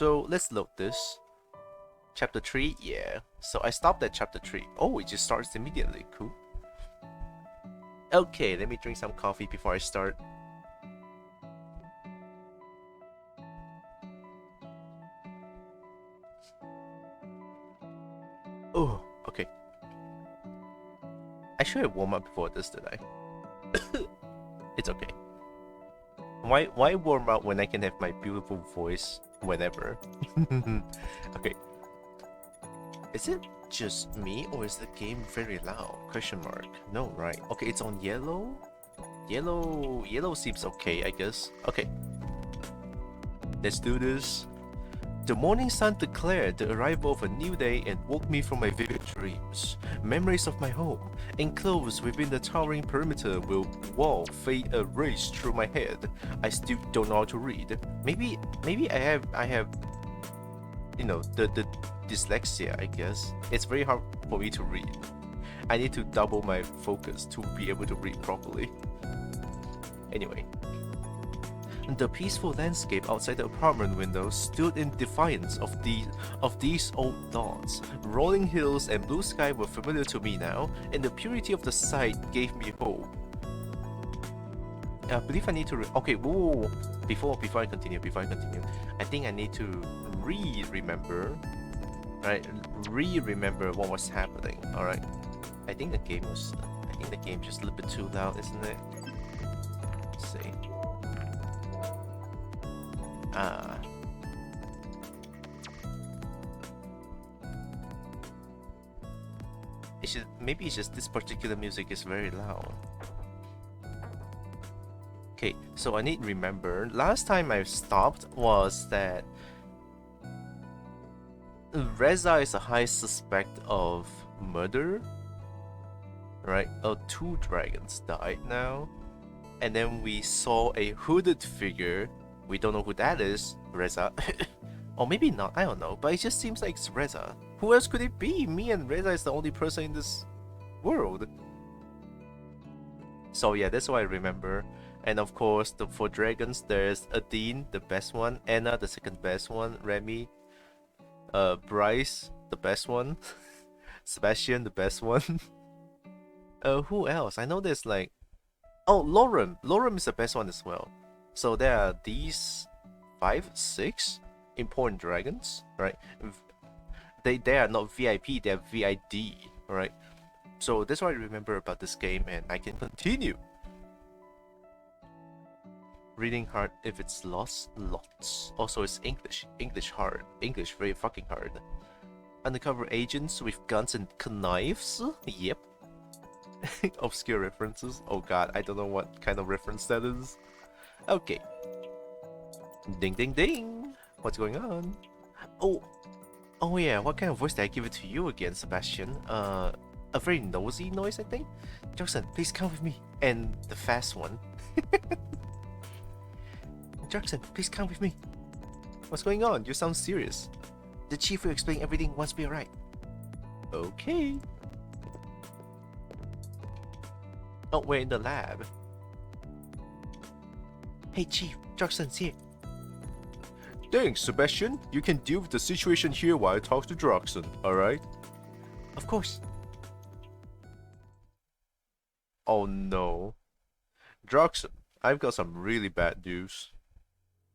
So let's load this. Chapter 3, yeah. So I stopped at chapter 3. Oh, it just starts immediately. Cool. Okay, let me drink some coffee before I start. Oh, okay. I should have warmed up before this, did I? It's okay. Why warm up when I can have my beautiful voice whenever? Okay. Is it just me or is the game very loud? Question mark. No, right? Okay, it's on yellow. Yellow seems okay, I guess. Okay. Let's do this. The morning sun declared the arrival of a new day and woke me from my vivid dreams. Memories of my home, enclosed within the towering perimeter will wall fade a race through my head. I still don't know how to read. Maybe I have you know the dyslexia, I guess. It's very hard for me to read. I need to double my focus to be able to read properly. Anyway. The peaceful landscape outside the apartment window stood in defiance of these old thoughts. Rolling hills and blue sky were familiar to me now, and the purity of the sight gave me hope. I believe I need to okay, whoa. Before I continue, I think I need to remember what was happening. All right, I think the game just a little bit too loud, isn't it? Let's see. Maybe it's just this particular music is very loud. Okay, so I need to remember. Last time I stopped was that REZA is a high suspect of murder. Right? Oh, 2 dragons died now. And then we saw a hooded figure. We don't know who that is, REZA. Or maybe not, I don't know. But it just seems like it's REZA. Who else could it be? Me and REZA is the only person in this world. So yeah, that's what I remember. And of course, for dragons, there's ADINE, the best one. Anna, the second best one. Remy. Bryce, the best one. Sebastian, the best one. Who else? I know there's like... Oh, Lorem. Lorem is the best one as well. So there are these 5, 6 important dragons, right? They are not VIP, they are VID, right? So that's what I remember about this game, and I can continue. Reading hard if it's lost, lots. Also, it's English hard. English very fucking hard. Undercover agents with guns and knives? Yep. Obscure references. Oh god, I don't know what kind of reference that is. Okay. Ding ding ding. What's going on? Oh yeah, what kind of voice did I give it to you again, Sebastian? A very nosy noise, I think? Droxen, please come with me. And the fast one. Droxen, please come with me. What's going on? You sound serious. The chief will explain everything once we arrive. Okay. Oh, we're in the lab. Hey chief, Droxen's here. Thanks, Sebastian. You can deal with the situation here while I talk to Droxen, alright? Of course. Oh no. Droxen, I've got some really bad news.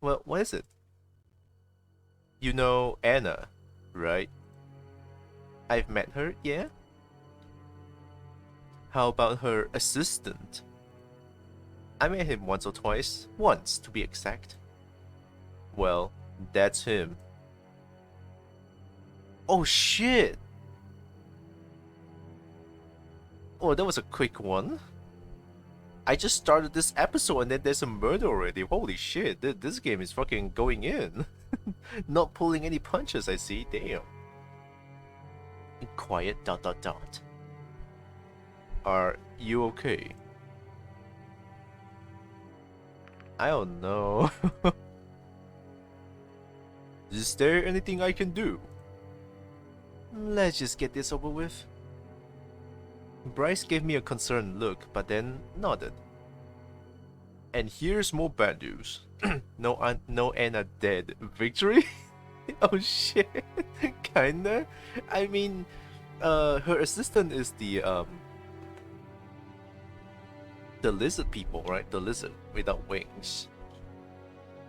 Well, what is it? You know Anna, right? I've met her, yeah? How about her assistant? I met him once or twice. Once, to be exact. Well, that's him. Oh shit! Oh, that was a quick one. I just started this episode and then there's a murder already. Holy shit, this game is fucking going in. Not pulling any punches, I see. Damn. Quiet ... Are you okay? I don't know. Is there anything I can do? Let's just get this over with. Bryce gave me a concerned look, but then nodded. And here's more bad news. No Anna dead. Victory? Oh shit. Kinda. I mean, her assistant is the lizard people, right? The lizard without wings.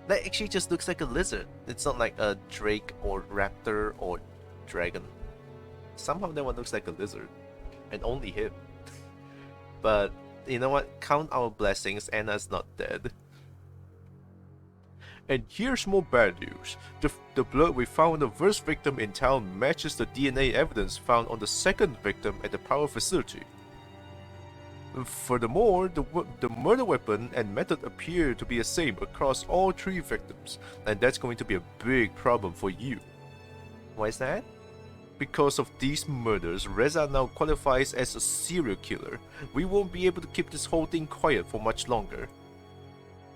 That actually just looks like a lizard. It's not like a drake or raptor or dragon. Somehow that one looks like a lizard. And only him. But you know what? Count our blessings, Anna's not dead. And here's more bad news. The blood we found on the first victim in town matches the DNA evidence found on the second victim at the power facility. Furthermore, the murder weapon and method appear to be the same across all 3 victims, and that's going to be a big problem for you. Why is that? Because of these murders, REZA now qualifies as a serial killer. We won't be able to keep this whole thing quiet for much longer.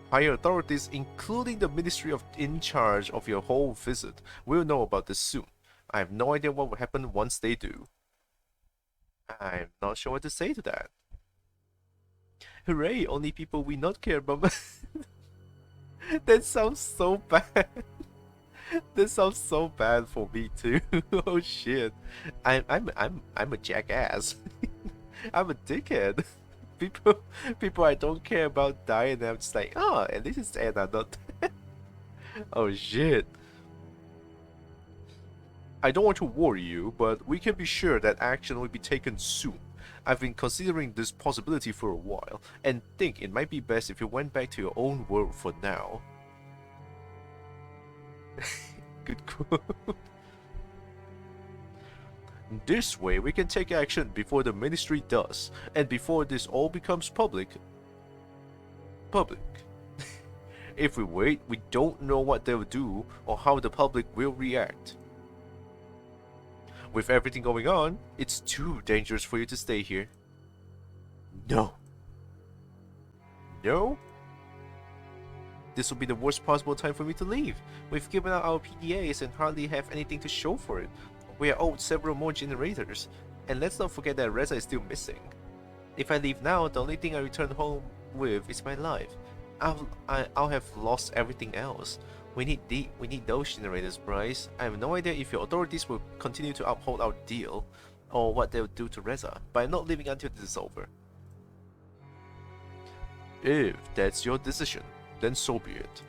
Higher authorities, including the ministry in charge of your whole visit, will know about this soon. I have no idea what will happen once they do. I'm not sure what to say to that. Hooray, only people we not care about. That sounds so bad. That sounds so bad for me too. Oh shit. I'm a jackass. I'm a dickhead. People I don't care about die, and I'm just like, oh, at least it's Anna, not. Oh shit. I don't want to worry you, but we can be sure that action will be taken soon. I've been considering this possibility for a while, and think it might be best if you went back to your own world for now. Good quote. This way we can take action before the ministry does, and before this all becomes public. If we wait, we don't know what they'll do or how the public will react. With everything going on, it's too dangerous for you to stay here. No. No? This will be the worst possible time for me to leave. We've given out our PDAs and hardly have anything to show for it. We are owed several more generators, and let's not forget that REZA is still missing. If I leave now, the only thing I return home with is my life. I'll have lost everything else. We need those generators, Bryce. I have no idea if your authorities will continue to uphold our deal, or what they'll do to REZA, but I'm not leaving until this is over. If that's your decision, then so be it.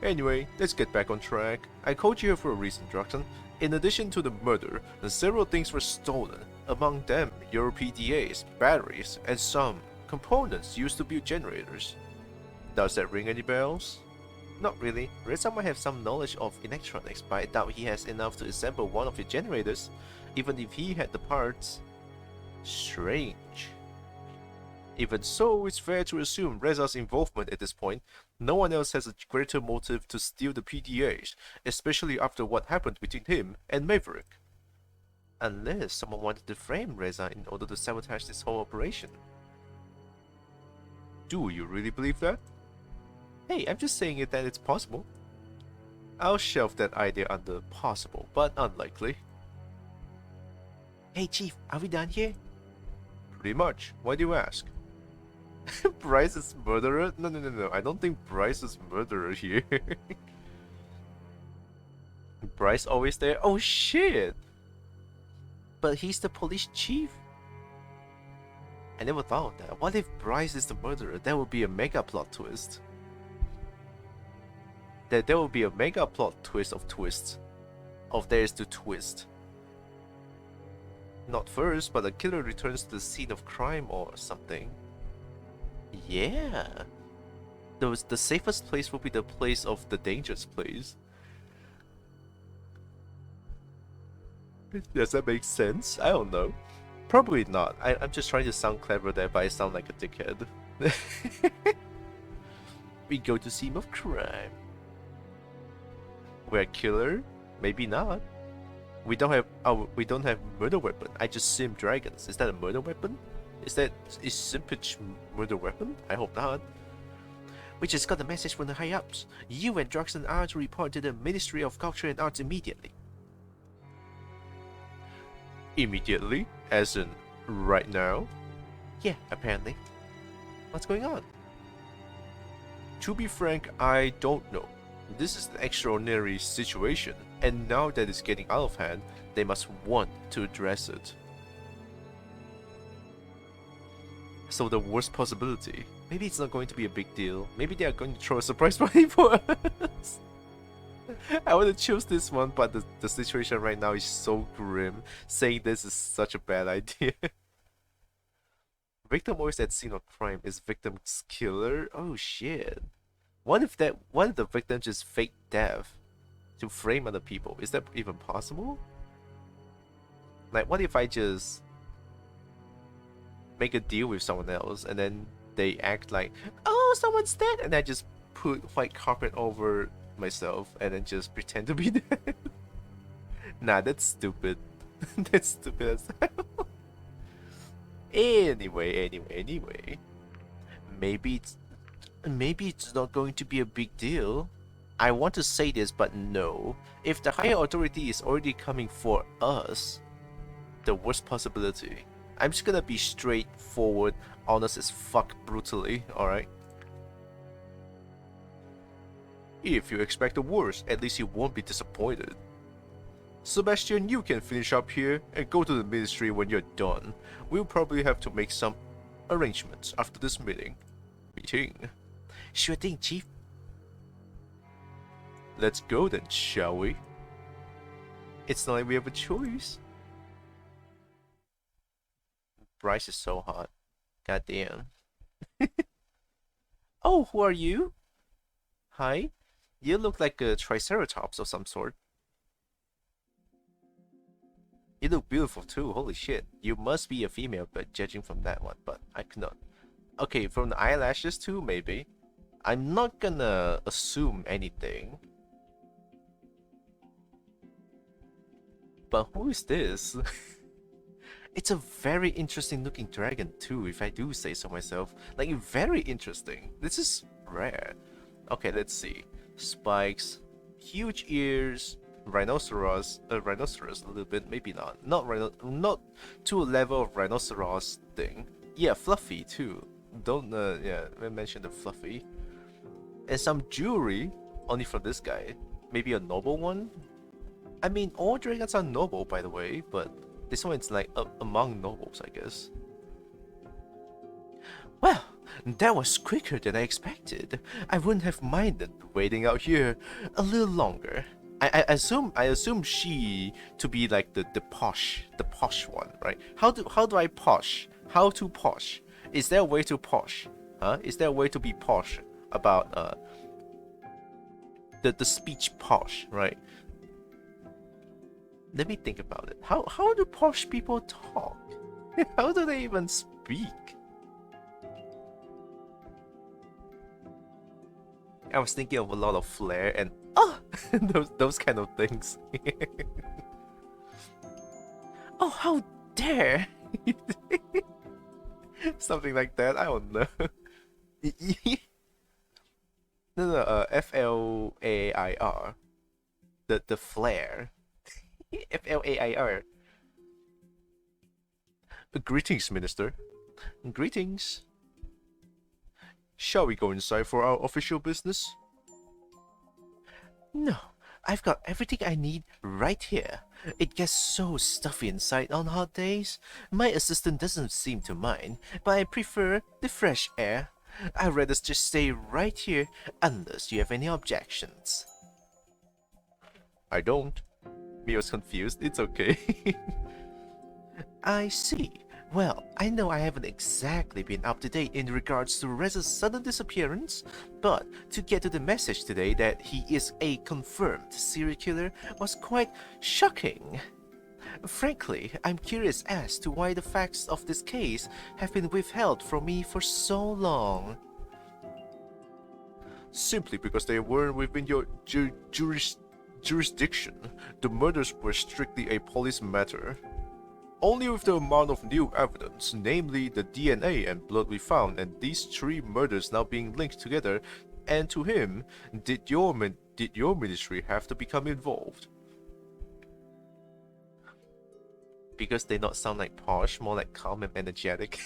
Anyway, let's get back on track. I called you here for a reason, Droxen. In addition to the murder, several things were stolen. Among them, your PDAs, batteries, and some components used to build generators. Does that ring any bells? Not really. REZA might have some knowledge of electronics, but I doubt he has enough to assemble one of your generators, even if he had the parts. Strange. Even so, it's fair to assume REZA's involvement at this point. No one else has a greater motive to steal the PDAs, especially after what happened between him and Maverick. Unless someone wanted to frame REZA in order to sabotage this whole operation. Do you really believe that? Hey, I'm just saying that it's possible. I'll shelve that idea under possible, but unlikely. Hey Chief, are we done here? Pretty much. Why do you ask? Bryce is murderer? No. I don't think Bryce is murderer here. Bryce always there? Oh shit! But he's the police chief? I never thought of that. What if Bryce is the murderer? That would be a mega plot twist. There will be a mega plot twist of twists. Of there is to twist. Not first, but the killer returns to the scene of crime or something. Yeah. The safest place will be the place of the dangerous place. Does that make sense? I don't know. Probably not. I'm just trying to sound clever there, but I sound like a dickhead. We go to scene of crime. We're a killer? Maybe not. We don't have murder weapon. I just sim dragons. Is that a murder weapon? Is simpage murder weapon? I hope not. We just got a message from the high ups. You and Droxen are to report to the Ministry of Culture and Arts immediately. Immediately? As in right now? Yeah, apparently. What's going on? To be frank, I don't know. This is an extraordinary situation, and now that it's getting out of hand, they must want to address it. So the worst possibility, maybe it's not going to be a big deal. Maybe they are going to throw a surprise party for us. I want to choose this one, but the situation right now is so grim. Saying this is such a bad idea. Victim always at scene of crime. Is victim's killer? Oh shit. What if the victim just fake death to frame other people? Is that even possible? Like, what if I just make a deal with someone else and then they act like, oh, someone's dead, and I just put white carpet over myself and then just pretend to be dead? Nah, that's stupid. That's stupid as hell. Anyway. Maybe it's not going to be a big deal. I want to say this, but no. If the higher authority is already coming for us, the worst possibility. I'm just gonna be straightforward, honest as fuck, brutally, alright? If you expect the worst, at least you won't be disappointed. Sebastian, you can finish up here and go to the ministry when you're done. We'll probably have to make some arrangements after this meeting. Sure thing, Chief. Let's go then, shall we? It's not like we have a choice. Bryce is so hot. Goddamn. Oh, who are you? Hi. You look like a triceratops of some sort. You look beautiful too, holy shit. You must be a female, but judging from that one, but I cannot. Okay, from the eyelashes too, maybe. I'm not gonna assume anything. But who is this? It's a very interesting looking dragon too, if I do say so myself. Like, very interesting. This is rare. Okay, let's see. Spikes, huge ears, rhinoceros a little bit, maybe not. Not to a level of rhinoceros thing. Yeah, fluffy too. Don't yeah, I mentioned the fluffy. And some jewelry, only for this guy. Maybe a noble one? I mean, all dragons are noble, by the way, but this one's like among nobles, I guess. Well, that was quicker than I expected. I wouldn't have minded waiting out here a little longer. I assume she to be like the posh one, right? How do I posh? How to posh? Is there a way to posh? Huh? Is there a way to be posh about the speech posh, right? Let me think about it. How do posh people talk? How do they even speak? I was thinking of a lot of flair and those kind of things. Oh, how dare! Something like that. I don't know. No, Flair. The flair. Flair. Greetings, Minister. Greetings. Shall we go inside for our official business? No, I've got everything I need right here. It gets so stuffy inside on hot days. My assistant doesn't seem to mind, but I prefer the fresh air. I'd rather just stay right here unless you have any objections. I don't. Me was confused. It's okay. I see. Well, I know I haven't exactly been up to date in regards to REZA's sudden disappearance, but to get to the message today that he is a confirmed serial killer was quite shocking. Frankly, I'm curious as to why the facts of this case have been withheld from me for so long. Simply because they weren't within your jurisdiction. The murders were strictly a police matter. Only with the amount of new evidence, namely the DNA and blood we found and these 3 murders now being linked together, and to him, did your ministry have to become involved. Because they not sound like posh, more like calm and energetic.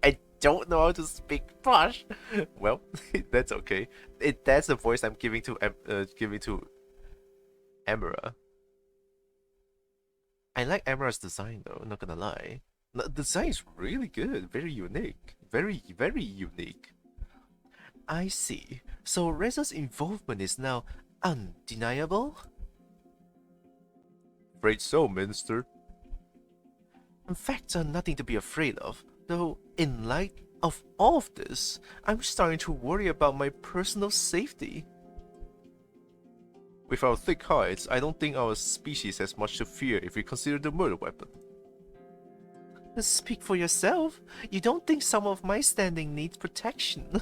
I don't know how to speak posh. Well, that's okay. That's the voice I'm giving to Emera. I like Emera's design though, not gonna lie. The design is really good, very unique. Very, very unique. I see. So REZA's involvement is now undeniable? Afraid so, Minister. Facts are nothing to be afraid of, though in light of all of this, I'm starting to worry about my personal safety. With our thick hides, I don't think our species has much to fear if we consider the murder weapon. Speak for yourself. You don't think some of my standing needs protection?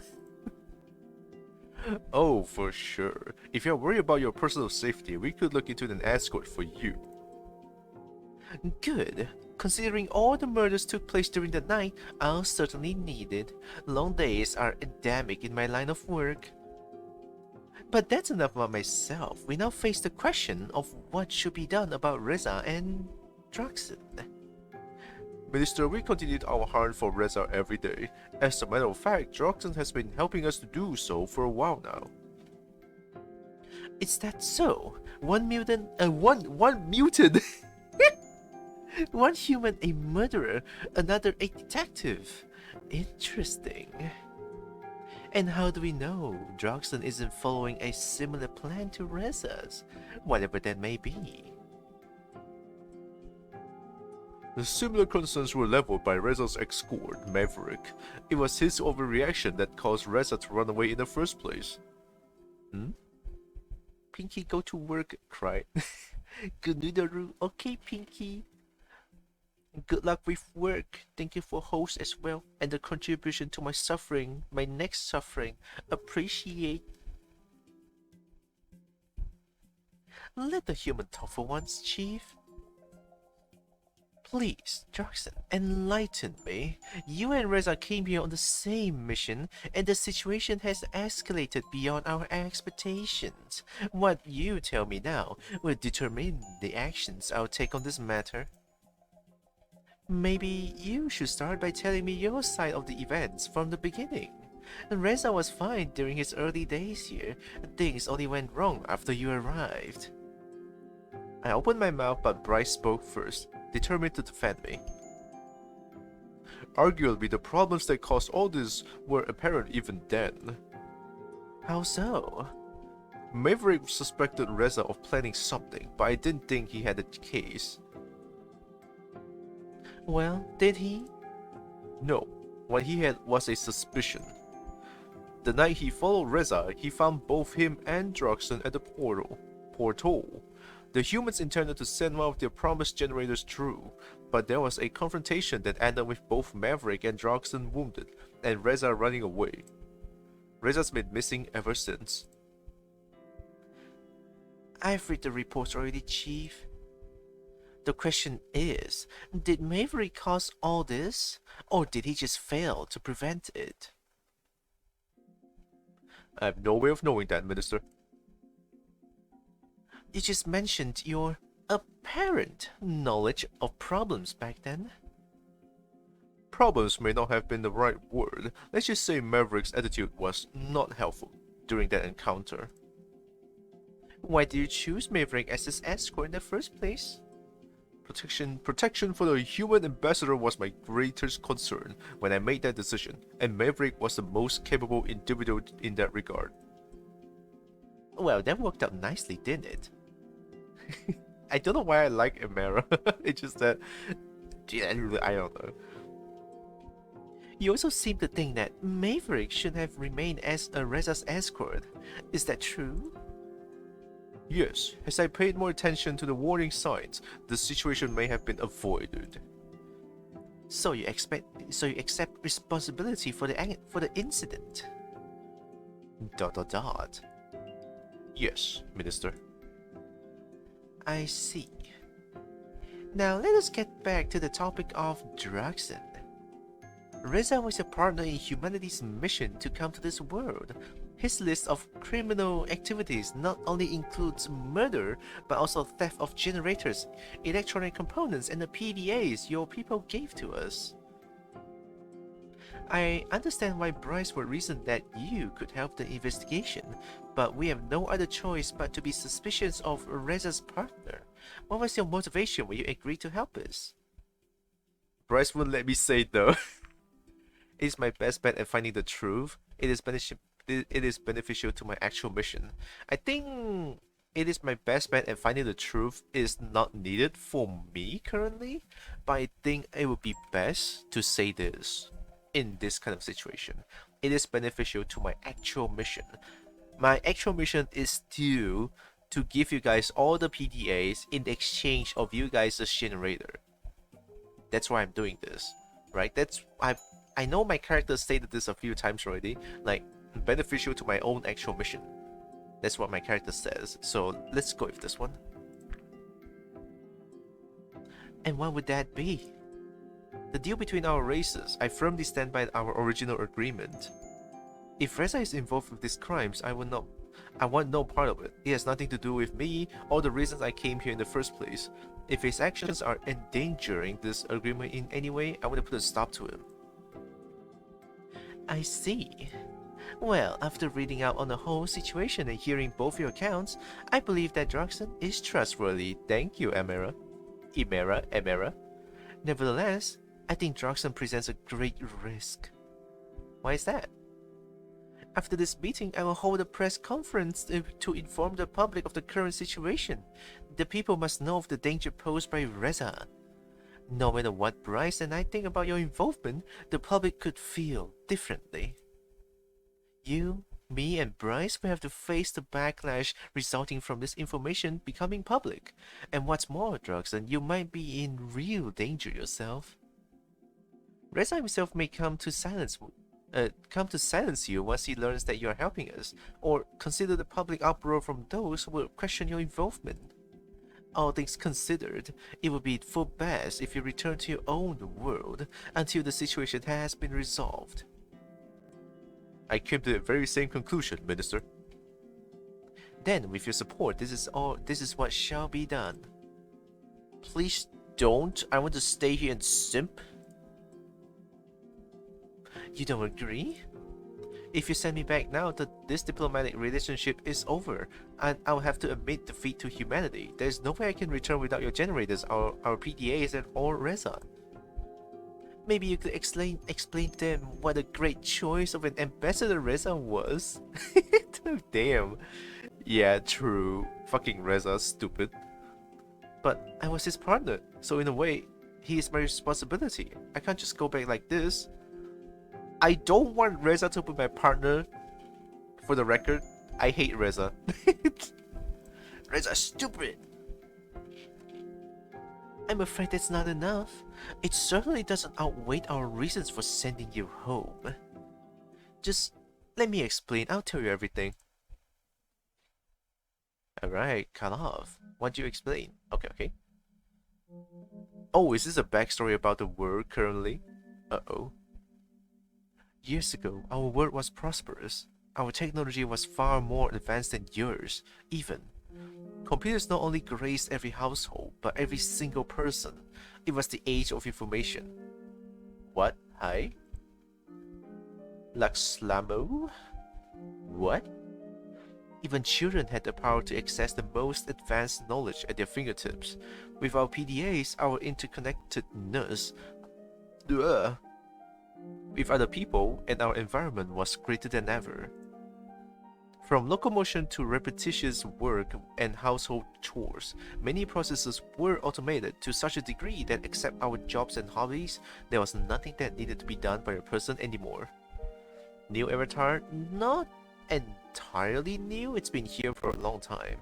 Oh, for sure. If you're worried about your personal safety, we could look into an escort for you. Good. Considering all the murders took place during the night, I'll certainly need it. Long days are endemic in my line of work. But that's enough about myself. We now face the question of what should be done about REZA and Droxen. Minister, we continued our hunt for REZA every day. As a matter of fact, Droxen has been helping us to do so for a while now. Is that so? One mutant, one human a murderer, another a detective. Interesting. And how do we know Droxen isn't following a similar plan to REZA's, whatever that may be? The similar concerns were leveled by REZA's escort, Maverick. It was his overreaction that caused REZA to run away in the first place. Pinky, go to work, cried. Gunudaru, okay, Pinky. Good luck with work. Thank you for host as well, and the contribution to my suffering, my next suffering. Appreciate. Let the human talk for once, Chief. Please, Droxen, enlighten me. You and REZA came here on the same mission, and the situation has escalated beyond our expectations. What you tell me now will determine the actions I'll take on this matter. Maybe you should start by telling me your side of the events from the beginning. REZA was fine during his early days here. Things only went wrong after you arrived. I opened my mouth, but Bryce spoke first, determined to defend me. Arguably, the problems that caused all this were apparent even then. How so? Maverick suspected REZA of planning something, but I didn't think he had a case. Well, did he? No, what he had was a suspicion. The night he followed REZA, he found both him and Droxen at the portal. The humans intended to send one of their promised generators through, but there was a confrontation that ended with both Maverick and Droxen wounded, and REZA running away. REZA's been missing ever since. I've read the reports already, Chief. The question is, did Maverick cause all this, or did he just fail to prevent it? I have no way of knowing that, Minister. You just mentioned your apparent knowledge of problems back then. Problems may not have been the right word. Let's just say Maverick's attitude was not helpful during that encounter. Why did you choose Maverick as his escort in the first place? Protection for the human ambassador was my greatest concern when I made that decision, and Maverick was the most capable individual in that regard. Well, that worked out nicely, didn't it? I don't know why I like Emera. It's just that, I don't know. You also seem to think that Maverick should have remained as a REZA's escort. Is that true? Yes, as I paid more attention to the warning signs, the situation may have been avoided. So you accept responsibility for the incident? ... Yes, Minister. I see. Now let us get back to the topic of Droxen. REZA was a partner in humanity's mission to come to this world. His list of criminal activities not only includes murder, but also theft of generators, electronic components, and the PDAs your people gave to us. I understand why Bryce would reason that you could help the investigation, but we have no other choice but to be suspicious of REZA's partner. What was your motivation when you agreed to help us? Bryce wouldn't let me say it though. It is my best bet at finding the truth. It is beneficial to my actual mission. I think it is my best bet at finding the truth is not needed for me currently, but I think it would be best to say this in this kind of situation. It is beneficial to my actual mission. My actual mission is still to give you guys all the PDAs in exchange of you guys' generator. That's why I'm doing this, right? I know my character stated this a few times already, like beneficial to my own actual mission. That's what my character says, so let's go with this one. And what would that be? The deal between our races. I firmly stand by our original agreement. If REZA is involved with these crimes, I want no part of it. It has nothing to do with me or the reasons I came here in the first place. If his actions are endangering this agreement in any way, I want to put a stop to him. I see. Well, after reading out on the whole situation and hearing both your accounts, I believe that Droxen is trustworthy. Thank you, Emera. Nevertheless, I think Droxen presents a great risk. Why is that? After this meeting, I will hold a press conference to inform the public of the current situation. The people must know of the danger posed by REZA. No matter what Bryce and I think about your involvement, the public could feel differently. You, me, and Bryce will have to face the backlash resulting from this information becoming public. And what's more, Droxen, you might be in real danger yourself. REZA himself may come to silence you once he learns that you are helping us, or consider the public uproar from those who will question your involvement. All things considered, it would be for best if you return to your own world until the situation has been resolved. I came to the very same conclusion, Minister. Then, with your support, this is what shall be done. Please don't. I want to stay here and simp. You don't agree? If you send me back now, this diplomatic relationship is over, and I'll have to admit defeat to humanity. There's no way I can return without your generators, our PDAs, and or REZA. Maybe you could explain to them what a great choice of an ambassador REZA was. Damn. Yeah, true. Fucking REZA, stupid. But I was his partner, so in a way, he is my responsibility. I can't just go back like this. I don't want REZA to be my partner. For the record, I hate REZA. REZA's stupid. I'm afraid that's not enough. It certainly doesn't outweigh our reasons for sending you home. Just let me explain. I'll tell you everything. Alright, cut off. What do you explain? Okay. Oh, is this a backstory about the world currently? Uh-oh. Years ago, our world was prosperous. Our technology was far more advanced than yours, even. Computers not only graced every household, but every single person. It was the age of information. What? Hi? Luxlamo? What? Even children had the power to access the most advanced knowledge at their fingertips. With our PDAs, our interconnectedness with other people and our environment was greater than ever. From locomotion to repetitious work and household chores, many processes were automated to such a degree that except our jobs and hobbies, there was nothing that needed to be done by a person anymore. New avatar? Not entirely new, it's been here for a long time.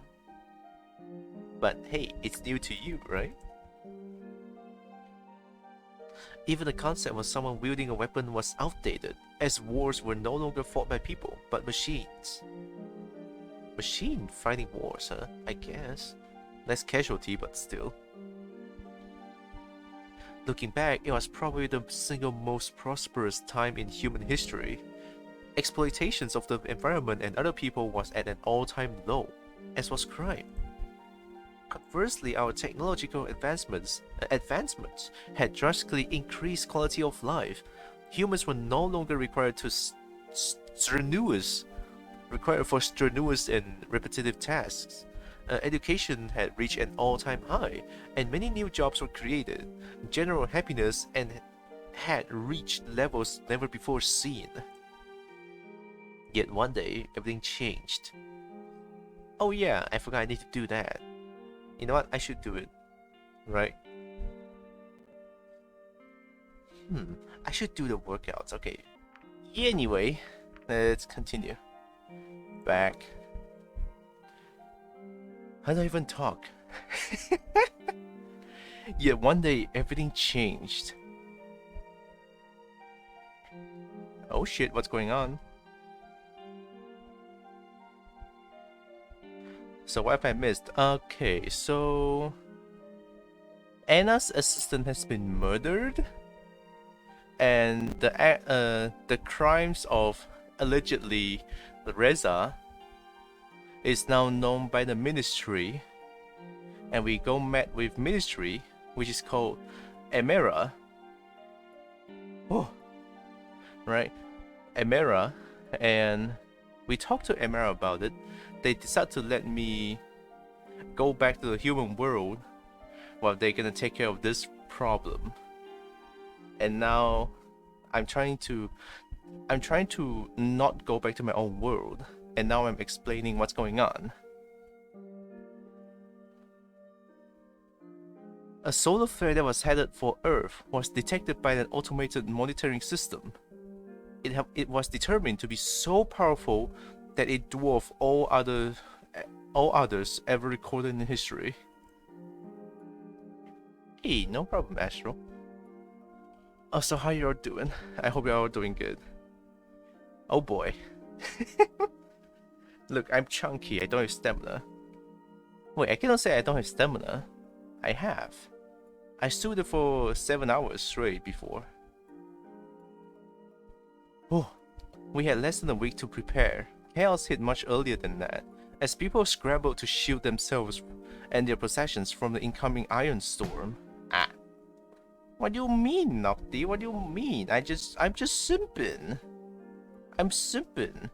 But hey, it's new to you, right? Even the concept of someone wielding a weapon was outdated, as wars were no longer fought by people, but machines. Machine fighting wars, huh? I guess. Less casualty, but still. Looking back, it was probably the single most prosperous time in human history. Exploitations of the environment and other people was at an all-time low, as was crime. Conversely, our technological advancements had drastically increased quality of life. Humans were no longer required for strenuous and repetitive tasks. Education had reached an all-time high, and many new jobs were created. General happiness had reached levels never before seen. Yet one day, everything changed. Oh yeah, I forgot I need to do that. You know what? I should do it. Right? I should do the workouts. Okay. Anyway, let's continue. Back. I don't even talk. Yet one day, everything changed. Oh shit, what's going on? So what have I missed? Okay, so Anna's assistant has been murdered, and the crimes of allegedly REZA is now known by the ministry, and we go met with ministry, which is called Emera. Oh, right, Emera, and we talked to Emera about it. They decided to let me go back to the human world while they're gonna take care of this problem. And now I'm trying to not go back to my own world, and now I'm explaining what's going on. A solar flare that was headed for Earth was detected by an automated monitoring system. It was determined to be so powerful that it dwarfed all others ever recorded in history. Hey, no problem, Astro. Oh, so how you all doing? I hope you're all doing good. Oh boy. Look, I'm chunky, I don't have stamina. Wait, I cannot say I don't have stamina. I have. I stood there for 7 hours straight before. Oh, we had less than a week to prepare. Chaos hit much earlier than that, as people scrambled to shield themselves and their possessions from the incoming iron storm. Ah. What do you mean, Nocti? What do you mean? I'm just simping. I'm simping.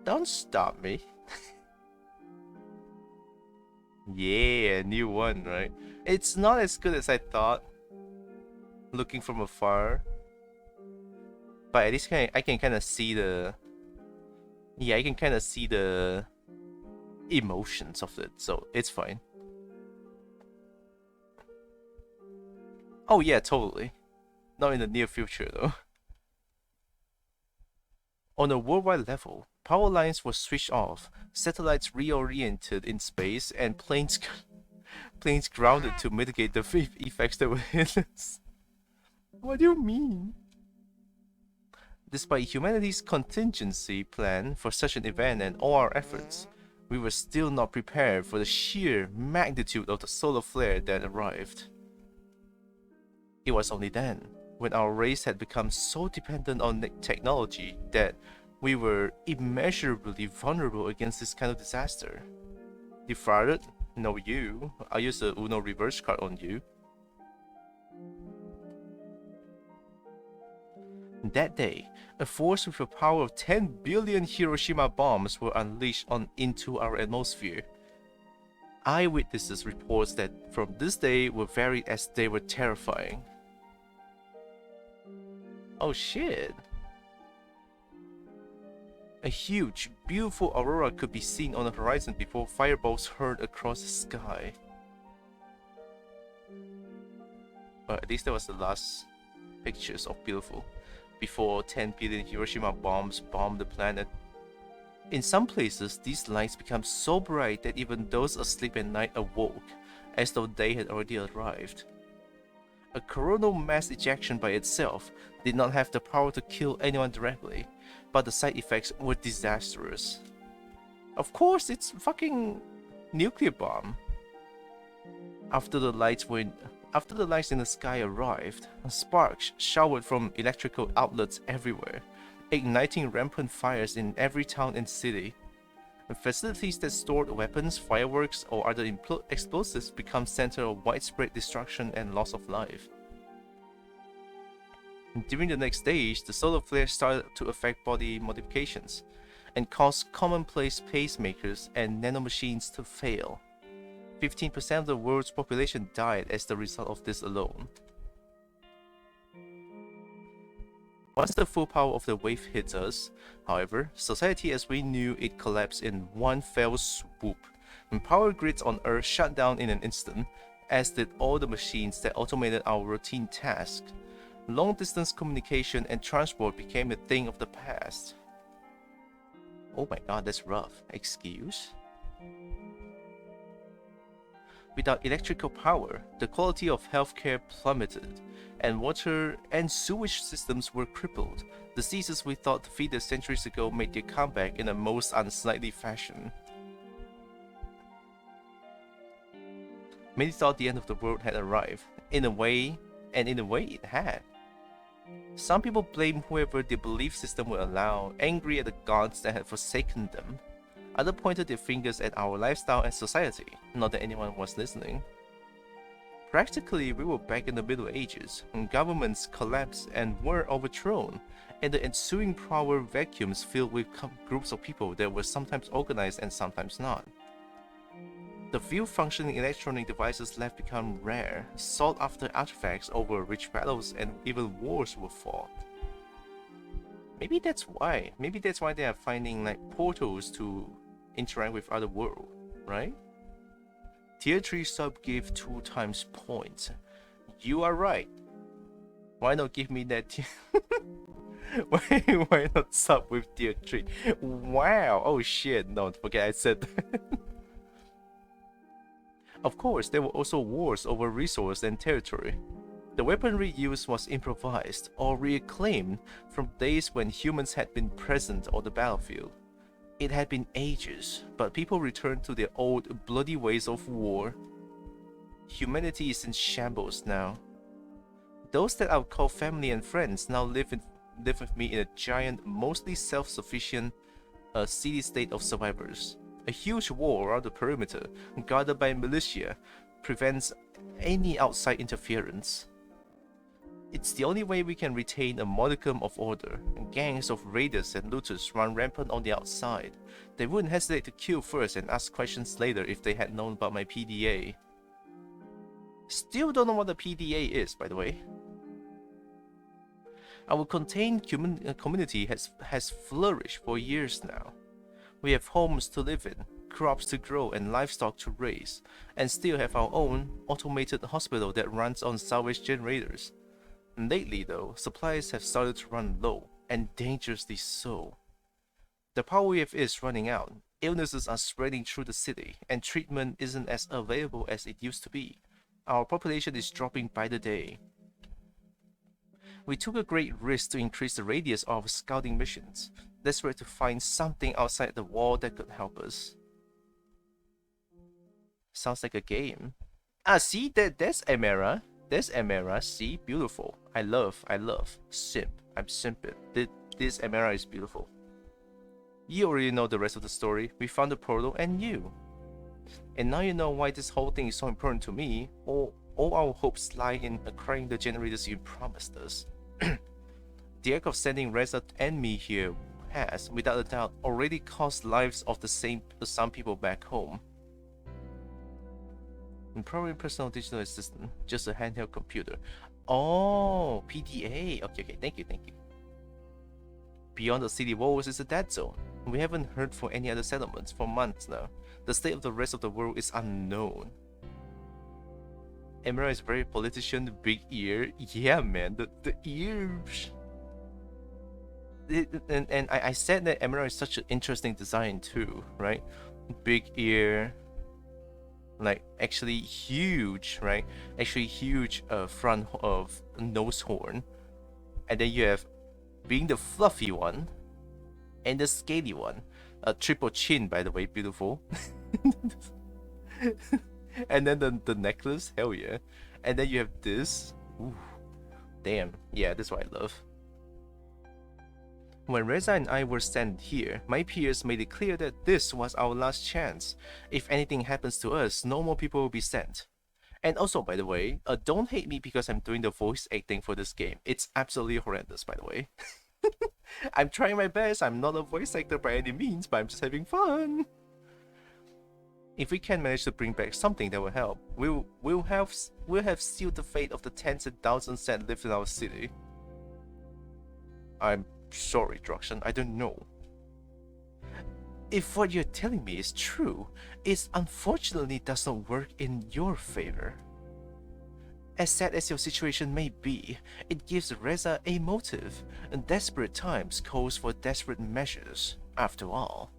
Don't stop me. Yeah, new one, right? It's not as good as I thought, looking from afar. But at least I can kind of see the... Yeah, I can kind of see the emotions of it, so it's fine. Oh yeah, totally. Not in the near future though. On a worldwide level, power lines were switched off, satellites reoriented in space, and planes grounded to mitigate the effects that were hit us. What do you mean? Despite humanity's contingency plan for such an event and all our efforts, we were still not prepared for the sheer magnitude of the solar flare that arrived. It was only then, when our race had become so dependent on technology, that we were immeasurably vulnerable against this kind of disaster. Defrauded? No, you. I used a Uno reverse card on you. That day, a force with a power of 10 billion Hiroshima bombs were unleashed into our atmosphere. Eyewitnesses reports that from this day were varied as they were terrifying. Oh shit. A huge, beautiful aurora could be seen on the horizon before fireballs hurled across the sky. Well, at least that was the last pictures of beautiful, before 10 billion Hiroshima bombs bombed the planet. In some places, these lights became so bright that even those asleep at night awoke, as though day had already arrived. A coronal mass ejection by itself did not have the power to kill anyone directly, but the side effects were disastrous. Of course, it's fucking nuclear bomb. After the lights in the sky arrived, sparks showered from electrical outlets everywhere, igniting rampant fires in every town and city. Facilities that stored weapons, fireworks, or other explosives become center of widespread destruction and loss of life. During the next stage, the solar flare started to affect body modifications and caused commonplace pacemakers and nanomachines to fail. 15% of the world's population died as the result of this alone. Once the full power of the wave hit us, however, society as we knew it collapsed in one fell swoop, and power grids on Earth shut down in an instant, as did all the machines that automated our routine tasks. Long-distance communication and transport became a thing of the past. Oh my god, that's rough. Excuse? Without electrical power, the quality of healthcare plummeted, and water and sewage systems were crippled. Diseases we thought defeated centuries ago made their comeback in a most unsightly fashion. Many thought the end of the world had arrived. In a way it had. Some people blamed whoever their belief system would allow, angry at the gods that had forsaken them. Others pointed their fingers at our lifestyle and society, not that anyone was listening. Practically, we were back in the Middle Ages, when governments collapsed and were overthrown, and the ensuing power vacuums filled with groups of people that were sometimes organized and sometimes not. The few functioning electronic devices left become rare, sought after artifacts over which battles and even wars were fought. Maybe that's why they are finding like portals to interact with other worlds, right? Tier 3 sub give 2 times points. You are right. Why not give me that tier? why not sub with tier 3? Wow, oh shit, no, forget I said that. Of course, there were also wars over resource and territory. The weaponry used was improvised or reclaimed from days when humans had been present on the battlefield. It had been ages, but people returned to their old bloody ways of war. Humanity is in shambles now. Those that I would call family and friends now live with me in a giant, mostly self-sufficient city-state of survivors. A huge wall around the perimeter, guarded by militia, prevents any outside interference. It's the only way we can retain a modicum of order. Gangs of raiders and looters run rampant on the outside. They wouldn't hesitate to kill first and ask questions later if they had known about my PDA. Still don't know what the PDA is, by the way. Our contained community has flourished for years now. We have homes to live in, crops to grow and livestock to raise, and still have our own automated hospital that runs on salvage generators. Lately though, supplies have started to run low, and dangerously so. The power wave is running out, illnesses are spreading through the city, and treatment isn't as available as it used to be. Our population is dropping by the day. We took a great risk to increase the radius of scouting missions, desperate to find something outside the wall that could help us. Sounds like a game. Ah, see, that's Emera. There's Emera, see, beautiful. I love. Simp. I'm simping. This Emera is beautiful. You already know the rest of the story. We found the portal and you. And now you know why this whole thing is so important to me. All our hopes lie in acquiring the generators you promised us. The act of sending REZA and me here has, without a doubt, already cost lives of some people back home. And probably personal digital assistant, just a handheld computer. Oh, PDA. Okay, thank you. Beyond the city walls is a dead zone. We haven't heard from any other settlements for months now. The state of the rest of the world is unknown. Emera is very politician, big ear. Yeah, man, the ears. And I said that Emera is such an interesting design too, right? Big ear. Like actually huge, right? Actually huge front of nose horn, and then you have being the fluffy one and the scaly one. A triple chin, by the way, beautiful. And then the necklace, hell yeah. And then you have this. Ooh, damn, yeah, that's what I love. When REZA and I were standing here, my peers made it clear that this was our last chance. If anything happens to us, no more people will be sent. And also, by the way, don't hate me because I'm doing the voice acting for this game. It's absolutely horrendous, by the way. I'm trying my best. I'm not a voice actor by any means, but I'm just having fun. If we can manage to bring back something that will help, we'll have sealed the fate of the tens and thousands that live in our city. I'm sorry, Droxen, I don't know. If what you're telling me is true, it unfortunately does not work in your favor. As sad as your situation may be, it gives REZA a motive, and desperate times calls for desperate measures, after all.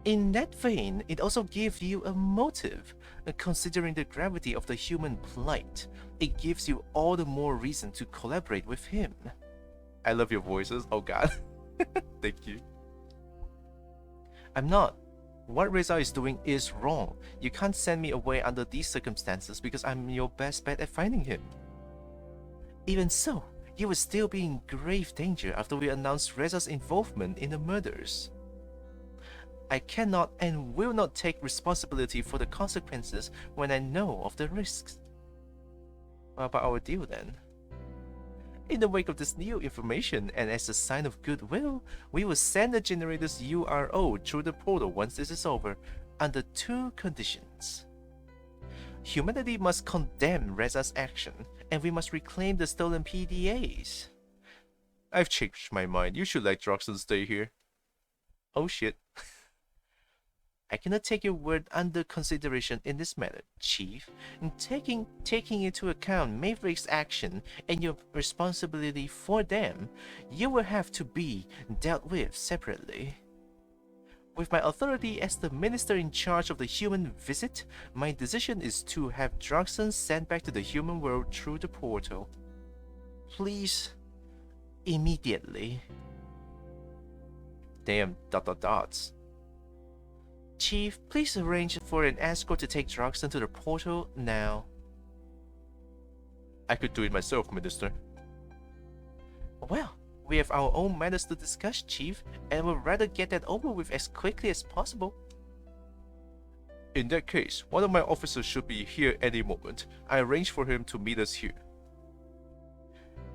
In that vein, it also gives you a motive, considering the gravity of the human plight. It gives you all the more reason to collaborate with him. I love your voices, oh god. Thank you. I'm not. What REZA is doing is wrong. You can't send me away under these circumstances because I'm your best bet at finding him. Even so, you will still be in grave danger after we announce REZA's involvement in the murders. I cannot and will not take responsibility for the consequences when I know of the risks. What about our deal then? In the wake of this new information and as a sign of goodwill, we will send the generator's URO through the portal once this is over, under two conditions. Humanity must condemn REZA's action, and we must reclaim the stolen PDAs. I've changed my mind. You should let Droxen stay here. Oh shit. I cannot take your word under consideration in this matter, Chief. In taking into account Maverick's action and your responsibility for them, you will have to be dealt with separately. With my authority as the minister in charge of the human visit, my decision is to have Droxen sent back to the human world through the portal. Please, immediately. Damn, ... Chief, please arrange for an escort to take Droxen to the portal now. I could do it myself, Minister. Well, we have our own matters to discuss, Chief, and would rather get that over with as quickly as possible. In that case, one of my officers should be here any moment. I arranged for him to meet us here.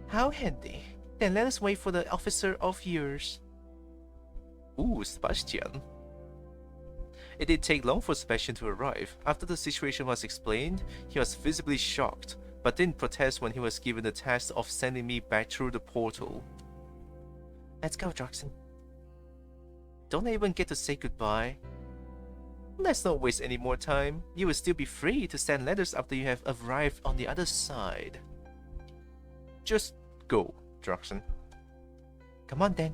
How handy. Then let us wait for the officer of yours. Ooh, Sebastian. It didn't take long for Sebastian to arrive. After the situation was explained, he was visibly shocked, but didn't protest when he was given the task of sending me back through the portal. Let's go, Droxen. Don't even get to say goodbye. Let's not waste any more time. You will still be free to send letters after you have arrived on the other side. Just go, Droxen. Come on then.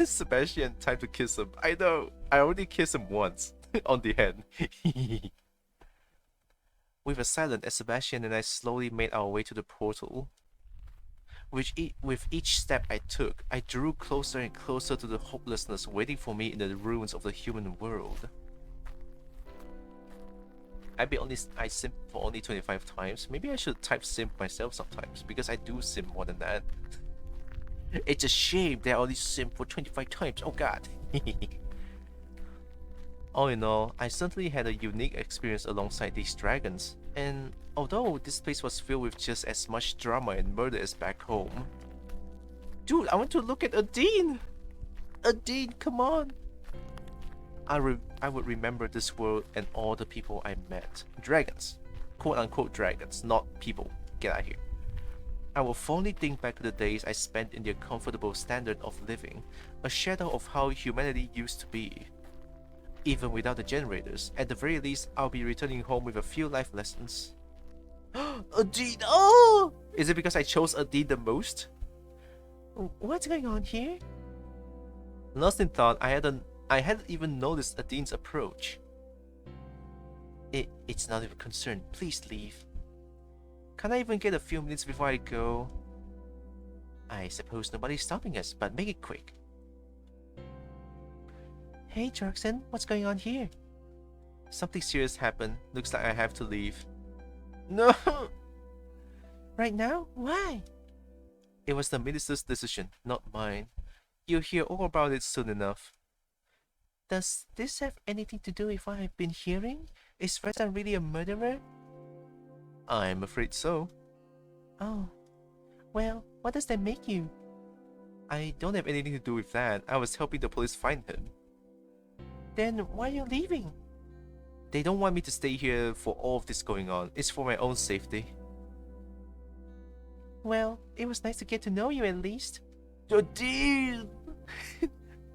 Sebastian, time to kiss him. I know, I already kissed him once, on the head. We were silent as Sebastian and I slowly made our way to the portal. With each step I took, I drew closer and closer to the hopelessness waiting for me in the ruins of the human world. I simp for only 25 times. Maybe I should type simp myself sometimes, because I do simp more than that. It's a shame that I only simp for 25 times, oh god. All in all, I certainly had a unique experience alongside these dragons, and although this place was filled with just as much drama and murder as back home. Dude, I want to look at ADINE! ADINE, come on! I would remember this world and all the people I met. Dragons. Quote unquote dragons, not people. Get out of here. I will fondly think back to the days I spent in their comfortable standard of living, a shadow of how humanity used to be. Even without the generators, at the very least, I'll be returning home with a few life lessons. ADINE! Oh! Is it because I chose ADINE the most? What's going on here? Lost in thought, I hadn't even noticed ADINE's approach. It's not even a concern. Please leave. Can I even get a few minutes before I go? I suppose nobody's stopping us, but make it quick. Hey Droxen, what's going on here? Something serious happened. Looks like I have to leave. No! Right now? Why? It was the minister's decision, not mine. You'll hear all about it soon enough. Does this have anything to do with what I've been hearing? Is REZA really a murderer? I'm afraid so. Oh, well, what does that make you? I don't have anything to do with that. I was helping the police find him. Then why are you leaving? They don't want me to stay here for all of this going on. It's for my own safety. Well, it was nice to get to know you at least. Oh, dude!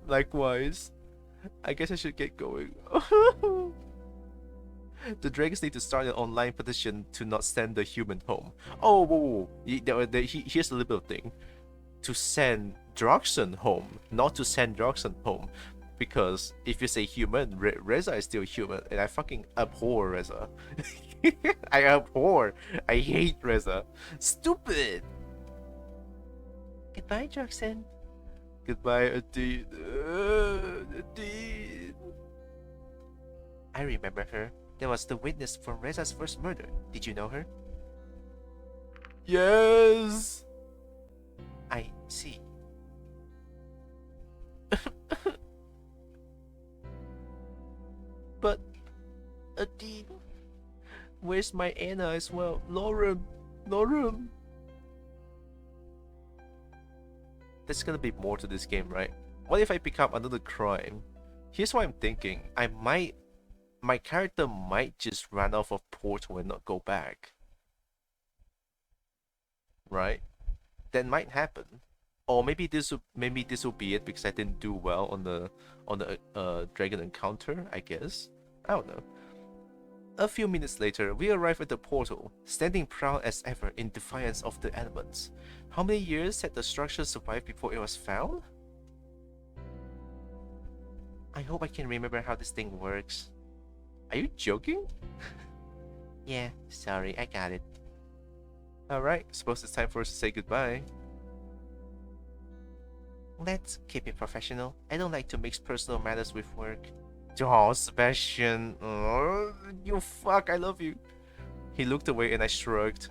Likewise. I guess I should get going. The dragons need to start an online petition to not send the human home. Oh, whoa, whoa. Here's a little thing. To send Droxen home, not to send Droxen home. Because if you say human, REZA is still human, and I fucking abhor REZA. I abhor. I hate REZA. Stupid! Goodbye, Droxen. Goodbye, ADINE. ADINE. I remember her. That was the witness from REZA's first murder. Did you know her? Yes! I see. But, ADINE, where's my Anna as well? Lauren! Lauren! There's gonna be more to this game, right? What if I pick up another crime? Here's what I'm thinking. My character might just run off of portal and not go back. Right? That might happen. Or maybe this will be it because I didn't do well on the dragon encounter, I guess. I don't know. A few minutes later, we arrive at the portal, standing proud as ever in defiance of the elements. How many years had the structure survived before it was found? I hope I can remember how this thing works. Are you joking? Yeah, sorry, I got it. Alright, suppose it's time for us to say goodbye. Let's keep it professional. I don't like to mix personal matters with work. Oh, Sebastian. Oh, you fuck, I love you. He looked away and I shrugged.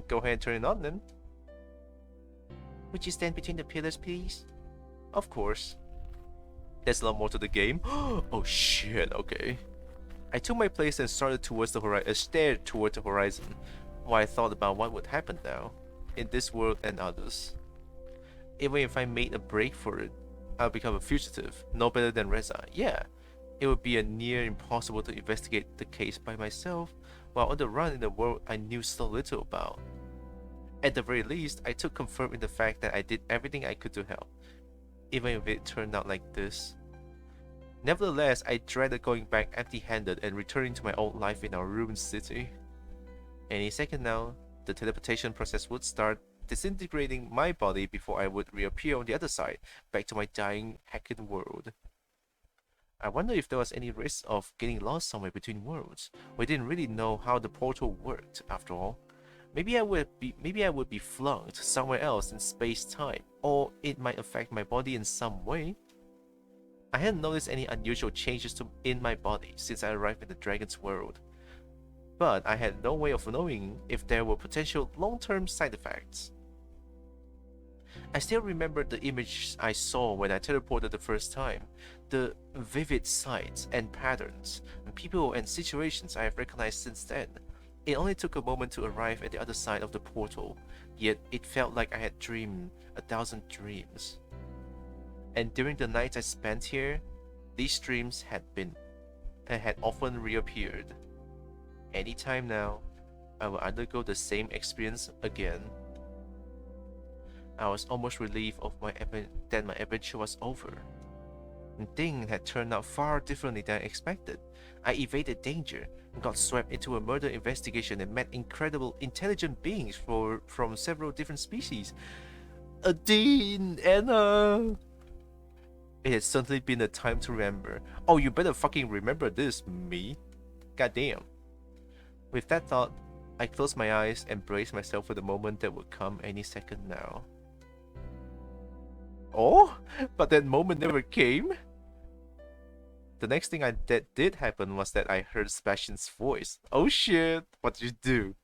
Go ahead and turn it on then. Would you stand between the pillars, please? Of course. There's a lot more to the game. Oh shit, okay. I took my place and started towards the horizon, stared toward the horizon, while I thought about what would happen now, in this world and others. Even if I made a break for it, I'll become a fugitive, no better than REZA. Yeah, it would be a near impossible to investigate the case by myself, while on the run in a world I knew so little about. At the very least, I took comfort in the fact that I did everything I could to help, even if it turned out like this. Nevertheless, I dreaded going back empty-handed and returning to my old life in our ruined city. Any second now, the teleportation process would start, disintegrating my body before I would reappear on the other side, back to my dying, hacked world. I wonder if there was any risk of getting lost somewhere between worlds. We didn't really know how the portal worked, after all. Maybe I would be flunked somewhere else in space-time, or it might affect my body in some way. I hadn't noticed any unusual changes in my body since I arrived in the dragon's world, but I had no way of knowing if there were potential long-term side effects. I still remember the image I saw when I teleported the first time, the vivid sights and patterns, and people and situations I have recognized since then. It only took a moment to arrive at the other side of the portal, yet it felt like I had dreamed 1,000 dreams. And during the nights I spent here, these dreams had often reappeared. Anytime now, I will undergo the same experience again. I was almost relieved that my adventure was over. And things had turned out far differently than I expected. I evaded danger, got swept into a murder investigation, and met incredible, intelligent beings from several different species. ADINE, Anna! It has certainly been a time to remember. Oh, you better fucking remember this, me. Goddamn. With that thought, I closed my eyes and braced myself for the moment that would come any second now. Oh? But that moment never came? The next thing that did happen was that I heard Sebastian's voice. Oh shit, what did you do?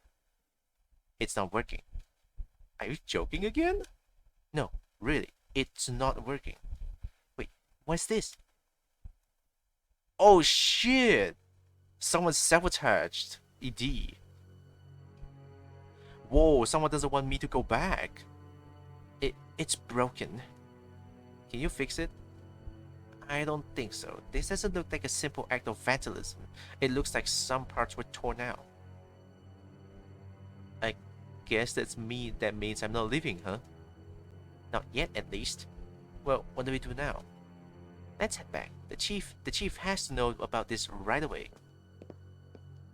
It's not working. Are you joking again? No, really, it's not working. Wait, what's this? Oh shit! Someone sabotaged ED. Whoa, someone doesn't want me to go back. It's broken. Can you fix it? I don't think so. This doesn't look like a simple act of vandalism. It looks like some parts were torn out. I guess that means I'm not leaving, huh? Not yet, at least. Well, what do we do now? Let's head back. The chief has to know about this right away.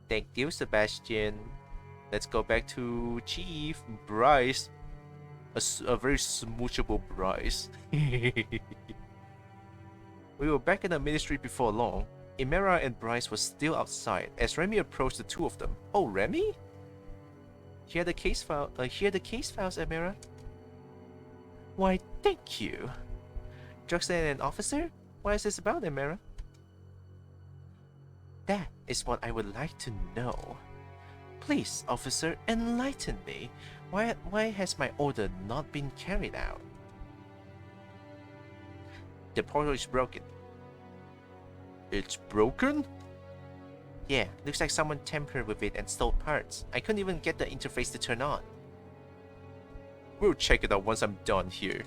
Thank you, Sebastian. Let's go back to Chief Bryce. A very smoochable Bryce. We were back in the ministry before long. Imera and Bryce were still outside as Remy approached the two of them. Oh, Remy? Here are the case files, Imera. Why, thank you. Droxen and an officer? What is this about, Imera? That is what I would like to know. Please, officer, enlighten me. Why has my order not been carried out? The portal is broken. It's broken? Yeah, looks like someone tampered with it and stole parts. I couldn't even get the interface to turn on. We'll check it out once I'm done here.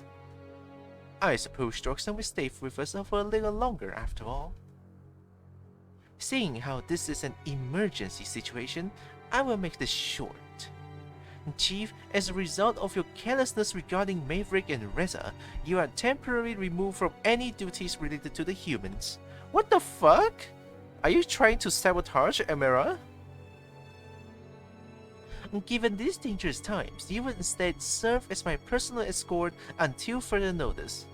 I suppose Droxen will stay with us for a little longer after all. Seeing how this is an emergency situation, I will make this short. Chief, as a result of your carelessness regarding Maverick and REZA, you are temporarily removed from any duties related to the humans. What the fuck? Are you trying to sabotage Amira? Given these dangerous times, you will instead serve as my personal escort until further notice.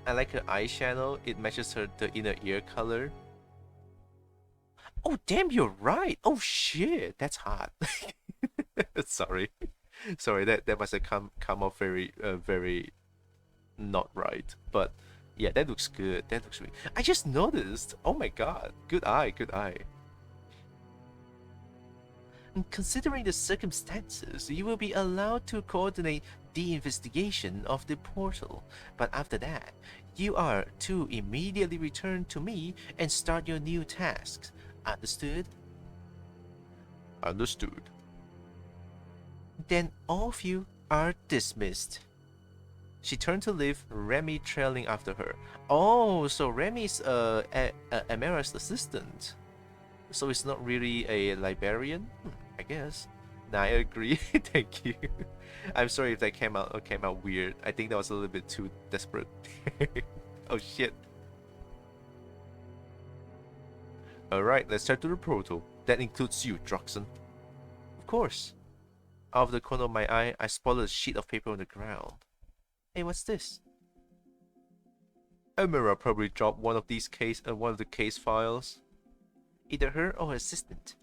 I like her eyeshadow. It matches the inner ear color. Oh damn, you're right. Oh shit, that's hot. Sorry, that must have come off very very not right. But yeah, that looks good. That looks really. I just noticed. Oh my god, good eye, good eye. Considering the circumstances, you will be allowed to coordinate the investigation of the portal. But after that, you are to immediately return to me and start your new tasks. Understood? Understood. Then all of you are dismissed. She turned to leave, Remy trailing after her. Oh, so Remy's Amara's assistant. So it's not really a librarian? I guess. Nah, I agree. Thank you. I'm sorry if that came out weird. I think that was a little bit too desperate. Oh shit. Alright, let's turn to the portal. That includes you, Droxen. Of course. Out of the corner of my eye, I spotted a sheet of paper on the ground. Hey, what's this? Amira probably dropped one of the case files. Either her or her assistant.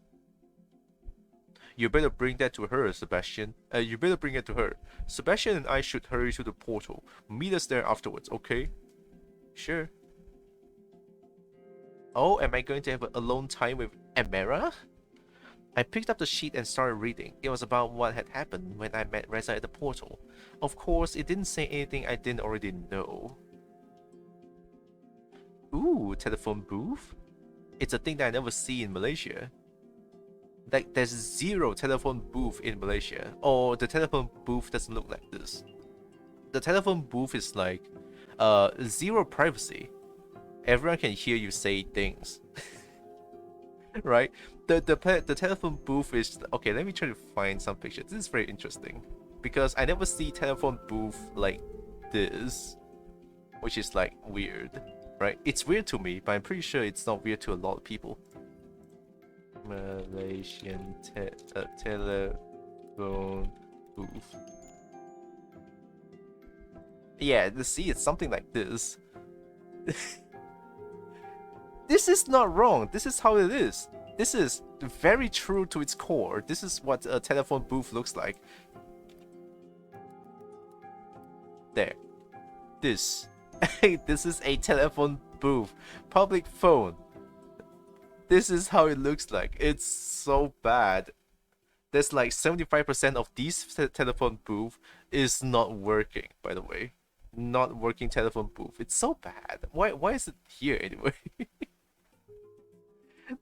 You better bring that to her, Sebastian. You better bring it to her. Sebastian and I should hurry to the portal. Meet us there afterwards, okay? Sure. Oh, am I going to have an alone time with Amira? I picked up the sheet and started reading. It was about what had happened when I met REZA at the portal. Of course, it didn't say anything I didn't already know. Ooh, telephone booth? It's a thing that I never see in Malaysia. Like, there's zero telephone booth in Malaysia. Or the telephone booth doesn't look like this. The telephone booth is like, zero privacy. Everyone can hear you say things. Right? The telephone booth is... Okay, let me try to find some pictures. This is very interesting. Because I never see telephone booth like this. Which is like weird. Right? It's weird to me, but I'm pretty sure it's not weird to a lot of people. Malaysian telephone booth. Yeah, see, it's something like this. This is not wrong. This is how it is. This is very true to its core. This is what a telephone booth looks like. There. This. This is a telephone booth. Public phone. This is how it looks like. It's so bad. There's like 75% of these telephone booth is not working, by the way. Not working telephone booth. It's so bad. Why is it here anyway?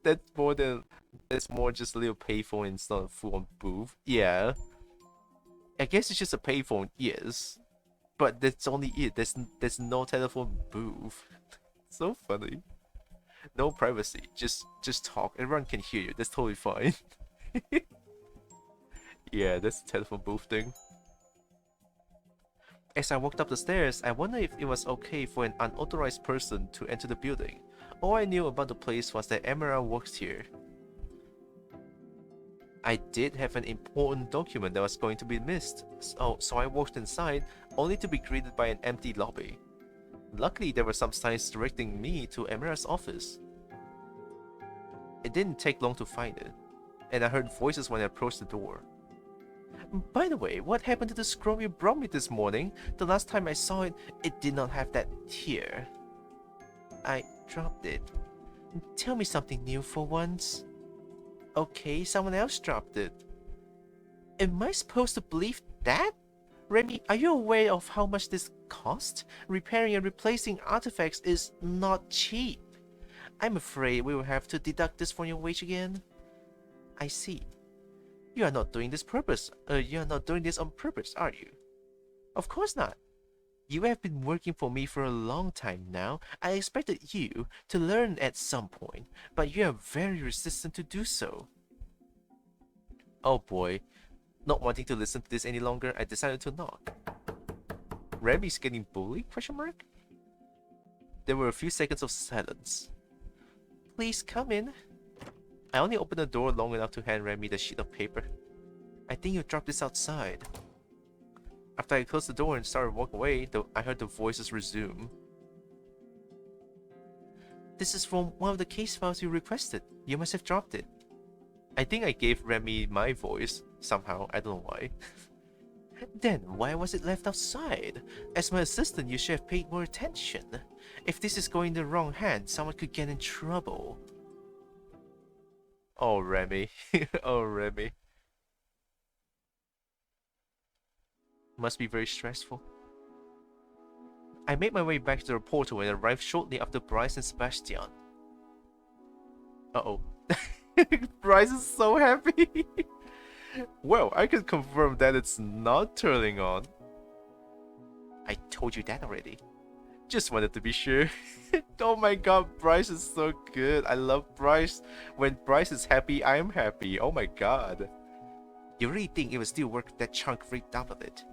That's more than It's more just a little payphone and it's not a full-on booth. Yeah. I guess it's just a payphone, yes. But that's only it. There's no telephone booth. So funny. No privacy. Just talk. Everyone can hear you. That's totally fine. Yeah, that's the telephone booth thing. As I walked up the stairs, I wondered if it was okay for an unauthorized person to enter the building. All I knew about the place was that Emerald works here. I did have an important document that was going to be missed, so I walked inside, only to be greeted by an empty lobby. Luckily, there were some signs directing me to Emerald's office. It didn't take long to find it, and I heard voices when I approached the door. By the way, what happened to the scroll you brought me this morning? The last time I saw it, it did not have that here. I dropped it. Tell me something new for once. Okay, someone else dropped it. Am I supposed to believe that? Remy, are you aware of how much this costs? Repairing and replacing artifacts is not cheap. I'm afraid we will have to deduct this from your wage again. I see. You are not doing this on purpose, are you? Of course not. You have been working for me for a long time now. I expected you to learn at some point, but you are very resistant to do so. Oh boy. Not wanting to listen to this any longer, I decided to knock. Remy's getting bullied? ? There were a few seconds of silence. Please come in. I only opened the door long enough to hand Remy the sheet of paper. I think you dropped this outside. After I closed the door and started walking away, I heard the voices resume. This is from one of the case files you requested. You must have dropped it. I think I gave Remy my voice, somehow, I don't know why. Then why was it left outside? As my assistant, you should have paid more attention. If this is going in the wrong hand, someone could get in trouble. Oh, Remy. Oh, Remy. Must be very stressful. I made my way back to the portal and arrived shortly after Bryce and Sebastian. Uh-oh. Bryce is so happy. Well, I can confirm that it's not turning on. I told you that already. Just wanted to be sure. Oh my god, Bryce is so good. I love Bryce. When Bryce is happy, I'm happy. Oh my god. You really think it will still work if that chunk ripped out of it?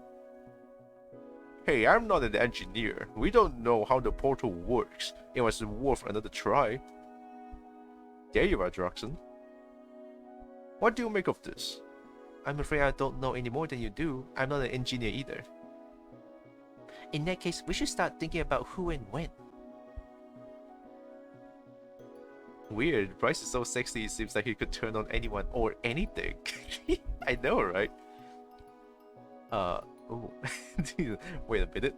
Hey, I'm not an engineer. We don't know how the portal works. It was worth another try. There you are, Droxen. What do you make of this? I'm afraid I don't know any more than you do. I'm not an engineer either. In that case, we should start thinking about who and when. Weird, Bryce is so sexy it seems like he could turn on anyone or anything. I know, right? Oh. Wait a minute.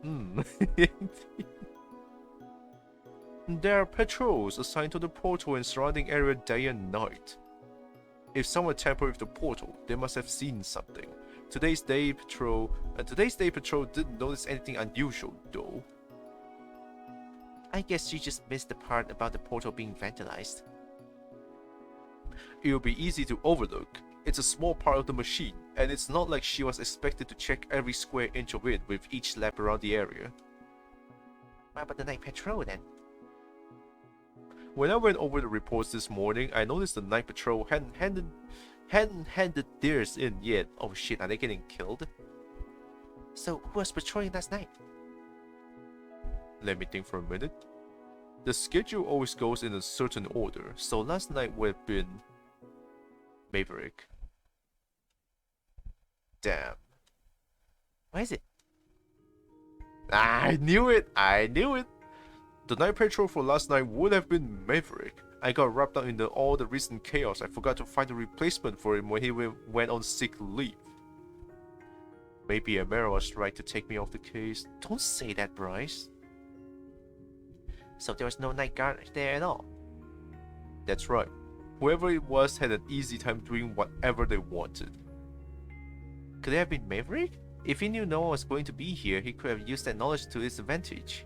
There are patrols assigned to the portal and surrounding area day and night. If someone tampered with the portal, they must have seen something. Today's day patrol didn't notice anything unusual, though. I guess you just missed the part about the portal being vandalized. It will be easy to overlook. It's a small part of the machine, and it's not like she was expected to check every square inch of it with each lap around the area. What about the night patrol then? When I went over the reports this morning, I noticed the night patrol hadn't handed theirs in yet. Oh shit, are they getting killed? So who was patrolling last night? Let me think for a minute. The schedule always goes in a certain order, so last night would have been Maverick. Damn. What is it? I knew it! I knew it! The night patrol for last night would have been Maverick. I got wrapped up in all the recent chaos. I forgot to find a replacement for him when he went on sick leave. Maybe Amara was right to take me off the case. Don't say that, Bryce. So there was no night guard there at all? That's right. Whoever it was had an easy time doing whatever they wanted. Could it have been Maverick? If he knew no one was going to be here, he could have used that knowledge to his advantage.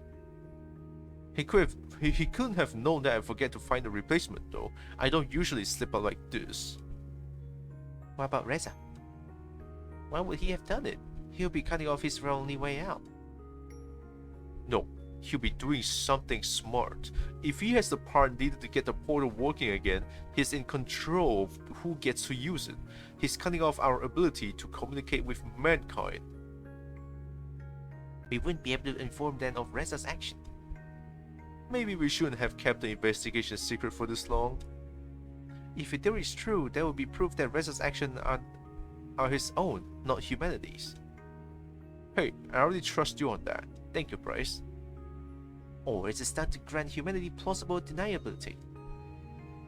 He couldn't have known that I forget to find a replacement though. I don't usually slip up like this. What about Reza? Why would he have done it? He'll be cutting off his only way out. No, he'll be doing something smart. If he has the part needed to get the portal working again, he's in control of who gets to use it. He's cutting off our ability to communicate with mankind. We wouldn't be able to inform them of Reza's action. Maybe we shouldn't have kept the investigation secret for this long. If the theory is true, that would be proof that Reza's actions are his own, not humanity's. Hey, I already trust you on that. Thank you, Bryce. Or is it time to grant humanity plausible deniability?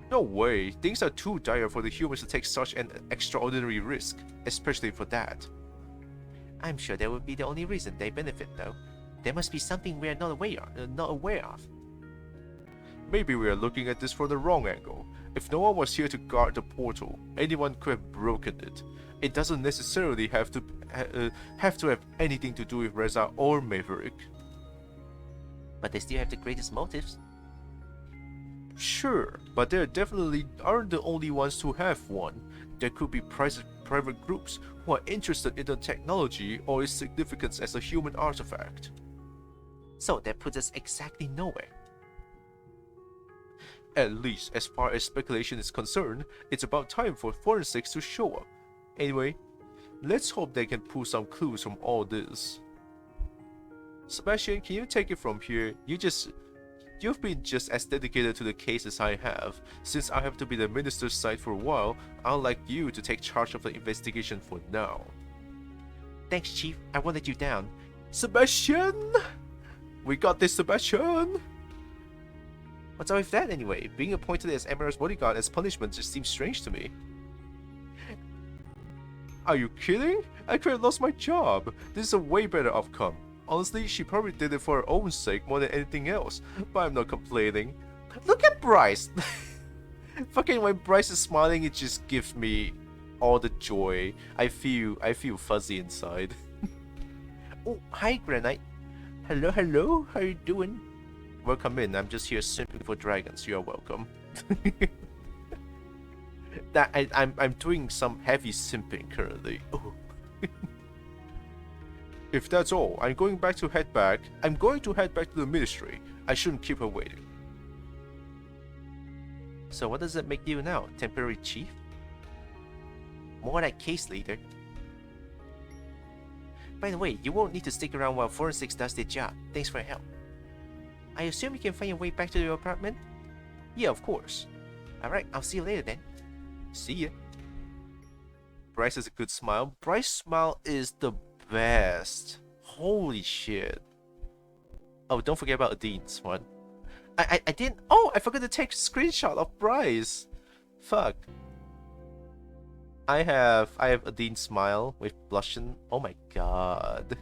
No way, things are too dire for the humans to take such an extraordinary risk, especially for that. I'm sure that would be the only reason they benefit though. There must be something we are not aware of. Maybe we are looking at this from the wrong angle. If no one was here to guard the portal, anyone could have broken it. It doesn't necessarily have to have anything to do with Reza or Maverick. But they still have the greatest motives. Sure, but they definitely aren't the only ones to have one. There could be private groups who are interested in the technology or its significance as a human artifact. So that puts us exactly nowhere. At least, as far as speculation is concerned, it's about time for forensics to show up. Anyway, let's hope they can pull some clues from all this. Sebastian, can you take it from here? You've been just as dedicated to the case as I have. Since I have to be the minister's side for a while, I'd like you to take charge of the investigation for now. Thanks, Chief. I won't let you down. Sebastian! We got this, Sebastian! What's up with that anyway? Being appointed as Emira's bodyguard as punishment just seems strange to me. Are you kidding? I could have lost my job. This is a way better outcome. Honestly, she probably did it for her own sake more than anything else, but I'm not complaining. Look at Bryce! Fucking when Bryce is smiling, it just gives me all the joy. I feel fuzzy inside. Oh, hi Granite. Hello, how you doing? Welcome in, I'm just here simping for dragons, you're welcome. I'm doing some heavy simping currently. Oh. If that's all, I'm going to head back to the ministry. I shouldn't keep her waiting. So what does it make you now? Temporary chief? More like case leader. By the way, you won't need to stick around while forensics does their job. Thanks for your help. I assume you can find your way back to your apartment? Yeah, of course. Alright, I'll see you later then. See ya. Bryce has a good smile. Bryce's smile is the best. Holy shit. Oh, don't forget about ADINE's one. I didn't. Oh, I forgot to take a screenshot of Bryce. Fuck. I have ADINE's smile with blushing. Oh my god.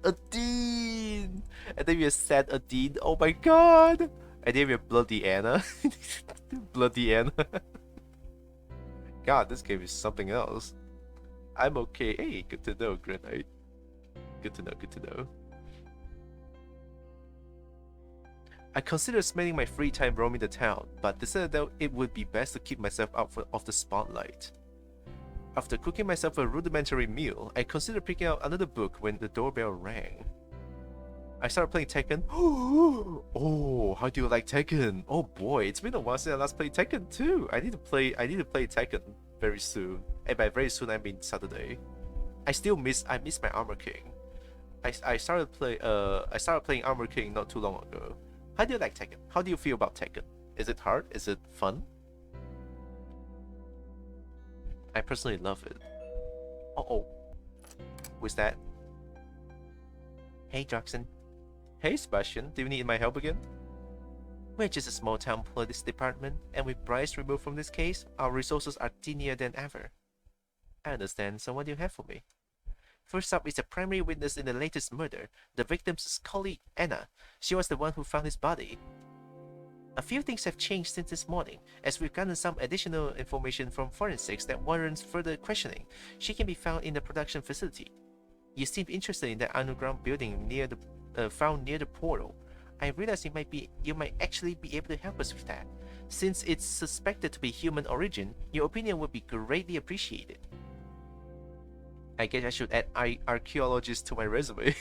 ADINE! And then we have sad ADINE. Oh my god! And then we have Bloody Anna. Bloody Anna. God, this game is something else. I'm okay. Hey, good to know, Granite. Good to know. I considered spending my free time roaming the town, but decided that it would be best to keep myself out of the spotlight. After cooking myself a rudimentary meal, I considered picking out another book when the doorbell rang. I started playing Tekken. Oh, how do you like Tekken? Oh boy, it's been a while since I last played Tekken too. I need to play Tekken very soon. And by very soon I mean Saturday. I miss my Armor King. I started playing Armor King not too long ago. How do you like Tekken? How do you feel about Tekken? Is it hard? Is it fun? I personally love it. Uh-oh. Who's that? Hey, Droxen. Hey, Sebastian. Do you need my help again? We're just a small town police department, and with Bryce removed from this case, our resources are thinner than ever. I understand, so what do you have for me? First up is the primary witness in the latest murder, the victim's Scaly, Anna. She was the one who found his body. A few things have changed since this morning, as we've gotten some additional information from forensics that warrants further questioning. She can be found in the production facility. You seem interested in that underground building found near the portal. I realized you might actually be able to help us with that. Since it's suspected to be human origin, your opinion would be greatly appreciated. I guess I should add archaeologist to my resume.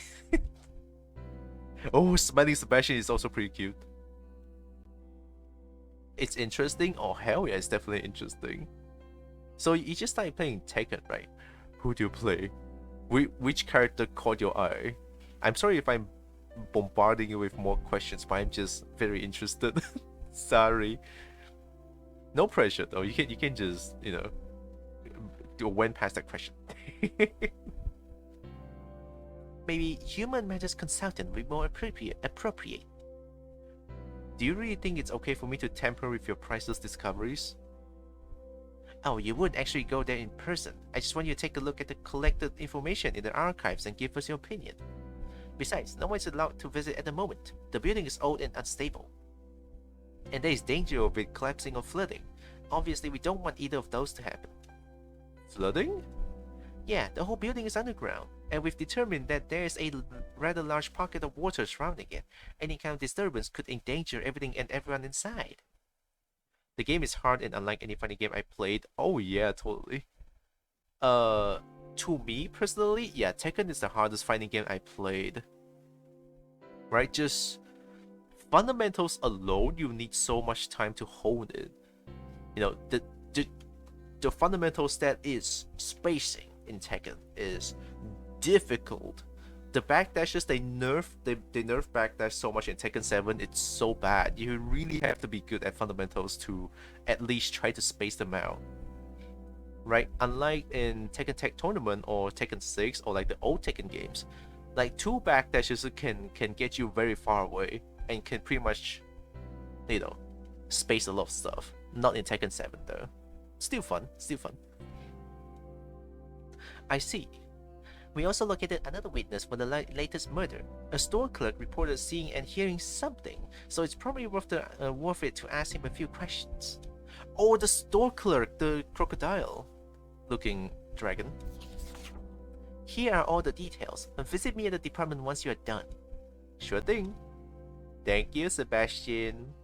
Oh, Smiling Sebastian is also pretty cute. It's interesting? Oh, hell yeah, it's definitely interesting. So you just started playing Tekken, right? Who do you play? Which character caught your eye? I'm sorry if I'm bombarding you with more questions, but I'm just very interested. Sorry. No pressure though. You can just, you know, went past that question. Maybe human matters consultant would be more appropriate. Do you really think it's okay for me to tamper with your priceless discoveries? Oh, you wouldn't actually go there in person. I just want you to take a look at the collected information in the archives and give us your opinion. Besides, no one's allowed to visit at the moment. The building is old and unstable. And there is danger of it collapsing or flooding. Obviously, we don't want either of those to happen. Flooding? Yeah, the whole building is underground, and we've determined that there is a rather large pocket of water surrounding it. Any kind of disturbance could endanger everything and everyone inside. The game is hard and unlike any funny game I played. Oh yeah, totally. To me personally, yeah, Tekken is the hardest fighting game I played. Right, just fundamentals alone, you need so much time to hone it. You know, the fundamental stat is spacing in Tekken is difficult. The backdashes they nerf backdash so much in Tekken 7, it's so bad. You really have to be good at fundamentals to at least try to space them out. Right? Unlike in Tekken Tag Tournament or Tekken 6 or like the old Tekken games, like 2 backdashes can get you very far away and can pretty much, you know, space a lot of stuff. Not in Tekken 7 though. Still fun. I see. We also located another witness for the latest murder. A store clerk reported seeing and hearing something, so it's probably worth it to ask him a few questions. Oh, the store clerk, the crocodile-looking dragon. Here are all the details. Visit me at the department once you are done. Sure thing. Thank you, Sebastian.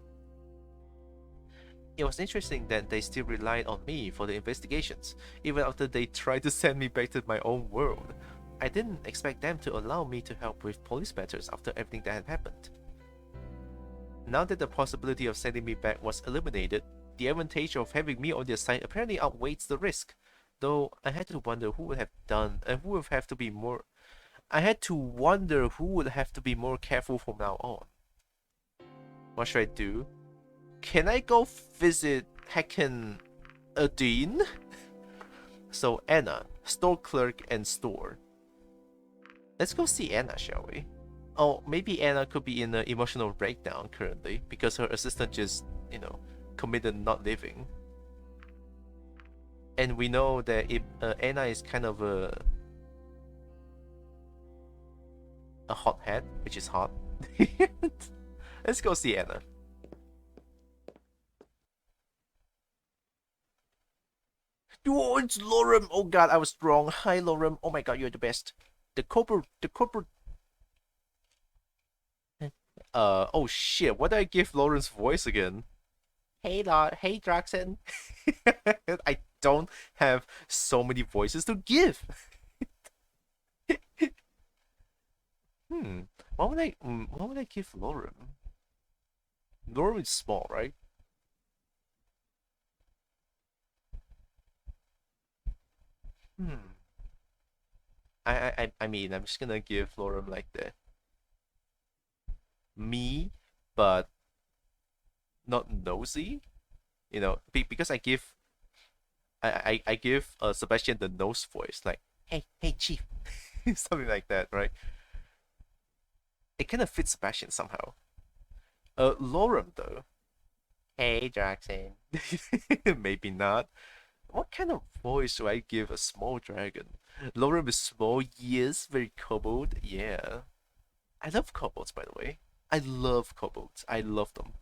It was interesting that they still relied on me for the investigations, even after they tried to send me back to my own world. I didn't expect them to allow me to help with police matters after everything that had happened. Now that the possibility of sending me back was eliminated, the advantage of having me on their side apparently outweighs the risk. Though I had to wonder who would have to be more careful from now on. What should I do? Can I go visit heckin' ADINE? So Anna, store clerk and store. Let's go see Anna, shall we? Oh, maybe Anna could be in an emotional breakdown currently because her assistant just, you know, committed not living. And we know that Anna is kind of a hothead, which is hot. Let's go see Anna. Oh, it's Lorem! Oh god, I was wrong. Hi, Lorem. Oh my god, you're the best. The corporate... oh shit, what did I give Lorem's voice again? Hey, Droxen. I don't have so many voices to give. What would I give Lorem? Lorem is small, right? I mean, I'm just gonna give Lorem like the me, but not nosy. You know, because I give Sebastian the nose voice, like hey chief, something like that, right? It kind of fits Sebastian somehow. Lorem though. Hey Droxen. Maybe not. What kind of voice do I give a small dragon? Lorem is small, yes, very kobold, yeah. I love kobolds, by the way. I love kobolds. I love them.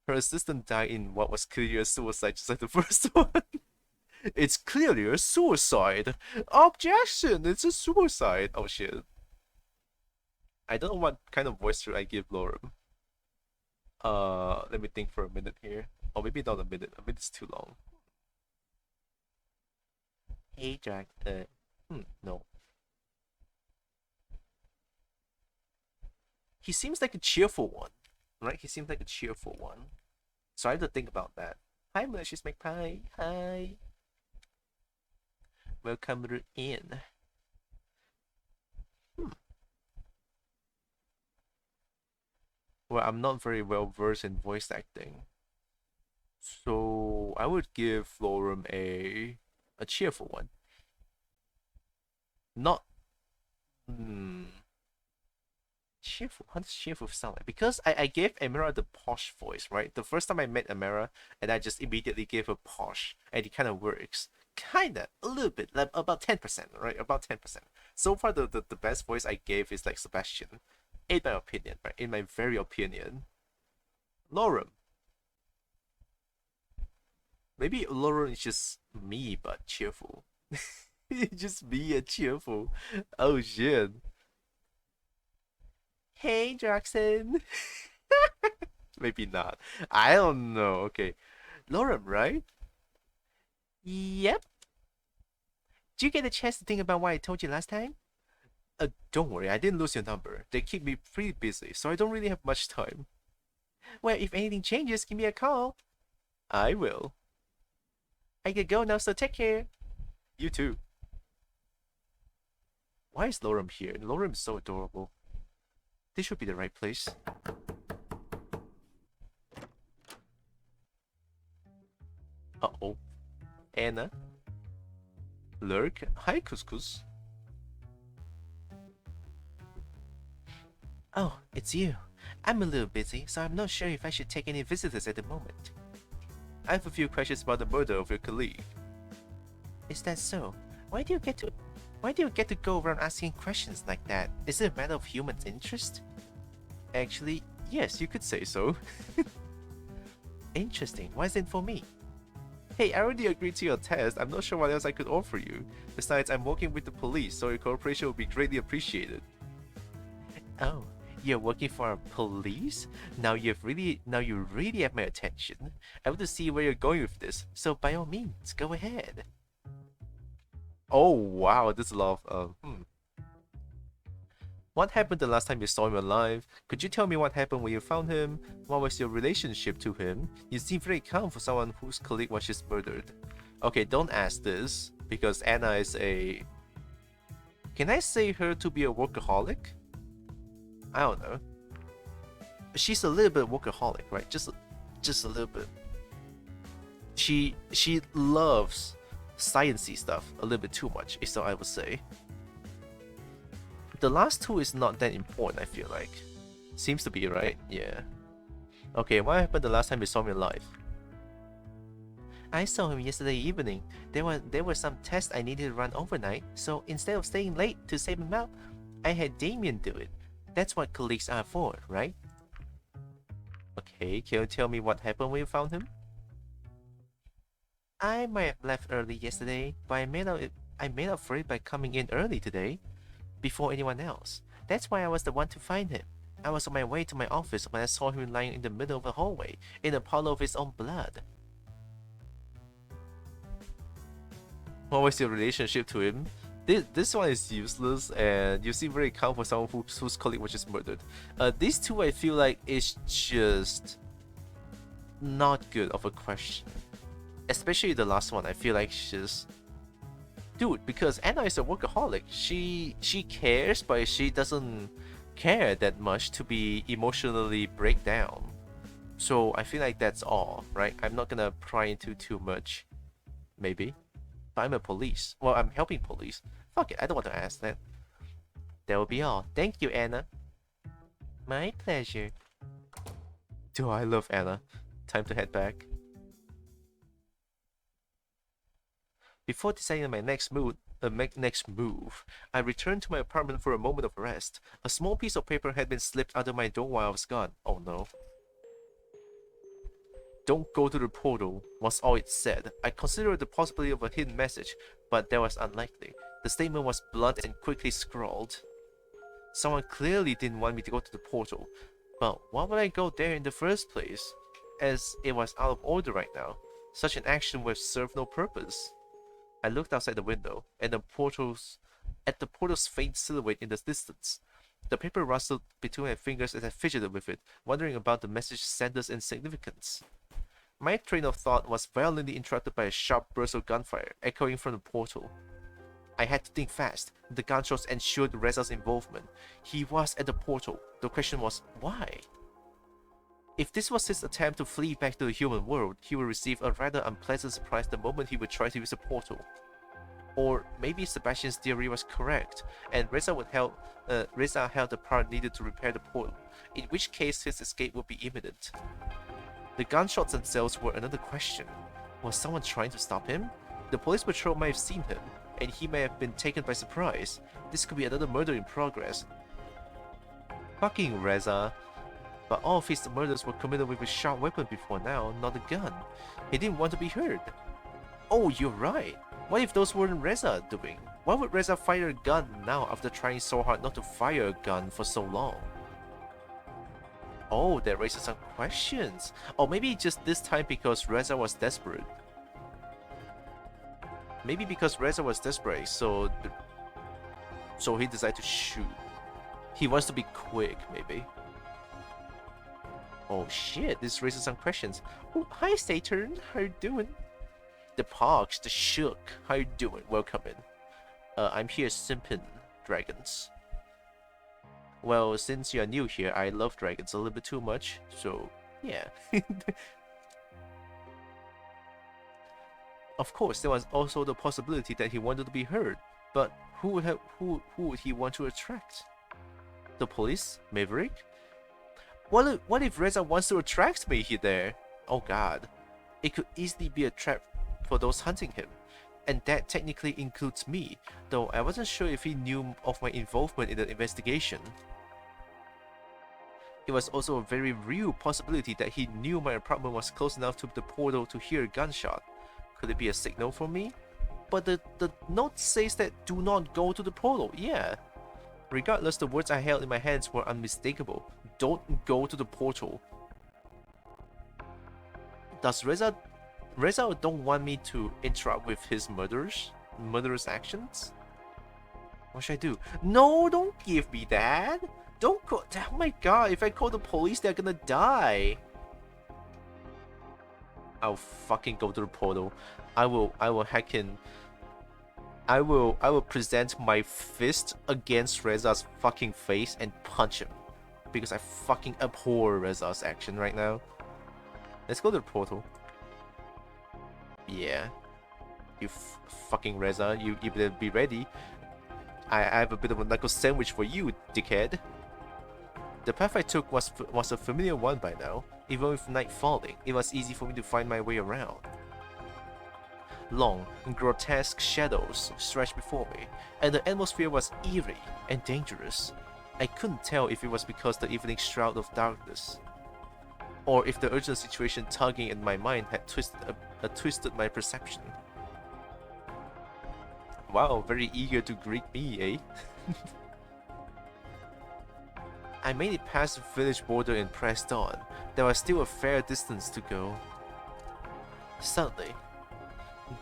Her assistant died in what was clearly a suicide, just like the first one. It's clearly a suicide. Objection! It's a suicide. Oh shit. I don't know what kind of voice should I give Lorem. Let me think for a minute here. Or maybe not a minute. A minute's too long. Hey, Jack. No. He seems like a cheerful one, right? He seems like a cheerful one. So I have to think about that. Hi, Malicious McPie. Hi. Welcome in. Well, I'm not very well versed in voice acting. So I would give Lorem a cheerful one. Not cheerful. How does cheerful sound like? Because I gave Amira the posh voice, right? The first time I met Amira, and I just immediately gave her posh, and it kind of works. Kinda, a little bit, like about 10%, right? About 10%. So far, the best voice I gave is like Sebastian, in my opinion, right? In my very opinion. Lorem. Maybe Lorem is just me, but cheerful. Just me and cheerful. Oh shit. Hey, Droxen. Maybe not. I don't know. Okay. Lorem, right? Yep. Did you get a chance to think about what I told you last time? Don't worry, I didn't lose your number. They keep me pretty busy, so I don't really have much time. Well, if anything changes, give me a call. I will. I gotta go now, so take care. You too. Why is Lorem here? Lorem is so adorable. This should be the right place. Uh-oh. Anna? Lurk? Hi, Couscous. Oh, it's you. I'm a little busy, so I'm not sure if I should take any visitors at the moment. I have a few questions about the murder of your colleague. Is that so? Why do you get to go around asking questions like that? Is it a matter of human interest? Actually, yes, you could say so. Interesting. Why is it for me? Hey, I already agreed to your test. I'm not sure what else I could offer you. Besides, I'm working with the police, so your cooperation will be greatly appreciated. Oh, you're working for police? Now you really have my attention. I want to see where you're going with this, so by all means, go ahead. Oh wow, this is a lot of What happened the last time you saw him alive? Could you tell me what happened when you found him? What was your relationship to him? You seem very calm for someone whose colleague was just murdered. Okay, don't ask this, because Anna is a... Can I say her to be a workaholic? I don't know. She's a little bit workaholic, right? Just a little bit. She loves sciencey stuff a little bit too much, is what I would say. The last two is not that important, I feel like. Seems to be, right? Yeah. Okay, what happened the last time you saw me live? I saw him yesterday evening. There were some tests I needed to run overnight, so instead of staying late to save him out, I had Damien do it. That's what colleagues are for, right? Okay, can you tell me what happened when you found him? I might have left early yesterday, but I made up for it by coming in early today, before anyone else. That's why I was the one to find him. I was on my way to my office when I saw him lying in the middle of the hallway, in a puddle of his own blood. What was your relationship to him? This one is useless, and you seem very calm for someone whose colleague was just murdered. These two I feel like is just not good of a question. Especially the last one, I feel like she's... Dude, because Anna is a workaholic. She cares, but she doesn't care that much to be emotionally break down. So I feel like that's all, right? I'm not gonna pry into too much. Maybe. But I'm a police. Well, I'm helping police. Fuck it, I don't want to ask that. That will be all. Thank you, Anna. My pleasure. Do I love Anna? Time to head back. Before deciding my next move, I returned to my apartment for a moment of rest. A small piece of paper had been slipped under my door while I was gone. Oh no. Don't go to the portal, was all it said. I considered the possibility of a hidden message, but that was unlikely. The statement was blunt and quickly scrawled. Someone clearly didn't want me to go to the portal. But why would I go there in the first place? As it was out of order right now. Such an action would serve no purpose. I looked outside the window, and at the portal's faint silhouette in the distance. The paper rustled between my fingers as I fidgeted with it, wondering about the message's sender's insignificance. My train of thought was violently interrupted by a sharp burst of gunfire, echoing from the portal. I had to think fast. The gunshots ensured REZA's involvement. He was at the portal. The question was, why? If this was his attempt to flee back to the human world, he would receive a rather unpleasant surprise the moment he would try to use the portal. Or maybe Sebastian's theory was correct, and REZA held the part needed to repair the portal, in which case his escape would be imminent. The gunshots themselves were another question. Was someone trying to stop him? The police patrol might have seen him, and he may have been taken by surprise. This could be another murder in progress. Fucking REZA. But all of his murders were committed with a sharp weapon before now, not a gun. He didn't want to be heard. Oh, you're right. What if those weren't REZA doing? Why would REZA fire a gun now after trying so hard not to fire a gun for so long? Oh, that raises some questions. Or maybe just this time because REZA was desperate. Maybe because REZA was desperate, so he decided to shoot. He wants to be quick, maybe. Oh shit, this raises some questions. Oh, hi Saturn, how you doing? The Pogs, the Shook, how you doing? Welcome in. I'm here simping dragons. Well, since you're new here, I love dragons a little bit too much, so yeah. Of course, there was also the possibility that he wanted to be heard, but who would he want to attract? The police? Maverick? What if REZA wants to attract me here there? Oh god. It could easily be a trap for those hunting him. And that technically includes me, though I wasn't sure if he knew of my involvement in the investigation. It was also a very real possibility that he knew my apartment was close enough to the portal to hear a gunshot. Could it be a signal for me? But the note says that do not go to the portal, yeah. Regardless, the words I held in my hands were unmistakable. Don't go to the portal. Does REZA don't want me to interrupt with his murderous actions? What should I do? No, don't give me that. Don't call. Oh my god! If I call the police, they're gonna die. I'll fucking go to the portal. I will hack in. I will present my fist against REZA's fucking face and punch him. Because I fucking abhor REZA's action right now. Let's go to the portal. Yeah. You fucking REZA, you better be ready. I have a bit of a knuckle sandwich for you, dickhead. The path I took was a familiar one by now. Even with night falling, it was easy for me to find my way around. Long, grotesque shadows stretched before me, and the atmosphere was eerie and dangerous. I couldn't tell if it was because the evening shroud of darkness, or if the urgent situation tugging at my mind had twisted my perception. Wow, very eager to greet me, eh? I made it past the village border and pressed on. There was still a fair distance to go. Suddenly,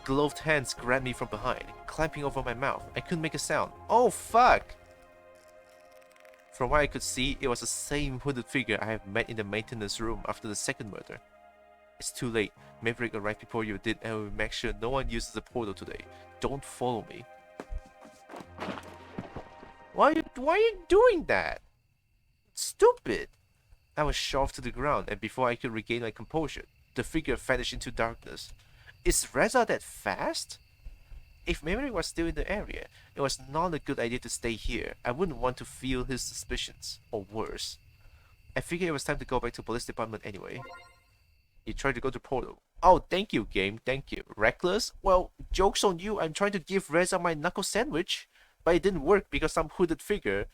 gloved hands grabbed me from behind, clamping over my mouth. I couldn't make a sound. Oh fuck! From what I could see, it was the same hooded figure I had met in the maintenance room after the second murder. It's too late. Maverick arrived before you did, and will make sure no one uses the portal today. Don't follow me. Why are you doing that? Stupid! I was shoved to the ground, and before I could regain my composure, the figure vanished into darkness. Is REZA that fast? If Maverick was still in the area, it was not a good idea to stay here. I wouldn't want to feel his suspicions, or worse. I figured it was time to go back to police department anyway. You tried to go to portal. Oh, thank you, game, thank you. Reckless? Well, joke's on you, I'm trying to give REZA my knuckle sandwich. But it didn't work because some hooded figure,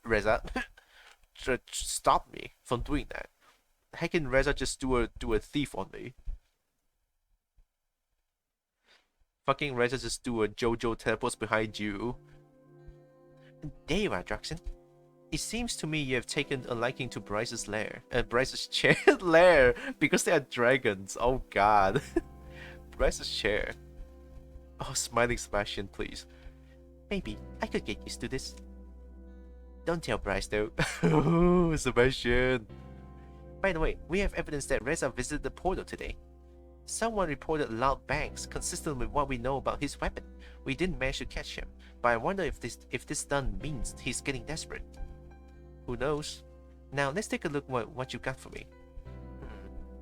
REZA, stopped me from doing that. How can REZA just do a thief on me? Fucking REZA just do a JoJo teleports behind you. There you are, Droxen. It seems to me you have taken a liking to Bryce's chair lair, because they are dragons. Oh god. Bryce's chair. Oh, smiling Sebastian, please. Maybe I could get used to this. Don't tell Bryce though. Oh, Sebastian. By the way, we have evidence that REZA visited the portal today. Someone reported loud bangs consistent with what we know about his weapon. We didn't manage to catch him, but I wonder if this stun means he's getting desperate. Who knows? Now let's take a look what you got for me.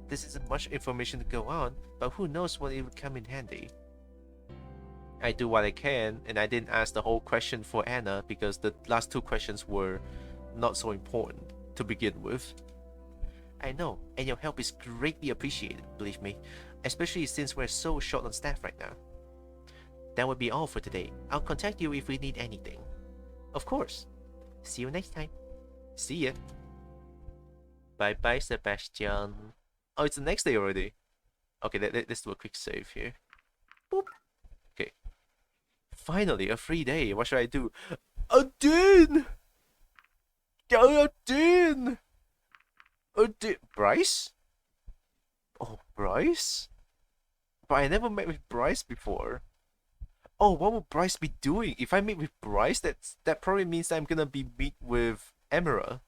This isn't much information to go on, but who knows when it would come in handy. I do what I can, and I didn't ask the whole question for Anna because the last two questions were not so important to begin with. I know, and your help is greatly appreciated, believe me, especially since we're so short on staff right now. That would be all for today. I'll contact you if we need anything. Of course. See you next time. See ya. Bye bye, Sebastian. Oh, it's the next day already. Okay, let's do a quick save here. Boop. Okay. Finally, a free day. What should I do? ADINE! ADINE! Bryce? Oh, Bryce? But I never met with Bryce before. Oh, what would Bryce be doing? If I meet with Bryce, that probably means I'm gonna be meet with Emera.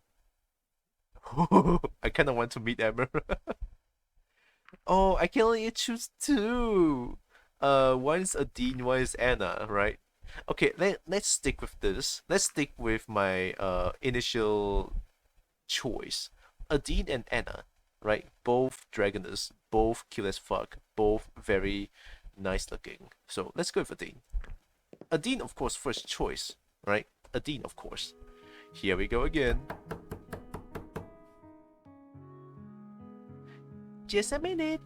I kinda want to meet Emera. Oh, I can only choose two. One is ADINE, one is Anna, right? Okay, let's stick with this. Let's stick with my initial choice. ADINE and Anna, right? Both dragoness, both cute as fuck, both very nice looking. So let's go with ADINE. ADINE, of course, first choice, right? ADINE, of course. Here we go again. Just a minute.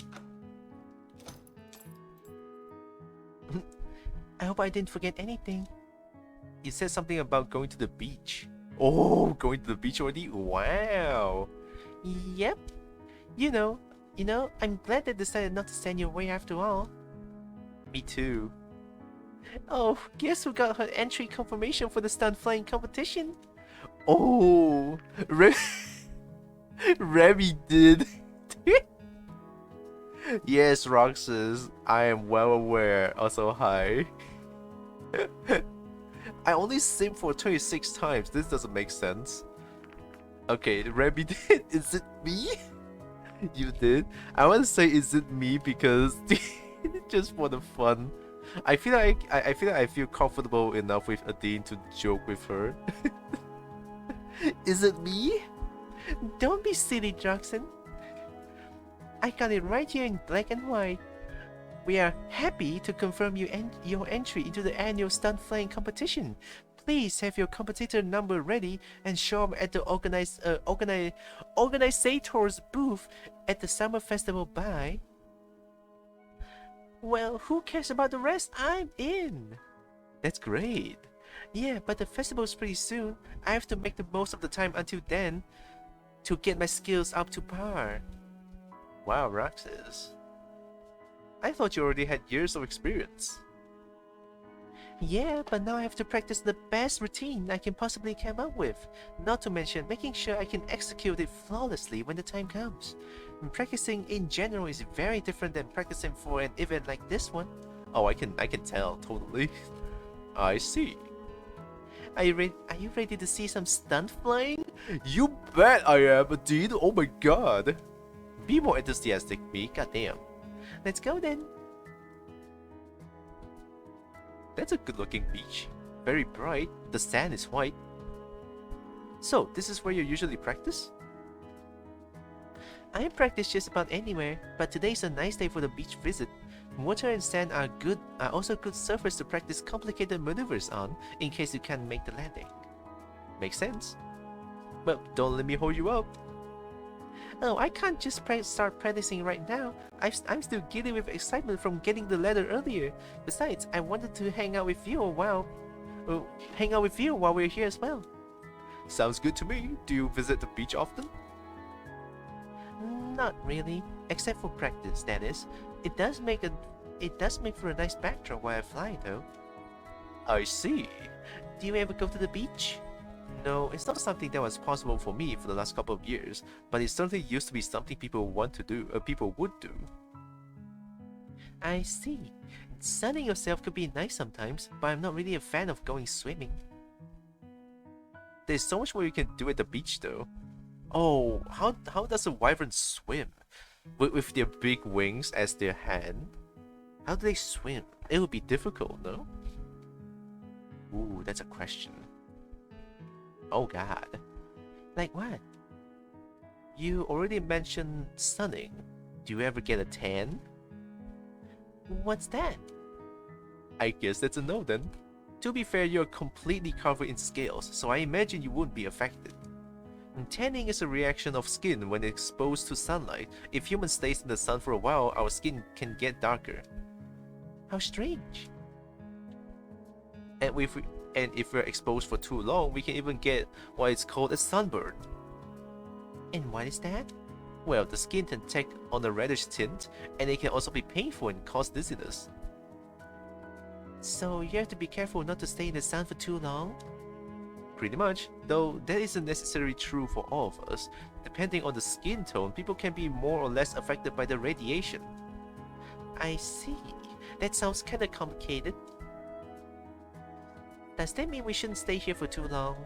I hope I didn't forget anything. You said something about going to the beach. Oh, going to the beach already? Wow. Yep. You know, I'm glad they decided not to send you away after all. Me too. Oh, guess who got her entry confirmation for the stunt flying competition? Oh, Remy did. Yes, Roxas, I am well aware. Also, hi. I only simmed for 26 times. This doesn't make sense. Okay, Remy did. Is it me? You did? I want to say, is it me because just for the fun. I feel like I feel comfortable enough with ADINE to joke with her. Is it me? Don't be silly, Droxen. I got it right here in black and white. We are happy to confirm your entry into the annual stunt flying competition. Please have your competitor number ready and show up at the organizator's booth at the summer festival by... Well, who cares about the rest? I'm in! That's great. Yeah, but the festival's pretty soon. I have to make the most of the time until then to get my skills up to par. Wow, Roxas. I thought you already had years of experience. Yeah, but now I have to practice the best routine I can possibly come up with. Not to mention making sure I can execute it flawlessly when the time comes. And practicing in general is very different than practicing for an event like this one. Oh, I can tell, totally. I see. Are you ready to see some stunt flying? You bet I am, dude. Oh my god. Be more enthusiastic, me. Goddamn. Let's go then. That's a good-looking beach. Very bright. The sand is white. So, this is where you usually practice? I practice just about anywhere, but today's a nice day for the beach visit. Water and sand are also good surface to practice complicated maneuvers on, in case you can't make the landing. Makes sense. Well, don't let me hold you up. Oh, I can't just start practicing right now. I'm still giddy with excitement from getting the letter earlier. Besides, I wanted to hang out with you while we're here as well. Sounds good to me. Do you visit the beach often? Not really, except for practice, that is. It does make for a nice backdrop while I fly, though. I see. Do you ever go to the beach? No, it's not something that was possible for me for the last couple of years, but it certainly used to be something people want to do, people would do. I see. Sunning yourself could be nice sometimes, but I'm not really a fan of going swimming. There's so much more you can do at the beach though. Oh, how does a wyvern swim? With their big wings as their hand? How do they swim? It would be difficult, no? Ooh, that's a question. Oh god. Like what? You already mentioned sunning. Do you ever get a tan? What's that? I guess that's a no then. To be fair, you're completely covered in scales, so I imagine you wouldn't be affected. Tanning is a reaction of skin when exposed to sunlight. If humans stays in the sun for a while, our skin can get darker. How strange. And if we're exposed for too long, we can even get what is called a sunburn. And what is that? Well, the skin can take on a reddish tint, and it can also be painful and cause dizziness. So you have to be careful not to stay in the sun for too long? Pretty much, though that isn't necessarily true for all of us. Depending on the skin tone, people can be more or less affected by the radiation. I see. That sounds kinda complicated. Does that mean we shouldn't stay here for too long?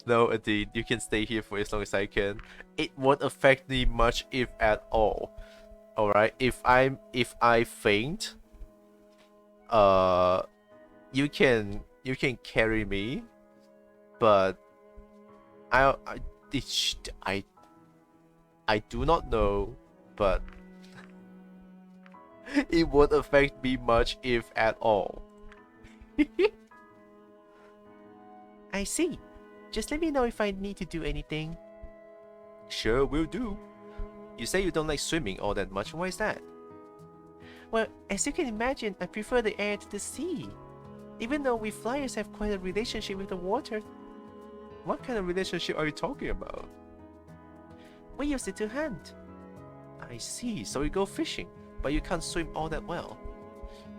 No, indeed, you can stay here for as long as I can. It won't affect me much, if at all. Alright, if I faint, you can carry me, but I do not know, but it won't affect me much, if at all. I see. Just let me know if I need to do anything. Sure, will do. You say you don't like swimming all that much. Why is that? Well, as you can imagine, I prefer the air to the sea. Even though we flyers have quite a relationship with the water. What kind of relationship are you talking about? We use it to hunt. I see, so you go fishing, but you can't swim all that well.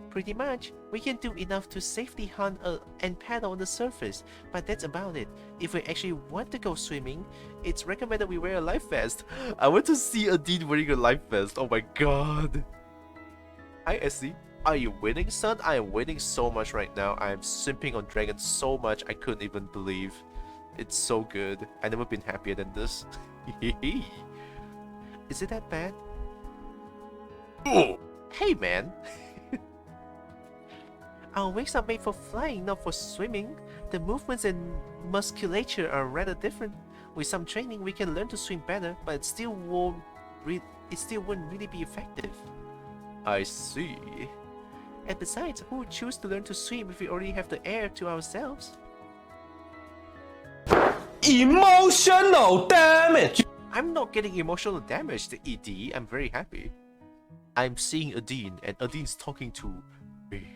Pretty much, we can do enough to safely hunt and paddle on the surface, but that's about it. If we actually want to go swimming, it's recommended we wear a life vest. I want to see ADINE wearing a life vest, oh my god. Hi Essie, are you winning son? I am winning so much right now. I am simping on Dragon so much I couldn't even believe. It's so good. I've never been happier than this. Is it that bad? Oh. Hey man! Our wings are made for flying, not for swimming. The movements and musculature are rather different. With some training, we can learn to swim better, but it still wouldn't really be effective. I see. And besides, who would choose to learn to swim if we already have the air to ourselves? Emotional damage! I'm not getting emotional damage to ED. I'm very happy. I'm seeing ADINE, and ADINE's talking to me.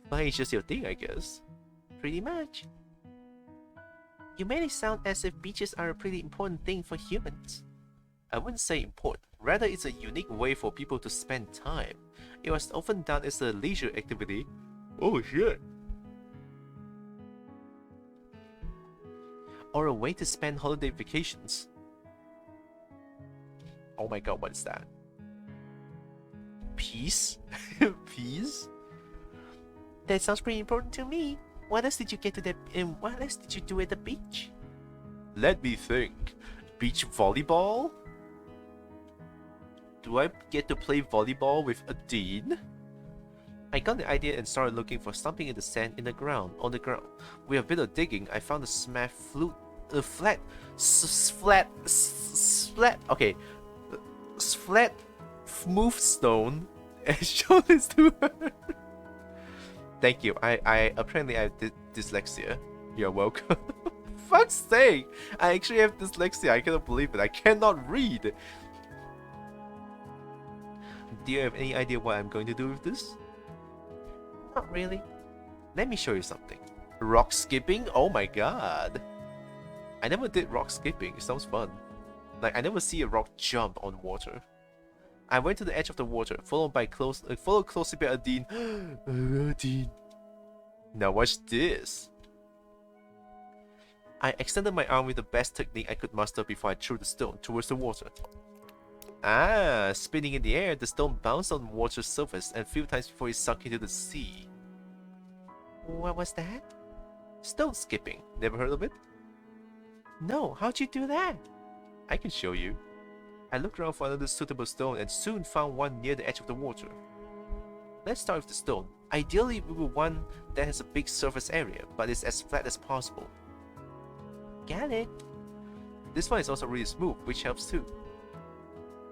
Flying is just your thing, I guess. Pretty much. You made it sound as if beaches are a pretty important thing for humans. I wouldn't say important, rather it's a unique way for people to spend time. It was often done as a leisure activity. Oh shit. Or a way to spend holiday vacations. Oh my god, what is that? Peace? Peace? That sounds pretty important to me. What else did you get to that? And what else did you do at the beach? Let me think. Beach volleyball? Do I get to play volleyball with ADINE? I got the idea and started looking for something in the sand on the ground. With a bit of digging, I found a flat smooth stone and showed this to her. Thank you. I apparently have dyslexia. You're welcome. Fuck's sake! I actually have dyslexia. I cannot believe it. I cannot read. Do you have any idea what I'm going to do with this? Not really. Let me show you something. Rock skipping? Oh my god. I never did rock skipping. It sounds fun. Like, I never see a rock jump on water. I went to the edge of the water, followed closely by ADINE. ADINE. Now watch this. I extended my arm with the best technique I could muster before I threw the stone towards the water. Ah, spinning in the air, the stone bounced on the water's surface a few times before it sunk into the sea. What was that? Stone skipping. Never heard of it? No, how'd you do that? I can show you. I looked around for another suitable stone and soon found one near the edge of the water. Let's start with the stone. Ideally, we want one that has a big surface area, but is as flat as possible. Got it. This one is also really smooth, which helps too.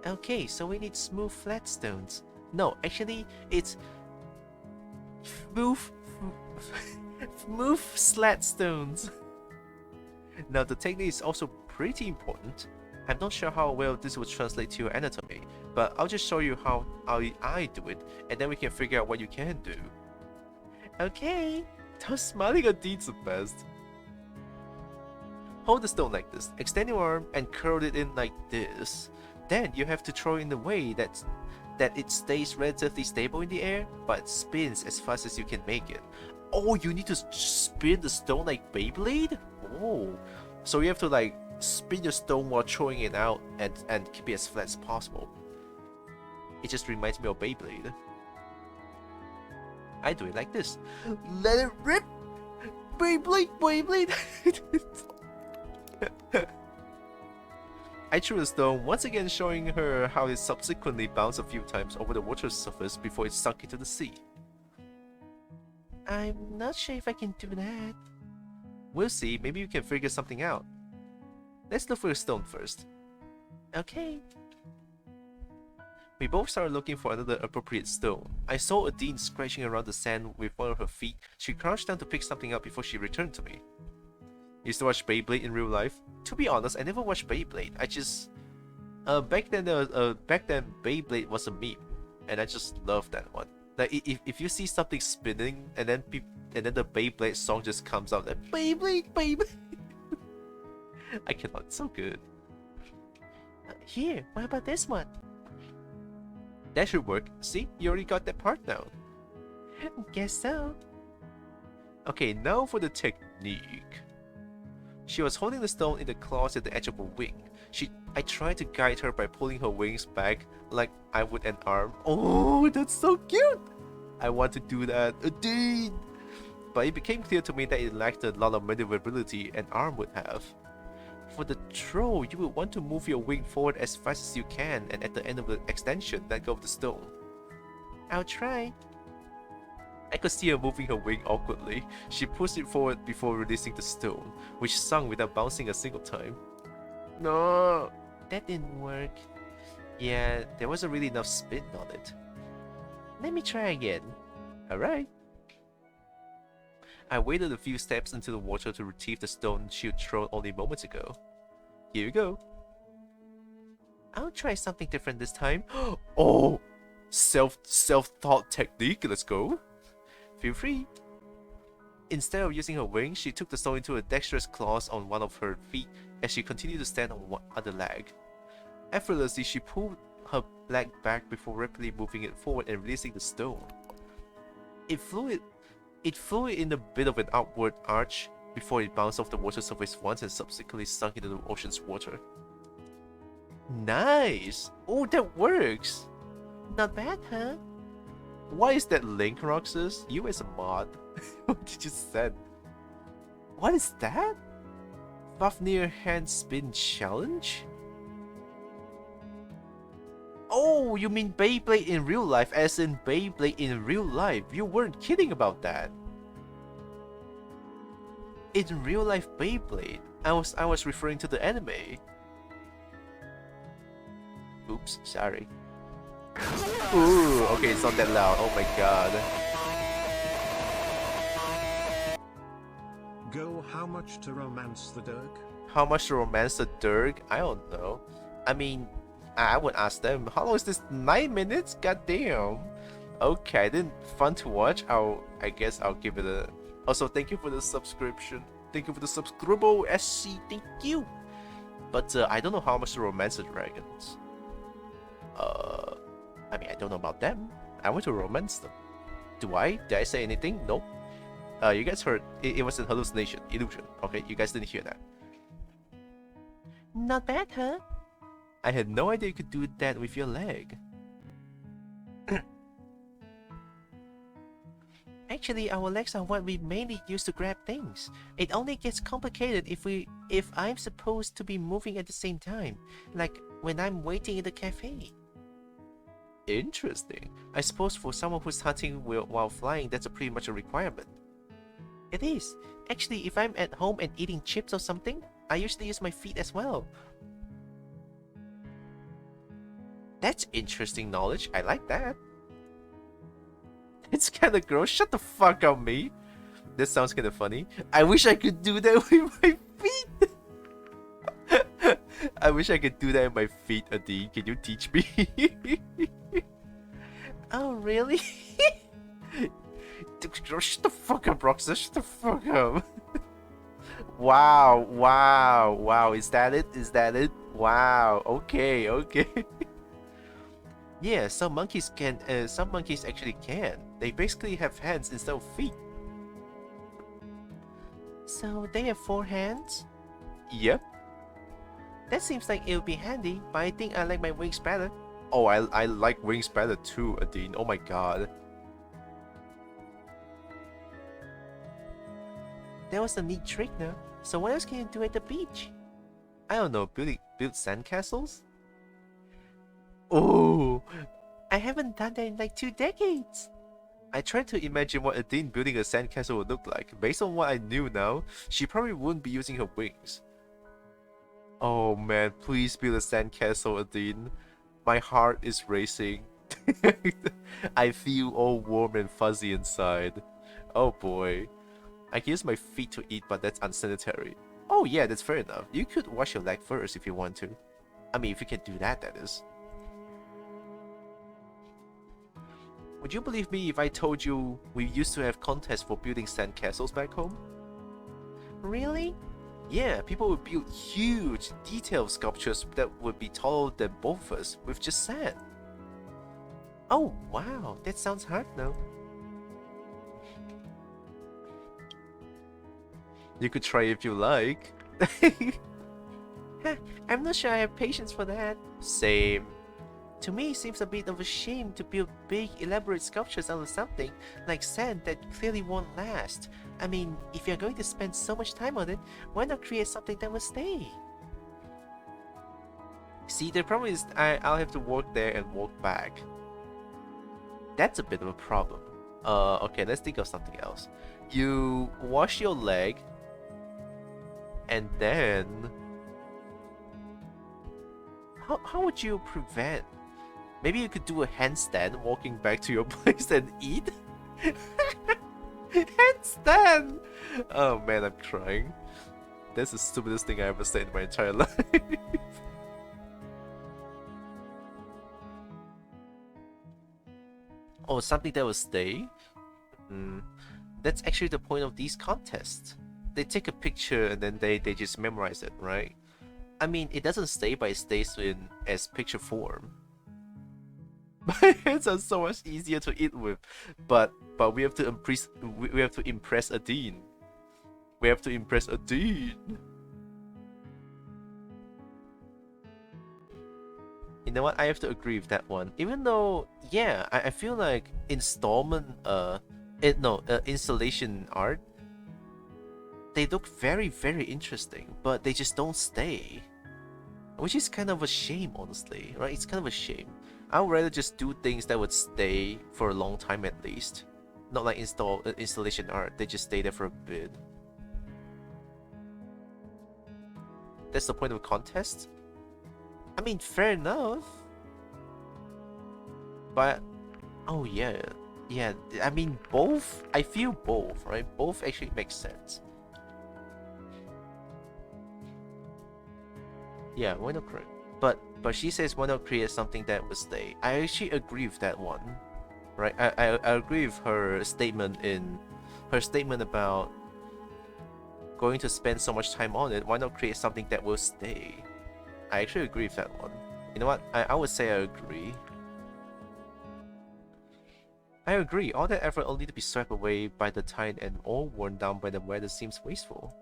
Okay, so we need smooth flat stones. No, actually, it's smooth slat stones. Now the technique is also pretty important. I'm not sure how well this will translate to your anatomy, but I'll just show you how I do it, and then we can figure out what you can do. Okay, those smiling ADINE's the best. Hold the stone like this, extend your arm and curl it in like this. Then you have to throw it in a way that it stays relatively stable in the air, but spins as fast as you can make it. Oh, you need to spin the stone like Beyblade? Oh, so you have to like spin your stone while throwing it out and keep it as flat as possible. It just reminds me of Beyblade. I do it like this. Let it rip! Beyblade, Beyblade! I threw the stone, once again showing her how it subsequently bounced a few times over the water's surface before it sunk into the sea. I'm not sure if I can do that. We'll see, maybe you can figure something out. Let's look for a stone first. Okay. We both started looking for another appropriate stone. I saw ADINE scratching around the sand with one of her feet. She crouched down to pick something up before she returned to me. You used to watch Beyblade in real life? To be honest, I never watched Beyblade. I just back then Beyblade was a meme, and I just loved that one. Like if you see something spinning and then the Beyblade song just comes out, like Beyblade, Beyblade. I cannot. It's so good. Here, what about this one? That should work. See, you already got that part now. Guess so. Okay, now for the technique. She was holding the stone in the claws at the edge of her wing. I tried to guide her by pulling her wings back like I would an arm. Oh, that's so cute! I want to do that. ADINE! But it became clear to me that it lacked a lot of maneuverability an arm would have. For the throw, you would want to move your wing forward as fast as you can, and at the end of the extension, let go of the stone. I'll try. I could see her moving her wing awkwardly. She pushed it forward before releasing the stone, which sunk without bouncing a single time. No, that didn't work. Yeah, there wasn't really enough spin on it. Let me try again. Alright. I waded a few steps into the water to retrieve the stone she had thrown only moments ago. Here you go. I'll try something different this time. Oh! Self-taught technique, let's go. Feel free. Instead of using her wings, she took the stone into her dexterous claws on one of her feet as she continued to stand on one other leg. Effortlessly, she pulled her leg back before rapidly moving it forward and releasing the stone. It flew in a bit of an upward arch before it bounced off the water surface once and subsequently sunk into the ocean's water. Nice! Oh, that works! Not bad, huh? Why is that link, Roxas? You as a mod. What did you say? What is that? Fafnir hand spin challenge? Oh, you mean Beyblade in real life, as in Beyblade in real life. You weren't kidding about that. In real life Beyblade. I was referring to the anime. Oops, sorry. Ooh, okay, it's not that loud. Oh my god. Go, how much to romance the Dirk? How much to romance the Dirk? I don't know. I mean, I would ask them. How long is this? 9 minutes? God damn. Okay, then fun to watch. I guess I'll give it a. Also, thank you for the subscription. Thank you for the subscribo, SC. Thank you. But I don't know how much to romance the dragons. I mean, I don't know about them. I want to romance them. Do I? Did I say anything? Nope. You guys heard it was an hallucination, illusion. Okay, you guys didn't hear that. Not bad, huh? I had no idea you could do that with your leg. Actually, our legs are what we mainly use to grab things. It only gets complicated if I'm supposed to be moving at the same time, like when I'm waiting in the cafe. Interesting. I suppose for someone who's hunting while flying, that's pretty much a requirement. It is. Actually, if I'm at home and eating chips or something, I usually use my feet as well. That's interesting knowledge. I like that. It's kinda gross. Shut the fuck up, me. This sounds kinda funny. I wish I could do that with my feet. I wish I could do that with my feet, Adine. Can you teach me? Oh, really? Shut the fuck up, Roxas. Shut the fuck up. Wow, wow, wow. Is that it? Is that it? Wow. Okay, okay. Yeah, some monkeys can. Some monkeys actually can. They basically have hands instead of feet. So they have 4 hands? Yep. That seems like it would be handy, but I think I like my wings better. Oh, I like wings better too, Adine. Oh my god. That was a neat trick now. So what else can you do at the beach? I don't know, build sandcastles? Oh, I haven't done that in like 2 decades. I tried to imagine what Adine building a sandcastle would look like. Based on what I knew now, she probably wouldn't be using her wings. Oh man, please build a sandcastle, Adine. My heart is racing. I feel all warm and fuzzy inside. Oh boy. I can use my feet to eat, but that's unsanitary. Oh yeah, that's fair enough. You could wash your leg first if you want to. I mean, if you can do that, that is. Would you believe me if I told you we used to have contests for building sandcastles back home? Really? Yeah, people would build huge, detailed sculptures that would be taller than both of us with just sand. Oh wow, that sounds hard though. You could try if you like. I'm not sure I have patience for that. Same. To me, it seems a bit of a shame to build big, elaborate sculptures out of something like sand that clearly won't last. I mean, if you're going to spend so much time on it, why not create something that will stay? See, the problem is I'll have to walk there and walk back. That's a bit of a problem. Okay, let's think of something else. You wash your leg, and then... How would you prevent? Maybe you could do a handstand walking back to your place and eat? Handstand! Oh man, I'm crying. That's the stupidest thing I ever said in my entire life. Oh, something that will stay? That's actually the point of these contests. They take a picture and then they just memorize it, right? I mean, it doesn't stay, but it stays in as picture form. My hands are so much easier to eat with, but we have to impress Adine. We have to impress Adine. You know what? I have to agree with that one. Even though, yeah, I feel like installation art, they look very, very interesting, but they just don't stay. Which is kind of a shame, honestly, right? It's kind of a shame. I would rather just do things that would stay for a long time at least. Not like installation art, they just stay there for a bit. That's the point of a contest? I mean, fair enough. But, oh yeah. Yeah, I mean, both, I feel both, right? Both actually make sense. Yeah, why not create? But she says why not create something that will stay. I actually agree with that one, right? I agree with her statement about going to spend so much time on it. Why not create something that will stay? I actually agree with that one. You know what? I would say I agree. I agree, all that effort only to be swept away by the tide and all worn down by the weather seems wasteful.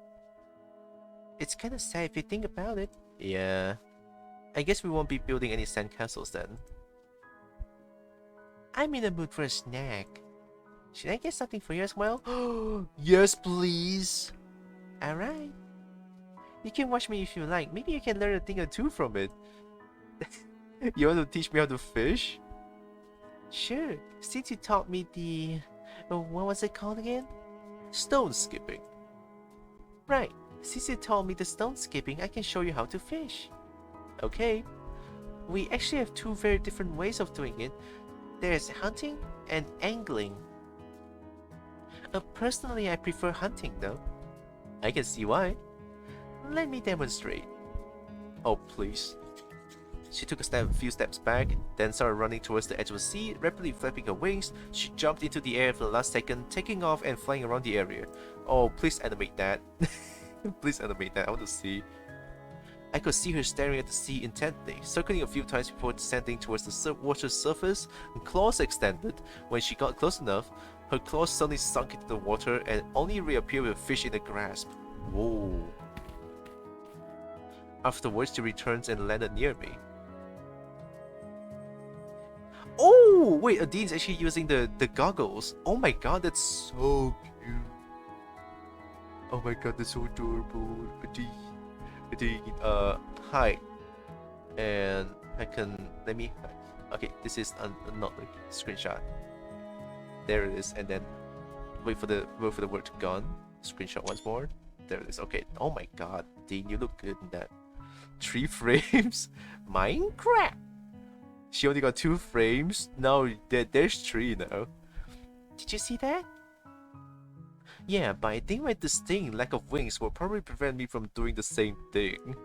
It's kinda sad if you think about it. Yeah. I guess we won't be building any sandcastles then. I'm in the mood for a snack. Should I get something for you as well? Yes, please! Alright. You can watch me if you like. Maybe you can learn a thing or two from it. You want to teach me how to fish? Sure, since you taught me the... what was it called again? Stone skipping. Right, since you taught me the stone skipping, I can show you how to fish. Okay. We actually have two very different ways of doing it. There's hunting and angling. Personally, I prefer hunting though. I can see why. Let me demonstrate. Oh, please. She took a few steps back, then started running towards the edge of the sea, rapidly flapping her wings. She jumped into the air for the last second, taking off and flying around the area. Oh, please animate that. Please animate that, I want to see. I could see her staring at the sea intently, circling a few times before descending towards the water's surface, and claws extended. When she got close enough, her claws suddenly sunk into the water and only reappeared with a fish in a grasp. Whoa. Afterwards, she returns and landed near me. Oh, wait, Adine's actually using the goggles. Oh my god, that's so cute. Oh my god, that's so adorable. Adine, hi. And I can, let me, okay, this is not a screenshot. There it is, and then wait for the word gone. Screenshot once more. There it is. Okay. Oh my god, Dean, you look good in that. 3 frames? Minecraft! She only got 2 frames. Now there's 3 now. Did you see that? Yeah, but I think my distinct lack of wings will probably prevent me from doing the same thing.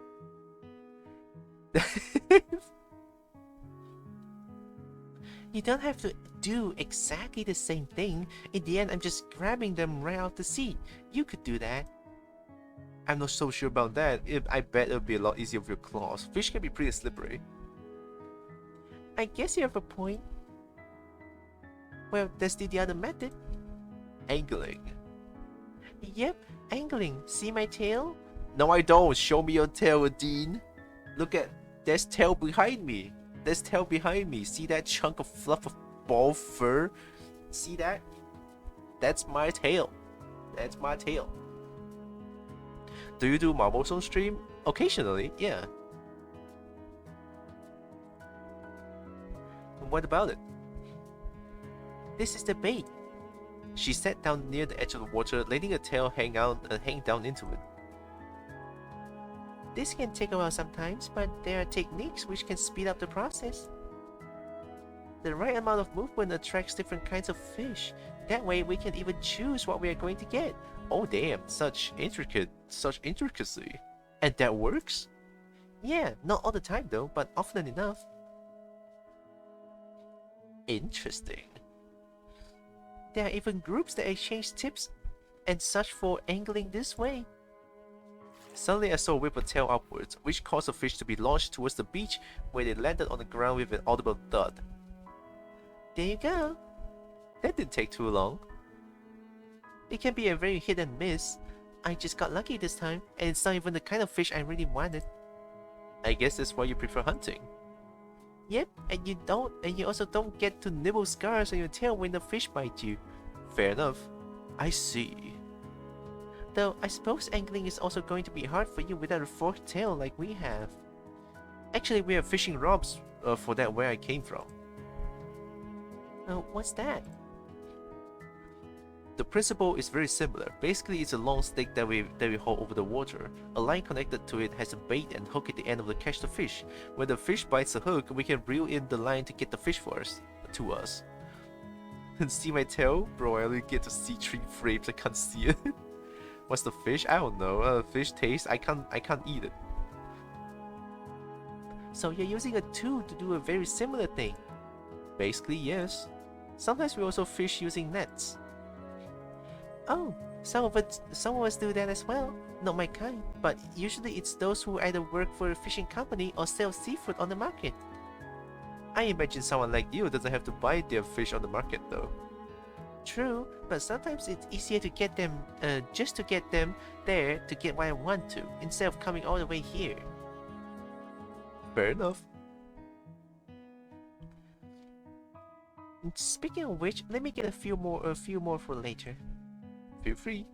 You don't have to do exactly the same thing. In the end, I'm just grabbing them right out the sea. You could do that. I'm not so sure about that. I bet it'll be a lot easier with your claws. Fish can be pretty slippery. I guess you have a point. Well, there's the other method. Angling. Yep, angling. See my tail? No, I don't. Show me your tail, Dean. Look at... There's tail behind me. There's tail behind me. See that chunk of fluff of ball fur? See that? That's my tail. That's my tail. Do you do marbles on stream? Occasionally, yeah. What about it? This is the bait. She sat down near the edge of the water, letting her tail hang down into it. This can take a while sometimes, but there are techniques which can speed up the process. The right amount of movement attracts different kinds of fish. That way we can even choose what we are going to get. Oh damn, such intricacy. And that works? Yeah, not all the time though, but often enough. Interesting. There are even groups that exchange tips and such for angling this way. Suddenly I saw a whip a tail upwards, which caused the fish to be launched towards the beach, where they landed on the ground with an audible thud. There you go. That didn't take too long. It can be a very hit and miss. I just got lucky this time, and it's not even the kind of fish I really wanted. I guess that's why you prefer hunting. Yep, and you also don't get to nibble scars on your tail when the fish bite you. Fair enough. I see. Though I suppose angling is also going to be hard for you without a forked tail like we have. Actually, we have fishing rods for that where I came from. What's that? The principle is very similar. Basically, it's a long stick that we hold over the water. A line connected to it has a bait and hook at the end of the catch the fish. When the fish bites the hook, we can reel in the line to get the fish to us. See my tail? Bro, I only get to see 3 frames, I can't see it. What's the fish? I don't know. Fish taste? I can't eat it. So you're using a tool to do a very similar thing? Basically, yes. Sometimes we also fish using nets. Oh, some of us do that as well. Not my kind, but usually it's those who either work for a fishing company or sell seafood on the market. I imagine someone like you doesn't have to buy their fish on the market though. True, but sometimes it's easier to get them, just to get them there to get what I want to, instead of coming all the way here. Fair enough. Speaking of which, let me get a few more for later. Feel free.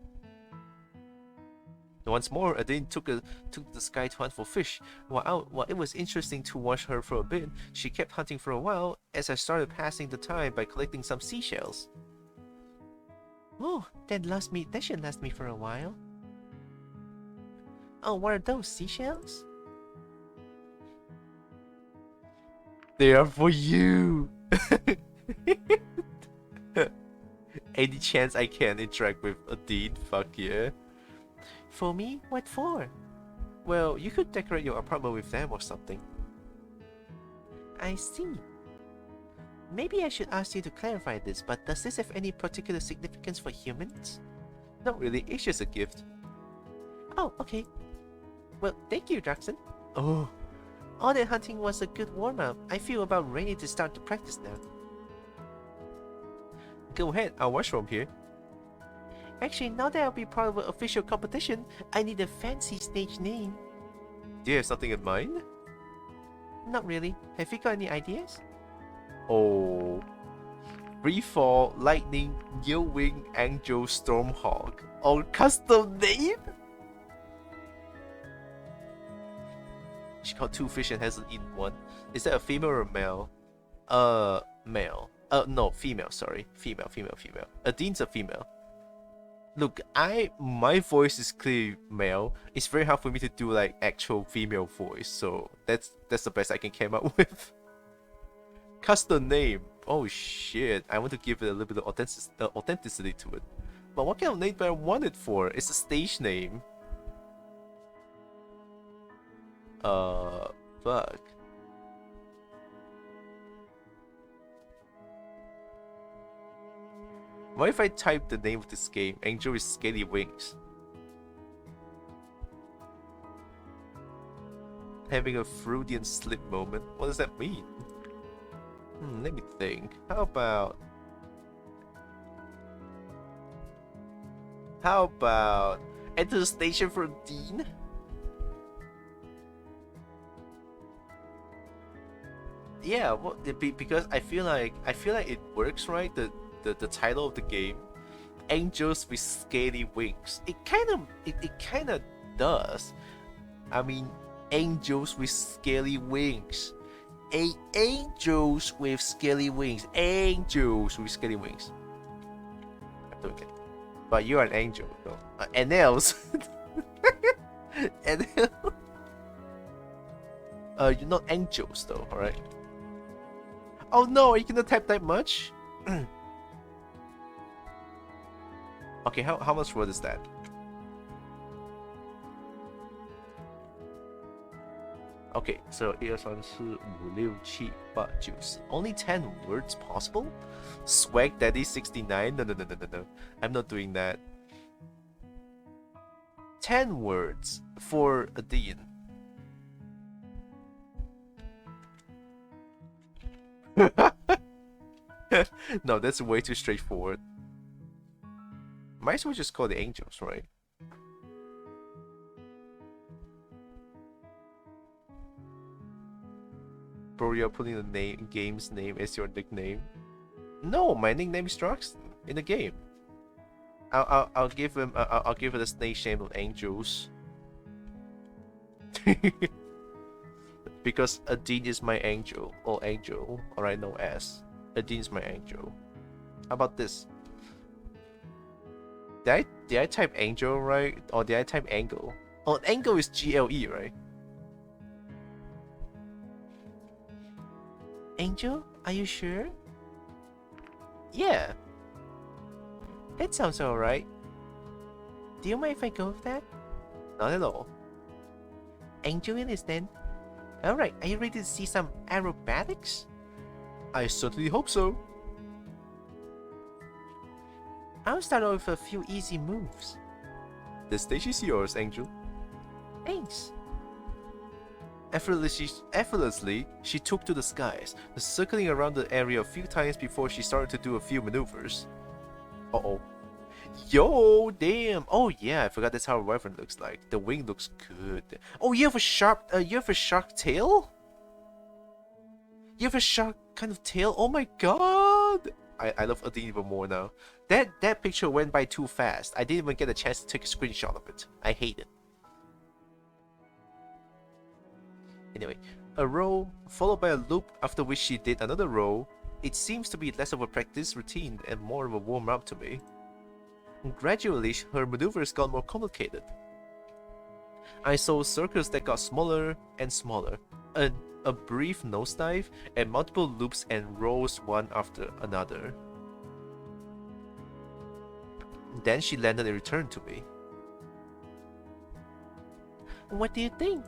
Once more, ADINE took the sky to hunt for fish. While it was interesting to watch her for a bit, she kept hunting for a while as I started passing the time by collecting some seashells. Oh, that should last me for a while. Oh, what are those, seashells? They are for you! Any chance I can interact with ADINE? Fuck yeah. For me? What for? Well, you could decorate your apartment with them or something. I see. Maybe I should ask you to clarify this, but does this have any particular significance for humans? Not really, it's just a gift. Oh, okay. Well, thank you, Droxen. Oh, all that hunting was a good warm-up. I feel about ready to start the practice now. Go ahead, I'll watch from here. Actually, now that I'll be part of an official competition, I need a fancy stage name. Do you have something in mind? Not really. Have you got any ideas? Oh. Freefall, Lightning, Wing, Angel, Stormhawk. All custom name? She caught 2 fish and hasn't eaten one. Is that a female or a male? Male. No, female, sorry. Female. ADINE's a female. Look, my voice is clearly male. It's very hard for me to do like actual female voice, so that's the best I can come up with. Custom name. Oh shit! I want to give it a little bit of authenticity to it. But what kind of name do I want it for? It's a stage name. Fuck. What if I type the name of this game? Angel with Scaly Wings. Having a Freudian slip moment? What does that mean? Let me think. How about enter the station for Dean? Yeah, well, because I feel like it works, right? The title of the game, Angels with Scaly Wings. It kind of does. I mean, angels with scaly wings. Angels with scaly wings. Angels with scaly wings. I'm doing it. But you're an angel, though. And else. And you're not angels, though. All right. Oh no! You cannot type that much. Okay, how much word is that? Okay, so 1, 2, 3, 4, 5, 6, 7, 9, 10. Only 10 words possible? Swag Daddy 69? No. I'm not doing that. 10 words for ADINE. No, that's way too straightforward. Might as well just call the angels, right? Bro, you're putting the game's name as your nickname. No, my nickname is Droxen in the game. I'll give him I'll give it a snake name of Angels. Because ADINE is my angel, or angel, or I know as. ADINE is my angel. How about this? Did I type angel right, or did I type angle? Oh, angle is GLE, right? Angel, are you sure? Yeah. That sounds alright. Do you mind if I go with that? Not at all. Angel it is then. Alright, are you ready to see some aerobatics? I certainly hope so. I'll start off with a few easy moves. The stage is yours, Angel. Thanks. Effortlessly, she took to the skies, circling around the area a few times before she started to do a few maneuvers. Uh-oh. Yo, damn. Oh yeah, I forgot that's how a wyvern looks like. The wing looks good. Oh, you have a shark tail? You have a shark kind of tail? Oh my god! I love Adine even more now. That picture went by too fast. I didn't even get a chance to take a screenshot of it. I hate it. Anyway, a row followed by a loop, after which she did another row. It seems to be less of a practice routine and more of a warm-up to me. Gradually, her maneuvers got more complicated. I saw circles that got smaller and smaller, a brief nosedive, and multiple loops and rolls one after another. Then she landed and returned to me. What do you think?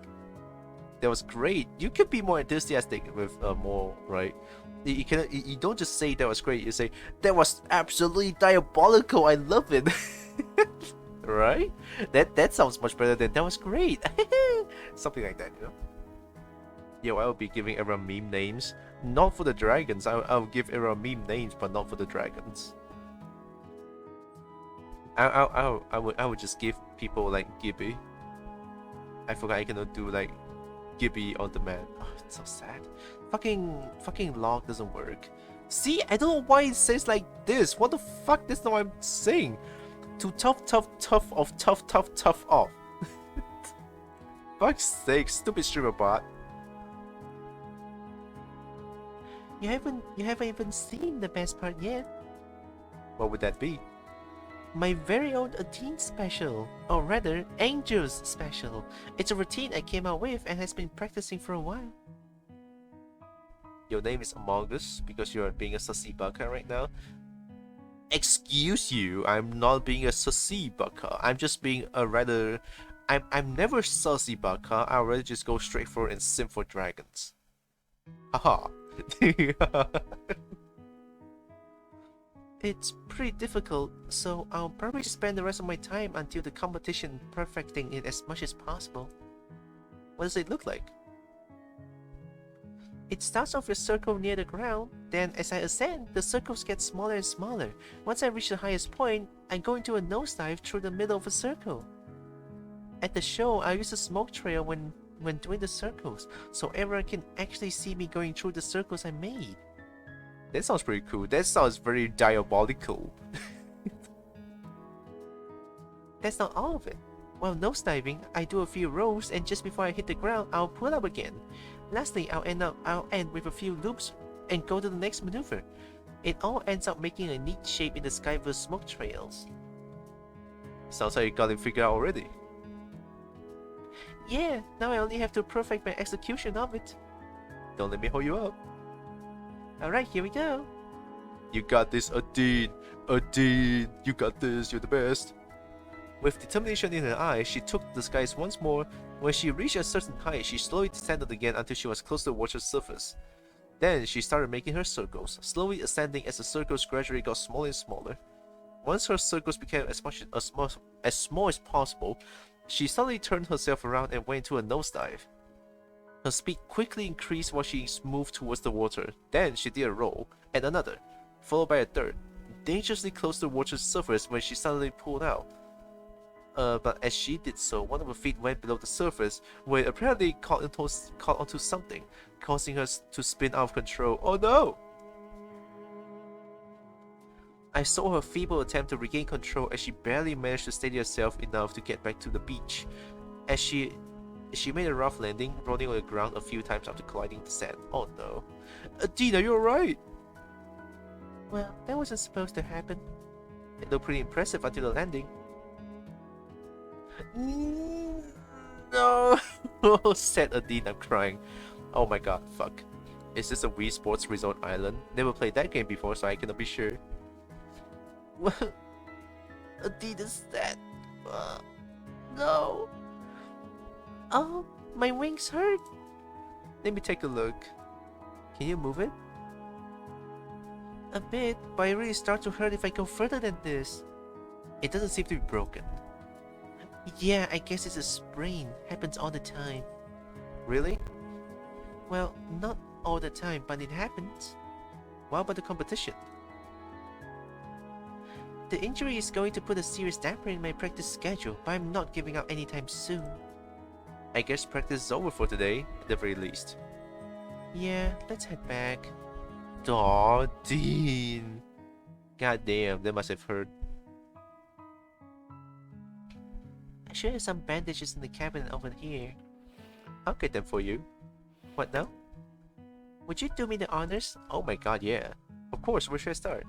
That was great. You could be more enthusiastic with more, right? You don't just say that was great, you say that was absolutely diabolical, I love it. Right? That sounds much better than that was great. Something like that, you know? Yo, I will be giving everyone meme names. Not for the dragons. I'll give everyone meme names, but not for the dragons. I would just give people like Gibby. I forgot I cannot do like Gibby on demand. Oh, it's so sad. Fucking log doesn't work. See, I don't know why it says like this. What the fuck? That's not what I'm saying. To tough off. Fuck's sake, stupid streamer bot. You haven't even seen the best part yet. What would that be? My very own ADINE special, or rather, Angels special. It's a routine I came out with and has been practicing for a while. Your name is Among Us because you are being a sussy baka right now. Excuse you, I'm not being a sussy baka. I'm just being a rather... I'm never sussy baka. I'd rather just go straight for it and sim for dragons. Haha. It's pretty difficult, so I'll probably spend the rest of my time until the competition perfecting it as much as possible. What does it look like? It starts off with a circle near the ground, then as I ascend, the circles get smaller and smaller. Once I reach the highest point, I go into a nosedive through the middle of a circle. At the show, I use a smoke trail when doing the circles, so everyone can actually see me going through the circles I made. That sounds pretty cool. That sounds very diabolical. That's not all of it. While nosediving, I do a few rolls, and just before I hit the ground, I'll pull up again. Lastly, I'll end with a few loops and go to the next maneuver. It all ends up making a neat shape in the sky with smoke trails. Sounds like you got it figured out already. Yeah, now I only have to perfect my execution of it. Don't let me hold you up. Alright, here we go. You got this, Adine. Adine, you got this, you're the best. With determination in her eyes, she took the skies once more. When she reached a certain height, she slowly descended again until she was close to the water's surface. Then she started making her circles, slowly ascending as the circles gradually got smaller and smaller. Once her circles became as small as possible, she suddenly turned herself around and went into a nosedive. Her speed quickly increased while she moved towards the water. Then she did a roll, and another, followed by a third, dangerously close to the water's surface when she suddenly pulled out. But as she did so, one of her feet went below the surface, where it apparently caught onto something, causing her to spin out of control. Oh no! I saw her feeble attempt to regain control as she barely managed to steady herself enough to get back to the beach. As she made a rough landing, rolling on the ground a few times after colliding the sand. Oh no. Adine, are you alright? Well, that wasn't supposed to happen. It looked pretty impressive until the landing. No! Said Adine, I'm crying. Oh my god, fuck. Is this a Wii Sports Resort Island? Never played that game before, so I cannot be sure. What? Adine is that? No! Oh, my wings hurt. Let me take a look. Can you move it? A bit, but it really starts to hurt if I go further than this. It doesn't seem to be broken. Yeah, I guess it's a sprain. Happens all the time. Really? Well, not all the time, but it happens. What about the competition? The injury is going to put a serious damper in my practice schedule, but I'm not giving up anytime soon. I guess practice is over for today, at the very least. Yeah, let's head back. Aw, Dean. God damn, that must have hurt. I should have some bandages in the cabinet over here. I'll get them for you. What now? Would you do me the honors? Oh my god, yeah. Of course, where should I start?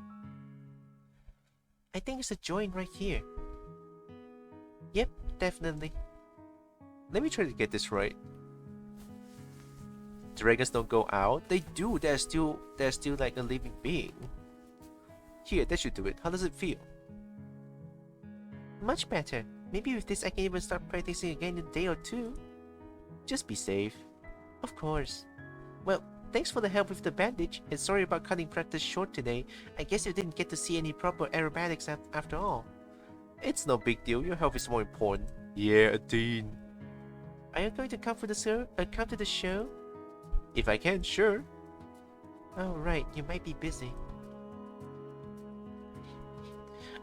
I think it's a joint right here. Yep, definitely. Let me try to get this right. Dragons don't go out? They do, they're still like a living being. Here, that should do it. How does it feel? Much better. Maybe with this I can even start practicing again in a day or two. Just be safe. Of course. Well, thanks for the help with the bandage, and sorry about cutting practice short today. I guess you didn't get to see any proper aerobatics after all. It's no big deal, your health is more important. Yeah, Dean. Are you going to come to the show? If I can, sure. Oh right, you might be busy.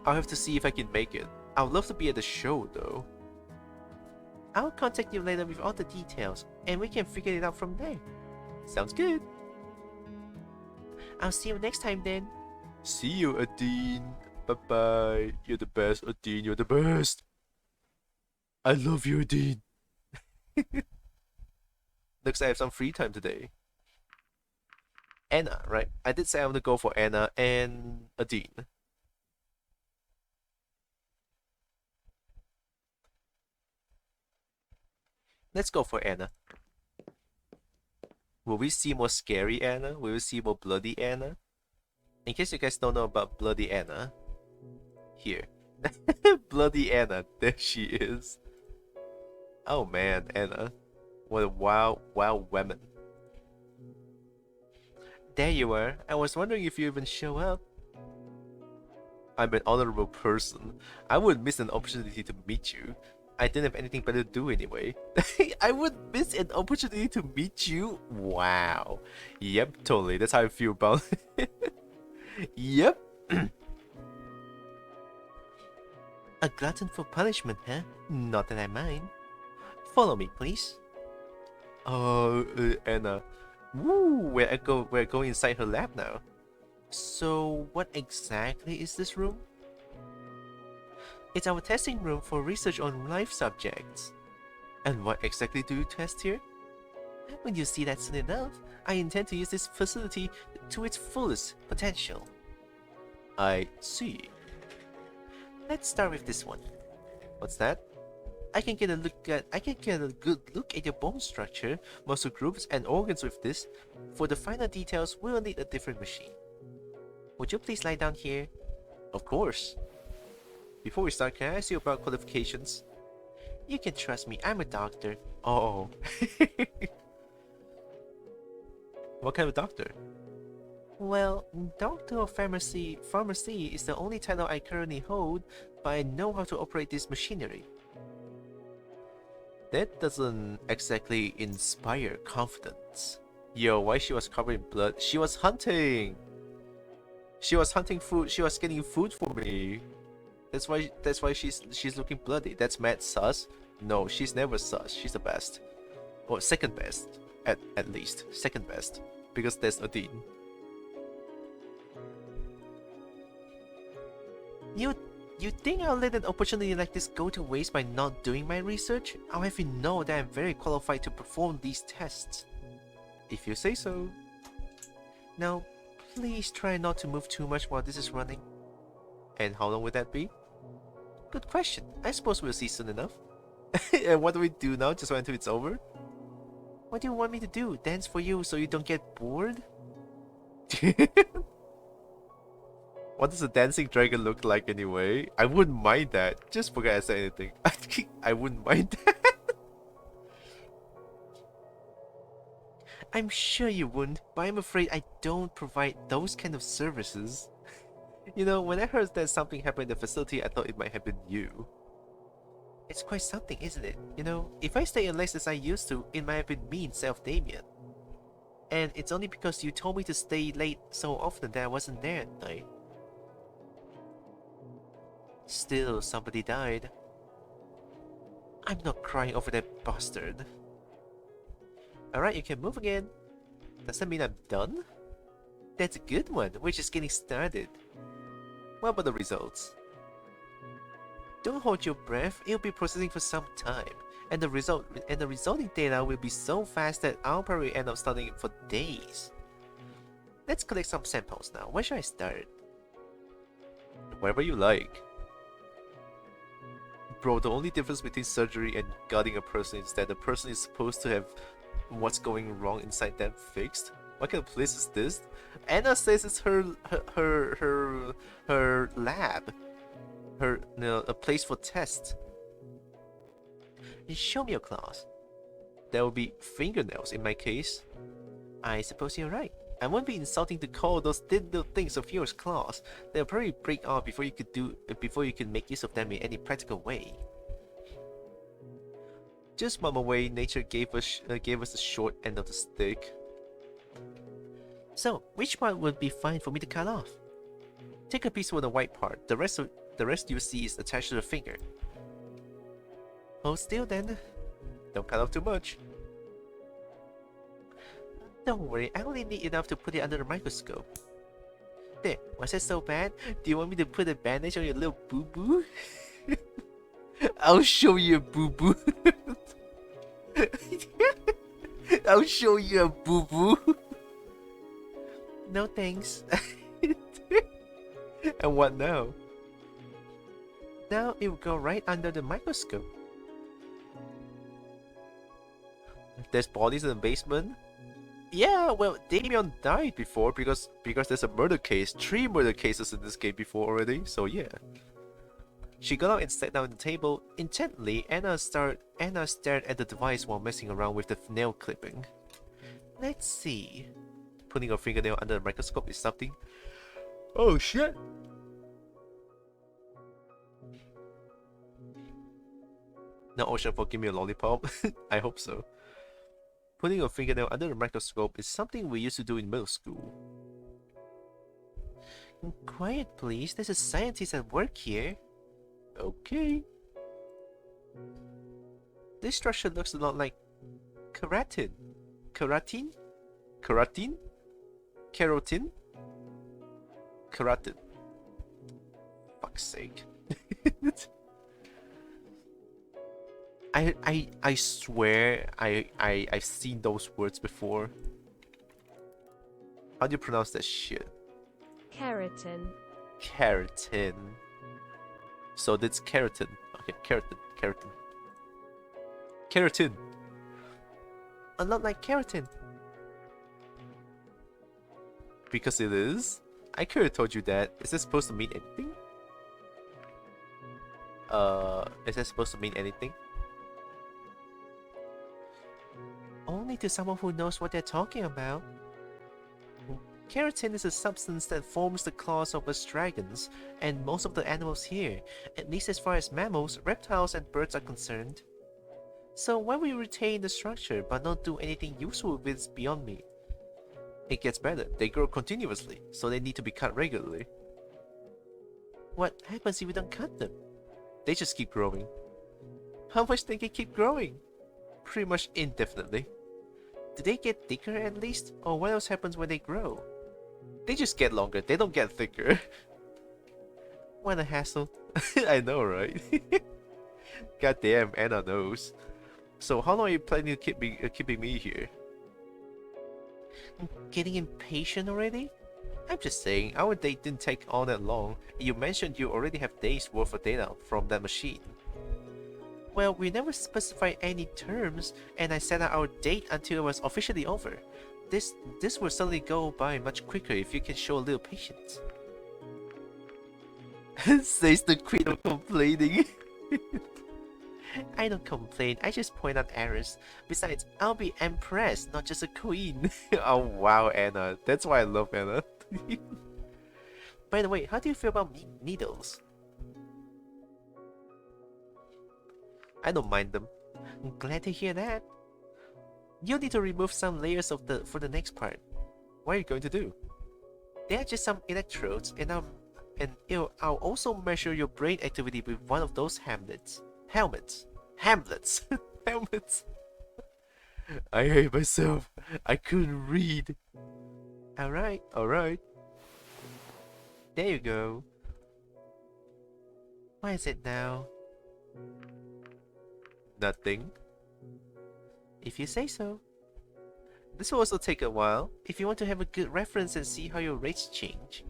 I'll have to see if I can make it. I would love to be at the show though. I'll contact you later with all the details, and we can figure it out from there. Sounds good. I'll see you next time then. See you, Adine. Bye-bye. You're the best, Adine. You're the best. I love you, Adine. Looks like I have some free time today. Anna, right? I did say I want to go for Anna and Adine. Let's go for Anna. Will we see more scary Anna? Will we see more bloody Anna? In case you guys don't know about bloody Anna, here. Bloody Anna, there she is. Oh man, Anna. What a wild woman. There you are. I was wondering if you even show up. I'm an honorable person. I would miss an opportunity to meet you. I didn't have anything better to do anyway. I would miss an opportunity to meet you? Wow. Yep, totally. That's how I feel about it. Yep. A glutton for punishment, huh? Not that I mind. Follow me, please. Anna. Woo, we're going inside her lab now. So, what exactly is this room? It's our testing room for research on life subjects. And what exactly do you test here? When you see that soon enough, I intend to use this facility to its fullest potential. I see. Let's start with this one. What's that? I can get a good look at your bone structure, muscle groups, and organs with this. For the finer details, we'll need a different machine. Would you please lie down here? Of course. Before we start, can I ask you about qualifications? You can trust me, I'm a doctor. Oh. What kind of doctor? Well, Doctor of Pharmacy is the only title I currently hold, but I know how to operate this machinery. That doesn't exactly inspire confidence. Yo, why she was covered in blood? She was hunting! She was hunting food, she was getting food for me. That's why she's looking bloody. That's mad sus. No, she's never sus. She's the best. Or second best. At least. Second best. Because there's Adine. You think I'll let an opportunity like this go to waste by not doing my research? I'll have you know that I'm very qualified to perform these tests. If you say so. Now, please try not to move too much while this is running. And how long would that be? Good question. I suppose we'll see soon enough. And what do we do now? Just wait until it's over? What do you want me to do? Dance for you so you don't get bored? What does a dancing dragon look like anyway? I wouldn't mind that. Just forget I said anything. I wouldn't mind that. I'm sure you wouldn't, but I'm afraid I don't provide those kind of services. You know, when I heard that something happened in the facility, I thought it might happen to you. It's quite something, isn't it? You know, if I stay as late as I used to, it might have been me instead Damien. And it's only because you told me to stay late so often that I wasn't there at night. Still, somebody died. I'm not crying over that bastard. Alright, you can move again. Does that mean I'm done? That's a good one. We're just getting started. What about the results? Don't hold your breath. It'll be processing for some time, and the resulting data will be so fast that I'll probably end up studying it for days. Let's collect some samples now. Where should I start? Wherever you like. Bro, the only difference between surgery and gutting a person is that the person is supposed to have what's going wrong inside them fixed. What kind of place is this? Anna says it's her lab. A place for tests. Show me your claws. There will be fingernails in my case. I suppose you're right. I won't be insulting to call those little things of yours claws. They'll probably break off before you can make use of them in any practical way. Just mum away. Nature gave us the short end of the stick. So, which part would be fine for me to cut off? Take a piece of the white part. The rest you see is attached to the finger. Hold still then. Don't cut off too much. Don't worry, I only need enough to put it under the microscope. There, was that so bad? Do you want me to put a bandage on your little boo-boo? I'll show you a boo-boo. I'll show you a boo-boo. No thanks. And what now? Now it will go right under the microscope. There's bodies in the basement? Yeah, well, Damien died before because there's a murder case. 3 murder cases in this game before already, so yeah. She got out and sat down at the table. Intently, Anna stared at the device while messing around with the nail clipping. Let's see. Putting her fingernail under the microscope is something. Oh shit! Now Ocean will give me a lollipop? I hope so. Putting a fingernail under the microscope is something we used to do in middle school. Quiet please, there's a scientist at work here. Okay. This structure looks a lot like keratin. Keratin? Keratin? Keratin? Keratin. Fuck's sake. I swear I've seen those words before. How do you pronounce that shit? Keratin. Keratin. So that's keratin. Okay, keratin. Keratin. A lot like keratin. Because it is? I could have told you that. Is this supposed to mean anything? Is that supposed to mean anything? Only to someone who knows what they're talking about. Keratin is a substance that forms the claws of us dragons and most of the animals here, at least as far as mammals, reptiles, and birds are concerned. So why we retain the structure but not do anything useful with it beyond me? It gets better. They grow continuously, so they need to be cut regularly. What happens if we don't cut them? They just keep growing. How much they can keep growing? Pretty much indefinitely. Do they get thicker at least? Or what else happens when they grow? They just get longer, they don't get thicker. What a hassle. I know, right? Goddamn, Anna knows. So how long are you planning to keeping me here? Getting impatient already? I'm just saying, our date didn't take all that long. You mentioned you already have days worth of data from that machine. Well, we never specified any terms, and I set out our date until it was officially over. This will certainly go by much quicker if you can show a little patience. Says the queen of complaining. I don't complain, I just point out errors. Besides, I'll be empress, not just a queen. Oh wow, Anna. That's why I love Anna. By the way, how do you feel about needles? I don't mind them. I'm glad to hear that. You'll need to remove some layers for the next part. What are you going to do? They are just some electrodes, and And I'll also measure your brain activity with one of those helmets. Helmets. Helmets. I hate myself. I couldn't read. Alright. There you go. What is it now? Nothing. If you say so. This will also take a while, if you want to have a good reference and see how your rates change.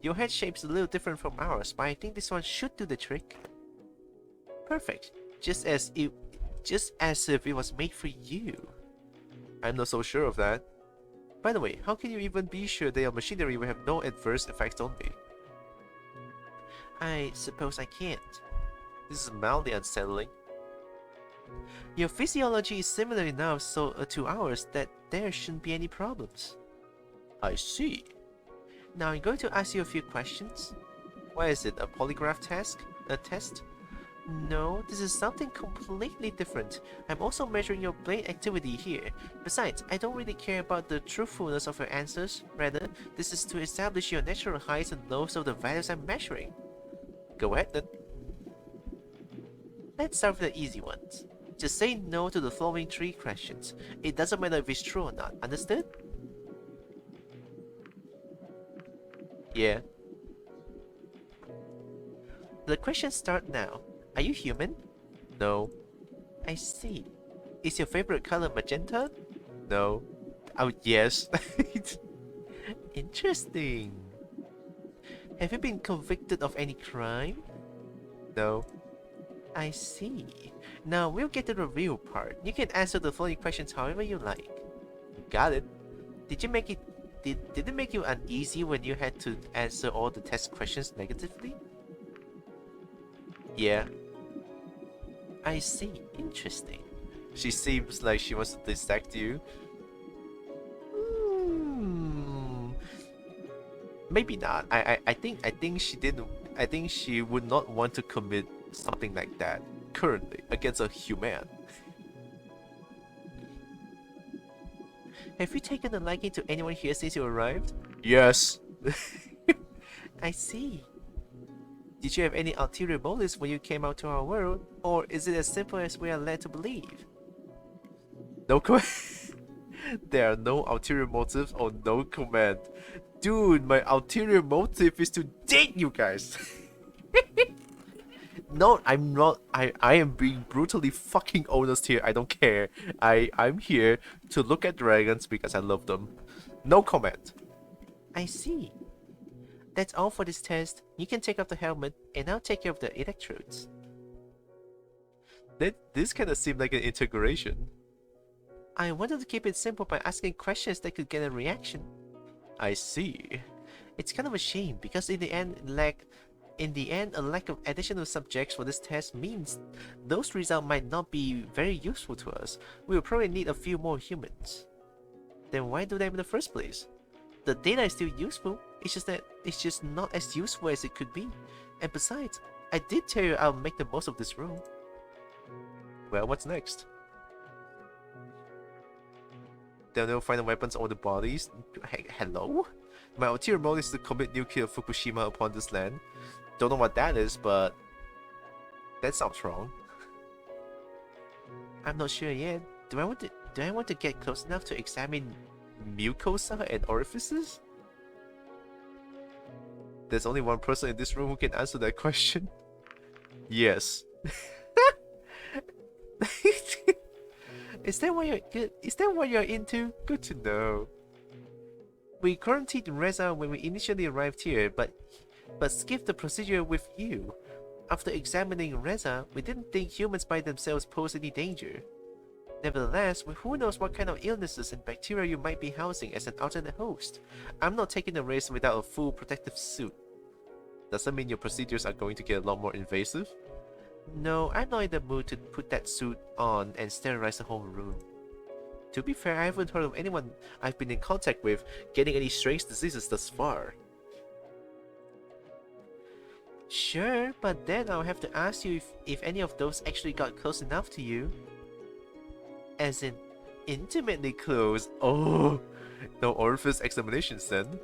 Your head shape's a little different from ours, but I think this one should do the trick. Perfect. Just as if it was made for you. I'm not so sure of that. By the way, how can you even be sure that your machinery will have no adverse effects on me? I suppose I can't. This is mildly unsettling. Your physiology is similar enough to ours that there shouldn't be any problems. I see. Now I'm going to ask you a few questions. What is it, a polygraph test? A test? No, this is something completely different. I'm also measuring your brain activity here. Besides, I don't really care about the truthfulness of your answers. Rather, this is to establish your natural highs and lows of the values I'm measuring. Go ahead then. Let's start with the easy ones. Just say no to the following 3 questions. It doesn't matter if it's true or not, understood? Yeah. The questions start now. Are you human? No. I see. Is your favorite color magenta? No. Oh, yes. Interesting. Have you been convicted of any crime? No. I see. Now we'll get to the real part. You can answer the following questions however you like. Got it. Did it make you uneasy when you had to answer all the test questions negatively? Yeah. I see. Interesting. She seems like she wants to dissect you. Maybe not. I think she didn't. I think she would not want to commit something like that currently against a human. Have you taken a liking to anyone here since you arrived? Yes. I see. Did you have any ulterior motives when you came out to our world, or is it as simple as we are led to believe? No comment. There are no ulterior motives or no comment. Dude, my ulterior motive is to date you guys. No, I'm not. I am being brutally fucking honest here. I don't care. I'm here to look at dragons because I love them. No comment. I see. That's all for this test. You can take off the helmet, and I'll take care of the electrodes. This kind of seemed like an integration. I wanted to keep it simple by asking questions that could get a reaction. I see. It's kind of a shame because in the end, a lack of additional subjects for this test means those results might not be very useful to us. We will probably need a few more humans. Then why do them in the first place? The data is still useful, it's just that it's just not as useful as it could be. And besides, I did tell you I'll make the most of this room. Well, what's next? There are no final weapons on the bodies. Hello? My ulterior motive is to commit nuclear Fukushima upon this land. Don't know what that is, but that sounds wrong. I'm not sure yet. Do I want to get close enough to examine mucosa and orifices? There's only one person in this room who can answer that question. Yes. Is that what you're into? Good to know. We quarantined REZA when we initially arrived here, but skipped the procedure with you. After examining REZA, we didn't think humans by themselves pose any danger. Nevertheless, who knows what kind of illnesses and bacteria you might be housing as an alternate host. I'm not taking the risk without a full protective suit. Does that mean your procedures are going to get a lot more invasive? No, I'm not in the mood to put that suit on and sterilize the whole room. To be fair, I haven't heard of anyone I've been in contact with getting any strange diseases thus far. Sure, but then I'll have to ask you if any of those actually got close enough to you. As in, intimately close. Oh, no orifice examinations then.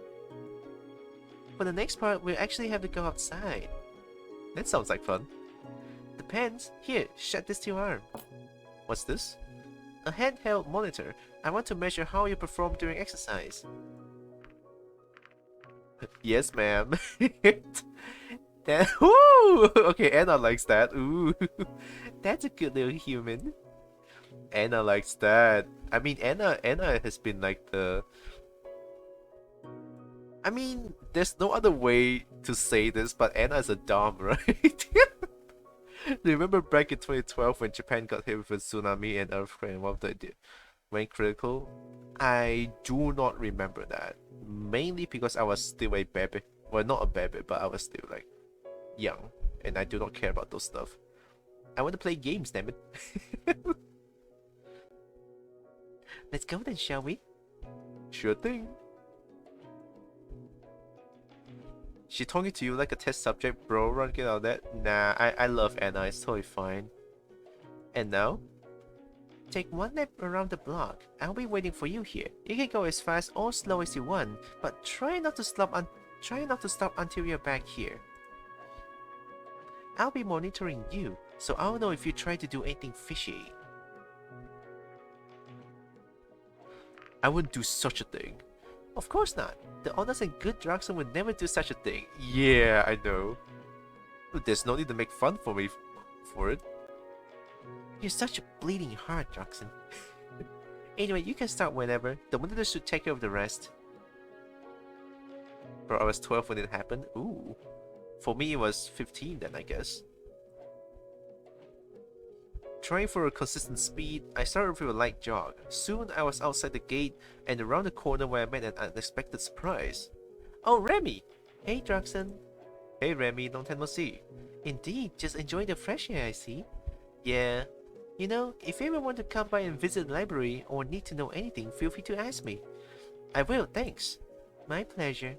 For the next part, we'll actually have to go outside. That sounds like fun. Depends. Here, shut this to your arm. What's this? A handheld monitor. I want to measure how you perform during exercise. Yes, ma'am. That, woo! Okay, Anna likes that. Ooh, that's a good little human. Anna likes that. I mean, Anna has been like the... I mean, there's no other way to say this, but Anna is a dom, right? Remember back in 2012 when Japan got hit with a tsunami and earthquake and one of the went critical? I do not remember that. Mainly because I was still a baby. Well, not a baby, but I was still like young. And I do not care about those stuff. I want to play games, damn it. Let's go then, shall we? Sure thing. She talking to you like a test subject, bro. Run, get out of that. Nah, I love Anna. It's totally fine. And now? Take one lap around the block. I'll be waiting for you here. You can go as fast or slow as you want, but try not to stop until you're back here. I'll be monitoring you, so I'll know if you try to do anything fishy. I wouldn't do such a thing. Of course not. The honest and good Droxen would never do such a thing. Yeah, I know. There's no need to make fun for me for it. You're such a bleeding heart, Droxen. Anyway, you can start whenever. The monitor should take care of the rest. Bro, I was 12 when it happened. Ooh. For me, it was 15 then, I guess. Trying for a consistent speed, I started with a light jog. Soon, I was outside the gate and around the corner where I met an unexpected surprise. Oh, Remy! Hey, Droxen. Hey, Remy, long time no see. Indeed, just enjoying the fresh air, I see. Yeah. You know, if you ever want to come by and visit the library or need to know anything, feel free to ask me. I will, thanks. My pleasure.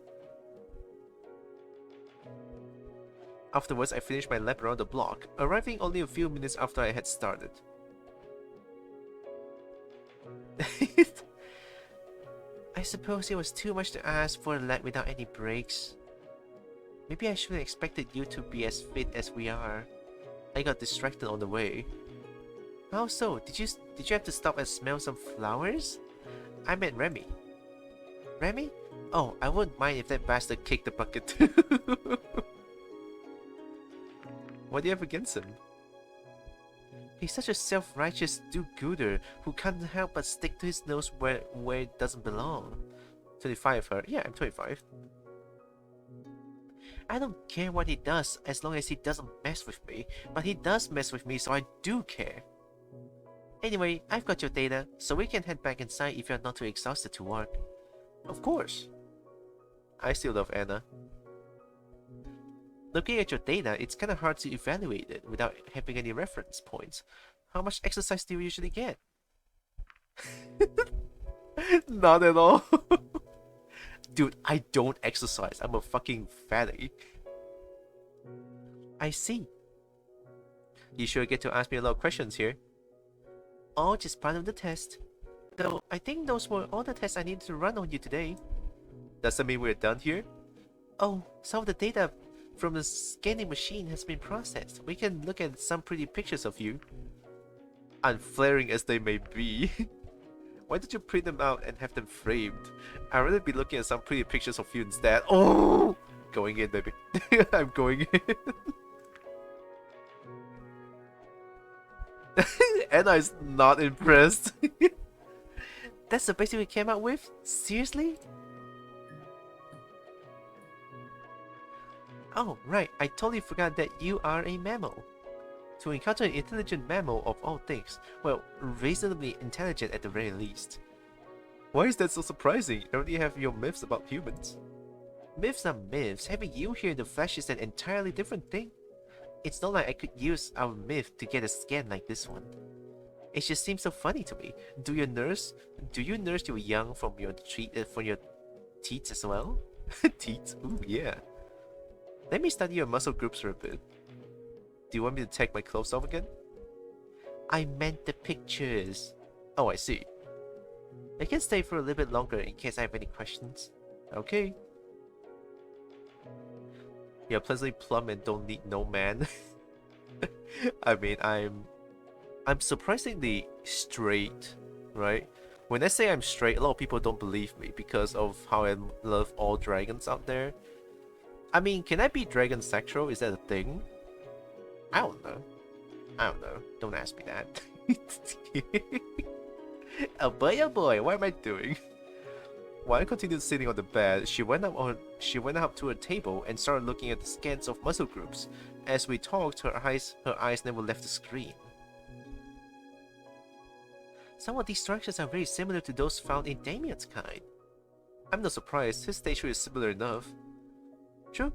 Afterwards, I finished my lap around the block, arriving only a few minutes after I had started. I suppose it was too much to ask for a lap without any breaks. Maybe I shouldn't have expected you to be as fit as we are. I got distracted on the way. How so? Did you have to stop and smell some flowers? I meant Remy. Remy? Oh, I wouldn't mind if that bastard kicked the bucket too. What do you have against him? He's such a self-righteous do-gooder who can't help but stick to his nose where it doesn't belong. 25 her. Yeah, I'm 25. I don't care what he does as long as he doesn't mess with me, but he does mess with me, so I do care. Anyway, I've got your data, so we can head back inside if you're not too exhausted to work. Of course. I still love Anna. Looking at your data, it's kinda hard to evaluate it without having any reference points. How much exercise do you usually get? Not at all. Dude, I don't exercise. I'm a fucking fatty. I see. You sure get to ask me a lot of questions here. All just part of the test. Though, I think those were all the tests I needed to run on you today. Does that mean we're done here? Oh, some of the data from the scanning machine has been processed. We can look at some pretty pictures of you. Unflaring as they may be. Why don't you print them out and have them framed? I'd rather be looking at some pretty pictures of you instead. Oh! Going in, baby. I'm going in. Anna is not impressed. That's the basic we came out with? Seriously? Oh, right, I totally forgot that you are a mammal. To encounter an intelligent mammal of all things, well, reasonably intelligent at the very least. Why is that so surprising? You already have your myths about humans. Myths are myths. Having you here in the flesh is an entirely different thing. It's not like I could use our myth to get a scan like this one. It just seems so funny to me. Do you nurse your young from your teats as well? Teats? Ooh, yeah. Let me study your muscle groups for a bit. Do you want me to take my clothes off again? I meant the pictures. Oh, I see. I can stay for a little bit longer in case I have any questions. Okay. You're pleasantly plump and don't need no man. I mean, I'm surprisingly straight, right? When I say I'm straight, a lot of people don't believe me because of how I love all dragons out there. I mean, can I be dragon sexual? Is that a thing? I don't know. I don't know. Don't ask me that. Oh boy, what am I doing? While I continued sitting on the bed, she went up to a table and started looking at the scans of muscle groups. As we talked, her eyes never left the screen. Some of these structures are very similar to those found in Damien's kind. I'm not surprised, his stature is similar enough. True.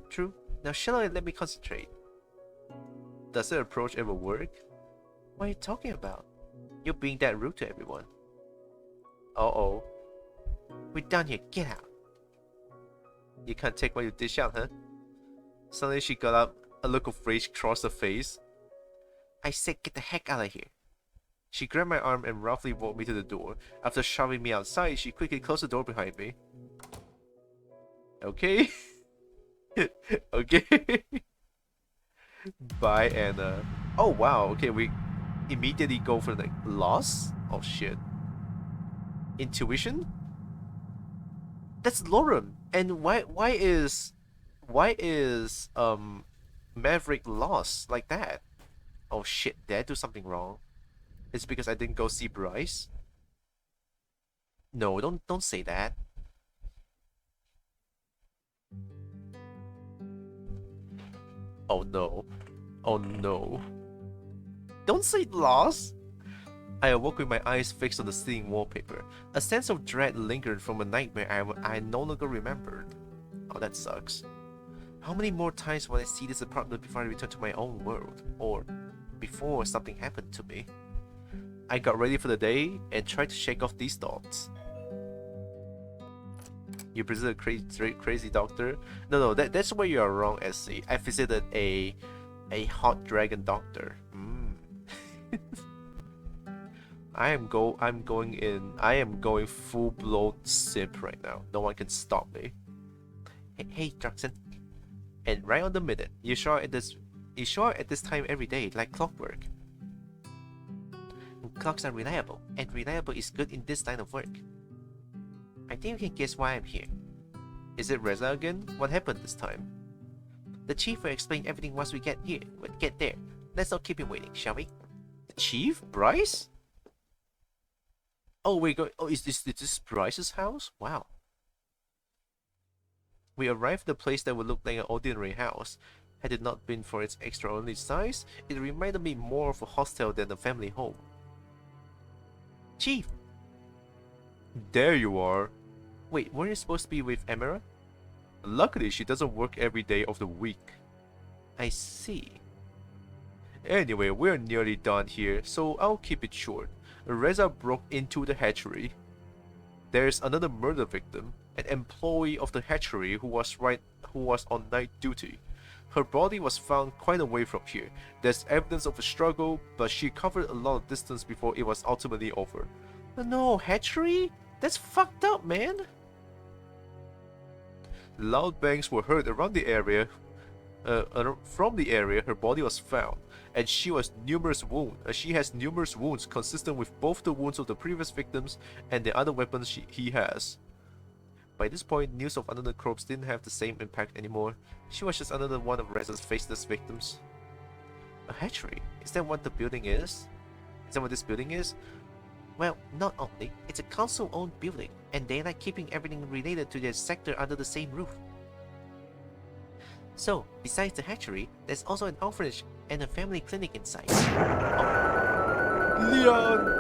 Now shall I let me concentrate? Does that approach ever work? What are you talking about? You're being that rude to everyone. Uh-oh. We're done here, get out. You can't take what you dish out, huh? Suddenly she got up, a look of rage crossed her face. I said get the heck out of here. She grabbed my arm and roughly walked me to the door. After shoving me outside, she quickly closed the door behind me. Okay. Okay. Bye, Anna. Oh wow, okay, we immediately go for like loss? Oh shit. Intuition? That's Lorem. And why is Maverick lost like that? Oh shit, did I do something wrong? It's because I didn't go see Bryce? No, don't say that. Oh no. Oh no. Don't say lost! I awoke with my eyes fixed on the ceiling wallpaper. A sense of dread lingered from a nightmare I no longer remembered. Oh, that sucks. How many more times will I see this apartment before I return to my own world? Or before something happened to me? I got ready for the day and tried to shake off these thoughts. You visited a crazy doctor? No, that's where you are wrong, SC. I visited a hot dragon doctor. I am going full blown simp right now. No one can stop me. Hey, Droxen. And right on the minute. You sure at this time every day, like clockwork. Clocks are reliable, and reliable is good in this line of work. I think you can guess why I'm here. Is it REZA again? What happened this time? The chief will explain everything once we get there. Let's not keep him waiting, shall we? The chief? Bryce? Oh, is this Bryce's house? Wow. We arrived at a place that would look like an ordinary house. Had it not been for its extraordinary size, it reminded me more of a hostel than a family home. Chief! There you are. Wait, weren't you supposed to be with Emira? Luckily, she doesn't work every day of the week. I see. Anyway, we're nearly done here, so I'll keep it short. REZA broke into the hatchery. There's another murder victim, an employee of the hatchery who was on night duty. Her body was found quite away from here. There's evidence of a struggle, but she covered a lot of distance before it was ultimately over. No, hatchery? That's fucked up, man. Loud bangs were heard around the area. From the area, her body was found, and she has numerous wounds consistent with both the wounds of the previous victims and the other weapons he has. By this point, news of another corpse didn't have the same impact anymore. She was just another one of REZA's faceless victims. A hatchery? Is that what the building is? Is that what this building is? Well, not only. It's a council-owned building, and they like keeping everything related to their sector under the same roof. So, besides the hatchery, there's also an orphanage and a family clinic inside. Oh. Leon!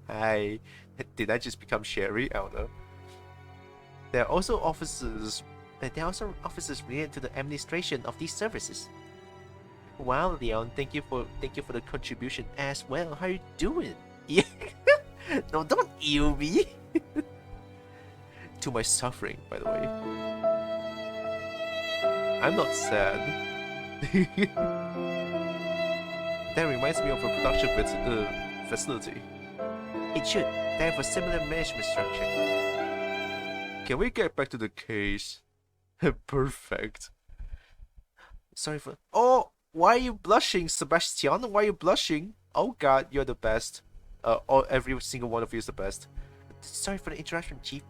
Hi. Did I just become Sherry? I don't know. There are also offices related to the administration of these services. Wow, Leon, thank you for the contribution as well. How you doing? Yeah. No, don't ew me. To my suffering, by the way. I'm not sad. That reminds me of a production facility. It should. They have a similar management structure. Can we get back to the case? Perfect. Sorry for. Oh, why are you blushing, Sebastian? Why are you blushing? Oh God, you're the best. Every single one of you is the best. Sorry for the interruption, Chief.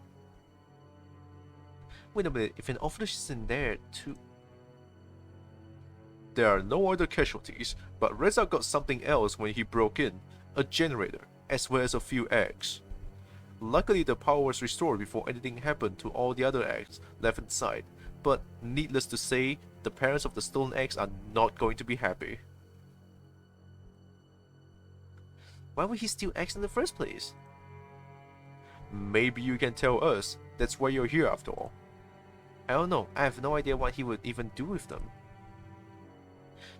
Wait a minute. If an orphanage is in there too. There are no other casualties, but Reza got something else when he broke in. A generator, as well as a few eggs. Luckily, the power was restored before anything happened to all the other eggs left inside. But needless to say, the parents of the stolen eggs are not going to be happy. Why would he steal eggs in the first place? Maybe you can tell us. That's why you're here after all. I don't know. I have no idea what he would even do with them.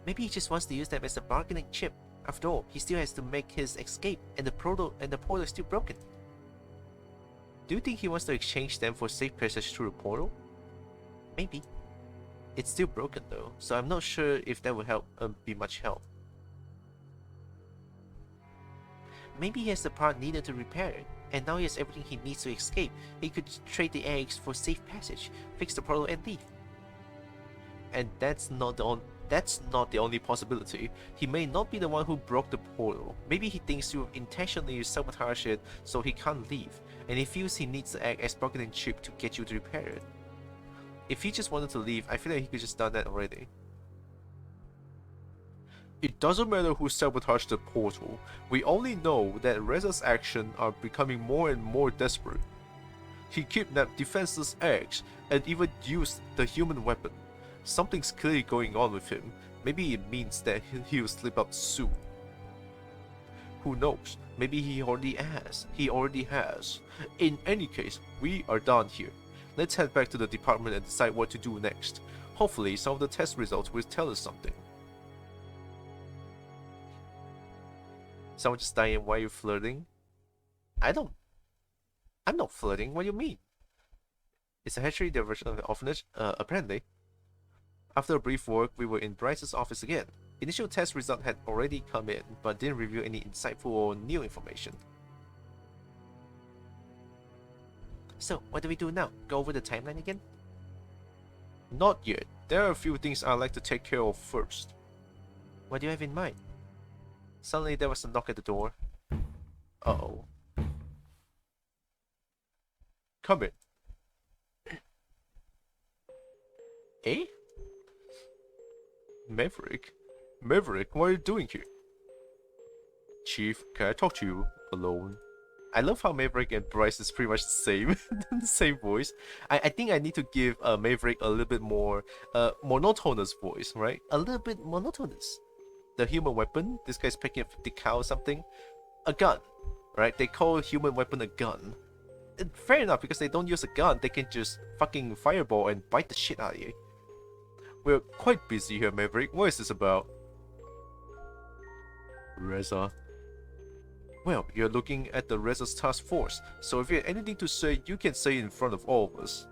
Maybe he just wants to use them as a bargaining chip. After all, he still has to make his escape, and the portal is still broken. Do you think he wants to exchange them for safe passage through the portal? Maybe. It's still broken though, so I'm not sure if that would be much help. Maybe he has the part needed to repair it, and now he has everything he needs to escape. He could trade the eggs for safe passage, fix the portal, and leave. And that's not the only possibility. He may not be the one who broke the portal. Maybe he thinks you intentionally sabotage it so he can't leave, and he feels he needs the egg as bargaining chip to get you to repair it. If he just wanted to leave, I feel like he could just done that already. It doesn't matter who sabotaged the portal. We only know that Reza's actions are becoming more and more desperate. He kidnapped defenseless eggs and even used the human weapon. Something's clearly going on with him. Maybe it means that he'll slip up soon. Who knows? Maybe he already has. In any case, we are done here. Let's head back to the department and decide what to do next. Hopefully, some of the test results will tell us something. Someone just dying. Why are you flirting? I'm not flirting. What do you mean? Is the hatchery their version of the orphanage? Apparently. After a brief work, we were in Bryce's office again. Initial test result had already come in, but didn't reveal any insightful or new information. So, what do we do now? Go over the timeline again? Not yet. There are a few things I'd like to take care of first. What do you have in mind? Suddenly there was a knock at the door. Uh-oh. Come in. Eh? Maverick? Maverick, what are you doing here? Chief, can I talk to you alone? I love how Maverick and Bryce is pretty much the same, the same voice. I think I need to give Maverick a little bit more monotonous voice, right? A little bit monotonous. The human weapon, this guy's picking up the cow or something. A gun, right? They call human weapon a gun. And fair enough, because they don't use a gun, they can just fucking fireball and bite the shit out of you. We're quite busy here, Maverick. What is this about? Reza. Well, you're looking at the Reza's task force, so if you have anything to say, you can say it in front of all of us.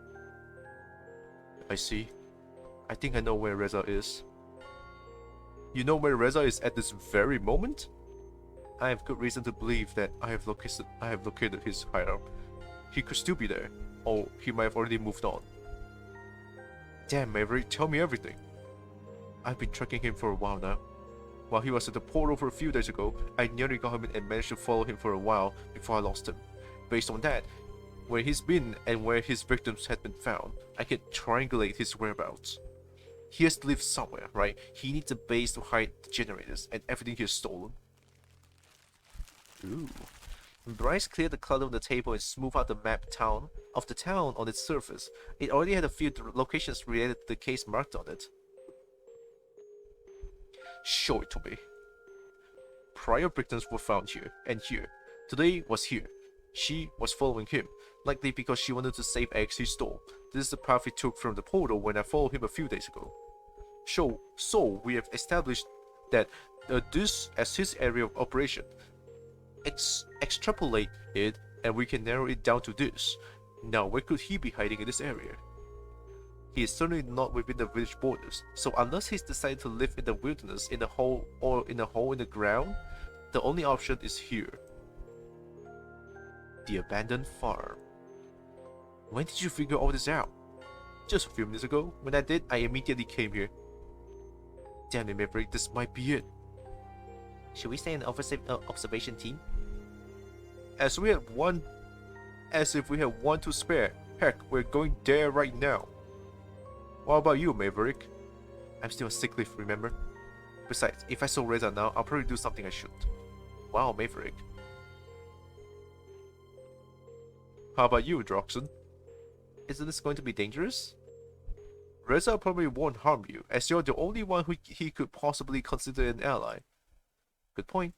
I see. I think I know where Reza is. You know where Reza is at this very moment? I have good reason to believe that I have located his hideout. He could still be there, or he might have already moved on. Damn, Maverick, tell me everything. I've been tracking him for a while now. While he was at the portal for a few days ago, I nearly got him and managed to follow him for a while before I lost him. Based on that, where he's been and where his victims had been found, I can triangulate his whereabouts. He has to live somewhere, right? He needs a base to hide the generators and everything he has stolen. Ooh. Bryce cleared the clutter on the table and smoothed out the map of the town on its surface. It already had a few locations related to the case marked on it. Show it to me. Prior victims were found here and here. Today was here. She was following him, likely because she wanted to save eggs he stole. This is the path he took from the portal when I followed him a few days ago. So we have established that this as his area of operation. Extrapolate it and we can narrow it down to this. Now, where could he be hiding in this area? He is certainly not within the village borders, so unless he's decided to live in the wilderness in a hole or in a hole in the ground, the only option is here. The abandoned farm. When did you figure all this out? Just a few minutes ago. When I did, I immediately came here. Damn it, Maverick, this might be it. Should we stay in the observation team? As if we had one to spare. Heck, we're going there right now. What about you, Maverick? I'm still on sick leave, remember? Besides, if I saw REZA now, I'll probably do something I shouldn't. Wow, Maverick. How about you, Droxen? Isn't this going to be dangerous? REZA probably won't harm you, as you're the only one who he could possibly consider an ally. Good point.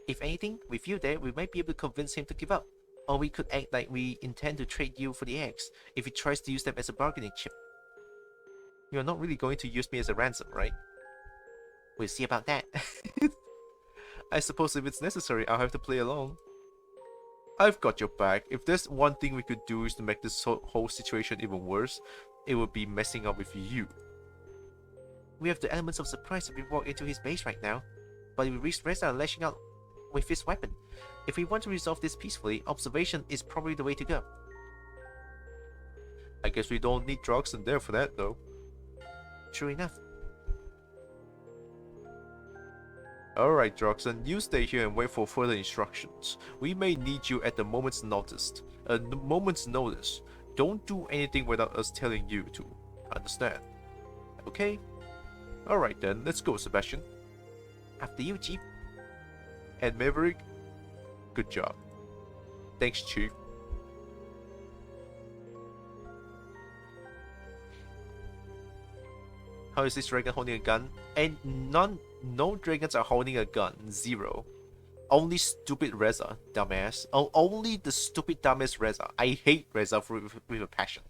If anything, with you there, we might be able to convince him to give up. Or we could act like we intend to trade you for the eggs, if he tries to use them as a bargaining chip. You're not really going to use me as a ransom, right? We'll see about that. I suppose if it's necessary, I'll have to play along. I've got your back. If there's one thing we could do is to make this whole situation even worse, it would be messing up with you. We have the elements of surprise if we walk into his base right now, but if we risk REZA lashing out with his weapon. If we want to resolve this peacefully, observation is probably the way to go. I guess we don't need Droxen there for that, though. True enough. Alright, Droxen, you stay here and wait for further instructions. We may need you at the moment's notice. Don't do anything without us telling you to. Understand? Okay? Alright then, let's go, Sebastian. After you, Chief. And Maverick, good job. Thanks, Chief. How is this dragon holding a gun? And no dragons are holding a gun. 0. Only stupid REZA, dumbass. Only the stupid dumbass REZA. I hate REZA with a passion.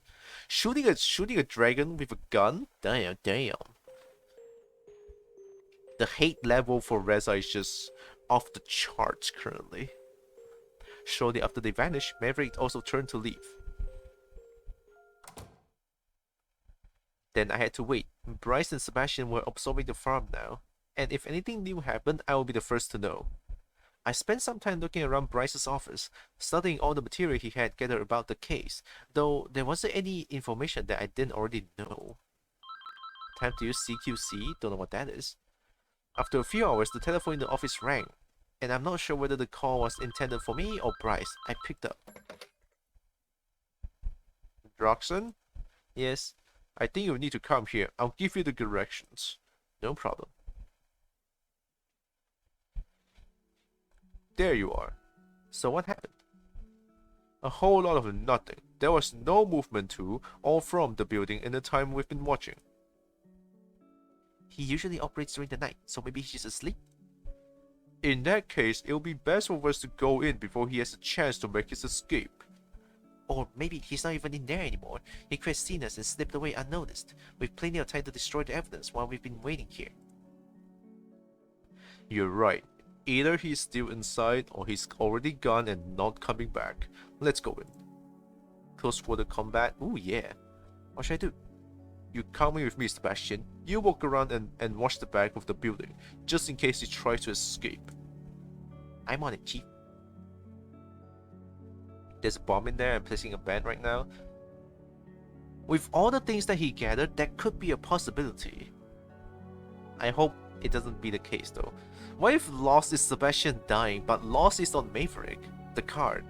Shooting a dragon with a gun? Damn. The hate level for REZA is just off the charts currently. Shortly after they vanished, Maverick also turned to leave. Then I had to wait. Bryce and Sebastian were observing the farm now, and if anything new happened, I will be the first to know. I spent some time looking around Bryce's office, studying all the material he had gathered about the case, though there wasn't any information that I didn't already know. Time to use CQC, don't know what that is. After a few hours, the telephone in the office rang, and I'm not sure whether the call was intended for me or Bryce. I picked up. Droxen? Yes. I think you need to come here. I'll give you the directions. No problem. There you are. So what happened? A whole lot of nothing. There was no movement to or from the building in the time we've been watching. He usually operates during the night, so maybe he's asleep? In that case, it'll be best for us to go in before he has a chance to make his escape. Or maybe he's not even in there anymore. He could have seen us and slipped away unnoticed. We've plenty of time to destroy the evidence while we've been waiting here. You're right. Either he's still inside or he's already gone and not coming back. Let's go in. Close quarter combat? Ooh yeah. What should I do? You come in with me, Sebastian. You walk around and watch the back of the building, just in case he tries to escape. I'm on it, Chief. There's a bomb in there. I'm placing a ban right now. With all the things that he gathered, that could be a possibility. I hope it doesn't be the case though. What if loss is Sebastian dying, but loss is on Maverick, the card?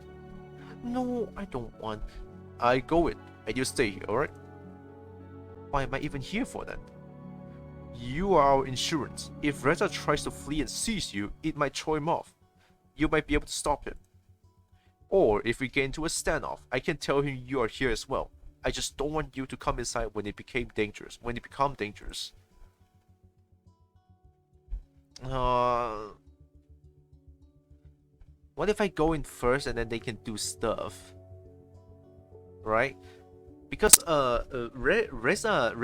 No, I don't want. I go in, and you stay here, alright? Why am I even here for then? You are our insurance. If REZA tries to flee and sees you, it might throw him off. You might be able to stop him. Or if we get into a standoff, I can tell him you are here as well. I just don't want you to come inside when it became dangerous. When it become dangerous. What if I go in first and then they can do stuff? Right? Because REZA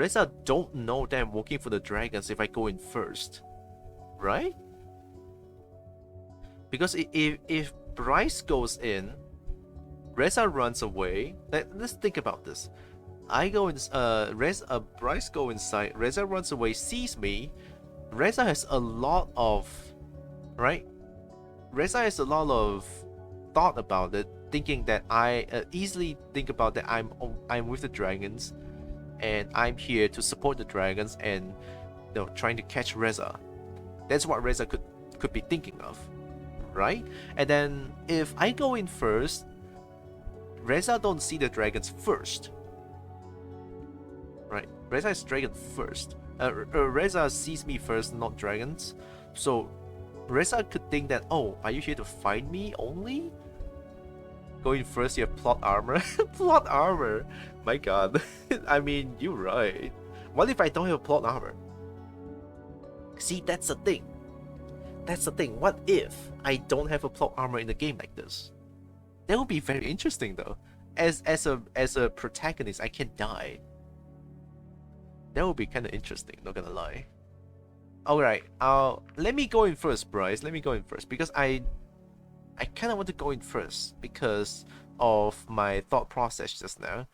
don't know that I'm working for the dragons if I go in first. Right? Because if Bryce goes in, REZA runs away. Let's think about this. I go in, Bryce go inside, REZA runs away, sees me. REZA has a lot of, right? REZA has a lot of thought about it. thinking that I easily think about that I'm with the dragons, and I'm here to support the dragons and trying to catch REZA. That's what REZA could be thinking of, right? And then if I go in first, REZA don't see the dragons first, right? REZA is dragon first. REZA sees me first, not dragons. So REZA could think that, oh, are you here to find me only? Going first, you have plot armor. Plot armor. My God. I mean, you're right. What if I don't have plot armor? See, that's the thing. That's the thing. What if I don't have a plot armor in a game like this? That would be very interesting, though. As a protagonist, I can die. That would be kind of interesting. Not gonna lie. All right. Let me go in first, Bryce. Let me go in first because I kind of want to go in first because of my thought process just now.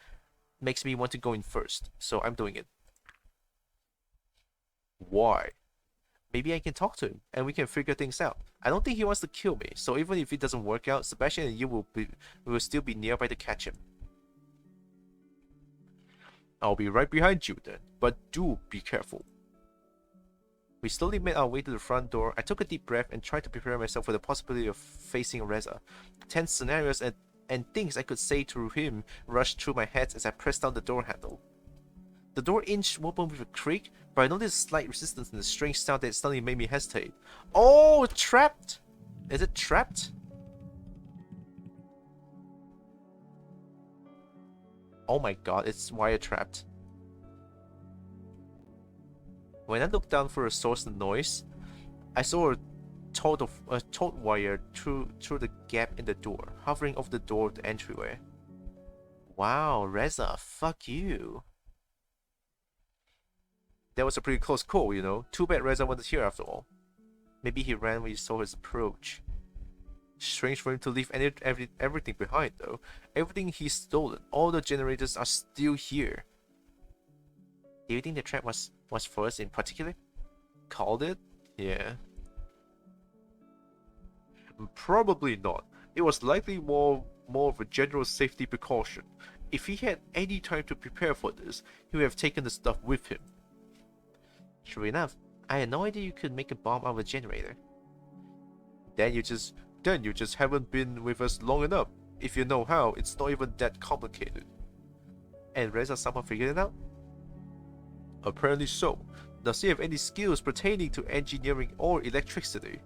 Makes me want to go in first, so I'm doing it. Why? Maybe I can talk to him and we can figure things out. I don't think he wants to kill me, so even if it doesn't work out, Sebastian and you will still be nearby to catch him. I'll be right behind you then, but do be careful. We slowly made our way to the front door. I took a deep breath and tried to prepare myself for the possibility of facing REZA. Tense scenarios and things I could say to him rushed through my head as I pressed down the door handle. The door inched open with a creak, but I noticed slight resistance in the strange sound that suddenly made me hesitate. Oh, trapped! Is it trapped? Oh my God, it's wire trapped. When I looked down for a source of noise, I saw a taut wire through the gap in the door, hovering over the door of the entryway. Wow, REZA, fuck you. That was a pretty close call, you know. Too bad REZA wasn't here after all. Maybe he ran when he saw his approach. Strange for him to leave everything behind, though. Everything he's stolen, all the generators are still here. Do you think the trap was for us in particular? Called it? Yeah. Probably not. It was likely more of a general safety precaution. If he had any time to prepare for this, he would have taken the stuff with him. True enough, I had no idea you could make a bomb out of a generator. Then you just haven't been with us long enough. If you know how, it's not even that complicated. And REZA somehow figured it out? Apparently so. Does he have any skills pertaining to engineering or electricity?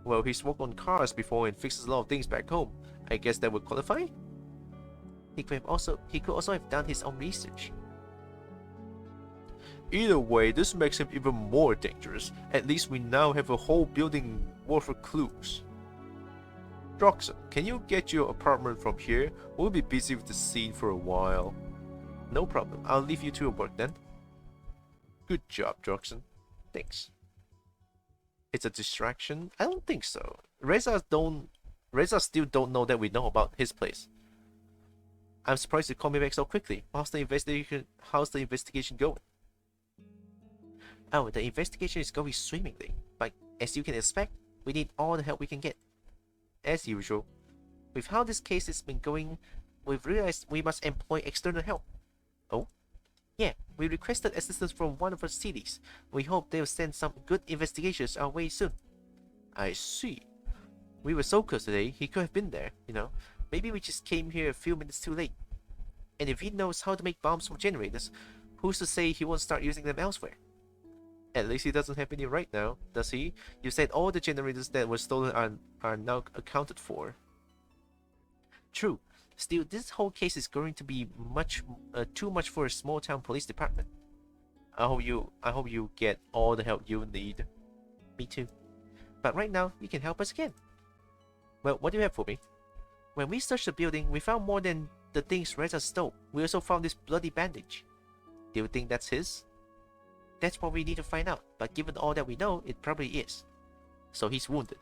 Well, he's worked on cars before and fixes a lot of things back home. I guess that would qualify? He could also have done his own research. Either way, this makes him even more dangerous. At least we now have a whole building worth of clues. Droxen, can you get your apartment from here? We'll be busy with the scene for a while. No problem. I'll leave you to your work then. Good job, Droxen. Thanks. It's a distraction? I don't think so. REZA still don't know that we know about his place. I'm surprised you called me back so quickly. How's the investigation going? Oh, the investigation is going swimmingly. But as you can expect, we need all the help we can get. As usual, with how this case has been going, we've realized we must employ external help. Oh? Yeah, we requested assistance from one of our cities. We hope they'll send some good investigations our way soon. I see. We were so close today, he could have been there, you know. Maybe we just came here a few minutes too late. And if he knows how to make bombs from generators, who's to say he won't start using them elsewhere? At least he doesn't have any right now, does he? You said all the generators that were stolen are now accounted for. True. Still, this whole case is going to be too much for a small town police department. I hope you get all the help you need. Me too. But right now, you can help us again. Well, what do you have for me? When we searched the building, we found more than the things REZA stole. We also found this bloody bandage. Do you think that's his? That's what we need to find out, but given all that we know, it probably is. So he's wounded.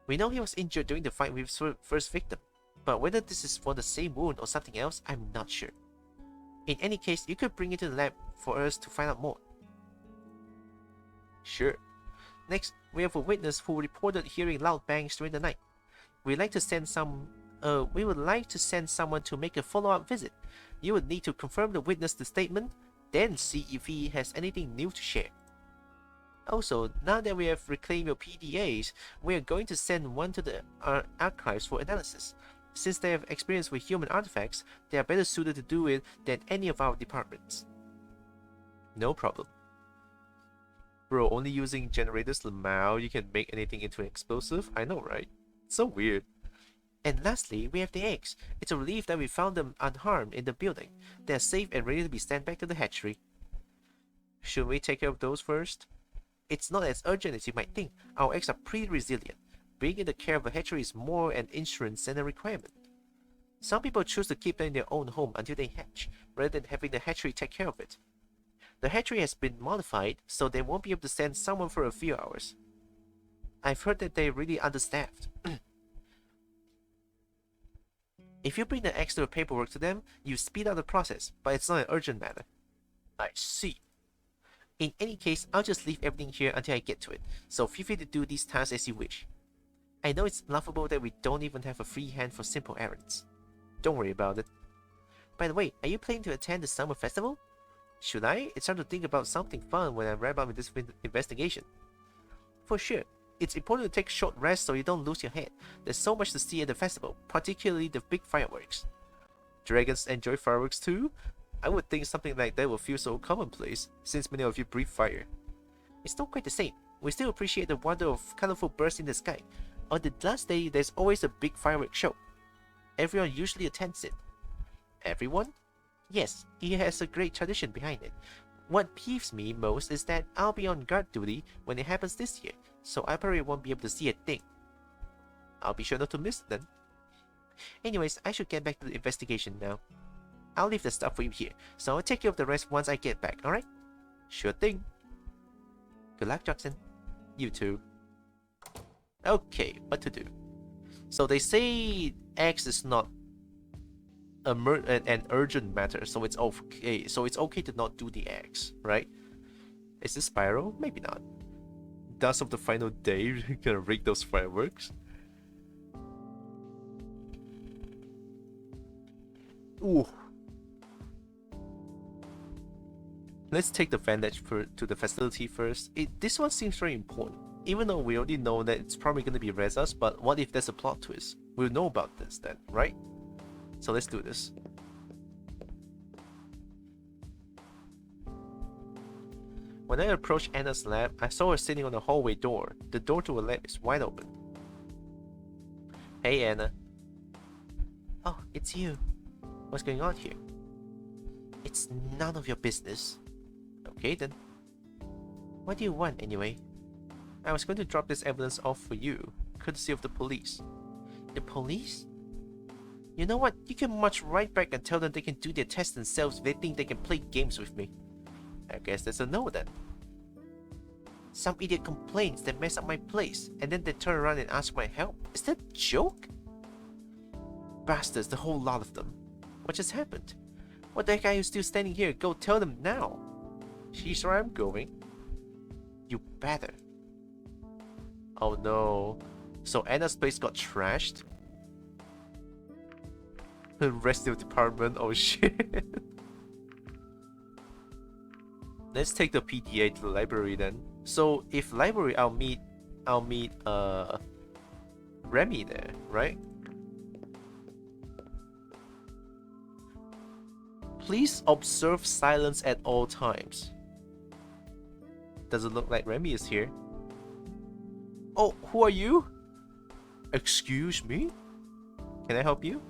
We know he was injured during the fight with his first victim, but whether this is for the same wound or something else, I'm not sure. In any case, you could bring it to the lab for us to find out more. Sure. Next, we have a witness who reported hearing loud bangs during the night. We'd like to send some We would like to send someone to make a follow-up visit. You would need to confirm the witness's statement, then see if he has anything new to share. Also, now that we have reclaimed your PDAs, we are going to send one to the archives for analysis. Since they have experience with human artifacts, they are better suited to do it than any of our departments. No problem. Bro, only using generators Lamau, you can make anything into an explosive? I know, right? So weird. And lastly, we have the eggs. It's a relief that we found them unharmed in the building. They are safe and ready to be sent back to the hatchery. Should we take care of those first? It's not as urgent as you might think. Our eggs are pretty resilient. Being in the care of a hatchery is more an insurance than a requirement. Some people choose to keep them in their own home until they hatch, rather than having the hatchery take care of it. The hatchery has been modified, so they won't be able to send someone for a few hours. I've heard that they're really understaffed. If you bring the extra paperwork to them, you speed up the process, but it's not an urgent matter. I see. In any case, I'll just leave everything here until I get to it, so feel free to do these tasks as you wish. I know it's laughable that we don't even have a free hand for simple errands. Don't worry about it. By the way, are you planning to attend the summer festival? Should I? It's time to think about something fun when I wrap up with this investigation. For sure. It's important to take short rests so you don't lose your head. There's so much to see at the festival, particularly the big fireworks. Dragons enjoy fireworks too? I would think something like that would feel so commonplace, since many of you breathe fire. It's not quite the same. We still appreciate the wonder of colorful bursts in the sky. On the last day, there's always a big fireworks show. Everyone usually attends it. Everyone? Yes, it has a great tradition behind it. What peeves me most is that I'll be on guard duty when it happens this year, so I probably won't be able to see a thing. I'll be sure not to miss it then. Anyways, I should get back to the investigation now. I'll leave the stuff for you here, so I'll take care of the rest once I get back, alright? Sure thing. Good luck, Droxen. You too. Okay, what to do? So they say X is not an urgent matter, so it's okay. So it's okay to not do the X, right? Is this Spiral? Maybe not. Dust of the final day, gonna rig those fireworks. Ooh. Let's take the Vantage to the facility first. This one seems very important. Even though we already know that it's probably gonna be REZA's, but what if there's a plot twist? We'll know about this then, right? So let's do this. When I approached Anna's lab, I saw her sitting on the hallway door. The door to her lab is wide open. Hey Anna. Oh, it's you. What's going on here? It's none of your business. Okay then. What do you want anyway? I was going to drop this evidence off for you, courtesy of the police. The police? You know what? You can march right back and tell them they can do their tests themselves if they think they can play games with me. I guess that's a no then. Some idiot complains they mess up my place, and then they turn around and ask my help. Is that a joke? Bastards, the whole lot of them. What just happened? What the heck are you still standing here? Go tell them now. She's where I'm going. You better. Oh no. So Anna's place got trashed? The rest of the department, oh shit. Let's take the PDA to the library then. So if library, I'll meet Remy there, right? Please observe silence at all times. Does it look like Remy is here? Oh, who are you? Excuse me? Can I help you?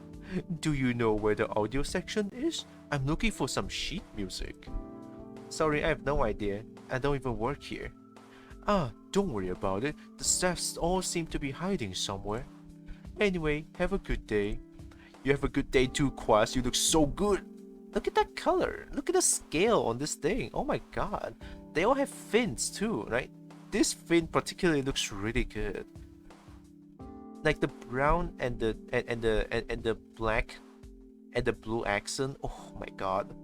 Do you know where the audio section is? I'm looking for some sheet music. Sorry, I have no idea. I don't even work here. Ah, don't worry about it. The staffs all seem to be hiding somewhere. Anyway, have a good day. You have a good day too, Quas. You look so good. Look at that color. Look at the scale on this thing. Oh my god. They all have fins too, right? This fin particularly looks really good. Like the brown and the black and the blue accent. Oh my god.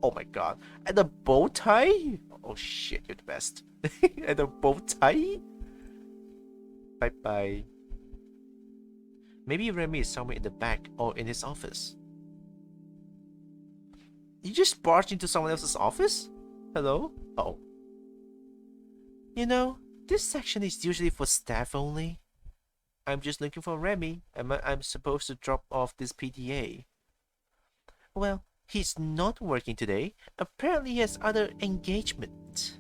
Oh my god. And the bow tie? Oh shit, you're the best. And the bow tie? Bye bye. Maybe Remy is somewhere in the back or in his office. You just barged into someone else's office? Hello? Oh. You know, this section is usually for staff only. I'm just looking for Remy. I'm supposed to drop off this PDA. Well, he's not working today. Apparently he has other engagement.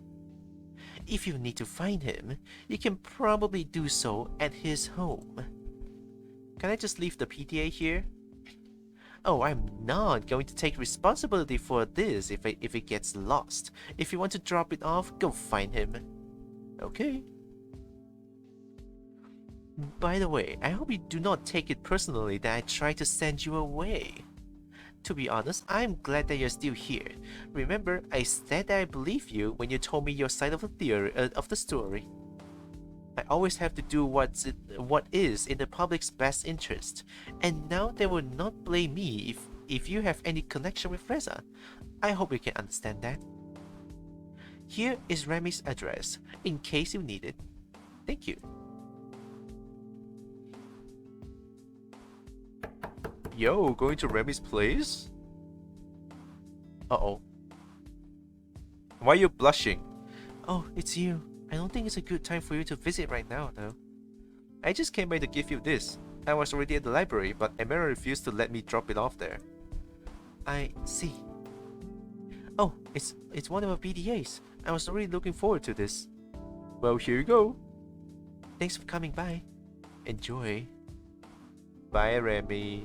If you need to find him, you can probably do so at his home. Can I just leave the PDA here? Oh, I'm not going to take responsibility for this if it gets lost. If you want to drop it off, go find him. Okay. By the way, I hope you do not take it personally that I tried to send you away. To be honest, I'm glad that you're still here. Remember, I said that I believe you when you told me your side of the theory of the story. I always have to do what is in the public's best interest, and now they will not blame me if you have any connection with REZA. I hope you can understand that. Here is Remy's address, in case you need it. Thank you. Yo, going to Remy's place? Uh-oh. Why are you blushing? Oh, it's you. I don't think it's a good time for you to visit right now, though. I just came by to give you this. I was already at the library, but Emera refused to let me drop it off there. I see. Oh, it's one of our PDAs. I was already looking forward to this. Well, here you go. Thanks for coming by. Enjoy. Bye, Remy.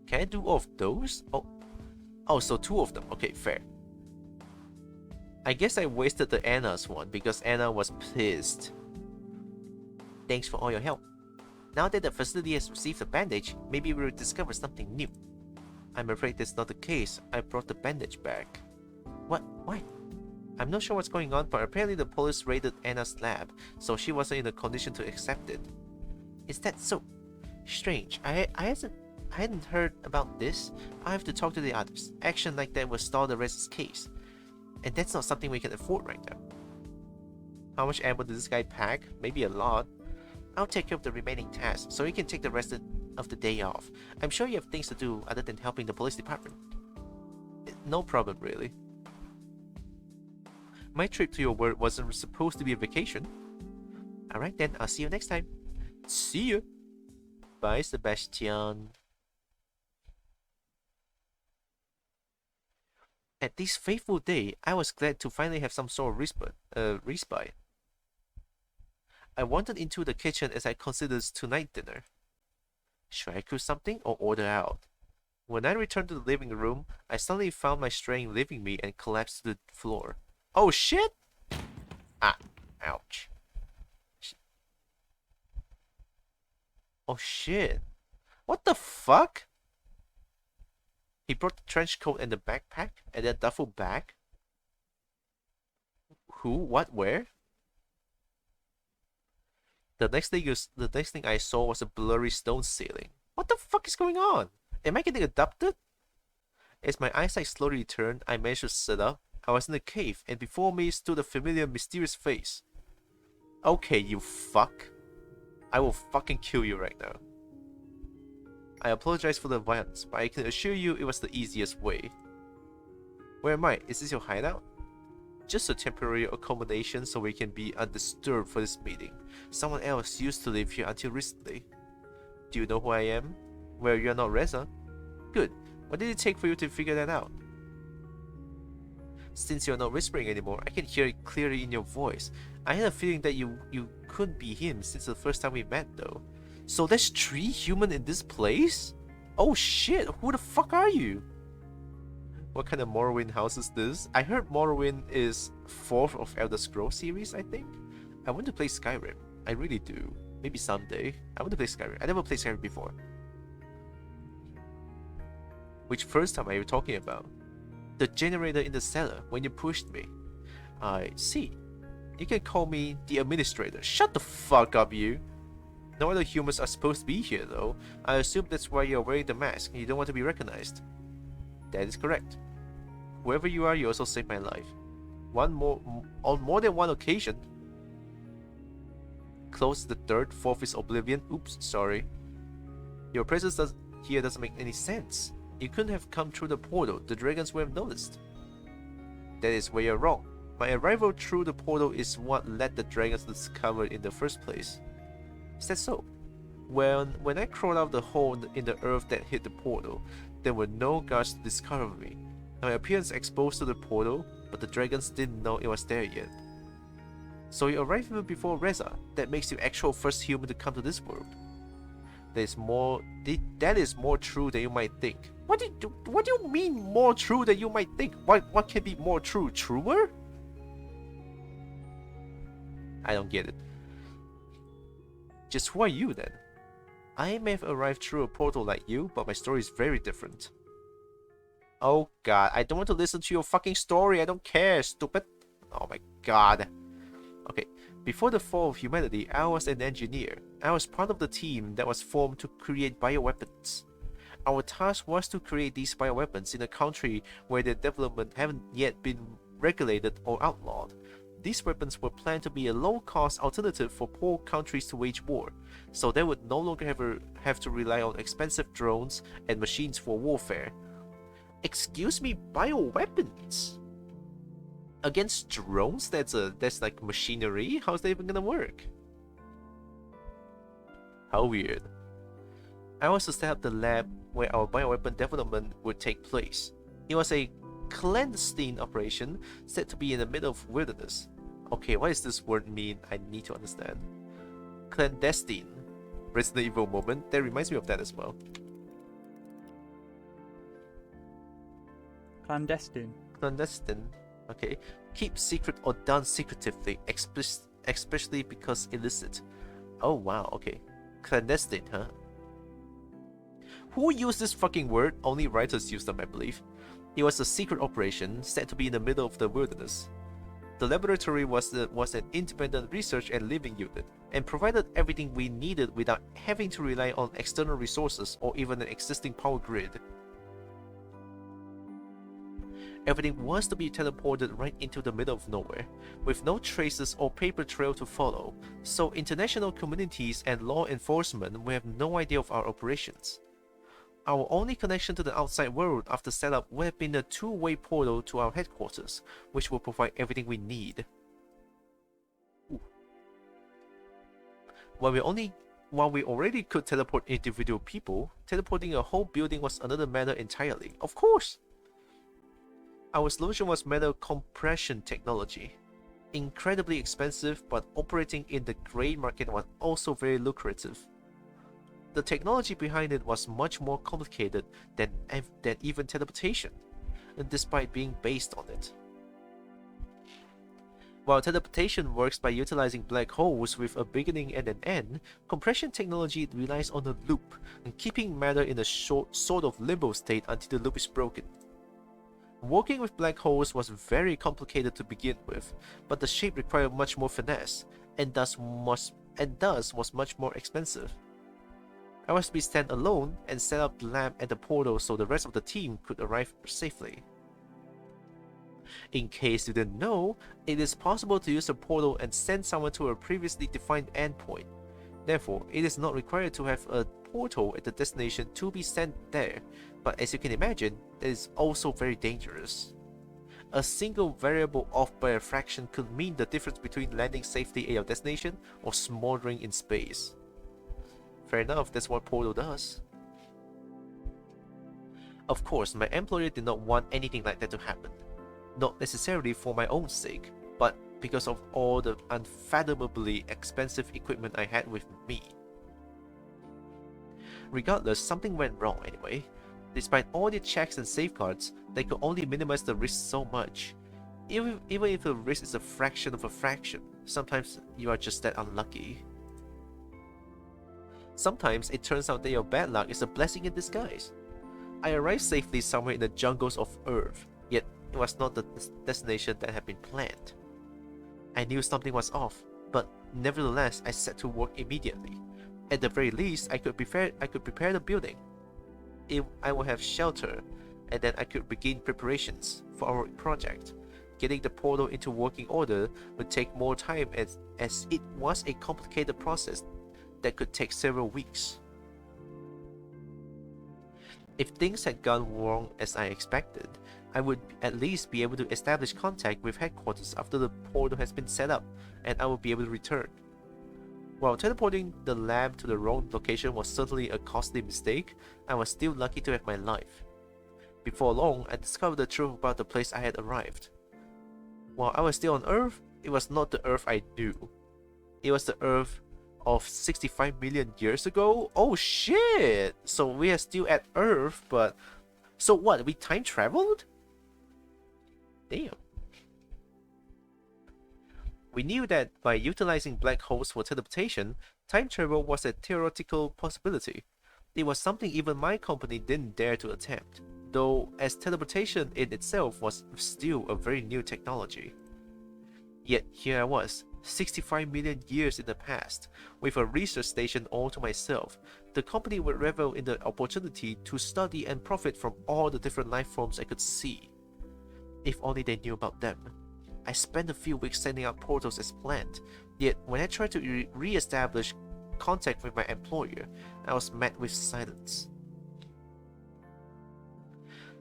Can I do all of those? Oh, so 2 of them. Okay, fair. I guess I wasted the Anna's one because Anna was pissed. Thanks for all your help. Now that the facility has received a bandage, maybe we'll discover something new. I'm afraid that's not the case. I brought the bandage back. What? Why? I'm not sure what's going on, but apparently the police raided Anna's lab, so she wasn't in a condition to accept it. Is that so? Strange. I hadn't heard about this. I have to talk to the others. Action like that will stall the REZA's case. And that's not something we can afford right now. How much ammo does this guy pack? Maybe a lot. I'll take care of the remaining tasks, so you can take the rest of the day off. I'm sure you have things to do other than helping the police department. No problem, really. My trip to your work wasn't supposed to be a vacation. Alright then, I'll see you next time. See you! Bye, Sebastian. At this fateful day, I was glad to finally have some sort of respite. I wandered into the kitchen as I considered tonight's dinner. Should I cook something or order out? When I returned to the living room, I suddenly found my strength leaving me and collapsed to the floor. Oh shit! Ah, ouch. Oh shit. What the fuck? He brought the trench coat and the backpack and a duffel bag. Who? What? Where? The next thing I saw was a blurry stone ceiling. What the fuck is going on? Am I getting abducted? As my eyesight slowly returned, I managed to sit up. I was in a cave, and before me stood a familiar, mysterious face. Okay, you fuck. I will fucking kill you right now. I apologize for the violence, but I can assure you it was the easiest way. Where am I? Is this your hideout? Just a temporary accommodation so we can be undisturbed for this meeting. Someone else used to live here until recently. Do you know who I am? Well, you're not REZA. Good. What did it take for you to figure that out? Since you're not whispering anymore, I can hear it clearly in your voice. I had a feeling that you couldn't be him since the first time we met though. So there's 3 humans in this place? Oh shit, who the fuck are you? What kind of Morrowind house is this? I heard Morrowind is 4th of Elder Scrolls series, I think? I want to play Skyrim. I really do. Maybe someday. I want to play Skyrim. I never played Skyrim before. Which first time are you talking about? The generator in the cellar, when you pushed me. I see. You can call me the administrator. Shut the fuck up, you! No other humans are supposed to be here, though. I assume that's why you're wearing the mask and you don't want to be recognized. That is correct. Whoever you are, you also saved my life. On more than one occasion. close the third, fourth is oblivion. Oops, sorry. Your presence here doesn't make any sense. You couldn't have come through the portal. The dragons would have noticed. That is where you're wrong. My arrival through the portal is what led the dragons to discover it in the first place. Is that so? When I crawled out the hole in the earth that hit the portal, there were no guards to discover me. My appearance exposed to the portal, but the dragons didn't know it was there yet. So you arrived even before REZA. That makes you actual first human to come to this world. That is more true than you might think. What do you mean more true than you might think? What can be more true? Truer? I don't get it. Just who are you then? I may have arrived through a portal like you, but my story is very different. Oh god, I don't want to listen to your fucking story. I don't care, stupid. Oh my god. Okay, before the fall of humanity, I was an engineer. I was part of the team that was formed to create bioweapons. Our task was to create these bioweapons in a country where their development haven't yet been regulated or outlawed. These weapons were planned to be a low-cost alternative for poor countries to wage war, so they would no longer have to rely on expensive drones and machines for warfare. Excuse me, bioweapons? Against drones? That's like machinery? How's that even gonna work? How weird. I was to set up the lab where our bioweapon development would take place. It was a clandestine operation said to be in the middle of wilderness. Okay, what does this word mean? I need to understand. Clandestine. Resident Evil moment. That reminds me of that as well. Clandestine. Clandestine. Okay. Keep secret or done secretively, especially because illicit. Oh wow, okay. Clandestine, huh? Who used this fucking word? Only writers use them, I believe. It was a secret operation said to be in the middle of the wilderness. The laboratory was an independent research and living unit, and provided everything we needed without having to rely on external resources or even an existing power grid. Everything was to be teleported right into the middle of nowhere, with no traces or paper trail to follow, so international communities and law enforcement will have no idea of our operations. Our only connection to the outside world after setup would have been a two-way portal to our headquarters, which will provide everything we need. Ooh. While we already could teleport individual people, teleporting a whole building was another matter entirely. Of course! Our solution was metal compression technology. Incredibly expensive, but operating in the grey market was also very lucrative. The technology behind it was much more complicated than even teleportation, despite being based on it. While teleportation works by utilizing black holes with a beginning and an end, compression technology relies on a loop, and keeping matter in a sort of limbo state until the loop is broken. Working with black holes was very complicated to begin with, but the shape required much more finesse, and thus was much more expensive. I was to be stand alone and set up the lab at the portal so the rest of the team could arrive safely. In case you didn't know, it is possible to use a portal and send someone to a previously defined endpoint. Therefore, it is not required to have a portal at the destination to be sent there, but as you can imagine, that is also very dangerous. A single variable off by a fraction could mean the difference between landing safely at your destination or smoldering in space. Fair enough, that's what portal does. Of course, my employer did not want anything like that to happen. Not necessarily for my own sake, but because of all the unfathomably expensive equipment I had with me. Regardless, something went wrong anyway. Despite all the checks and safeguards, they could only minimize the risk so much. Even if the risk is a fraction of a fraction, sometimes you are just that unlucky. Sometimes it turns out that your bad luck is a blessing in disguise. I arrived safely somewhere in the jungles of Earth, yet it was not the destination that had been planned. I knew something was off, but nevertheless I set to work immediately. At the very least, I could prepare the building. I would have shelter, and then I could begin preparations for our project. getting the portal into working order would take more time as it was a complicated process that could take several weeks. If things had gone wrong as I expected, I would at least be able to establish contact with headquarters after the portal has been set up, and I would be able to return. While teleporting the lab to the wrong location was certainly a costly mistake, I was still lucky to have my life. Before long, I discovered the truth about the place I had arrived. While I was still on Earth, it was not the Earth I knew. It was the Earth of 65 million years ago? Oh shit! So we are still at Earth, but... So what, we time traveled? Damn. We knew that by utilizing black holes for teleportation, time travel was a theoretical possibility. It was something even my company didn't dare to attempt, though as teleportation in itself was still a very new technology. Yet here I was, 65 million years in the past, with a research station all to myself. The company would revel in the opportunity to study and profit from all the different life forms I could see. If only they knew about them. I spent a few weeks sending out portals as planned, yet when I tried to re-establish contact with my employer, I was met with silence.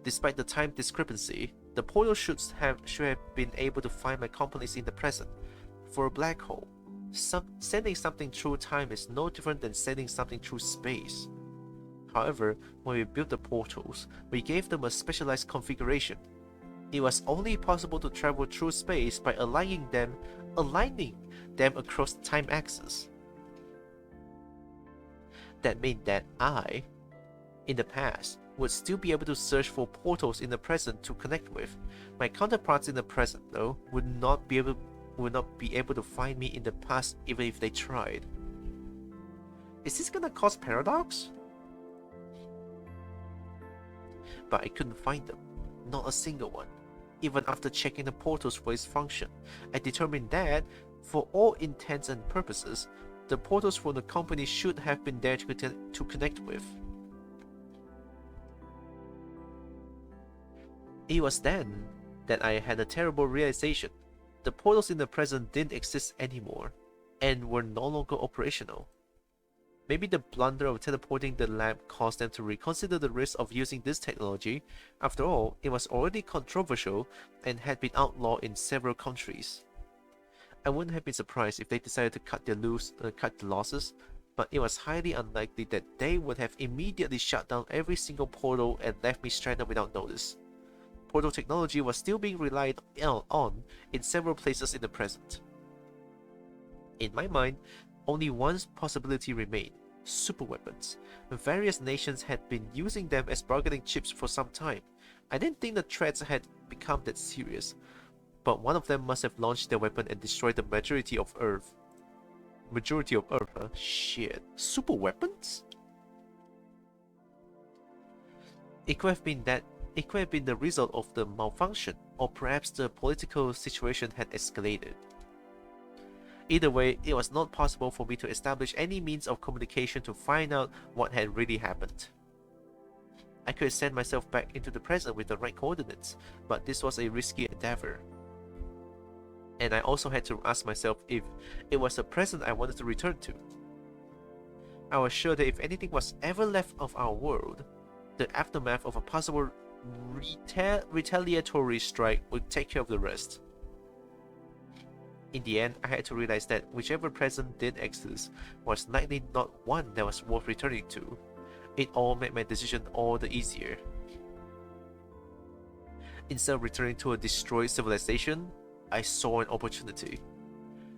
Despite the time discrepancy, the portal should have been able to find my companies in the present. For a black hole, sending something through time is no different than sending something through space. However, when we built the portals, we gave them a specialized configuration. It was only possible to travel through space by aligning them across the time axis. That meant that I, in the past, would still be able to search for portals in the present to connect with. My counterparts in the present, though, would not be able to find me in the past even if they tried. Is this gonna cause paradox? But I couldn't find them. Not a single one. Even after checking the portals for its function, I determined that, for all intents and purposes, the portals from the company should have been there to connect with. It was then that I had a terrible realization. The portals in the present didn't exist anymore, and were no longer operational. Maybe the blunder of teleporting the lab caused them to reconsider the risk of using this technology. After all, it was already controversial and had been outlawed in several countries. I wouldn't have been surprised if they decided to cut the losses, but it was highly unlikely that they would have immediately shut down every single portal and left me stranded without notice. Portal technology was still being relied on in several places in the present. In my mind, only one possibility remained: superweapons. Various nations had been using them as bargaining chips for some time. I didn't think the threats had become that serious, but one of them must have launched their weapon and destroyed the majority of Earth. Majority of Earth, huh? Shit. Superweapons? It could have been the result of the malfunction, or perhaps the political situation had escalated. Either way, it was not possible for me to establish any means of communication to find out what had really happened. I could send myself back into the present with the right coordinates, but this was a risky endeavor. And I also had to ask myself if it was the present I wanted to return to. I was sure that if anything was ever left of our world, the aftermath of a possible retaliatory strike would take care of the rest. In the end, I had to realize that whichever present did exist was likely not one that was worth returning to. It all made my decision all the easier. Instead of returning to a destroyed civilization, I saw an opportunity.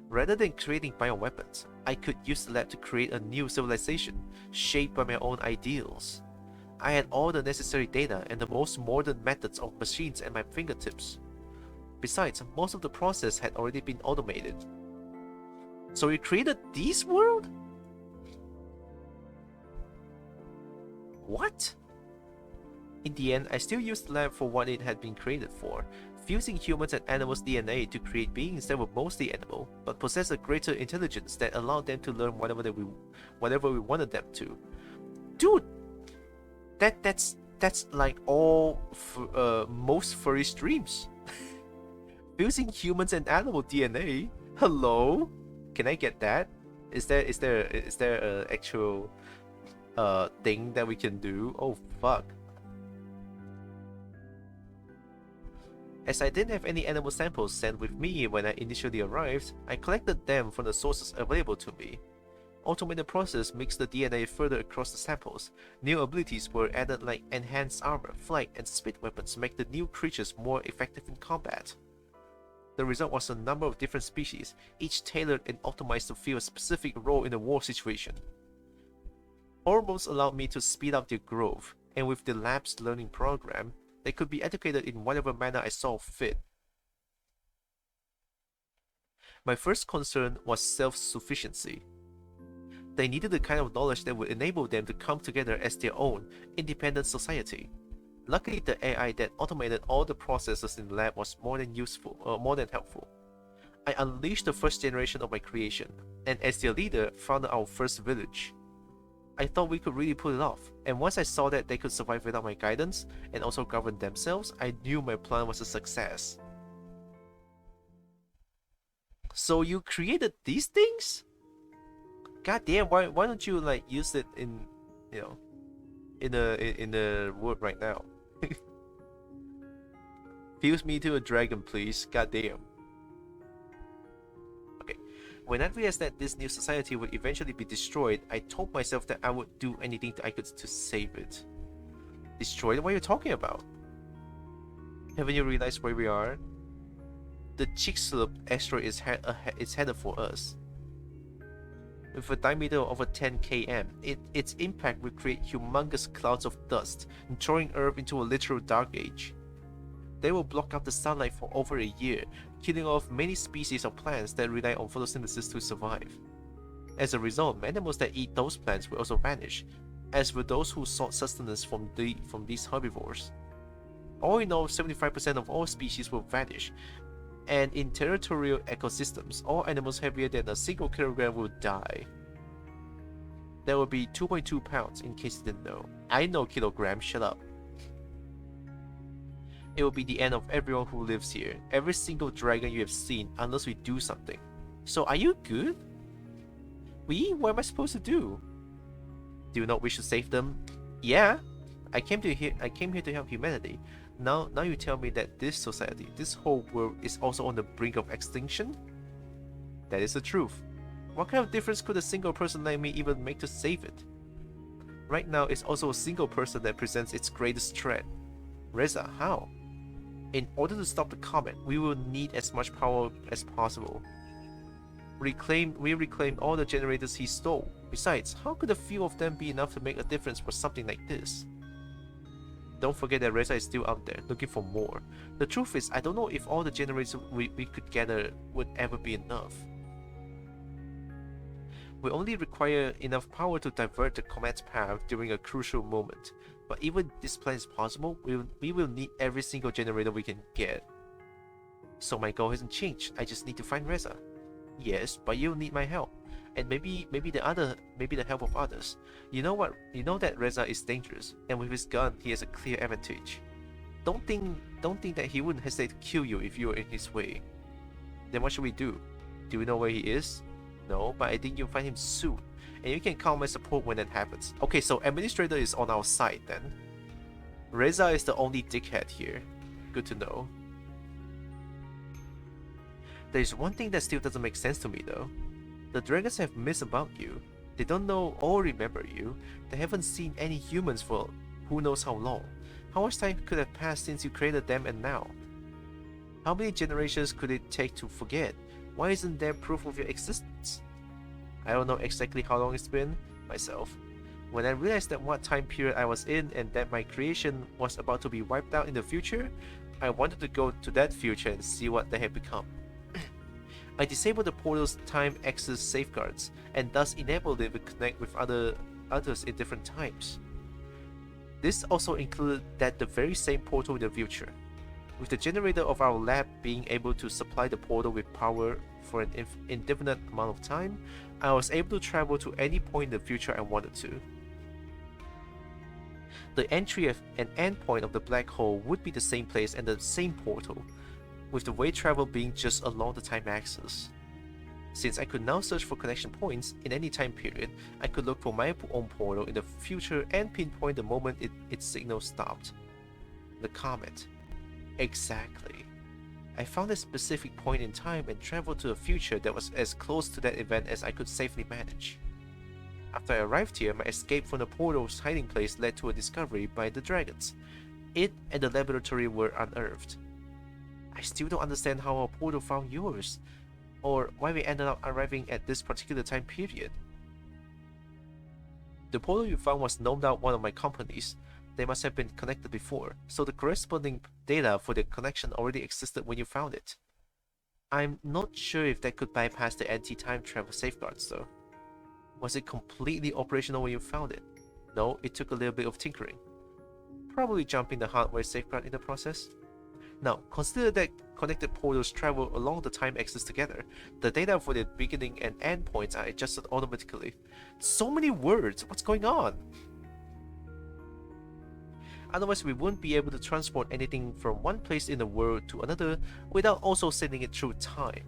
Rather than creating bioweapons, I could use the lab to create a new civilization, shaped by my own ideals. I had all the necessary data and the most modern methods of machines at my fingertips. Besides, most of the process had already been automated. So we created this world? What? In the end, I still used the lab for what it had been created for, fusing humans and animals' DNA to create beings that were mostly animal, but possessed a greater intelligence that allowed them to learn whatever we wanted them to. Dude, that's like all most furry streams. fusing humans and animal DNA. Hello? Can I get that? Is there a actual thing that we can do? Oh fuck. As I didn't have any animal samples sent with me when I initially arrived, I collected them from the sources available to me. Automated process mixed the DNA further across the samples. New abilities were added like enhanced armor, flight, and speed weapons to make the new creatures more effective in combat. The result was a number of different species, each tailored and optimized to fill a specific role in a war situation. Hormones allowed me to speed up their growth, and with the lab's learning program, they could be educated in whatever manner I saw fit. My first concern was self-sufficiency. They needed the kind of knowledge that would enable them to come together as their own, independent society. Luckily, the AI that automated all the processes in the lab was more than helpful. I unleashed the first generation of my creation, and as their leader, founded our first village. I thought we could really pull it off, and once I saw that they could survive without my guidance, and also govern themselves, I knew my plan was a success. So you created these things? God damn, why don't you like use it in, you know, in the world right now? Fuse me to a dragon, please. God damn. Okay. When I realized that this new society would eventually be destroyed, I told myself that I would do anything that I could to save it. Destroyed? What are you talking about? Haven't you realized where we are? The Chicxulub asteroid is headed for us. With a diameter of over 10 km, its impact will create humongous clouds of dust, throwing Earth into a literal dark age. They will block out the sunlight for over a year, killing off many species of plants that rely on photosynthesis to survive. As a result, animals that eat those plants will also vanish, as will those who sought sustenance from these herbivores. All in all, 75% of all species will vanish, and in territorial ecosystems, all animals heavier than a single kilogram will die. There will be 2.2 pounds, in case you didn't know. I know kilograms, shut up. It will be the end of everyone who lives here, every single dragon you have seen, unless we do something. So are you good? What am I supposed to do? Do you not wish to save them? Yeah, I came here to help humanity. Now you tell me that this society, this whole world is also on the brink of extinction? That is the truth. What kind of difference could a single person like me even make to save it? Right now, it's also a single person that presents its greatest threat. REZA, how? In order to stop the comet, we will need as much power as possible. We reclaimed all the generators he stole. Besides, how could a few of them be enough to make a difference for something like this? Don't forget that REZA is still out there, looking for more. The truth is, I don't know if all the generators we could gather would ever be enough. We only require enough power to divert the comet's path during a crucial moment. But even if this plan is possible, we will need every single generator we can get. So my goal hasn't changed, I just need to find REZA. Yes, but you'll need my help. And maybe the help of others. You know that REZA is dangerous, and with his gun he has a clear advantage. Don't think that he wouldn't hesitate to kill you if you were in his way. Then what should we do? Do we know where he is? No, but I think you'll find him soon, and you can count my support when that happens. Okay, so Administrator is on our side then. REZA is the only dickhead here. Good to know. There's one thing that still doesn't make sense to me though. The dragons have missed about you. They don't know or remember you. They haven't seen any humans for who knows how long. How much time could have passed since you created them and now? How many generations could it take to forget? Why isn't there proof of your existence? I don't know exactly how long it's been, myself. When I realized that what time period I was in and that my creation was about to be wiped out in the future, I wanted to go to that future and see what they had become. I disabled the portal's time access safeguards, and thus enabled it to connect with others in different times. This also included that the very same portal in the future. With the generator of our lab being able to supply the portal with power for an indefinite amount of time, I was able to travel to any point in the future I wanted to. The entry and end point of the black hole would be the same place and the same portal. with the way travel being just along the time axis. Since I could now search for connection points in any time period, I could look for my own portal in the future and pinpoint the moment its signal stopped. The comet. Exactly. I found a specific point in time and traveled to a future that was as close to that event as I could safely manage. After I arrived here, my escape from the portal's hiding place led to a discovery by the dragons. It and the laboratory were unearthed. I still don't understand how our portal found yours, or why we ended up arriving at this particular time period. The portal you found was no doubt one of my companies. They must have been connected before, so the corresponding data for the connection already existed when you found it. I'm not sure if that could bypass the anti-time travel safeguards though. Was it completely operational when you found it? No, it took a little bit of tinkering. Probably jumping the hardware safeguard in the process. Now, consider that connected portals travel along the time axis together. The data for the beginning and end points are adjusted automatically. So many words, what's going on? Otherwise, we wouldn't be able to transport anything from one place in the world to another without also sending it through time.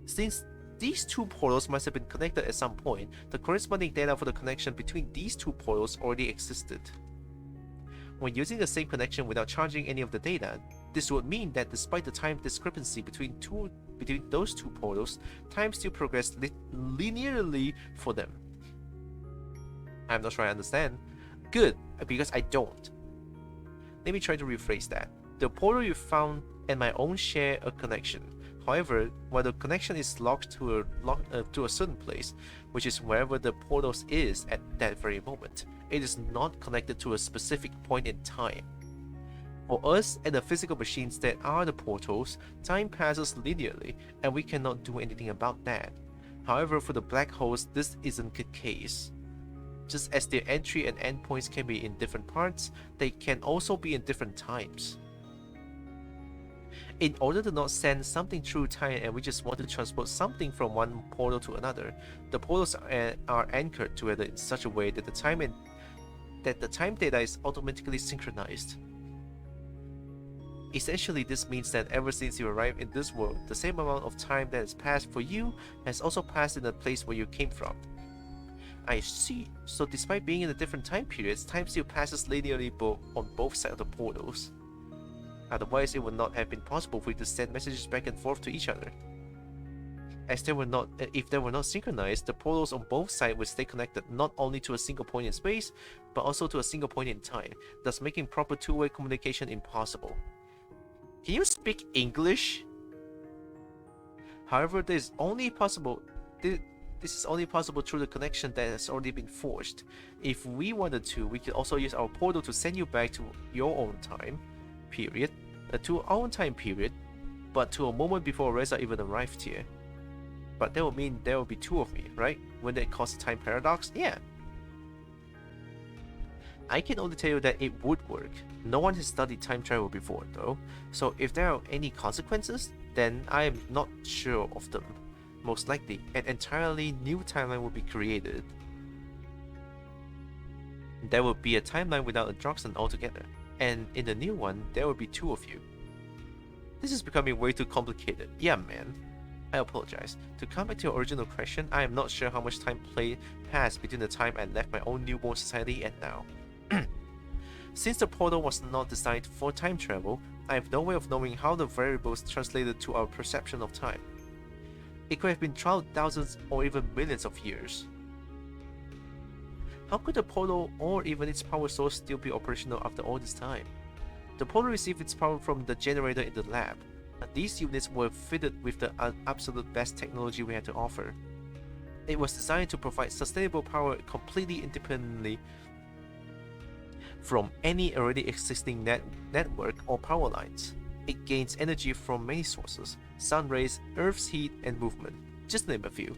Since these two portals must have been connected at some point, the corresponding data for the connection between these two portals already existed. When using the same connection without charging any of the data, this would mean that despite the time discrepancy between those two portals, time still progressed linearly for them. I'm not sure I understand. Good, because I don't. Let me try to rephrase that. The portal you found and my own share a connection. However, while the connection is locked to a certain place, which is wherever the portal is at that very moment, it is not connected to a specific point in time. For us and the physical machines that are the portals, time passes linearly, and we cannot do anything about that. However, for the black holes, this isn't the case. Just as their entry and end points can be in different parts, they can also be in different times. In order to not send something through time and we just want to transport something from one portal to another, the portals are anchored together in such a way that the time data is automatically synchronized. Essentially, this means that ever since you arrived in this world, the same amount of time that has passed for you has also passed in the place where you came from. I see. So despite being in the different time periods, time still passes linearly on both sides of the portals. Otherwise, it would not have been possible for you to send messages back and forth to each other. As if they were not synchronized, the portals on both sides would stay connected not only to a single point in space, but also to a single point in time, thus making proper two-way communication impossible. Can you speak English? However, this is only possible through the connection that has already been forged. If we wanted to, we could also use our portal to send you back to your own time period, to our own time period, but to a moment before REZA even arrived here. But that would mean there will be two of me, right? Wouldn't that cause a time paradox? Yeah. I can only tell you that it would work. No one has studied time travel before though, so if there are any consequences, then I am not sure of them. Most likely, an entirely new timeline will be created. There will be a timeline without a Droxen altogether, and in the new one, there will be two of you. This is becoming way too complicated. Yeah, man. I apologize. To come back to your original question, I am not sure how much time passed between the time I left my own newborn society and now. Since the portal was not designed for time travel, I have no way of knowing how the variables translated to our perception of time. It could have been traveled thousands or even millions of years. How could the portal or even its power source still be operational after all this time? The portal received its power from the generator in the lab. These units were fitted with the absolute best technology we had to offer. It was designed to provide sustainable power completely independently from any already existing network or power lines. It gains energy from many sources: sun rays, Earth's heat, and movement, just to name a few.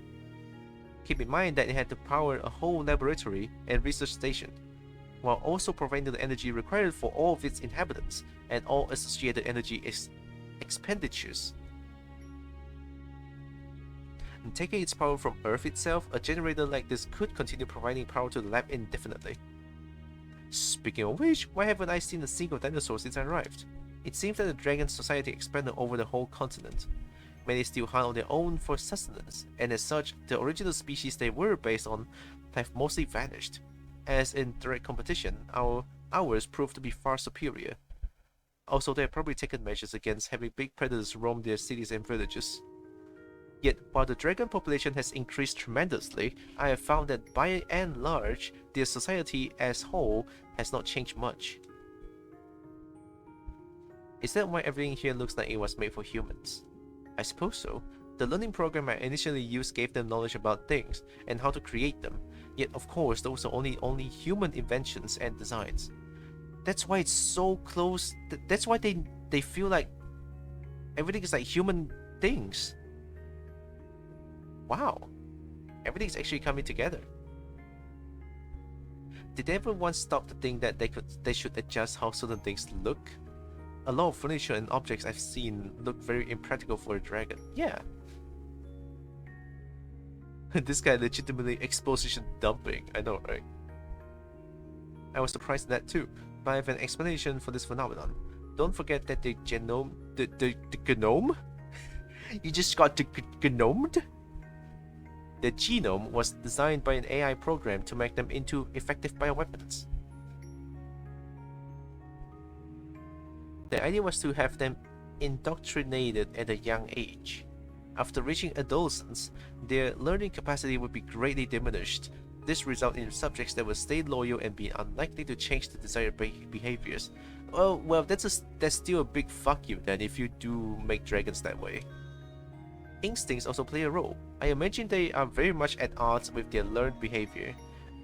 Keep in mind that it had to power a whole laboratory and research station, while also providing the energy required for all of its inhabitants and all associated energy expenditures. And taking its power from Earth itself, a generator like this could continue providing power to the lab indefinitely. Speaking of which, why haven't I seen a single dinosaur since I arrived? It seems that the dragon society expanded over the whole continent. Many still hunt on their own for sustenance, and as such, the original species they were based on have mostly vanished. As in direct competition, ours proved to be far superior. Also, they have probably taken measures against having big predators roam their cities and villages. Yet, while the dragon population has increased tremendously, I have found that by and large, their society as whole has not changed much. Is that why everything here looks like it was made for humans? I suppose so. The learning program I initially used gave them knowledge about things and how to create them, yet of course those are only human inventions and designs. That's why it's so close, that's why they feel like everything is like human things. Wow, everything's actually coming together. Did they ever once stop to think that they should adjust how certain things look? A lot of furniture and objects I've seen look very impractical for a dragon. Yeah. This guy legitimately exposition dumping. I know, right? I was surprised at that too, but I have an explanation for this phenomenon. Don't forget that the genome... The genome? You just got genomed? The genome was designed by an AI program to make them into effective bioweapons. The idea was to have them indoctrinated at a young age. After reaching adolescence, their learning capacity would be greatly diminished. This resulted in subjects that would stay loyal and be unlikely to change the desired behaviors. Well, that's still a big fuck you then if you do make dragons that way. Instincts also play a role. I imagine they are very much at odds with their learned behavior.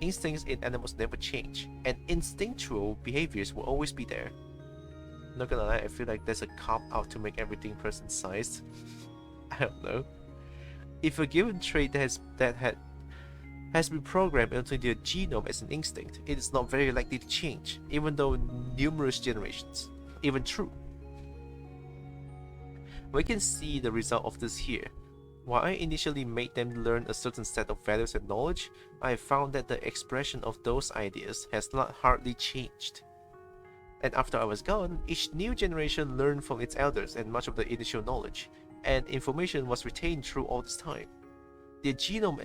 Instincts in animals never change, and instinctual behaviors will always be there. Not gonna lie, I feel like there's a cop-out to make everything person-sized. I don't know. If a given trait has been programmed into their genome as an instinct, it is not very likely to change, even though numerous generations. Even true. We can see the result of this here. While I initially made them learn a certain set of values and knowledge, I have found that the expression of those ideas has not hardly changed. And after I was gone, each new generation learned from its elders and much of the initial knowledge, and information was retained through all this time. Their genome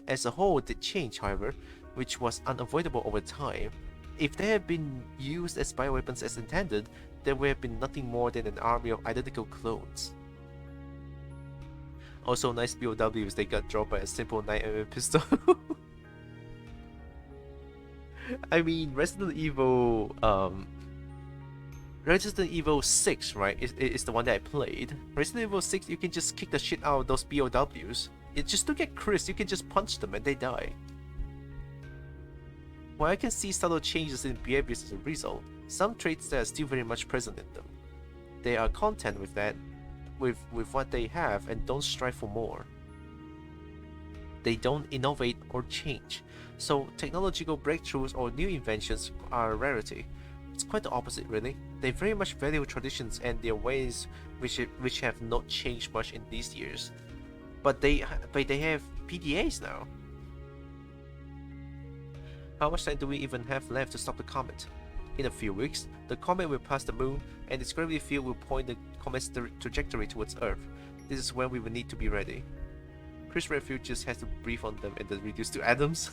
as a whole did change, however, which was unavoidable over time. If they had been used as bioweapons as intended, there would have been nothing more than an army of identical clones. Also, nice POWs they got dropped by a simple 9mm pistol. I mean, Resident Evil 6, right, is the one that I played. Resident Evil 6, you can just kick the shit out of those POWs. It's just to get Chris, you can just punch them and they die. While I can see subtle changes in behaviors as a result, some traits that are still very much present in them. They are content with that, with what they have, and don't strive for more. They don't innovate or change, so technological breakthroughs or new inventions are a rarity. It's quite the opposite, really. They very much value traditions and their ways, which have not changed much in these years. But they have PDAs now. How much time do we even have left to stop the comet? In a few weeks, the comet will pass the moon, and its gravity field will point the comet's trajectory towards Earth. This is when we will need to be ready. Chris Redfield just has to breathe on them and then reduce to atoms.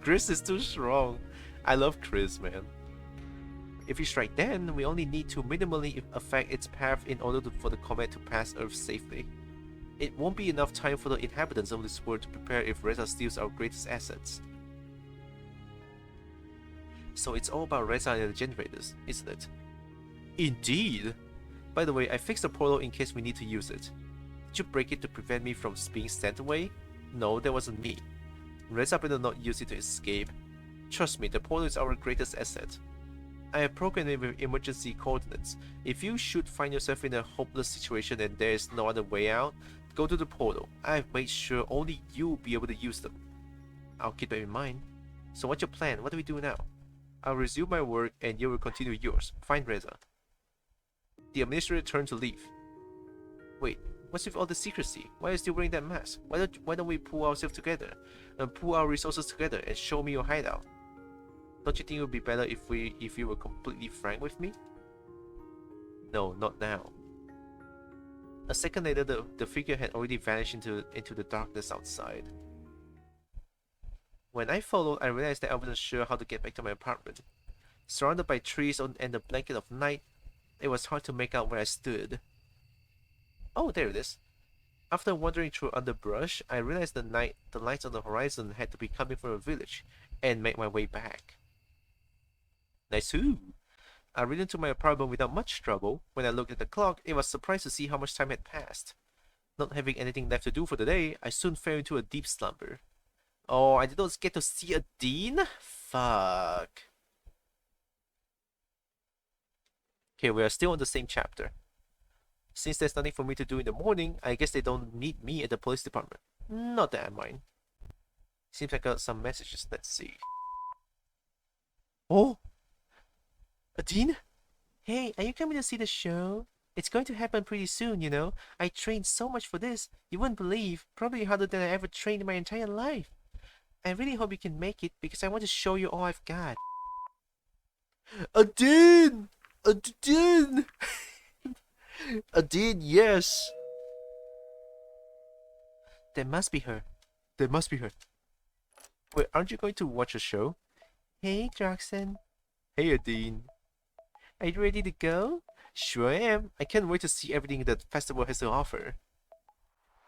Chris is too strong. I love Chris, man. If we strike then, we only need to minimally affect its path in order for the comet to pass Earth safely. It won't be enough time for the inhabitants of this world to prepare if REZA steals our greatest assets. So it's all about REZA and the generators, isn't it? Indeed! By the way, I fixed the portal in case we need to use it. Did you break it to prevent me from being sent away? No, that wasn't me. REZA better not use it to escape. Trust me, the portal is our greatest asset. I have programmed it with emergency coordinates. If you should find yourself in a hopeless situation and there is no other way out, go to the portal. I have made sure only you will be able to use them. I'll keep that in mind. So what's your plan? What do we do now? I'll resume my work and you will continue yours. Find REZA. The administrator turned to leave. Wait, what's with all the secrecy? Why are you still wearing that mask? Why don't we pull ourselves together and pull our resources together and show me your hideout? Don't you think it would be better if you were completely frank with me? No, not now. A second later, the figure had already vanished into the darkness outside. When I followed, I realized that I wasn't sure how to get back to my apartment. Surrounded by trees and the blanket of night, it was hard to make out where I stood. Oh, there it is. After wandering through underbrush, I realized the lights on the horizon had to be coming from a village, and made my way back. Nice-oo! I ran into my apartment without much trouble. When I looked at the clock, I was surprised to see how much time had passed. Not having anything left to do for the day, I soon fell into a deep slumber. Oh, I did not get to see ADINE? Fuck. Okay, we are still on the same chapter. Since there's nothing for me to do in the morning, I guess they don't need me at the police department. Not that I mind. Seems I got some messages. Let's see. Oh! ADINE? Hey, are you coming to see the show? It's going to happen pretty soon, you know. I trained so much for this, you wouldn't believe. Probably harder than I ever trained in my entire life. I really hope you can make it, because I want to show you all I've got. ADINE! ADINE! ADINE, yes! That must be her. That must be her. Wait, aren't you going to watch a show? Hey, Droxen. Hey, ADINE. Are you ready to go? Sure am. I can't wait to see everything that festival has to offer.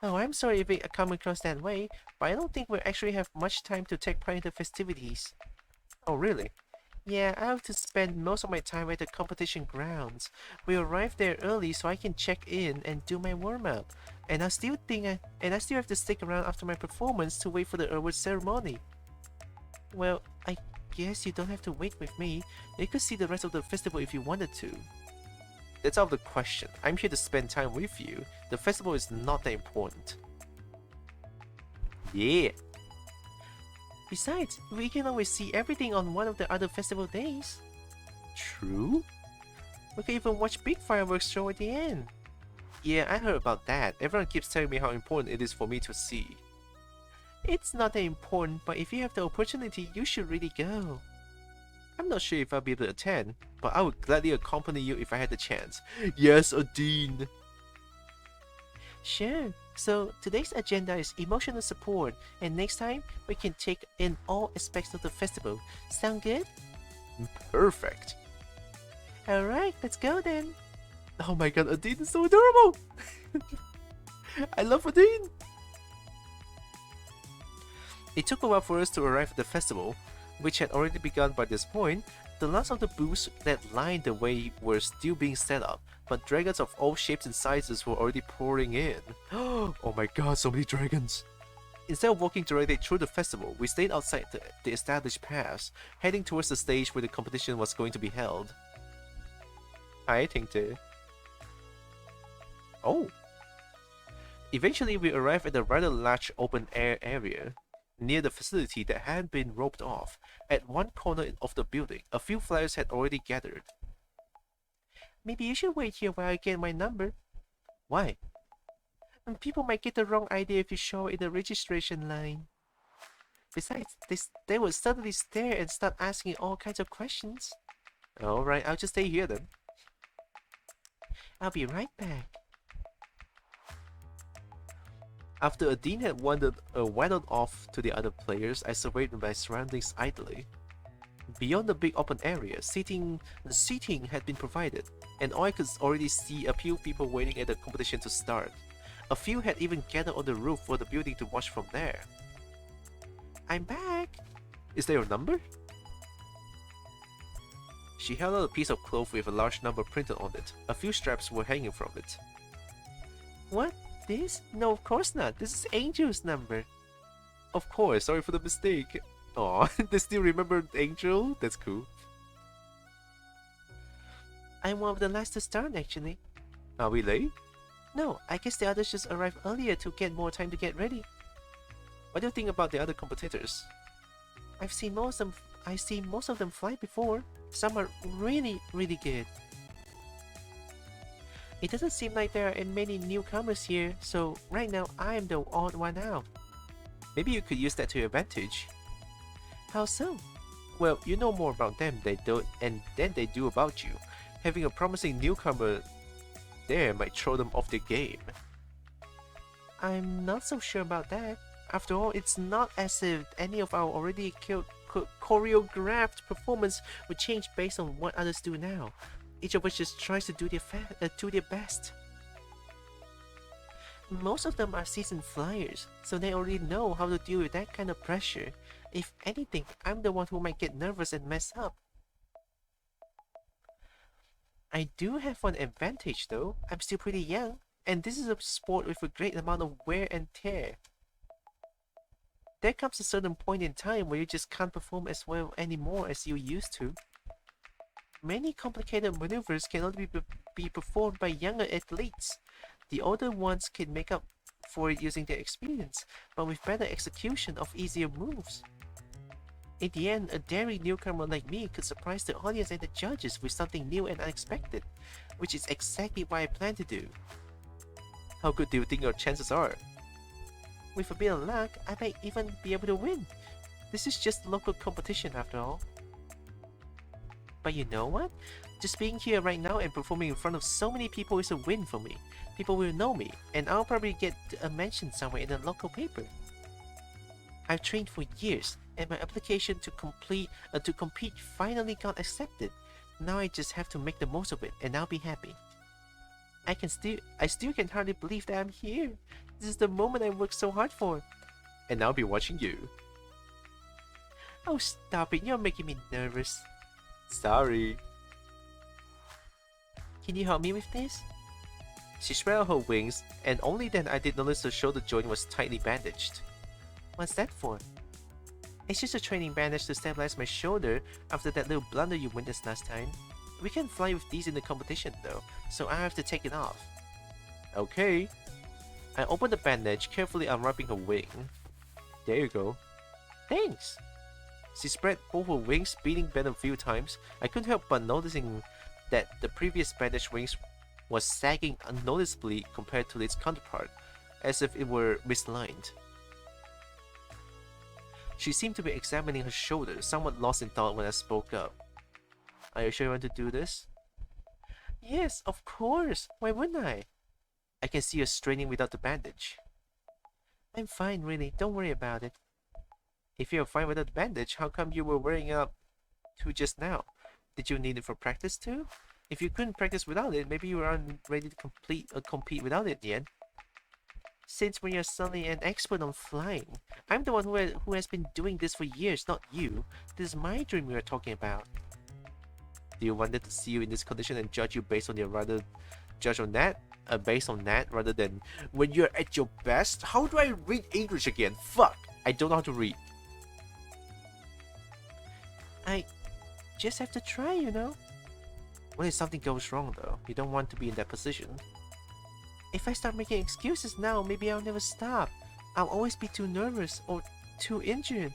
Oh, I'm sorry if it come across that way, but I don't think we'll actually have much time to take part in the festivities. Oh, really? Yeah, I have to spend most of my time at the competition grounds. We arrived there early so I can check in and do my warm-up. And I still have to stick around after my performance to wait for the award ceremony. Well, I guess you don't have to wait with me. You could see the rest of the festival if you wanted to. That's out of the question. I'm here to spend time with you. The festival is not that important. Yeah. Besides, we can always see everything on one of the other festival days. True. We can even watch big fireworks show at the end. Yeah, I heard about that. Everyone keeps telling me how important it is for me to see. It's not that important, but if you have the opportunity, you should really go. I'm not sure if I'll be able to attend, but I would gladly accompany you if I had the chance. Yes, ADINE! Sure. So today's agenda is emotional support, and next time we can take in all aspects of the festival. Sound good? Perfect. Alright, let's go then. Oh my god, ADINE is so adorable! I love ADINE! It took a while for us to arrive at the festival, which had already begun by this point. The last of the booths that lined the way were still being set up, but dragons of all shapes and sizes were already pouring in. Oh my god, so many dragons! Instead of walking directly through the festival, we stayed outside the established paths, heading towards the stage where the competition was going to be held. Hi, Tingte. Oh! Eventually, we arrived at a rather large open-air area near the facility that had been roped off. At one corner of the building, a few flyers had already gathered. Maybe you should wait here while I get my number. Why? And people might get the wrong idea if you show in the registration line. Besides, they will suddenly stare and start asking all kinds of questions. Alright, I'll just stay here then. I'll be right back. After ADINE had waddled off to the other players, I surveyed my surroundings idly. Beyond the big open area, seating had been provided, and I could already see a few people waiting at the competition to start. A few had even gathered on the roof for the building to watch from there. I'm back! Is there your number? She held out a piece of cloth with a large number printed on it. A few straps were hanging from it. What? This? No, of course not. This is Angel's number. Of course, sorry for the mistake. Aw, they still remember Angel? That's cool. I'm one of the last to start, actually. Are we late? No, I guess the others just arrived earlier to get more time to get ready. What do you think about the other competitors? I've seen most of them fly before. Some are really, really good. It doesn't seem like there are many newcomers here, so right now I am the odd one out. Maybe you could use that to your advantage. How so? Well, you know more about them than they do about you. Having a promising newcomer there might throw them off their game. I'm not so sure about that. After all, it's not as if any of our already choreographed performance would change based on what others do now. Each of us just tries to do their best. Most of them are seasoned flyers, so they already know how to deal with that kind of pressure. If anything, I'm the one who might get nervous and mess up. I do have one advantage though. I'm still pretty young, and this is a sport with a great amount of wear and tear. There comes a certain point in time where you just can't perform as well anymore as you used to. Many complicated maneuvers can only be performed by younger athletes. The older ones can make up for it using their experience, but with better execution of easier moves. In the end, a daring newcomer like me could surprise the audience and the judges with something new and unexpected, which is exactly what I plan to do. How good do you think your chances are? With a bit of luck, I might even be able to win. This is just a local competition after all. But you know what? Just being here right now and performing in front of so many people is a win for me. People will know me, and I'll probably get a mention somewhere in a local paper. I've trained for years, and my application to compete finally got accepted. Now I just have to make the most of it, and I'll be happy. I still can hardly believe that I'm here. This is the moment I worked so hard for. And I'll be watching you. Oh, stop it. You're making me nervous. Sorry. Can you help me with this? She spread out her wings, and only then I did notice her shoulder joint was tightly bandaged. What's that for? It's just a training bandage to stabilize my shoulder after that little blunder you witnessed last time. We can't fly with these in the competition though, so I have to take it off. Okay. I opened the bandage, carefully unwrapping her wing. There you go. Thanks! She spread both her wings, beating Ben a few times. I couldn't help but noticing that the previous bandage wings was sagging unnoticeably compared to its counterpart, as if it were misaligned. She seemed to be examining her shoulder, somewhat lost in thought when I spoke up. Are you sure you want to do this? Yes, of course. Why wouldn't I? I can see her straining without the bandage. I'm fine, really. Don't worry about it. If you're fine without the bandage, how come you were wearing it up to just now? Did you need it for practice too? If you couldn't practice without it, maybe you aren't ready to compete without it yet. Since when you're suddenly an expert on flying, I'm the one who has been doing this for years, not you. This is my dream we are talking about. Do you want them to see you in this condition and judge you based on based on that rather than when you're at your best? How do I read English again? Fuck! I don't know how to read. I just have to try, you know? What if something goes wrong though? You don't want to be in that position. If I start making excuses now, maybe I'll never stop. I'll always be too nervous or too injured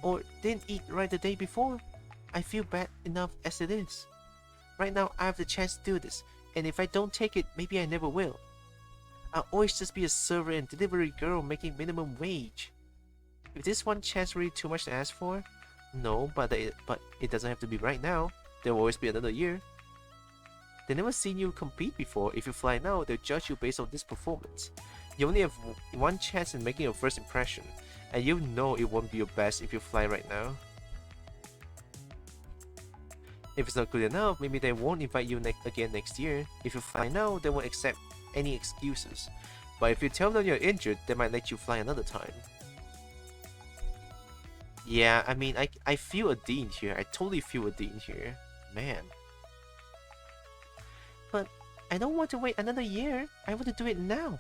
or didn't eat right the day before. I feel bad enough as it is. Right now, I have the chance to do this, and if I don't take it, maybe I never will. I'll always just be a server and delivery girl making minimum wage. Is this one chance really too much to ask for? No, but it doesn't have to be right now. There will always be another year. They've never seen you compete before. If you fly now, they'll judge you based on this performance. You only have one chance in making your first impression, and you know it won't be your best if you fly right now. If it's not good enough, maybe they won't invite you again next year. If you fly now, they won't accept any excuses. But if you tell them you're injured, they might let you fly another time. Yeah, I mean, I feel ADINE here. I totally feel ADINE here. Man. But I don't want to wait another year. I want to do it now.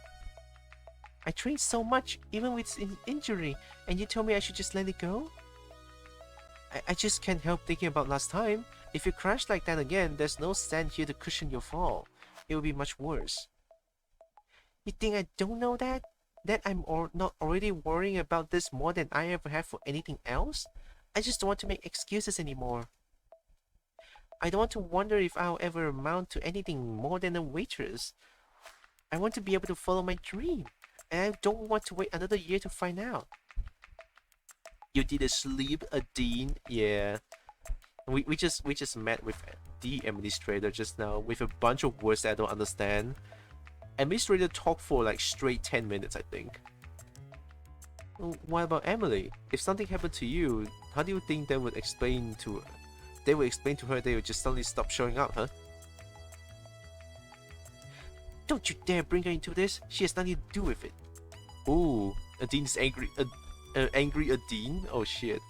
I trained so much, even with injury, and you told me I should just let it go? I just can't help thinking about last time. If you crash like that again, there's no sand here to cushion your fall. It will be much worse. You think I don't know that? That I'm not already worrying about this more than I ever have for anything else? I just don't want to make excuses anymore. I don't want to wonder if I'll ever amount to anything more than a waitress. I want to be able to follow my dream, and I don't want to wait another year to find out. You didn't sleep, ADINE? Yeah. We just met with the administrator just now with a bunch of words that I don't understand. Administrator talked for like straight 10 minutes, I think. What about Emily? If something happened to you, how do you think they would explain to her? They would explain to her they would just suddenly stop showing up, huh? Don't you dare bring her into this. She has nothing to do with it. Ooh, Adine's angry. Angry Adine? Oh shit.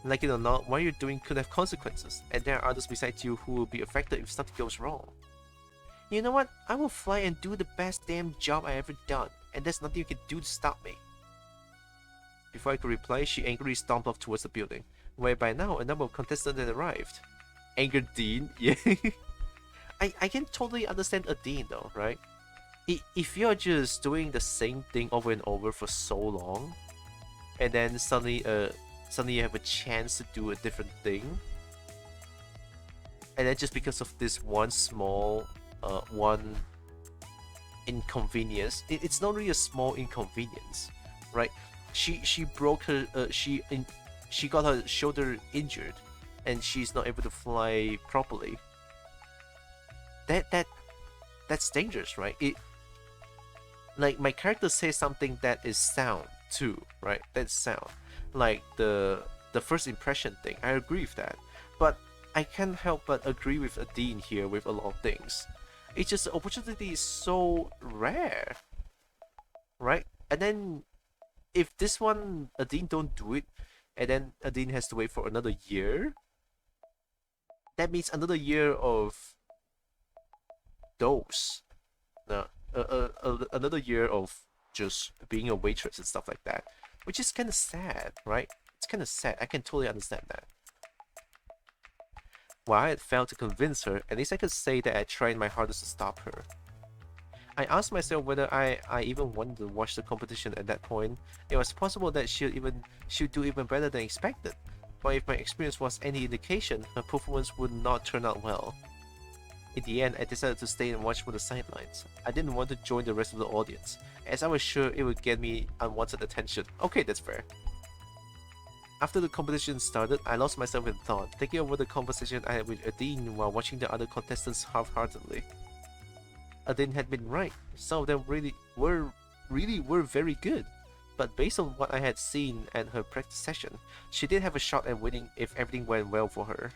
Like it or not, what you're doing could have consequences, and there are others besides you who will be affected if something goes wrong. You know what? I will fly and do the best damn job I ever done, and there's nothing you can do to stop me. Before I could reply, she angrily stomped off towards the building, where by now a number of contestants had arrived. Angered Dean? Yeah. I can totally understand Adine though, right? If you're just doing the same thing over and over for so long, and then suddenly you have a chance to do a different thing, and then just because of this one small one inconvenience, it's not really a small inconvenience, right? She broke her she got her shoulder injured, and she's not able to fly properly. That's dangerous, right? Like my character says something that is sound too, right? That's sound. Like the first impression thing, I agree with that, but I can't help but agree with Adine here with a lot of things. It's just the opportunity is so rare, right? And then if this one Adine don't do it, and then Adine has to wait for another year, that means another year of those, another year of just being a waitress and stuff like that, which is kind of sad, right? It's kind of sad. I can totally understand that. While I had failed to convince her, at least I could say that I tried my hardest to stop her. I asked myself whether I even wanted to watch the competition at that point. It was possible that she'd do even better than expected, but if my experience was any indication, her performance would not turn out well. In the end, I decided to stay and watch from the sidelines. I didn't want to join the rest of the audience, as I was sure it would get me unwanted attention. Okay, that's fair. After the competition started, I lost myself in thought, thinking over the conversation I had with Adine while watching the other contestants half-heartedly. Adine had been right. Some of them really were very good, but based on what I had seen at her practice session, she did have a shot at winning if everything went well for her.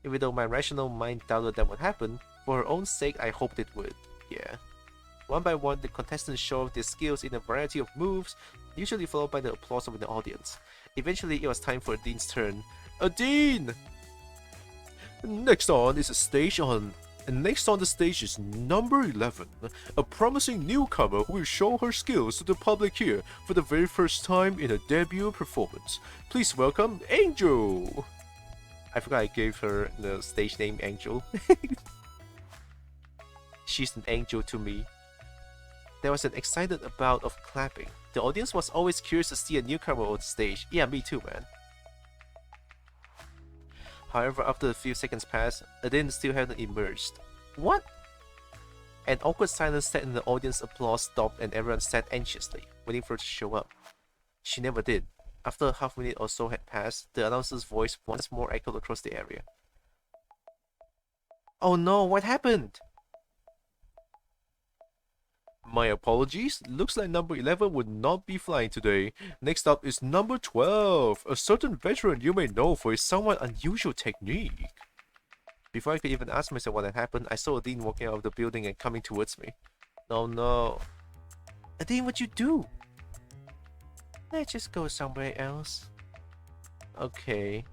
Even though my rational mind doubted that would happen, for her own sake I hoped it would, yeah. One by one, the contestants showed off their skills in a variety of moves, usually followed by the applause of the audience. Eventually, it was time for Adine's turn. Adine! Next on the stage is number 11, a promising newcomer who will show her skills to the public here for the very first time in a debut performance. Please welcome Angel! I forgot I gave her the stage name Angel. She's an angel to me. There was an excited bout of clapping. The audience was always curious to see a newcomer on the stage. Yeah, me too, man. However, after a few seconds passed, Adine still hadn't emerged. What? An awkward silence set in the audience. Applause stopped and everyone sat anxiously, waiting for her to show up. She never did. After a half minute or so had passed, the announcer's voice once more echoed across the area. Oh no, what happened? My apologies, looks like number 11 would not be flying today. Next up is number 12, a certain veteran you may know for his somewhat unusual technique. Before I could even ask myself what had happened, I saw Adine walking out of the building and coming towards me. Oh no. Adine, what'd you do? Let's just go somewhere else. Okay.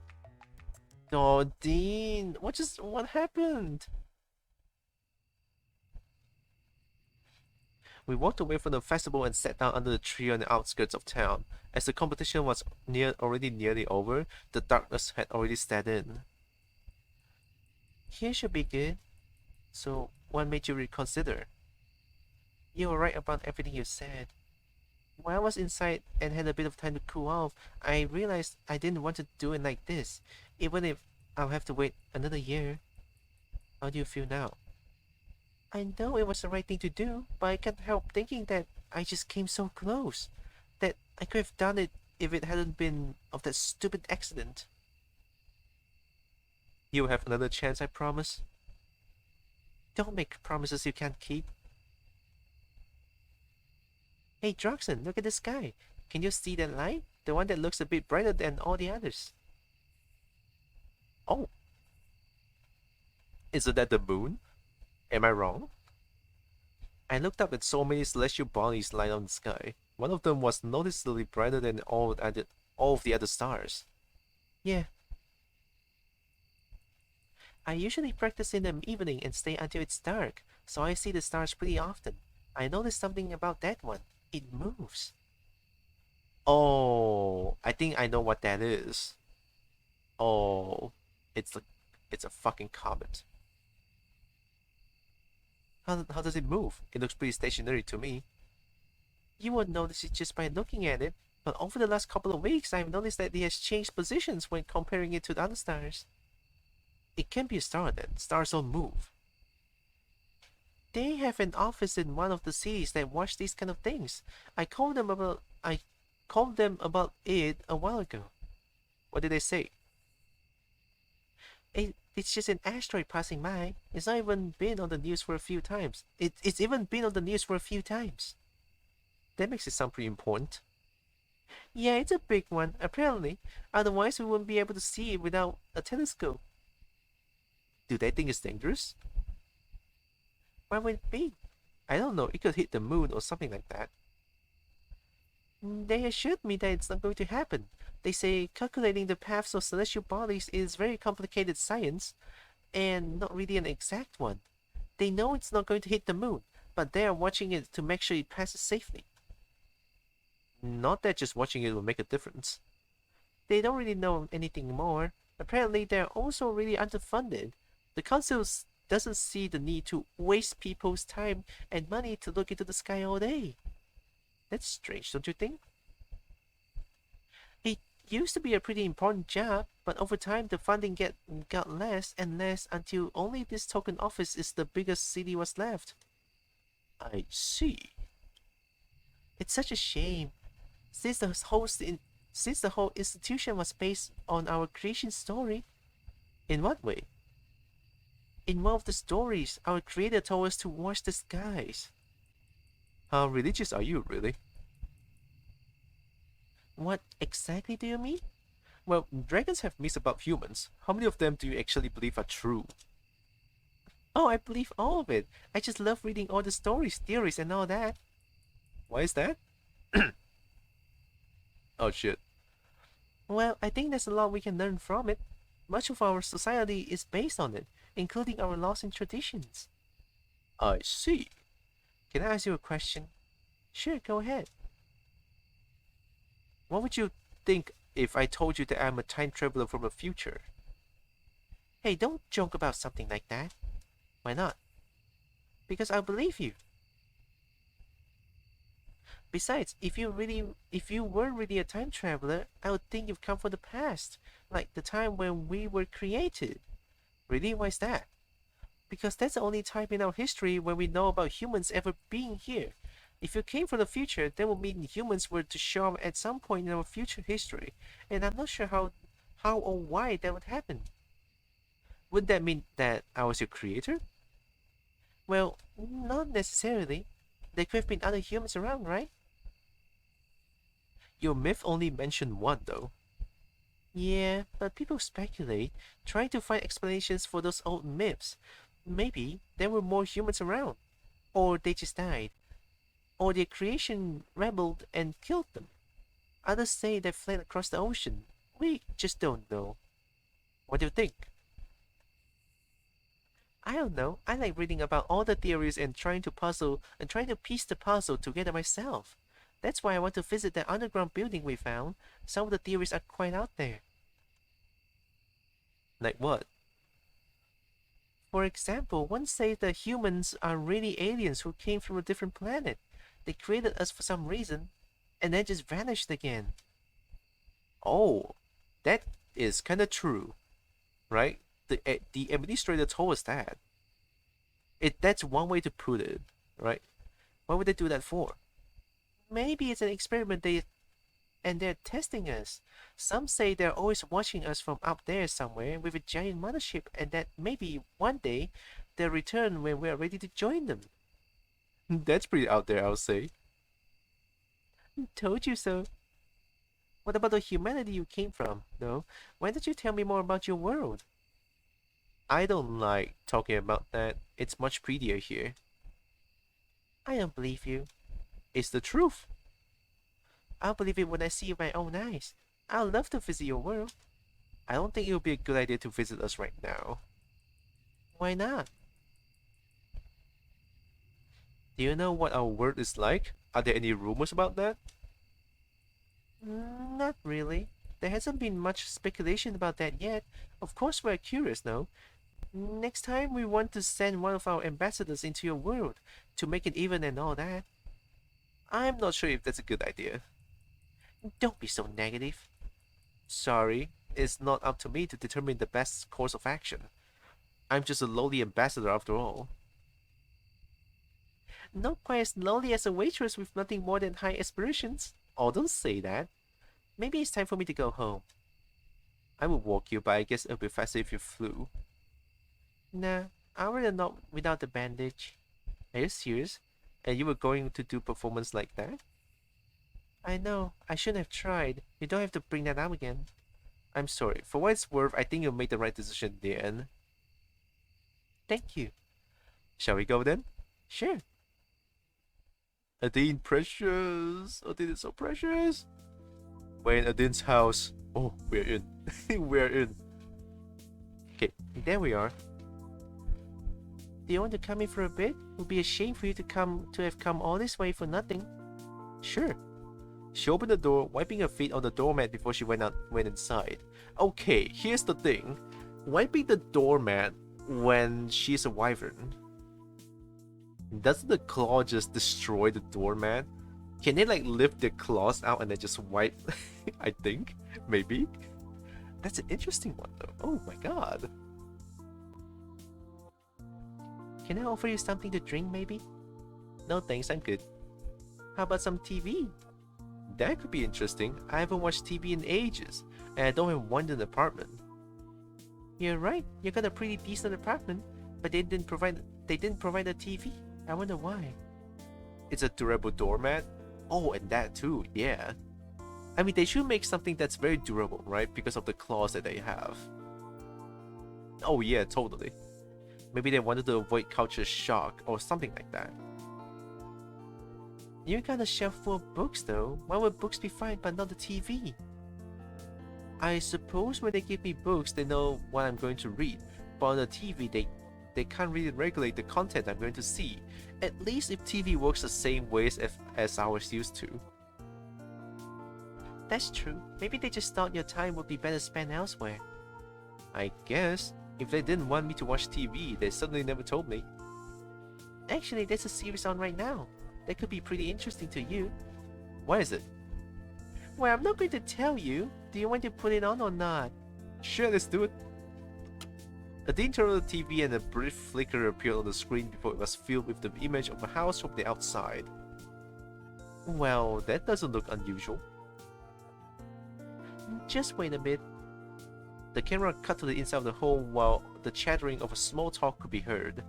Oh, Dean, what happened? We walked away from the festival and sat down under the tree on the outskirts of town. As the competition was already nearly over, the darkness had already set in. Here should be good. So, what made you reconsider? You were right about everything you said. When I was inside and had a bit of time to cool off, I realized I didn't want to do it like this, even if I'll have to wait another year. How do you feel now? I know it was the right thing to do, but I can't help thinking that I just came so close. That I could have done it if it hadn't been of that stupid accident. You'll have another chance, I promise. Don't make promises you can't keep. Hey, Droxen, look at the sky. Can you see that light? The one that looks a bit brighter than all the others. Oh. Isn't that the moon? Am I wrong? I looked up at so many celestial bodies lying on the sky. One of them was noticeably brighter than all of the other stars. Yeah. I usually practice in the evening and stay until it's dark, so I see the stars pretty often. I noticed something about that one. It moves. Oh, I think I know what that is. Oh, it's a fucking comet. How does it move? It looks pretty stationary to me. You won't notice it just by looking at it, but over the last couple of weeks, I've noticed that it has changed positions when comparing it to the other stars. It can be a star then. Stars don't move. They have an office in one of the cities that watch these kind of things. I called them about it a while ago. What did they say? It's just an asteroid passing by. It's not even been on the news for a few times. It's even been on the news for a few times. That makes it sound pretty important. Yeah, it's a big one, apparently. Otherwise, we wouldn't be able to see it without a telescope. Do they think it's dangerous? Why would it be? I don't know. It could hit the moon or something like that. They assured me that it's not going to happen. They say calculating the paths of celestial bodies is very complicated science, and not really an exact one. They know it's not going to hit the moon, but they are watching it to make sure it passes safely. Not that just watching it will make a difference. They don't really know anything more. Apparently, they're also really underfunded. The council doesn't see the need to waste people's time and money to look into the sky all day. That's strange, don't you think? It used to be a pretty important job, but over time the funding got less and less until only this token office is the biggest city was left. I see. It's such a shame. Since the whole institution was based on our creation story. In what way? In one of the stories, our creator told us to watch the skies. How religious are you, really? What exactly do you mean? Well, dragons have myths about humans. How many of them do you actually believe are true? Oh, I believe all of it. I just love reading all the stories, theories, and all that. Why is that? Oh shit. Well, I think there's a lot we can learn from it. Much of our society is based on it, including our laws and traditions. I see. Can I ask you a question? Sure, go ahead. What would you think if I told you that I'm a time traveler from the future? Hey, don't joke about something like that. Why not? Because I'll believe you. Besides, if you were really a time traveler, I would think you've come from the past, like the time when we were created. Really? Why is that? Because that's the only time in our history when we know about humans ever being here. If you came from the future, that would mean humans were to show up at some point in our future history, and I'm not sure how or why that would happen. Would that mean that I was your creator? Well, not necessarily. There could have been other humans around, right? Your myth only mentioned one, though. Yeah, but people speculate, trying to find explanations for those old myths. Maybe there were more humans around, or they just died, or their creation rebelled and killed them. Others say they fled across the ocean. We just don't know. What do you think? I don't know. I like reading about all the theories and trying to piece the puzzle together myself. That's why I want to visit the underground building we found. Some of the theories are quite out there. Like what? For example, one says that humans are really aliens who came from a different planet. They created us for some reason, and then just vanished again. Oh, that is kinda true, right? The administrator told us that. That's one way to put it, right? Why would they do that for? Maybe it's an experiment and they're testing us. Some say they're always watching us from up there somewhere with a giant mothership, and that maybe one day they'll return when we're ready to join them. That's pretty out there, I'll say. Told you so. What about the humanity you came from, though? Why don't you tell me more about your world? I don't like talking about that. It's much prettier here. I don't believe you. It's the truth. I'll believe it when I see it with my own eyes. I'd love to visit your world. I don't think it would be a good idea to visit us right now. Why not? Do you know what our world is like? Are there any rumors about that? Not really. There hasn't been much speculation about that yet. Of course we're curious though. Next time we want to send one of our ambassadors into your world to make it even and all that. I'm not sure if that's a good idea. Don't be so negative. Sorry, it's not up to me to determine the best course of action. I'm just a lowly ambassador after all. Not quite as lowly as a waitress with nothing more than high aspirations. Oh, don't say that. Maybe it's time for me to go home. I would walk you, but I guess it would be faster if you flew. Nah, I'd rather not without the bandage. Are you serious? And you were going to do performance like that? I know, I shouldn't have tried. You don't have to bring that up again. I'm sorry. For what it's worth, I think you made the right decision in the end. Thank you. Shall we go then? Sure. ADINE precious. ADINE is so precious. We're in ADINE's house. Oh, we're in. We're in. Okay, there we are. Do you want to come in for a bit? It would be a shame for you to have come all this way for nothing. Sure. She opened the door, wiping her feet on the doormat before she went inside. Okay, here's the thing. Wiping the doormat when she's a wyvern. Doesn't the claw just destroy the doormat? Can they like lift their claws out and then just wipe? I think. Maybe. That's an interesting one though. Oh my god. Can I offer you something to drink maybe? No thanks, I'm good. How about some TV? That could be interesting. I haven't watched TV in ages, and I don't have one in the apartment. You're right, you got a pretty decent apartment, but they didn't provide a TV. I wonder why. It's a durable doormat? Oh, and that too, yeah. I mean, they should make something that's very durable, right? Because of the claws that they have. Oh yeah, totally. Maybe they wanted to avoid culture shock or something like that. You got a shelf full of books though. Why would books be fine but not the TV? I suppose when they give me books, they know what I'm going to read. But on the TV, they can't really regulate the content I'm going to see. At least if TV works the same ways as ours used to. That's true. Maybe they just thought your time would be better spent elsewhere. I guess. If they didn't want me to watch TV, they certainly never told me. Actually, there's a series on right now. That could be pretty interesting to you. What is it? Well, I'm not going to tell you. Do you want to put it on or not? Sure, let's do it. ADINE turned on the TV and a brief flicker appeared on the screen before it was filled with the image of a house from the outside. Well, that doesn't look unusual. Just wait a bit. The camera cut to the inside of the home while the chattering of a small talk could be heard.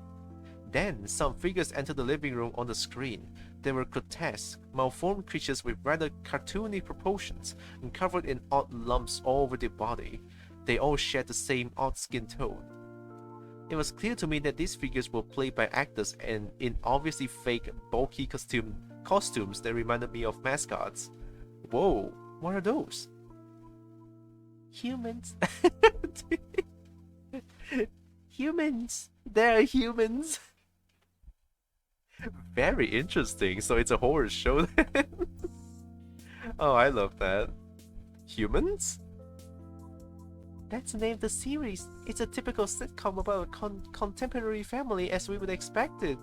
Then, some figures entered the living room on the screen. They were grotesque, malformed creatures with rather cartoony proportions and covered in odd lumps all over their body. They all shared the same odd skin tone. It was clear to me that these figures were played by actors and in obviously fake, bulky costumes that reminded me of mascots. Whoa, what are those? Humans. Humans. They're humans. Very interesting. So it's a horror show then. Oh, I love that. Humans? That's the name of the series. It's a typical sitcom about a contemporary family as we would expect it.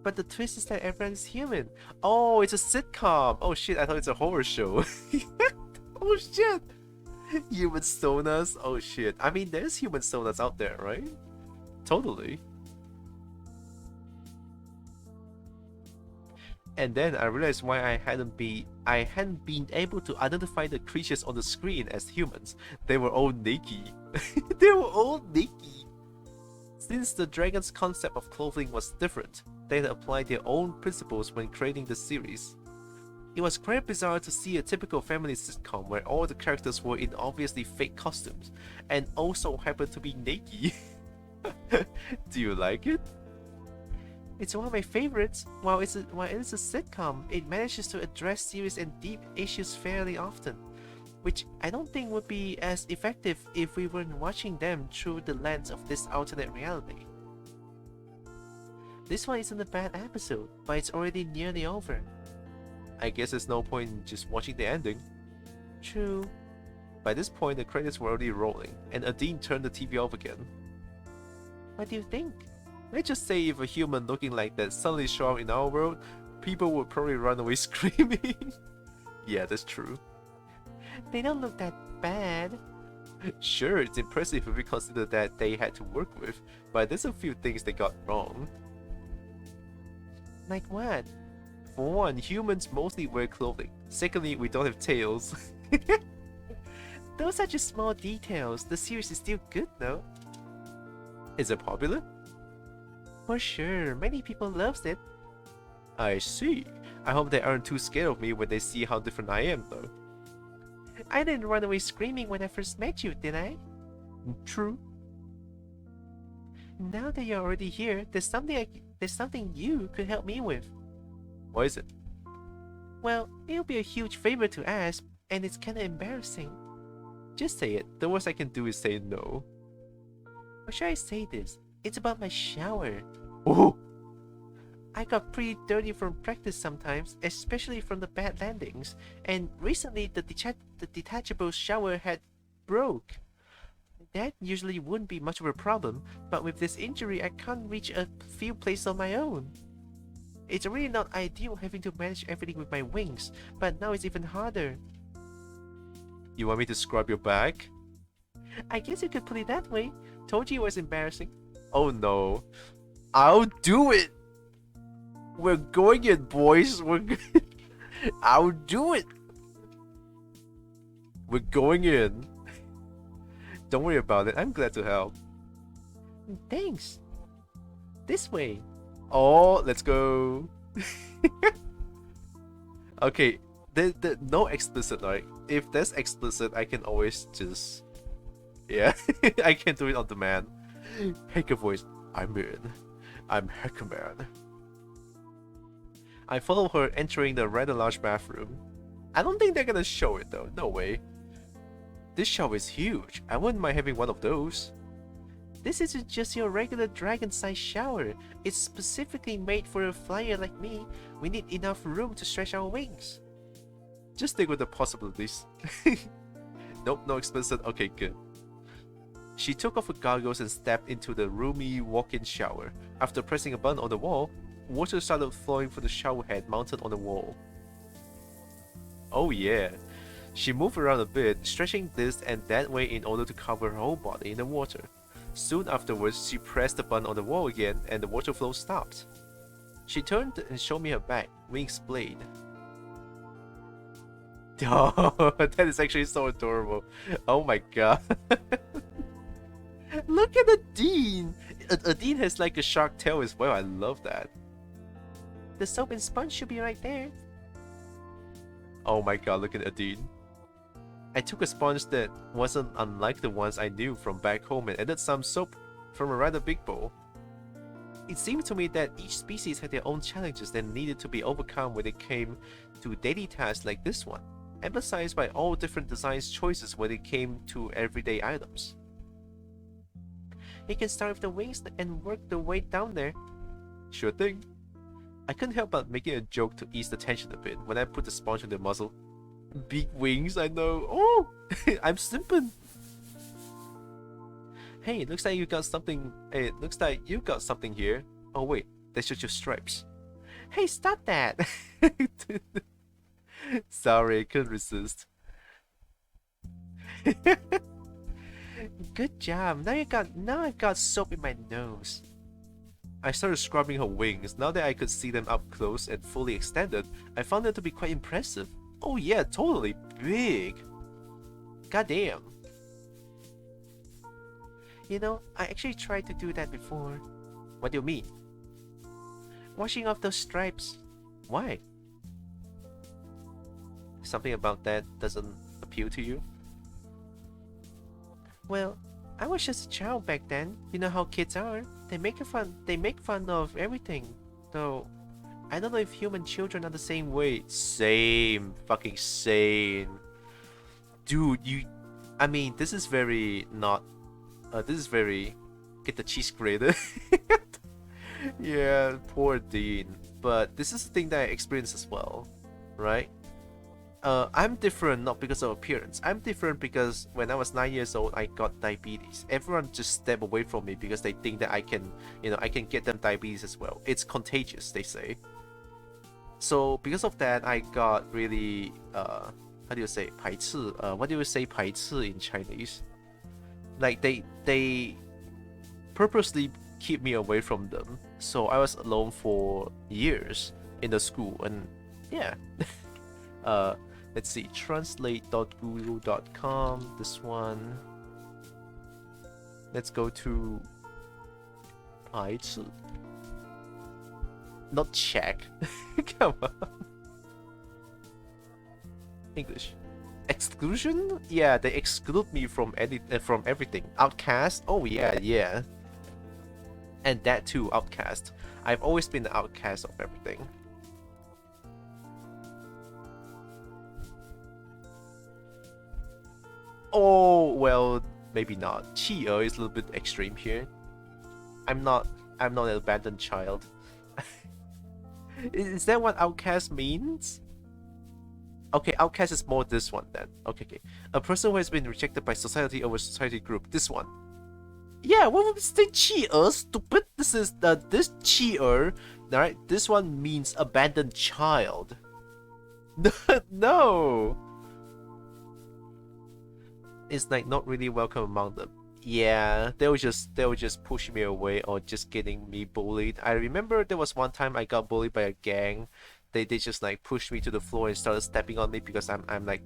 But the twist is that everyone is human. Oh, it's a sitcom. Oh shit, I thought it's a horror show. Oh shit. Human stoners. Oh shit. I mean, there's human stoners out there, right? Totally. And then I realized why I hadn't been able to identify the creatures on the screen as humans. They were all naked. They were all naked. Since the dragon's concept of clothing was different, they had applied their own principles when creating the series. It was quite bizarre to see a typical family sitcom where all the characters were in obviously fake costumes and also happened to be naked. Do you like it? It's one of my favorites. While it is a sitcom, it manages to address serious and deep issues fairly often, which I don't think would be as effective if we weren't watching them through the lens of this alternate reality. This one isn't a bad episode, but it's already nearly over. I guess there's no point in just watching the ending. True. By this point, the credits were already rolling, and ADINE turned the TV off again. What do you think? Let's just say if a human looking like that suddenly showed up in our world, people would probably run away screaming. Yeah, that's true. They don't look that bad. Sure, it's impressive if we consider that they had to work with, but there's a few things they got wrong. Like what? For one, humans mostly wear clothing. Secondly, we don't have tails. Those are just small details. The series is still good though. Is it popular? For sure, many people loves it. I see. I hope they aren't too scared of me when they see how different I am though. I didn't run away screaming when I first met you, did I? True. Now that you're already here, there's something you could help me with. What is it? Well, it'll be a huge favor to ask, and it's kinda embarrassing. Just say it. The worst I can do is say no. Or should I say this? It's about my shower. Oh! I got pretty dirty from practice sometimes, especially from the bad landings, and recently the detachable shower head broke. That usually wouldn't be much of a problem, but with this injury I can't reach a few places on my own. It's really not ideal having to manage everything with my wings, but now it's even harder. You want me to scrub your back? I guess you could put it that way. Told you it was embarrassing. Oh no. I'll do it! We're going in, boys. I'll do it! We're going in. Don't worry about it. I'm glad to help. Thanks. This way. Oh, let's go. Okay, no explicit, right? If there's explicit, I can always just... Yeah, I can do it on demand. Hacker voice. I'm in. I'm Hacker Man. I follow her entering the rather large bathroom. I don't think they're gonna show it though, no way. This shower is huge. I wouldn't mind having one of those. This isn't just your regular dragon-sized shower. It's specifically made for a flyer like me. We need enough room to stretch our wings. Just stick with the possibilities. Nope, no explicit. Okay, good. She took off her goggles and stepped into the roomy walk-in shower. After pressing a button on the wall, water started flowing from the shower head mounted on the wall. Oh yeah. She moved around a bit, stretching this and that way in order to cover her whole body in the water. Soon afterwards, she pressed the button on the wall again and the water flow stopped. She turned and showed me her back, wings splayed. Oh, that is actually so adorable. Oh my god. Look at ADINE! ADINE has like a shark tail as well. I love that. The soap and sponge should be right there. Oh my god, look at ADINE. I took a sponge that wasn't unlike the ones I knew from back home and added some soap from a rather big bowl. It seemed to me that each species had their own challenges that needed to be overcome when it came to daily tasks like this one, emphasized by all different design choices when it came to everyday items. You can start with the wings and work the way down there. Sure thing. I couldn't help but making a joke to ease the tension a bit when I put the sponge on the muzzle. Big wings, I know. Oh, I'm simping. Hey, it looks like you got something. Hey, it looks like you got something here. Oh wait, that's just your stripes. Hey, stop that! Sorry, I couldn't resist. Good job. Now I've got soap in my nose. I started scrubbing her wings. Now that I could see them up close and fully extended, I found them to be quite impressive. Oh yeah, totally big. Goddamn. You know, I actually tried to do that before. What do you mean? Washing off those stripes. Why? Something about that doesn't appeal to you? Well, I was just a child back then. You know how kids are. They make fun of everything. Though I don't know if human children are the same way. Same. Fucking same. Dude, I mean, this is very not this is very get the cheese grater. Yeah, poor Dean. But this is the thing that I experienced as well, right? I'm different not because of appearance. I'm different because when I was 9 years old, I got diabetes. Everyone just step away from me because they think that I can, I can get them diabetes as well. It's contagious, they say. So because of that, I got really, how do you say 排斥? What do you say 排斥 in Chinese? Like they purposely keep me away from them. So I was alone for years in the school, and yeah. Let's see, translate.google.com, this one. Let's go to 排斥. Not check. Come on. English. Exclusion? Yeah, they exclude me from everything. Outcast? Oh yeah, yeah. And that too, outcast. I've always been the outcast of everything. Oh, well, maybe not. 弃儿 is a little bit extreme here. I'm not an abandoned child. Is that what outcast means? Okay, outcast is more this one then. Okay. A person who has been rejected by society over society group. This one. Yeah, what would say 弃儿? Stupid. This is this 弃儿. Alright, this one means abandoned child. No. It's like not really welcome among them. Yeah, they would just push me away or just getting me bullied. I remember there was one time I got bullied by a gang. They just like pushed me to the floor and started stepping on me because I'm like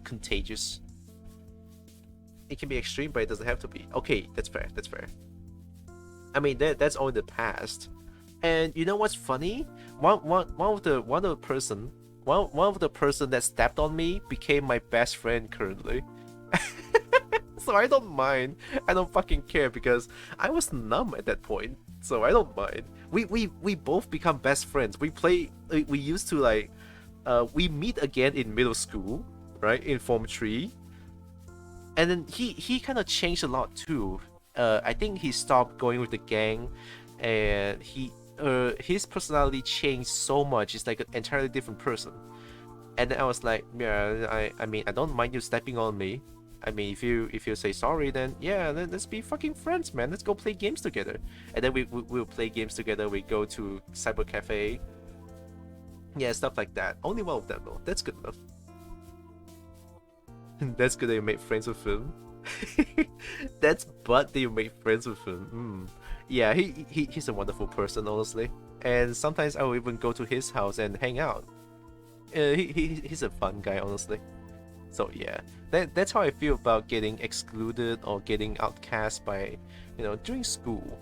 contagious. It can be extreme, but it doesn't have to be. Okay, that's fair. That's fair. I mean that's all in the past. And you know what's funny? One of the person that stepped on me became my best friend currently. So I don't mind. I don't fucking care because I was numb at that point. So I don't mind. We both become best friends. We used to like we meet again in middle school, right? In Form 3. And then he kind of changed a lot too. I think he stopped going with the gang, and his personality changed so much. It's like an entirely different person. And then I was like, yeah, I mean, I don't mind you stepping on me. I mean, if you say sorry, then yeah, let's be fucking friends, man. Let's go play games together. And then we'll play games together. We go to cyber cafe. Yeah, stuff like that. Only one of them though. That's good enough. That's good that you made friends with him. That's but that you made friends with him. Yeah, he's a wonderful person, honestly. And sometimes I will even go to his house and hang out. He's a fun guy, honestly. So yeah, that's how I feel about getting excluded or getting outcast by, during school.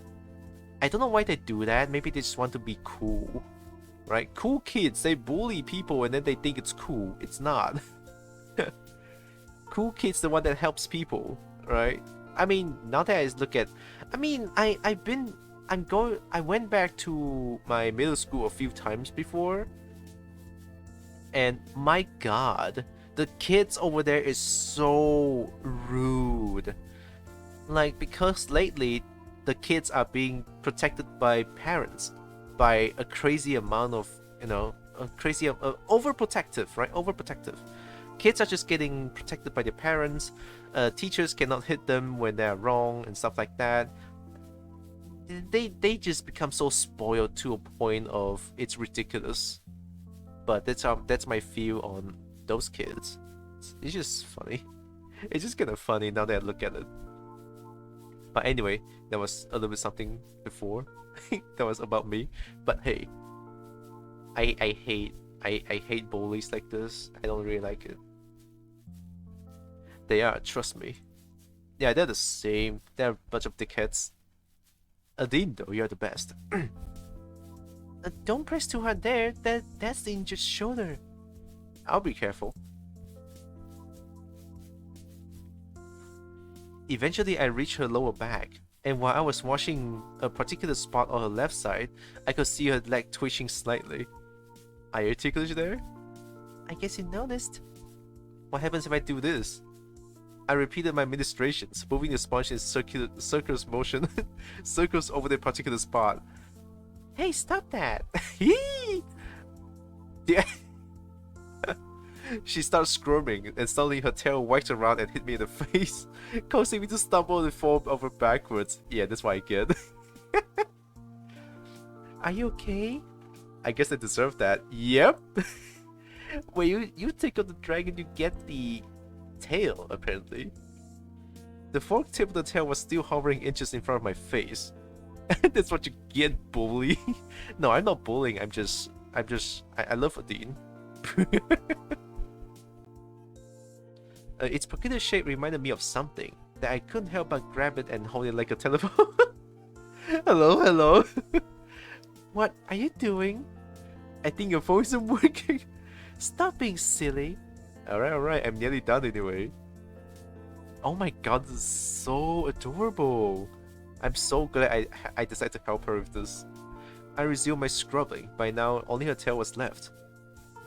I don't know why they do that. Maybe they just want to be cool, right? Cool kids, they bully people and then they think it's cool. It's not. Cool kid's the one that helps people, right? I mean, now that I look at, I mean, I went back to my middle school a few times before, and my god, the kids over there is so rude. Like, because lately the kids are being protected by parents by a crazy amount of, overprotective, right? Overprotective. Kids are just getting protected by their parents. Teachers cannot hit them when they're wrong and stuff like that. They just become so spoiled to a point of it's ridiculous. But that's my view on those kids. It's just funny. It's just kind of funny now that I look at it. But anyway, there was a little bit something before that was about me. But hey, I hate bullies like this. I don't really like it. They are, trust me. Yeah, they're the same. They're a bunch of dickheads. ADINE though, you're the best. Don't press too hard there. That's the injured shoulder. I'll be careful. Eventually, I reached her lower back, and while I was washing a particular spot on her left side, I could see her leg twitching slightly. Are you ticklish there? I guess you noticed. What happens if I do this? I repeated my ministrations, moving the sponge in circular motion, circles over the particular spot. Hey, stop that! Yeah. She starts squirming, and suddenly her tail whacked around and hit me in the face, causing me to stumble and fall over backwards. Yeah, that's what I get. Are you okay? I guess I deserve that. Yep. When you take out the dragon, you get the tail, apparently. The forked tip of the tail was still hovering inches in front of my face. That's what you get, bully. No, I'm not bullying. I love ADINE. Its peculiar shape reminded me of something that I couldn't help but grab it and hold it like a telephone. Hello. What are you doing? I think your phone isn't working. Stop being silly. Alright, I'm nearly done anyway. Oh my god, this is so adorable. I'm so glad I decided to help her with this. I resumed my scrubbing. By now, only her tail was left.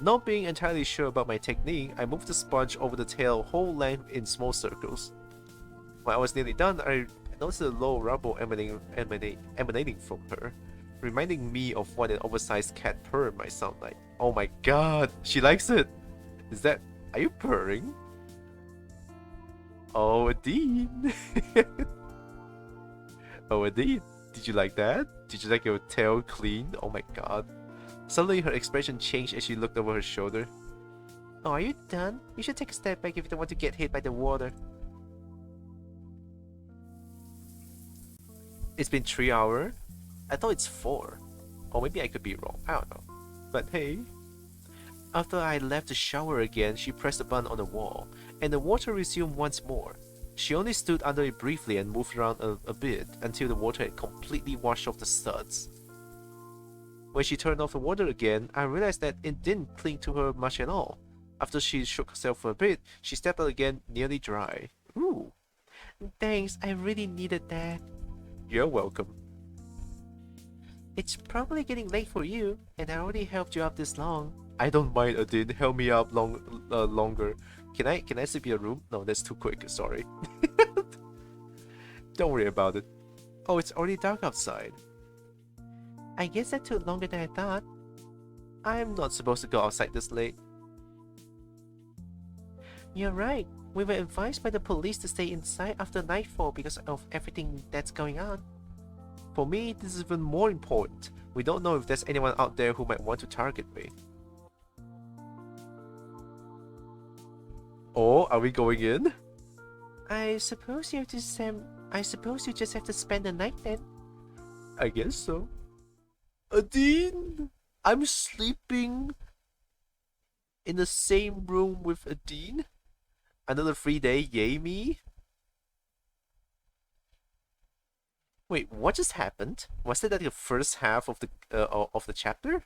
Not being entirely sure about my technique, I moved the sponge over the tail whole length in small circles. When I was nearly done, I noticed a low rumble emanating from her, reminding me of what an oversized cat purr might sound like. Oh my god, she likes it! Are you purring? Oh, ADINE! Oh, ADINE, did you like that? Did you like your tail cleaned? Oh my god. Suddenly her expression changed as she looked over her shoulder. Oh, are you done? You should take a step back if you don't want to get hit by the water. It's been 3 hours? I thought it's 4. Or maybe I could be wrong, I don't know. But hey. After I left the shower again, she pressed a button on the wall, and the water resumed once more. She only stood under it briefly and moved around a bit until the water had completely washed off the studs. When she turned off the water again, I realized that it didn't cling to her much at all. After she shook herself for a bit, she stepped out again, nearly dry. Ooh. Thanks, I really needed that. You're welcome. It's probably getting late for you, and I already helped you up this long. I don't mind, ADINE. Help me up longer. Can I sleep in your room? No, that's too quick. Sorry. Don't worry about it. Oh, it's already dark outside. I guess that took longer than I thought. I'm not supposed to go outside this late. You're right. We were advised by the police to stay inside after nightfall because of everything that's going on. For me, this is even more important. We don't know if there's anyone out there who might want to target me. Oh, are we going in? I suppose you just have to spend the night then. I guess so. ADINE? I'm sleeping in the same room with ADINE? Another free day, yay me? Wait, what just happened? Was it like the first half of the chapter?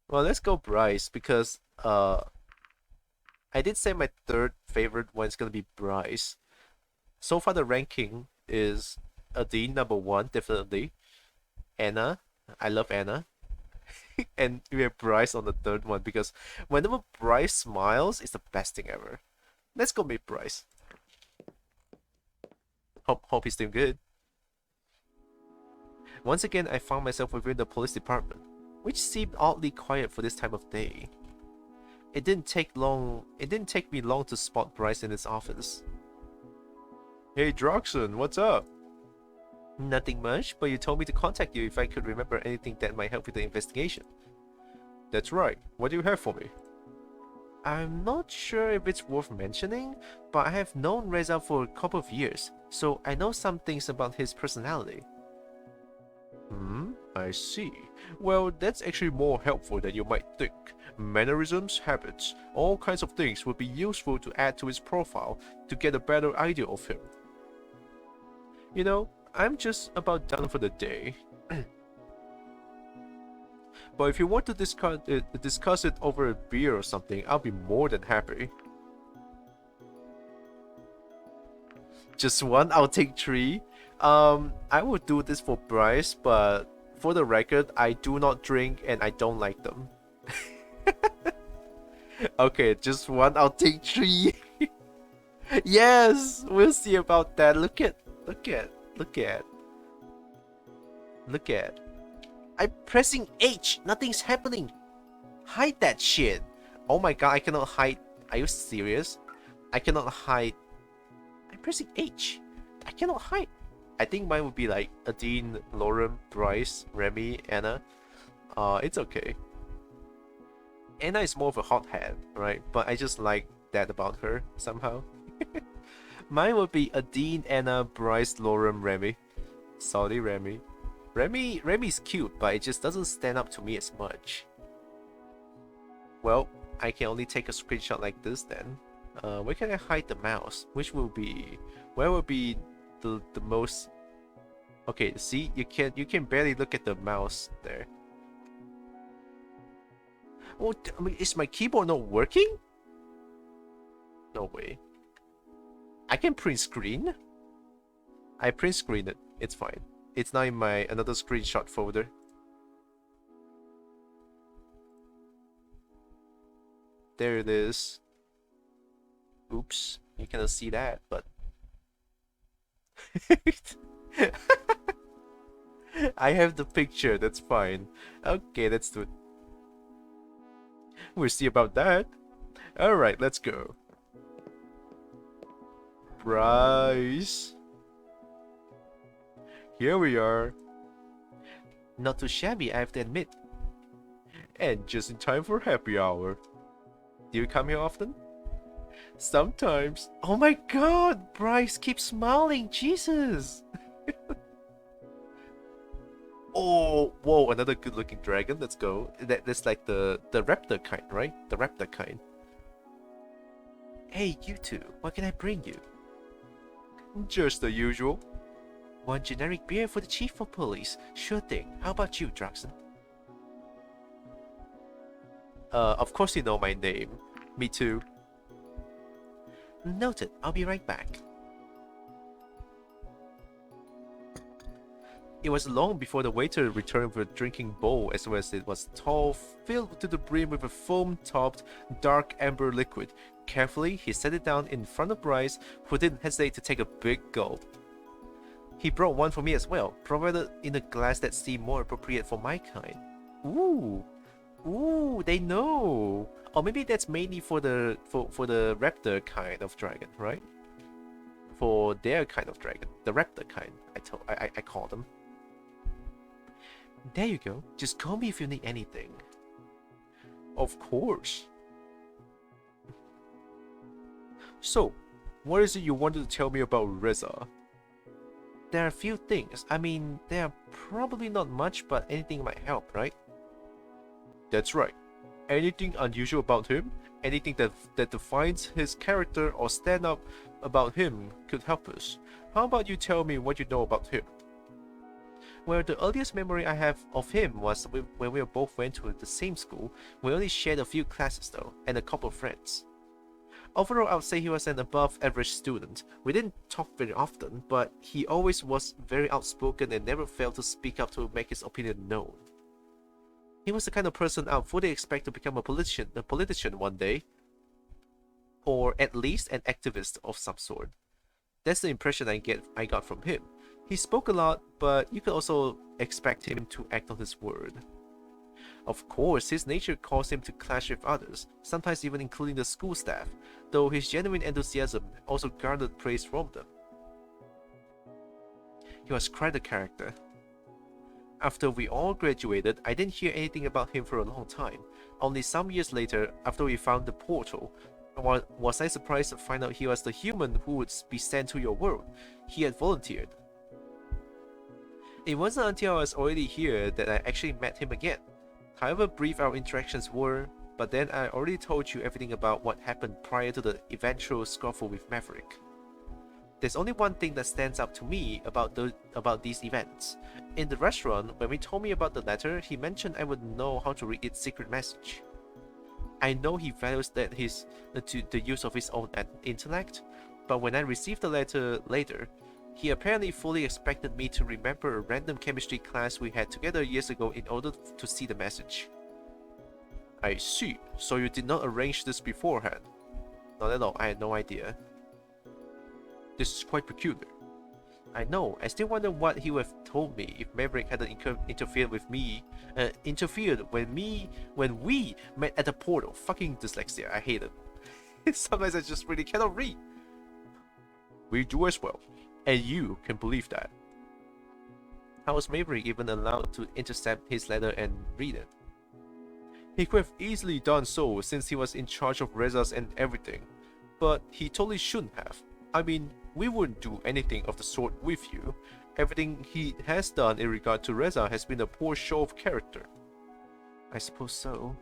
Well, let's go Bryce, because I did say my third favorite one is gonna be Bryce. So far the ranking is ADINE number 1, definitely. Anna, I love Anna. And we have Bryce on the third one because whenever Bryce smiles, it's the best thing ever. Let's go meet Bryce. Hope he's doing good. Once again, I found myself within the police department, which seemed oddly quiet for this time of day. It didn't take me long to spot Bryce in his office. Hey Droxen, what's up? Nothing much, but you told me to contact you if I could remember anything that might help with the investigation. That's right. What do you have for me? I'm not sure if it's worth mentioning, but I have known Reza for a couple of years, so I know some things about his personality. I see. Well, that's actually more helpful than you might think. Mannerisms, habits, all kinds of things would be useful to add to his profile to get a better idea of him. You know, I'm just about done for the day. But if you want to discuss it over a beer or something, I'll be more than happy. Just one, I'll take 3. I would do this for Bryce, but for the record, I do not drink and I don't like them. Okay, just one, I'll take 3. Yes, we'll see about that. Look at. I'm pressing H. Nothing's happening. Hide that shit. Oh my god, I cannot hide. Are you serious? I cannot hide. I'm pressing H. I cannot hide. I think mine would be like Adine, Lauren, Bryce, Remy, Anna. It's okay. Anna is more of a hothead, right? But I just like that about her somehow. Mine would be Adine, Anna, Bryce, Lauren, Remy. Sorry, Remy. Remy's cute, but it just doesn't stand up to me as much. Well, I can only take a screenshot like this then. Where can I hide the mouse? Which will be... Where will be the most... Okay, see? You can barely look at the mouse there. Oh, I mean, is my keyboard not working? No way. I can print screen? I print screen it. It's fine. It's now in my another screenshot folder. There it is. Oops, you cannot see that, but I have the picture, that's fine. Okay, let's do it. We'll see about that. Alright, let's go. Bryce. Here we are. Not too shabby, I have to admit. And just in time for happy hour. Do you come here often? Sometimes. Oh my god, Bryce, keep smiling, Jesus. Oh, whoa, another good looking dragon, let's go. That's like the raptor kind, right? The raptor kind. Hey, you two, what can I bring you? Just the usual. One generic beer for the chief of police. Sure thing. How about you, Droxen? Of course you know my name. Me too. Noted. I'll be right back. It was long before the waiter returned with a drinking bowl, as well as it was tall, filled to the brim with a foam-topped, dark amber liquid. Carefully, he set it down in front of Bryce, who didn't hesitate to take a big gulp. He brought one for me as well, provided in a glass that seemed more appropriate for my kind. Ooh, they know. Or maybe that's mainly for the raptor kind of dragon, right? For their kind of dragon, the raptor kind. I call them. There you go. Just call me if you need anything. Of course. So, what is it you wanted to tell me about REZA? There are a few things. I mean, there are probably not much, but anything might help, right? That's right. Anything unusual about him, anything that defines his character or stand up about him could help us. How about you tell me what you know about him? Well, the earliest memory I have of him was when we both went to the same school. We only shared a few classes though, and a couple of friends. Overall, I would say he was an above-average student. We didn't talk very often, but he always was very outspoken and never failed to speak up to make his opinion known. He was the kind of person I would fully expect to become a politician one day, or at least an activist of some sort. That's the impression I got from him. He spoke a lot, but you could also expect him to act on his word. Of course, his nature caused him to clash with others, sometimes even including the school staff, though his genuine enthusiasm also garnered praise from them. He was quite a character. After we all graduated, I didn't hear anything about him for a long time. Only some years later, after we found the portal, was I surprised to find out he was the human who would be sent to your world. He had volunteered. It wasn't until I was already here that I actually met him again. However brief our interactions were, but then I already told you everything about what happened prior to the eventual scuffle with Maverick. There's only one thing that stands out to me about these events. In the restaurant, when he told me about the letter, he mentioned I would know how to read its secret message. I know he values the use of his own intellect, but when I received the letter later, he apparently fully expected me to remember a random chemistry class we had together years ago in order to see the message. I see. So you did not arrange this beforehand? Not at all. I had no idea. This is quite peculiar. I know. I still wonder what he would have told me if Maverick hadn't interfered with me. When we met at the portal. Fucking dyslexia. I hate it. Sometimes I just really cannot read. We do as well. And you can believe that. How was Maverick even allowed to intercept his letter and read it? He could have easily done so since he was in charge of REZAs and everything, but he totally shouldn't have. I mean, we wouldn't do anything of the sort with you. Everything he has done in regard to REZA has been a poor show of character. I suppose so.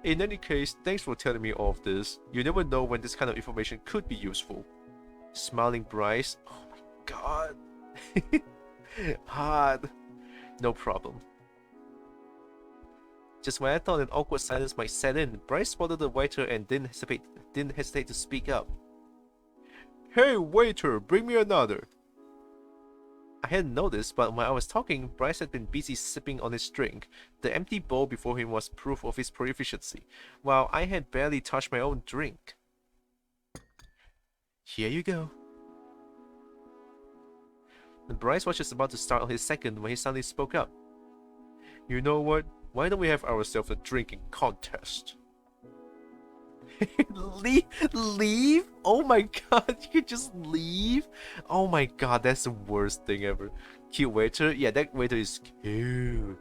In any case, thanks for telling me all of this. You never know when this kind of information could be useful. Smiling Bryce. Oh my god. Hard. No problem. Just when I thought an awkward silence might set in, Bryce spotted the waiter and didn't hesitate to speak up. Hey waiter, bring me another. I hadn't noticed, but when I was talking, Bryce had been busy sipping on his drink. The empty bowl before him was proof of his proficiency, while I had barely touched my own drink. Here you go. And Bryce was just about to start on his second when he suddenly spoke up. You know what? Why don't we have ourselves a drinking contest? Leave? Oh my god, you could just leave? Oh my god, that's the worst thing ever. Cute waiter? Yeah, that waiter is cute.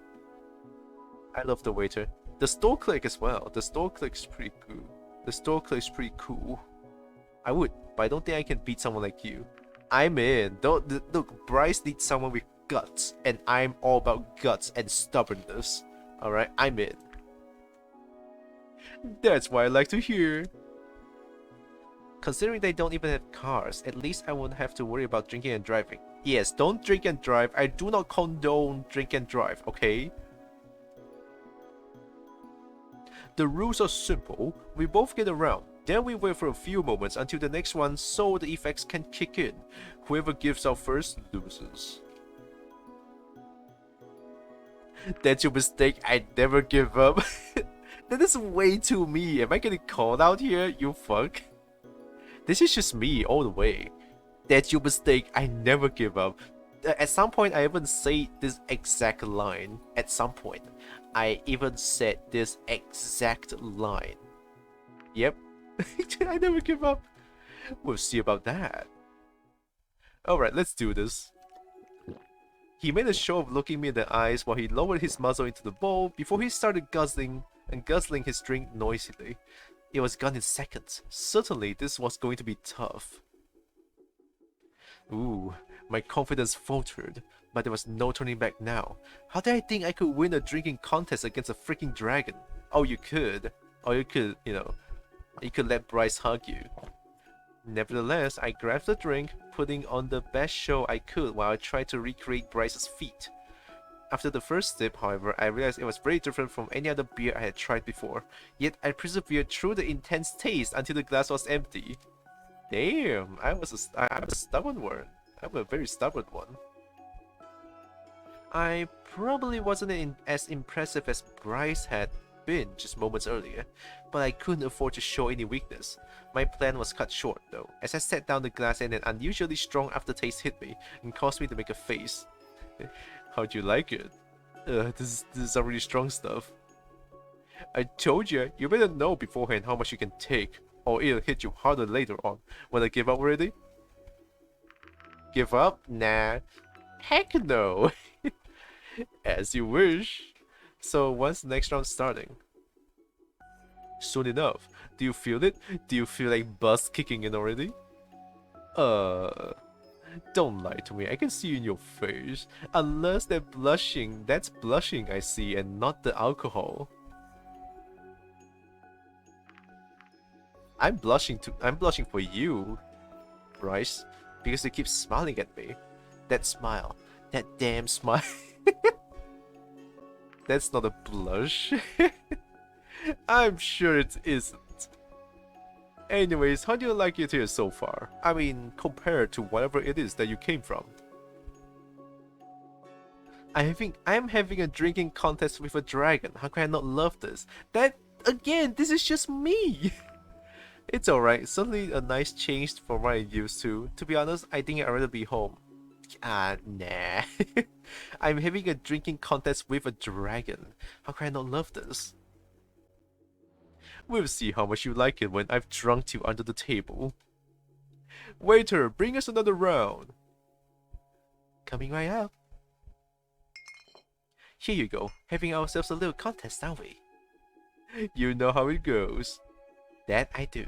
I love the waiter. The store clerk as well. The store clerk's pretty cool. The store clerk's pretty cool. I would, but I don't think I can beat someone like you. I'm in. Look, Bryce needs someone with guts, and I'm all about guts and stubbornness. Alright, I'm in. That's what I like to hear. Considering they don't even have cars, at least I won't have to worry about drinking and driving. Yes, don't drink and drive. I do not condone drink and drive, okay? The rules are simple. We both get around. Then we wait for a few moments until the next one so the effects can kick in. Whoever gives out first loses. That's your mistake. I never give up. That is way too me. Am I getting called out here? You fuck. This is just me all the way. That's your mistake. I never give up. At some point, I even say this exact line. At some point, I even said this exact line. Yep. I never give up. We'll see about that. Alright, let's do this. He made a show of looking me in the eyes while he lowered his muzzle into the bowl before he started guzzling his drink noisily. It was gone in seconds. Certainly, this was going to be tough. Ooh, my confidence faltered, but there was no turning back now. How did I think I could win a drinking contest against a freaking dragon? Oh, you could. Or you could, you could let Bryce hug you. Nevertheless, I grabbed the drink, putting on the best show I could while I tried to recreate Bryce's feat. After the first sip, however, I realized it was very different from any other beer I had tried before, yet I persevered through the intense taste until the glass was empty. Damn, I'm a stubborn one. I'm a very stubborn one. I probably wasn't as impressive as Bryce had been just moments earlier, but I couldn't afford to show any weakness. My plan was cut short, though, as I set down the glass and an unusually strong aftertaste hit me and caused me to make a face. How'd you like it? This is some really strong stuff. I told you, you better know beforehand how much you can take, or it'll hit you harder later on. Wanna give up already? Give up? Nah. Heck no! As you wish. So when's the next round starting? Soon enough. Do you feel it? Do you feel like buzz kicking in already? Don't lie to me. I can see in your face. Unless they're blushing, that's blushing I see and not the alcohol. I'm blushing for you, Bryce, because you keep smiling at me. That smile. That damn smile. That's not a blush. I'm sure it isn't. Anyways, how do you like it here so far? I mean, compared to whatever it is that you came from. I'm having a drinking contest with a dragon. How can I not love this? That, again, this is just me. It's alright. Suddenly a nice change from what I used to. To be honest, I think I'd rather be home. Nah. I'm having a drinking contest with a dragon. How can I not love this? We'll see how much you like it when I've drunk you under the table. Waiter, bring us another round. Coming right up. Here you go, having ourselves a little contest, aren't we? You know how it goes. That I do.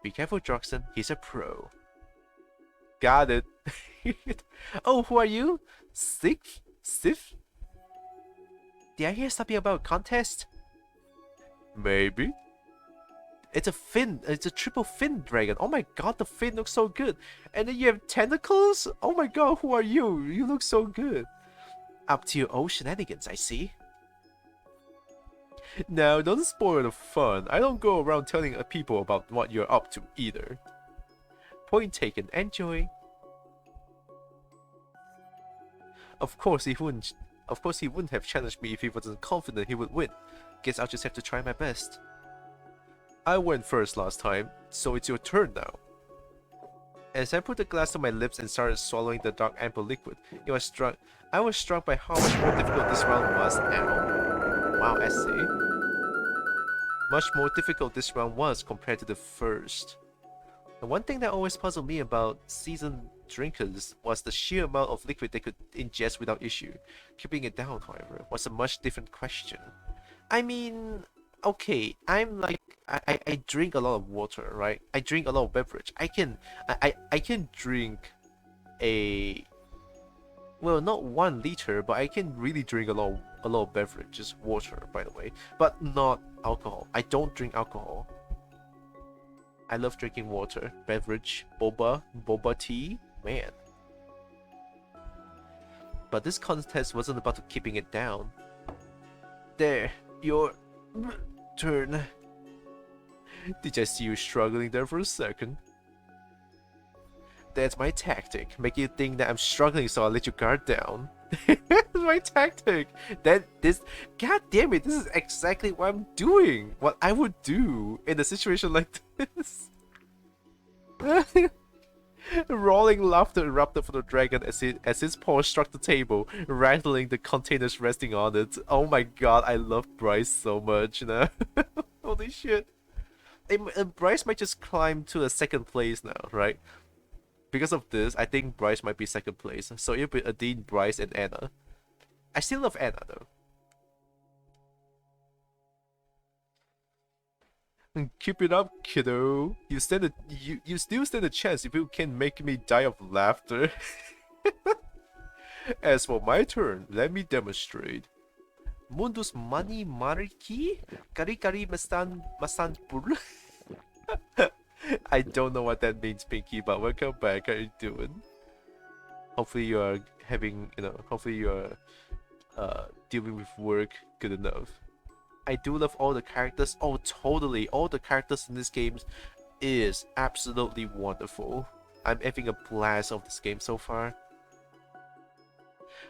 Be careful, Droxen, he's a pro. Got it. Oh, who are you? Sif? Did I hear something about a contest? Maybe. It's a triple fin dragon. Oh my god, the fin looks so good. And then you have tentacles? Oh my god, who are you? You look so good. Up to your old shenanigans, I see. Now, don't spoil the fun. I don't go around telling people about what you're up to either. Point taken. Enjoy. Of course he wouldn't have challenged me if he wasn't confident he would win. Guess I'll just have to try my best. I went first last time, so it's your turn now. As I put the glass to my lips and started swallowing the dark amber liquid, I was struck by how much more difficult this round was. Ow. Wow, I see. Much more difficult this round was compared to the first. The one thing that always puzzled me about seasoned drinkers was the sheer amount of liquid they could ingest without issue. Keeping it down, however, was a much different question. I mean, okay, I drink a lot of water, right? I drink a lot of beverage. I can drink well, not 1 liter, but I can really drink a lot of beverages, water, by the way, but not alcohol. I don't drink alcohol. I love drinking water, beverage, boba tea, man. But this contest wasn't about keeping it down. There, your turn. Did I see you struggling there for a second? That's my tactic. Make you think that I'm struggling, so I'll let you guard down. That's my tactic. God damn it, this is exactly what I'm doing. What I would do in a situation like this. Rolling laughter erupted from the dragon as his paw struck the table, rattling the containers resting on it. Oh my god, I love Bryce so much now. Holy shit. Bryce might just climb to a 2nd place now, right? Because of this, I think Bryce might be 2nd place. So it'll be ADINE, Bryce, and Anna. I still love Anna though. Keep it up, kiddo. You still stand a chance if you can make me die of laughter. As for my turn, let me demonstrate. Mundus mani mariki kari kari masan pur. I don't know what that means, Pinky, but welcome back. How are you doing? Hopefully you are having, hopefully you are dealing with work good enough. I do love all the characters. Oh, totally. All the characters in this game is absolutely wonderful. I'm having a blast of this game so far.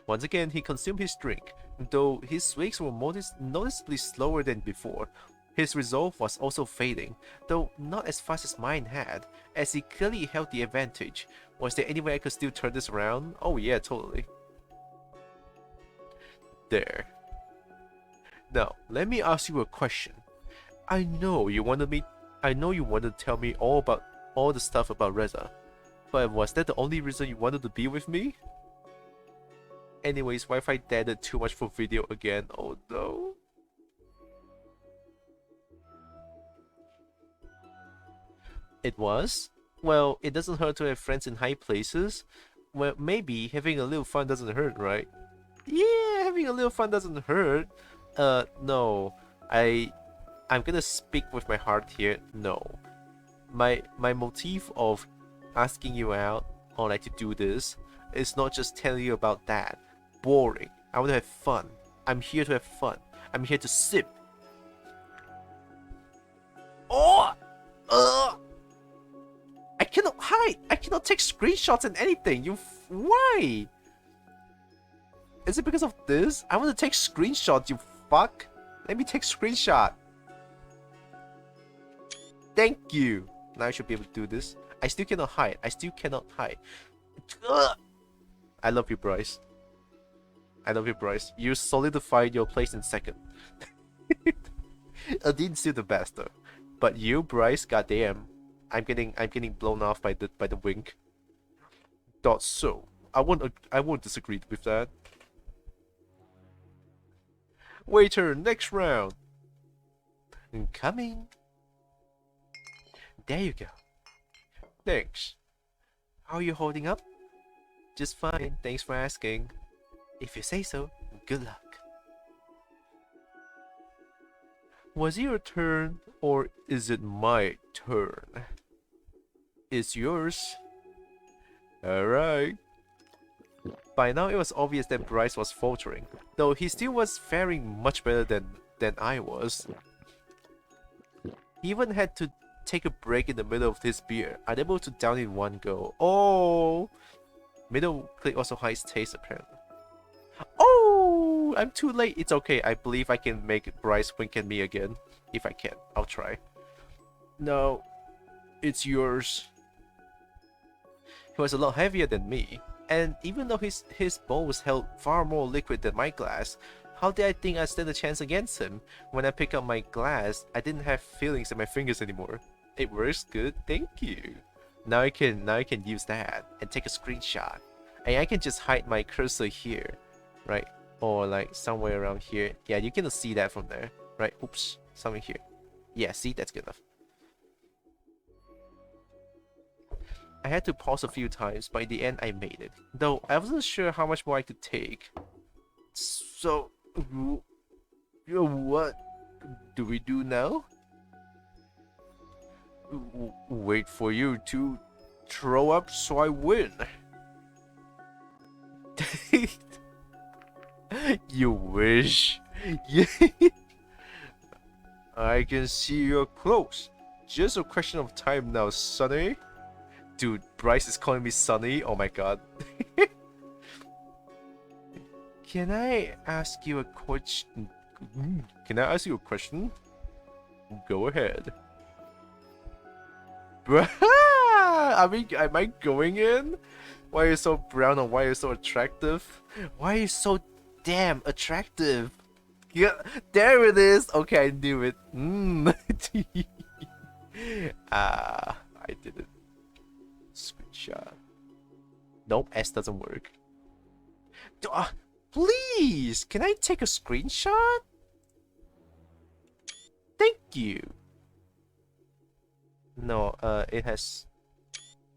Once again, he consumed his drink. Though his swigs were noticeably slower than before, his resolve was also fading, though not as fast as mine had, as he clearly held the advantage. Was there any way I could still turn this around? Oh yeah, totally. There. Now, let me ask you a question. I know you wanted to tell me all the stuff about REZA, but was that the only reason you wanted to be with me? Anyways, Wi-Fi deaded too much for video again. Oh no. It was? Well, it doesn't hurt to have friends in high places. Well, maybe having a little fun doesn't hurt, right? Yeah, having a little fun doesn't hurt. No. I'm gonna speak with my heart here. No. My motive of asking you out or like to do this is not just telling you about that. Boring. I want to have fun. I'm here to have fun. I'm here to sip. Oh! I cannot hide. I cannot take screenshots and anything. Why? Is it because of this? I want to take screenshots, you fuck. Let me take screenshot. Thank you. Now I should be able to do this. I still cannot hide. I still cannot hide. Ugh. I love you, Bryce. I love you, Bryce. You solidified your place in second. ADINE's still the best though. But you, Bryce, goddamn. I'm getting blown off by the wink. Thought so. I won't disagree with that. Waiter, next round. Coming. There you go. Thanks. How are you holding up? Just fine, thanks for asking. If you say so, good luck. Was it your turn, or is it my turn? It's yours. Alright. By now it was obvious that Bryce was faltering, though he still was faring much better than I was. He even had to take a break in the middle of this beer, unable to down in one go. Oh! Middle click also hides taste apparently. Oh! I'm too late. It's okay. I believe I can make Bryce wink at me again. If I can. I'll try. No. It's yours. He was a lot heavier than me. And even though his bowls held far more liquid than my glass, how did I think I'd stand a chance against him? When I picked up my glass, I didn't have feelings in my fingers anymore. It works good, thank you. Now I can use that and take a screenshot. And I can just hide my cursor here, right? Or like somewhere around here. Yeah, you can see that from there, right? Oops, somewhere here. Yeah, see, that's good enough. I had to pause a few times, but in the end I made it. Though I wasn't sure how much more I could take. So, what do we do now? Wait for you to throw up so I win. You wish. I can see you're close. Just a question of time now, Sonny. Dude, Bryce is calling me Sonny. Oh my god. Can I ask you a question? Can I ask you a question? Go ahead. Am I going in? Why are you so brown and why are you so attractive? Why are you so damn attractive? Yeah, there it is. Okay, I knew it. I did it. Screenshot. Nope, S doesn't work. Please, can I take a screenshot? Thank you. No, it has.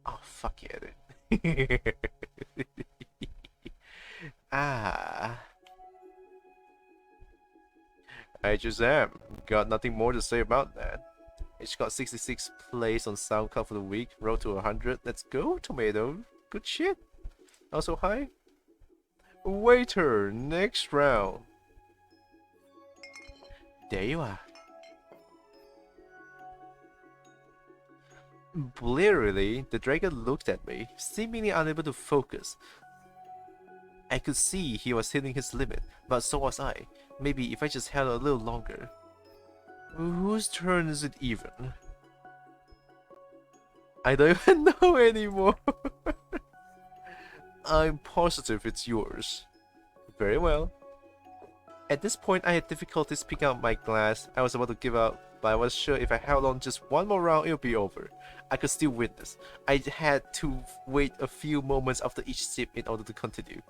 Oh fuck it. I just am. Got nothing more to say about that. It's got 66 plays on SoundCloud for the week. Road to 100. Let's go, Tomato. Good shit. Also high. Waiter, next round. There you are. Blearily, the dragon looked at me, seemingly unable to focus. I could see he was hitting his limit, but so was I. Maybe if I just held a little longer. Whose turn is it even? I don't even know anymore. I'm positive it's yours. Very well. At this point, I had difficulties picking up my glass. I was about to give up, but I was sure if I held on just one more round, it would be over. I could still win this. I had to wait a few moments after each sip in order to continue.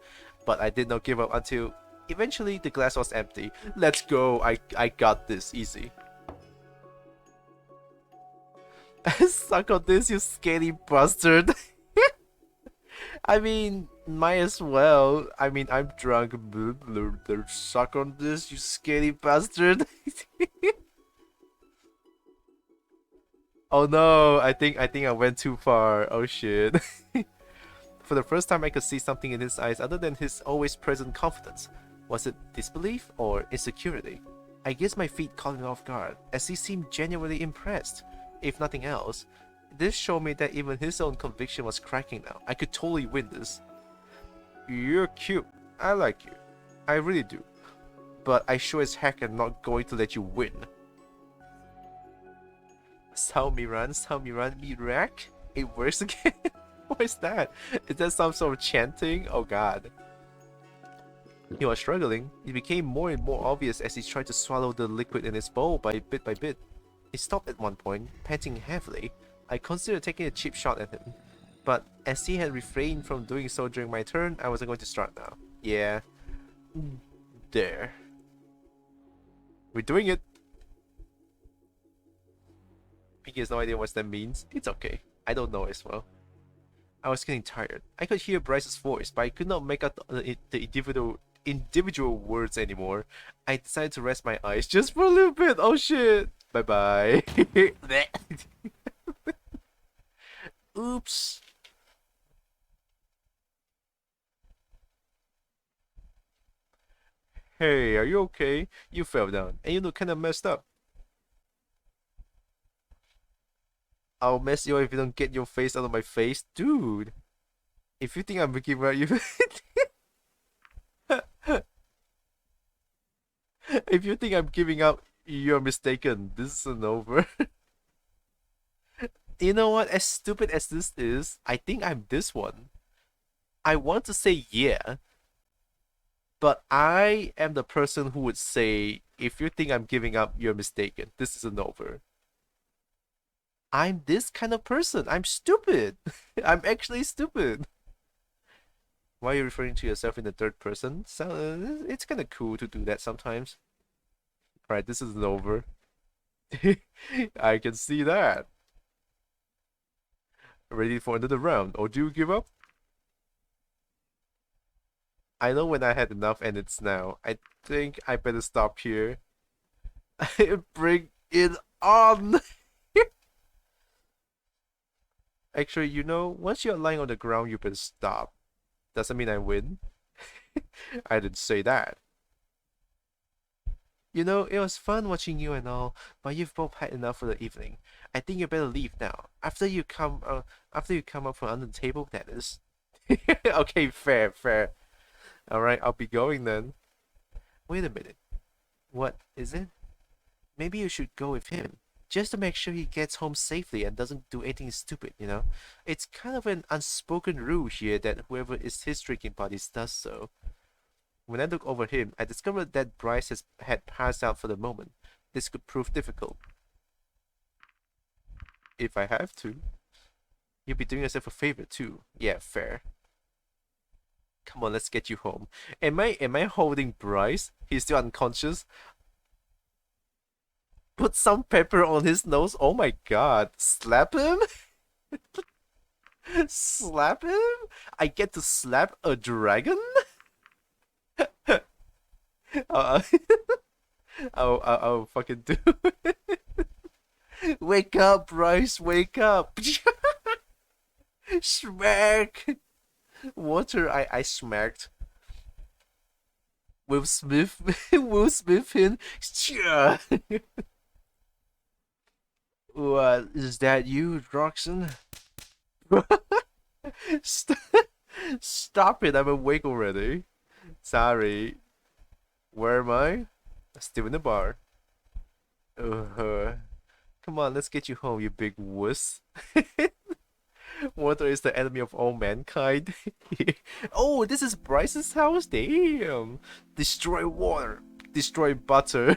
But I did not give up until eventually the glass was empty. Let's go, I got this, easy. Suck on this, you scaly bastard. I mean, might as well. I mean, I'm drunk. Suck on this, you scaly bastard. Oh no, I think I went too far. Oh shit. For the first time I could see something in his eyes other than his always present confidence. Was it disbelief or insecurity? I guess my feet caught him off guard, as he seemed genuinely impressed. If nothing else, this showed me that even his own conviction was cracking now. I could totally win this. You're cute. I like you. I really do. But I sure as heck am not going to let you win. Sao Miran, Mirak? It works again? What is that? Is that some sort of chanting? Oh god. He was struggling. It became more and more obvious as he tried to swallow the liquid in his bowl by bit. He stopped at one point, panting heavily. I considered taking a cheap shot at him, but as he had refrained from doing so during my turn, I wasn't going to start now. Yeah. There. We're doing it! He has no idea what that means. It's okay. I don't know as well. I was getting tired. I could hear Bryce's voice, but I could not make out the individual words anymore. I decided to rest my eyes just for a little bit. Oh shit! Bye bye. Oops. Hey, are you okay? You fell down, and you look kinda messed up. I'll mess you up if you don't get your face out of my face. Dude! If you think I'm giving up, you... If you think I'm giving up, you're mistaken. This isn't over. You know what? As stupid as this is, I think I'm this one. I want to say yeah, but I am the person who would say, if you think I'm giving up, you're mistaken. This isn't over. I'm this kind of person. I'm stupid. I'm actually stupid. Why are you referring to yourself in the third person? So, it's kind of cool to do that sometimes. Alright, this isn't over. I can see that. Ready for another round, or do you give up? I know when I had enough and it's now. I think I better stop here. Bring it on! Actually, you know, once you're lying on the ground, you better stop. Doesn't mean I win. I didn't say that. You know, it was fun watching you and all, but you've both had enough for the evening. I think you better leave now. After you come up from under the table, that is. Okay, fair. Alright, I'll be going then. Wait a minute. What is it? Maybe you should go with him. Just to make sure he gets home safely and doesn't do anything stupid, you know? It's kind of an unspoken rule here that whoever is his drinking buddies does so. When I look over him, I discovered that Bryce had passed out for the moment. This could prove difficult. If I have to. You'll be doing yourself a favor too. Yeah, fair. Come on, let's get you home. Am I holding Bryce? He's still unconscious. Put some pepper on his nose. Oh my god. Slap him? Slap him? I get to slap a dragon? I'll fucking do it. Wake up, Bryce. Wake up. Smack. Water, I smacked. Will Smith in. What, is that you, Droxen? Stop it, I'm awake already. Sorry. Where am I? Still in the bar. Come on, let's get you home, you big wuss. Water is the enemy of all mankind. Oh, this is Bryce's house? Damn. Destroy water. Destroy butter.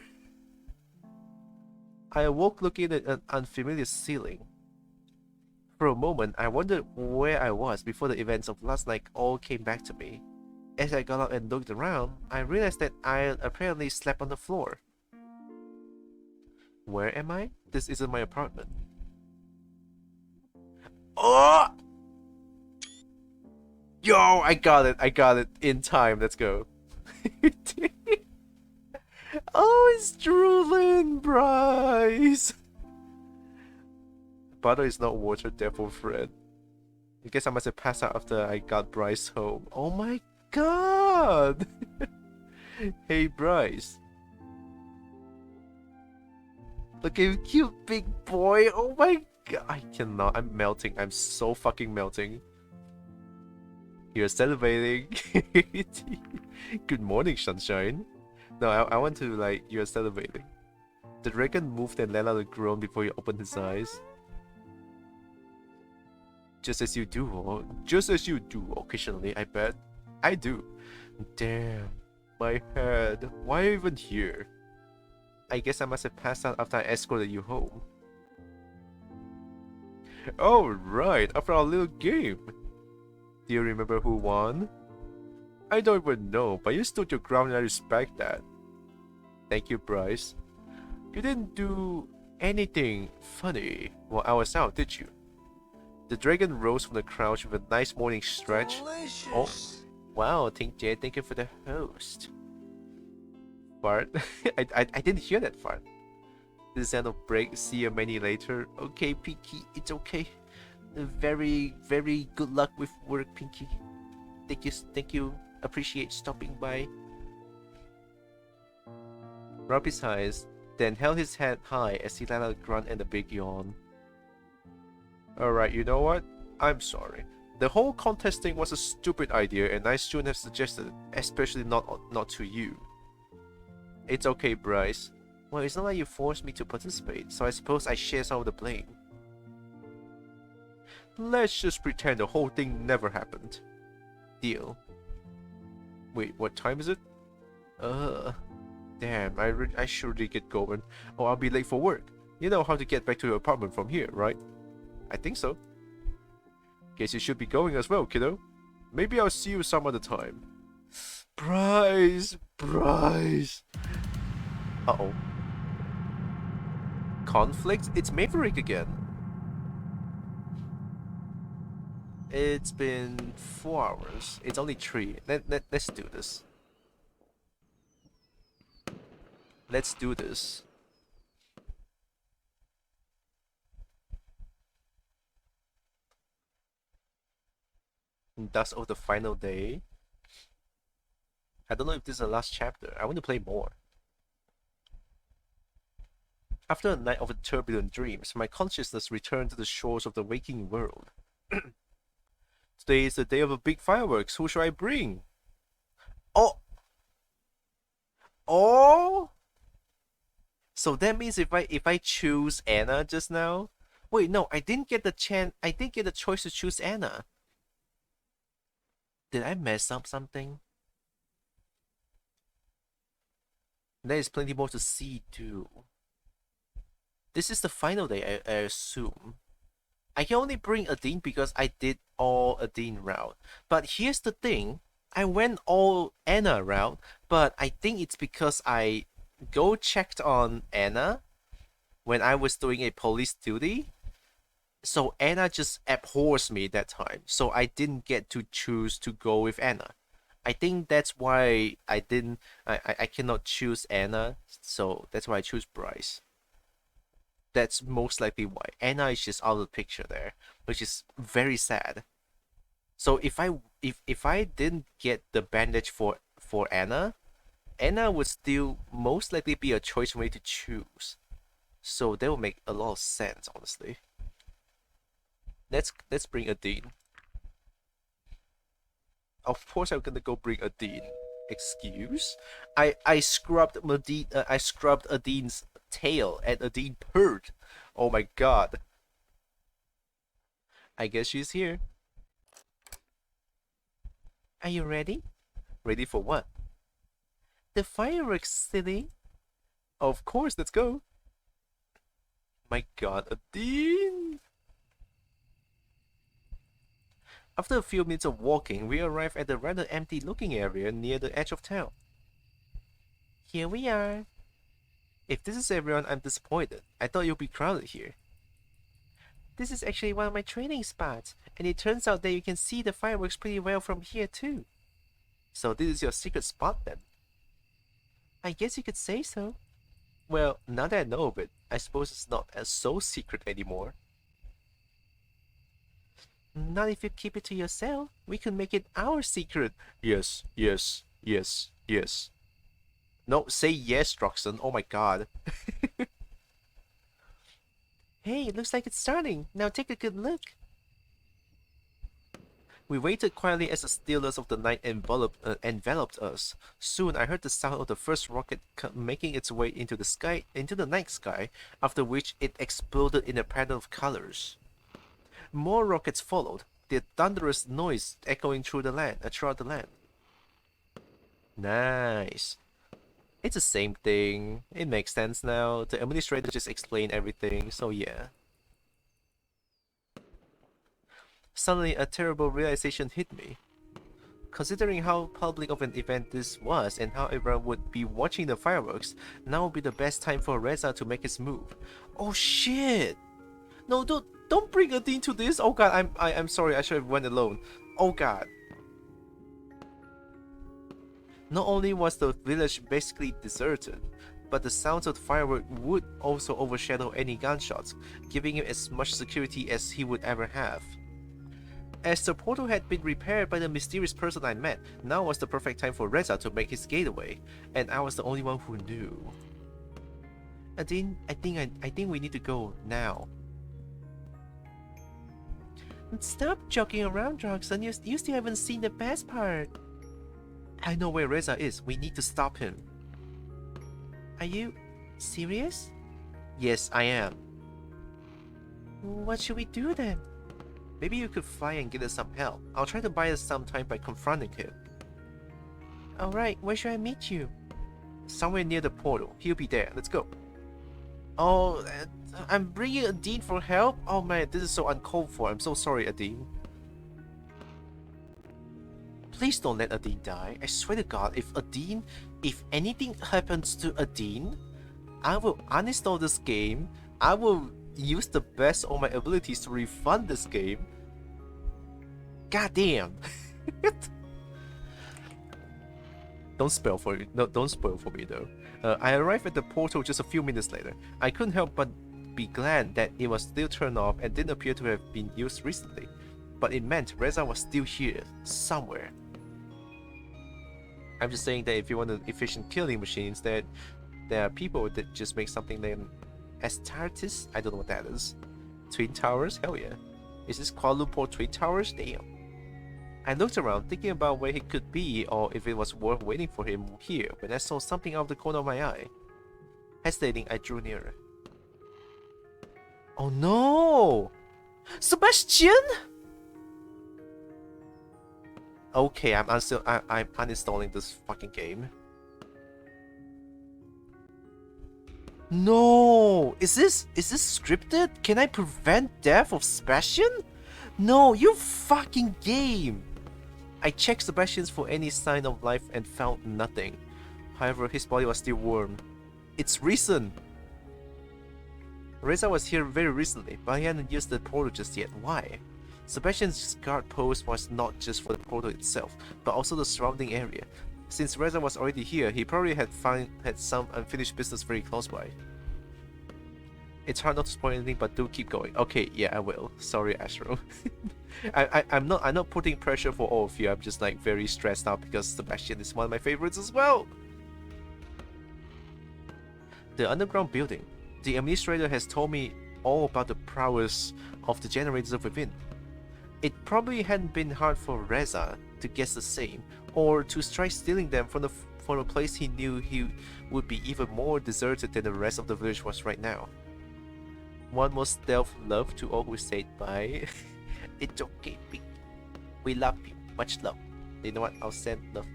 I awoke looking at an unfamiliar ceiling. For a moment, I wondered where I was before the events of last night all came back to me. As I got up and looked around, I realized that I apparently slept on the floor. Where am I? This isn't my apartment. Oh! Yo, I got it in time, let's go. Oh, it's drooling, Bryce! Butter is not water, therefore friend. I guess I must have passed out after I got Bryce home. Oh my god! Hey Bryce. Look at cute big boy. Oh my god. I cannot. I'm melting. I'm so fucking melting. You're celebrating. Good morning, sunshine. No, I want to like, you're celebrating. The dragon moved and let out a groan before he opened his eyes. Just as you do occasionally, I bet. I do. Damn, my head. Why are you even here? I guess I must have passed out after I escorted you home. Oh, right, after our little game. Do you remember who won? I don't even know, but you stood your ground and I respect that. Thank you, Bryce. You didn't do anything funny while I was out, did you? The dragon rose from the couch with a nice morning stretch. Delicious. Oh, wow, thank you for the host. Fart? I didn't hear that fart. This end of break, see you many later. Okay, Pinky, it's okay. Very good luck with work, Pinky. Thank you. Appreciate stopping by. Rubbed his eyes, then held his head high as he let out a grunt and a big yawn. Alright, you know what? I'm sorry. The whole contest thing was a stupid idea and I shouldn't have suggested it, especially not to you. It's okay, Bryce. Well, it's not like you forced me to participate, so I suppose I share some of the blame. Let's just pretend the whole thing never happened. Deal. Wait, what time is it? Damn, I should really get going, or I'll be late for work. You know how to get back to your apartment from here, right? I think so. Guess you should be going as well, kiddo. Maybe I'll see you some other time. Bryce! Uh-oh. Conflict? It's Maverick again. It's been 4 hours. It's only 3. Let's do this. Let's do this. And that's all the final day. I don't know if this is the last chapter. I want to play more. After a night of turbulent dreams, my consciousness returned to the shores of the waking world. Today is the day of a big fireworks. Who shall I bring? Oh! Oh! So that means if I choose Anna just now? Wait, no, I didn't get the choice to choose Anna. Did I mess up something? There is plenty more to see too. This is the final day, I assume. I can only bring ADINE because I did all ADINE route. But here's the thing. I went all Anna route, but I think it's because I checked on Anna when I was doing a police duty. So Anna just abhors me that time. So I didn't get to choose to go with Anna. I think that's why I cannot choose Anna. So that's why I choose Bryce. That's most likely why. Anna is just out of the picture there, which is very sad. So if I didn't get the bandage for Anna, Anna would still most likely be a choice for me to choose. So that would make a lot of sense, honestly. Let's bring ADINE. Of course I'm gonna go bring ADINE. Excuse? I scrubbed ADINE's tail and ADINE purred. Oh my god. I guess she's here. Are you ready? Ready for what? The fireworks, silly. Of course, let's go. My god, ADINE. After a few minutes of walking, we arrive at a rather empty-looking area near the edge of town. Here we are. If this is everyone, I'm disappointed. I thought you'd be crowded here. This is actually one of my training spots, and it turns out that you can see the fireworks pretty well from here too. So this is your secret spot then? I guess you could say so. Well, now that I know of it, I suppose it's not as so secret anymore. Not if you keep it to yourself. We could make it our secret. Yes, yes, yes, yes. No, say yes, Droxen. Oh my god. Hey, it looks like it's starting. Now take a good look. We waited quietly as the stillness of the night enveloped us. Soon I heard the sound of the first rocket making its way into the night sky, after which it exploded in a pattern of colors. More rockets followed, their thunderous noise echoing throughout the land. Nice. It's the same thing. It makes sense now. The administrator just explained everything, so yeah. Suddenly, a terrible realization hit me. Considering how public of an event this was and how everyone would be watching the fireworks, now would be the best time for REZA to make its move. Oh shit! No, don't bring ADINE to this. Oh god, I'm sorry. I should have went alone. Oh god. Not only was the village basically deserted, but the sounds of the firework would also overshadow any gunshots, giving him as much security as he would ever have. As the portal had been repaired by the mysterious person I met, now was the perfect time for REZA to make his getaway, and I was the only one who knew. ADINE, I think we need to go now. Stop joking around, Droxen. You still haven't seen the best part. I know where REZA is. We need to stop him. Are you serious? Yes, I am. What should we do then? Maybe you could fly and get us some help. I'll try to buy us some time by confronting him. Alright, where should I meet you? Somewhere near the portal. He'll be there. Let's go. Oh, I'm bringing ADINE for help? Oh man, this is so uncalled for. I'm so sorry, ADINE. Please don't let ADINE die. I swear to god, if anything happens to ADINE, I will uninstall this game. I will use the best of my abilities to refund this game. God damn. Don't spoil for me. No, don't spoil for me though. I arrived at the portal just a few minutes later. I couldn't help but be glad that it was still turned off and didn't appear to have been used recently. But it meant REZA was still here, somewhere. I'm just saying that if you want an efficient killing machine instead, there are people that just make something named Astartes? I don't know what that is. Twin Towers? Hell yeah. Is this Kuala Lumpur Twin Towers? Damn. I looked around, thinking about where he could be or if it was worth waiting for him here when I saw something out of the corner of my eye. Hesitating, I drew nearer. Oh no! Sebastian! Okay, I'm uninstalling this fucking game. No! Is this scripted? Can I prevent death of Sebastian? No, you fucking game! I checked Sebastian's for any sign of life and found nothing. However, his body was still warm. It's recent! REZA was here very recently, but he hadn't used the portal just yet. Why? Sebastian's guard post was not just for the portal itself, but also the surrounding area. Since REZA was already here, he probably had some unfinished business very close by. It's hard not to spoil anything, but do keep going. Okay, yeah, I will. Sorry, Astro. I'm not putting pressure for all of you. I'm just like very stressed out because Sebastian is one of my favorites as well. The underground building. The administrator has told me all about the prowess of the generators within. It probably hadn't been hard for REZA to guess the same, or to try stealing them from a place he knew he would be even more deserted than the rest of the village was right now. One more stealth love to all who stayed by. It's okay, we love you. Much love. You know what? I'll send love.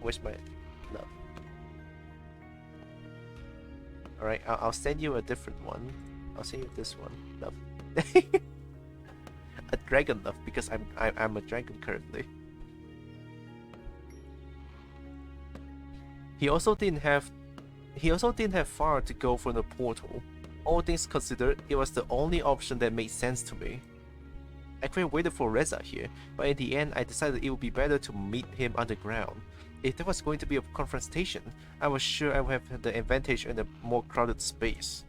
Where's my love? Alright, I'll send you a different one. I'll send you this one. Love. dragon love because I'm a dragon currently. He also didn't have far to go from the portal. All things considered, it was the only option that made sense to me. I could have waited for REZA here, but in the end I decided it would be better to meet him underground. If there was going to be a confrontation, I was sure I would have the advantage in a more crowded space.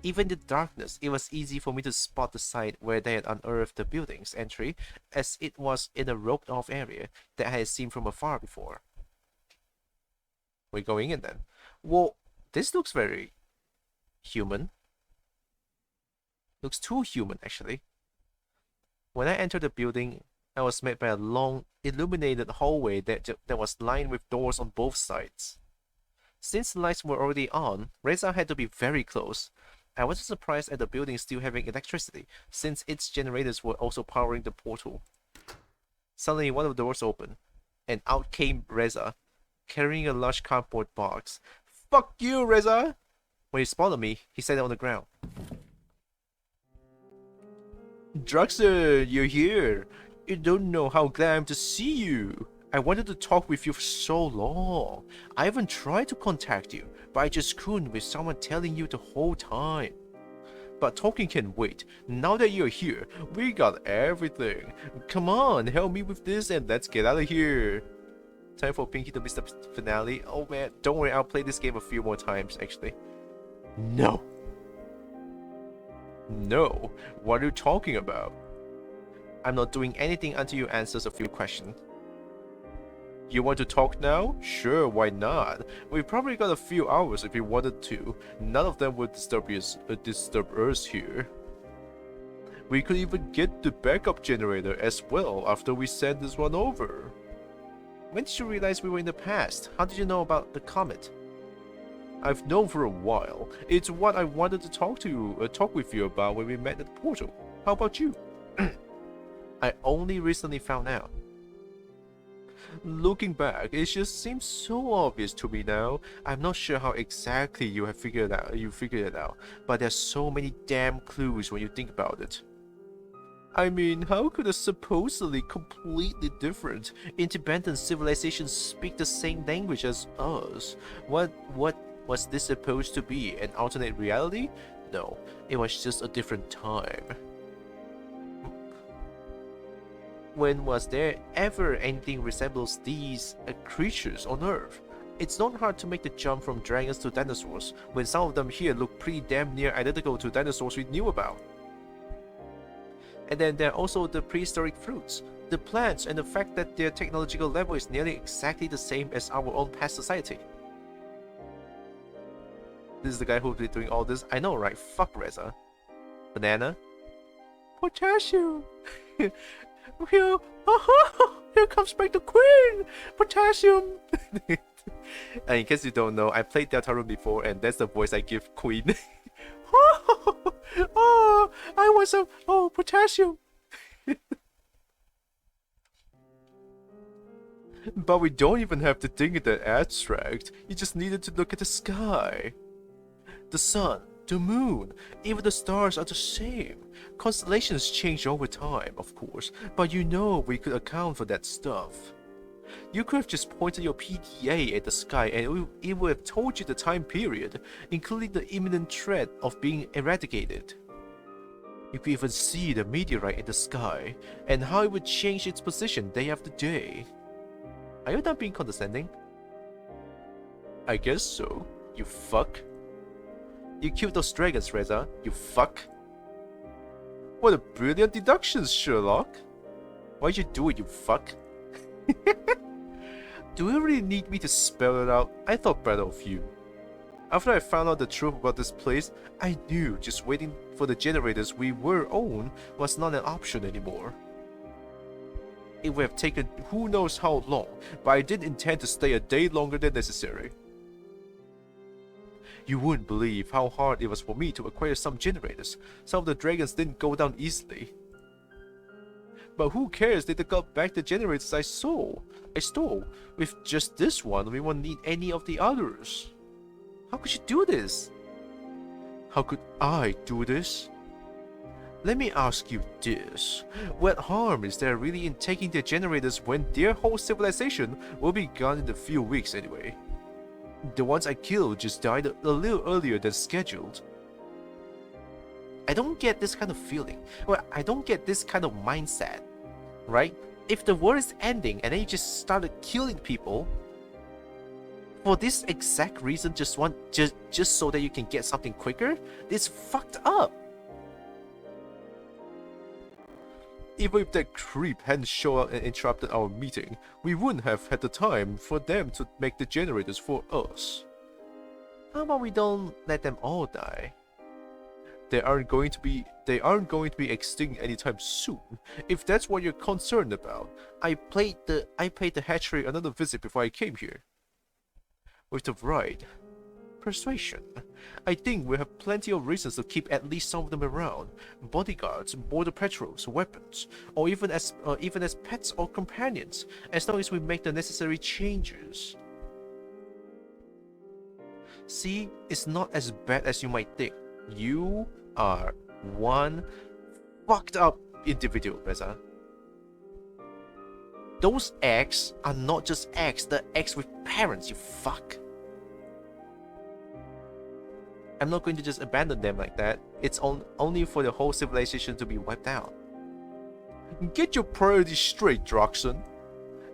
Even in the darkness, it was easy for me to spot the site where they had unearthed the building's entry, as it was in a roped-off area that I had seen from afar before. We're going in then. Well, this looks very human. Looks too human, actually. When I entered the building, I was met by a long, illuminated hallway that was lined with doors on both sides. Since the lights were already on, REZA had to be very close. I wasn't surprised at the building still having electricity, since its generators were also powering the portal. Suddenly, one of the doors opened, and out came REZA, carrying a large cardboard box. Fuck you, REZA! When he spotted me, he sat on the ground. Droxen, you're here. You don't know how glad I am to see you. I wanted to talk with you for so long. I even tried to contact you, but I just couldn't with someone telling you the whole time. But talking can wait. Now that you're here, we got everything. Come on, help me with this and let's get out of here. Time for Pinky to miss the finale. Oh man, don't worry, I'll play this game a few more times actually. No. No, what are you talking about? I'm not doing anything until you answer a few questions. You want to talk now? Sure, why not? We've probably got a few hours if we wanted to. None of them would disturb us here. We could even get the backup generator as well after we send this one over. When did you realize we were in the past? How did you know about the comet? I've known for a while. It's what I wanted to talk with you about when we met at the portal. How about you? I only recently found out. Looking back, it just seems so obvious to me now. I'm not sure how exactly you figured it out, but there's so many damn clues when you think about it. I mean, how could a supposedly completely different, independent civilization speak the same language as us? What was this supposed to be? An alternate reality? No, it was just a different time. When was there ever anything resembles these creatures on Earth? It's not hard to make the jump from dragons to dinosaurs, when some of them here look pretty damn near identical to dinosaurs we knew about. And then there are also the prehistoric fruits, the plants, and the fact that their technological level is nearly exactly the same as our own past society. This is the guy who'll be doing all this. I know, right? Fuck REZA. Banana? Potassium! Here comes back the queen! Potassium! And in case you don't know, I played Deltarune before, and that's the voice I give Queen. Oh, I want some. Oh, potassium. But we don't even have to think that abstract. You just needed to look at the sky. The sun, the moon, even the stars are the same. Constellations change over time, of course, but you know we could account for that stuff. You could have just pointed your PDA at the sky and it would have told you the time period, including the imminent threat of being eradicated. You could even see the meteorite in the sky, and how it would change its position day after day. Are you not being condescending? I guess so, you fuck. You killed those dragons, REZA, you fuck. What a brilliant deduction, Sherlock. Why'd you do it, you fuck? Do you really need me to spell it out? I thought better of you. After I found out the truth about this place, I knew just waiting for the generators we were on was not an option anymore. It would have taken who knows how long, but I didn't intend to stay a day longer than necessary. You wouldn't believe how hard it was for me to acquire some generators. Some of the dragons didn't go down easily. But who cares, they got back the generators I stole. With just this one, we won't need any of the others. How could you do this? How could I do this? Let me ask you this. What harm is there really in taking their generators when their whole civilization will be gone in a few weeks anyway? The ones I killed just died a little earlier than scheduled. I don't get this kind of feeling. Well, I don't get this kind of mindset, right? If the world is ending and then you just started killing people for this exact reason, just so that you can get something quicker, it's fucked up. Even if that creep hadn't shown up and interrupted our meeting, we wouldn't have had the time for them to make the generators for us. How about we don't let them all die? They aren't going to be extinct anytime soon. If that's what you're concerned about, I paid the hatchery another visit before I came here. With the right persuasion, I think we have plenty of reasons to keep at least some of them around. Bodyguards, border patrols, weapons, or even as pets or companions, as long as we make the necessary changes. See, it's not as bad as you might think. You are one fucked up individual, REZA. Those eggs are not just eggs, they're eggs with parents, you fuck. I'm not going to just abandon them like that. It's only for the whole civilization to be wiped out. Get your priorities straight, Droxen.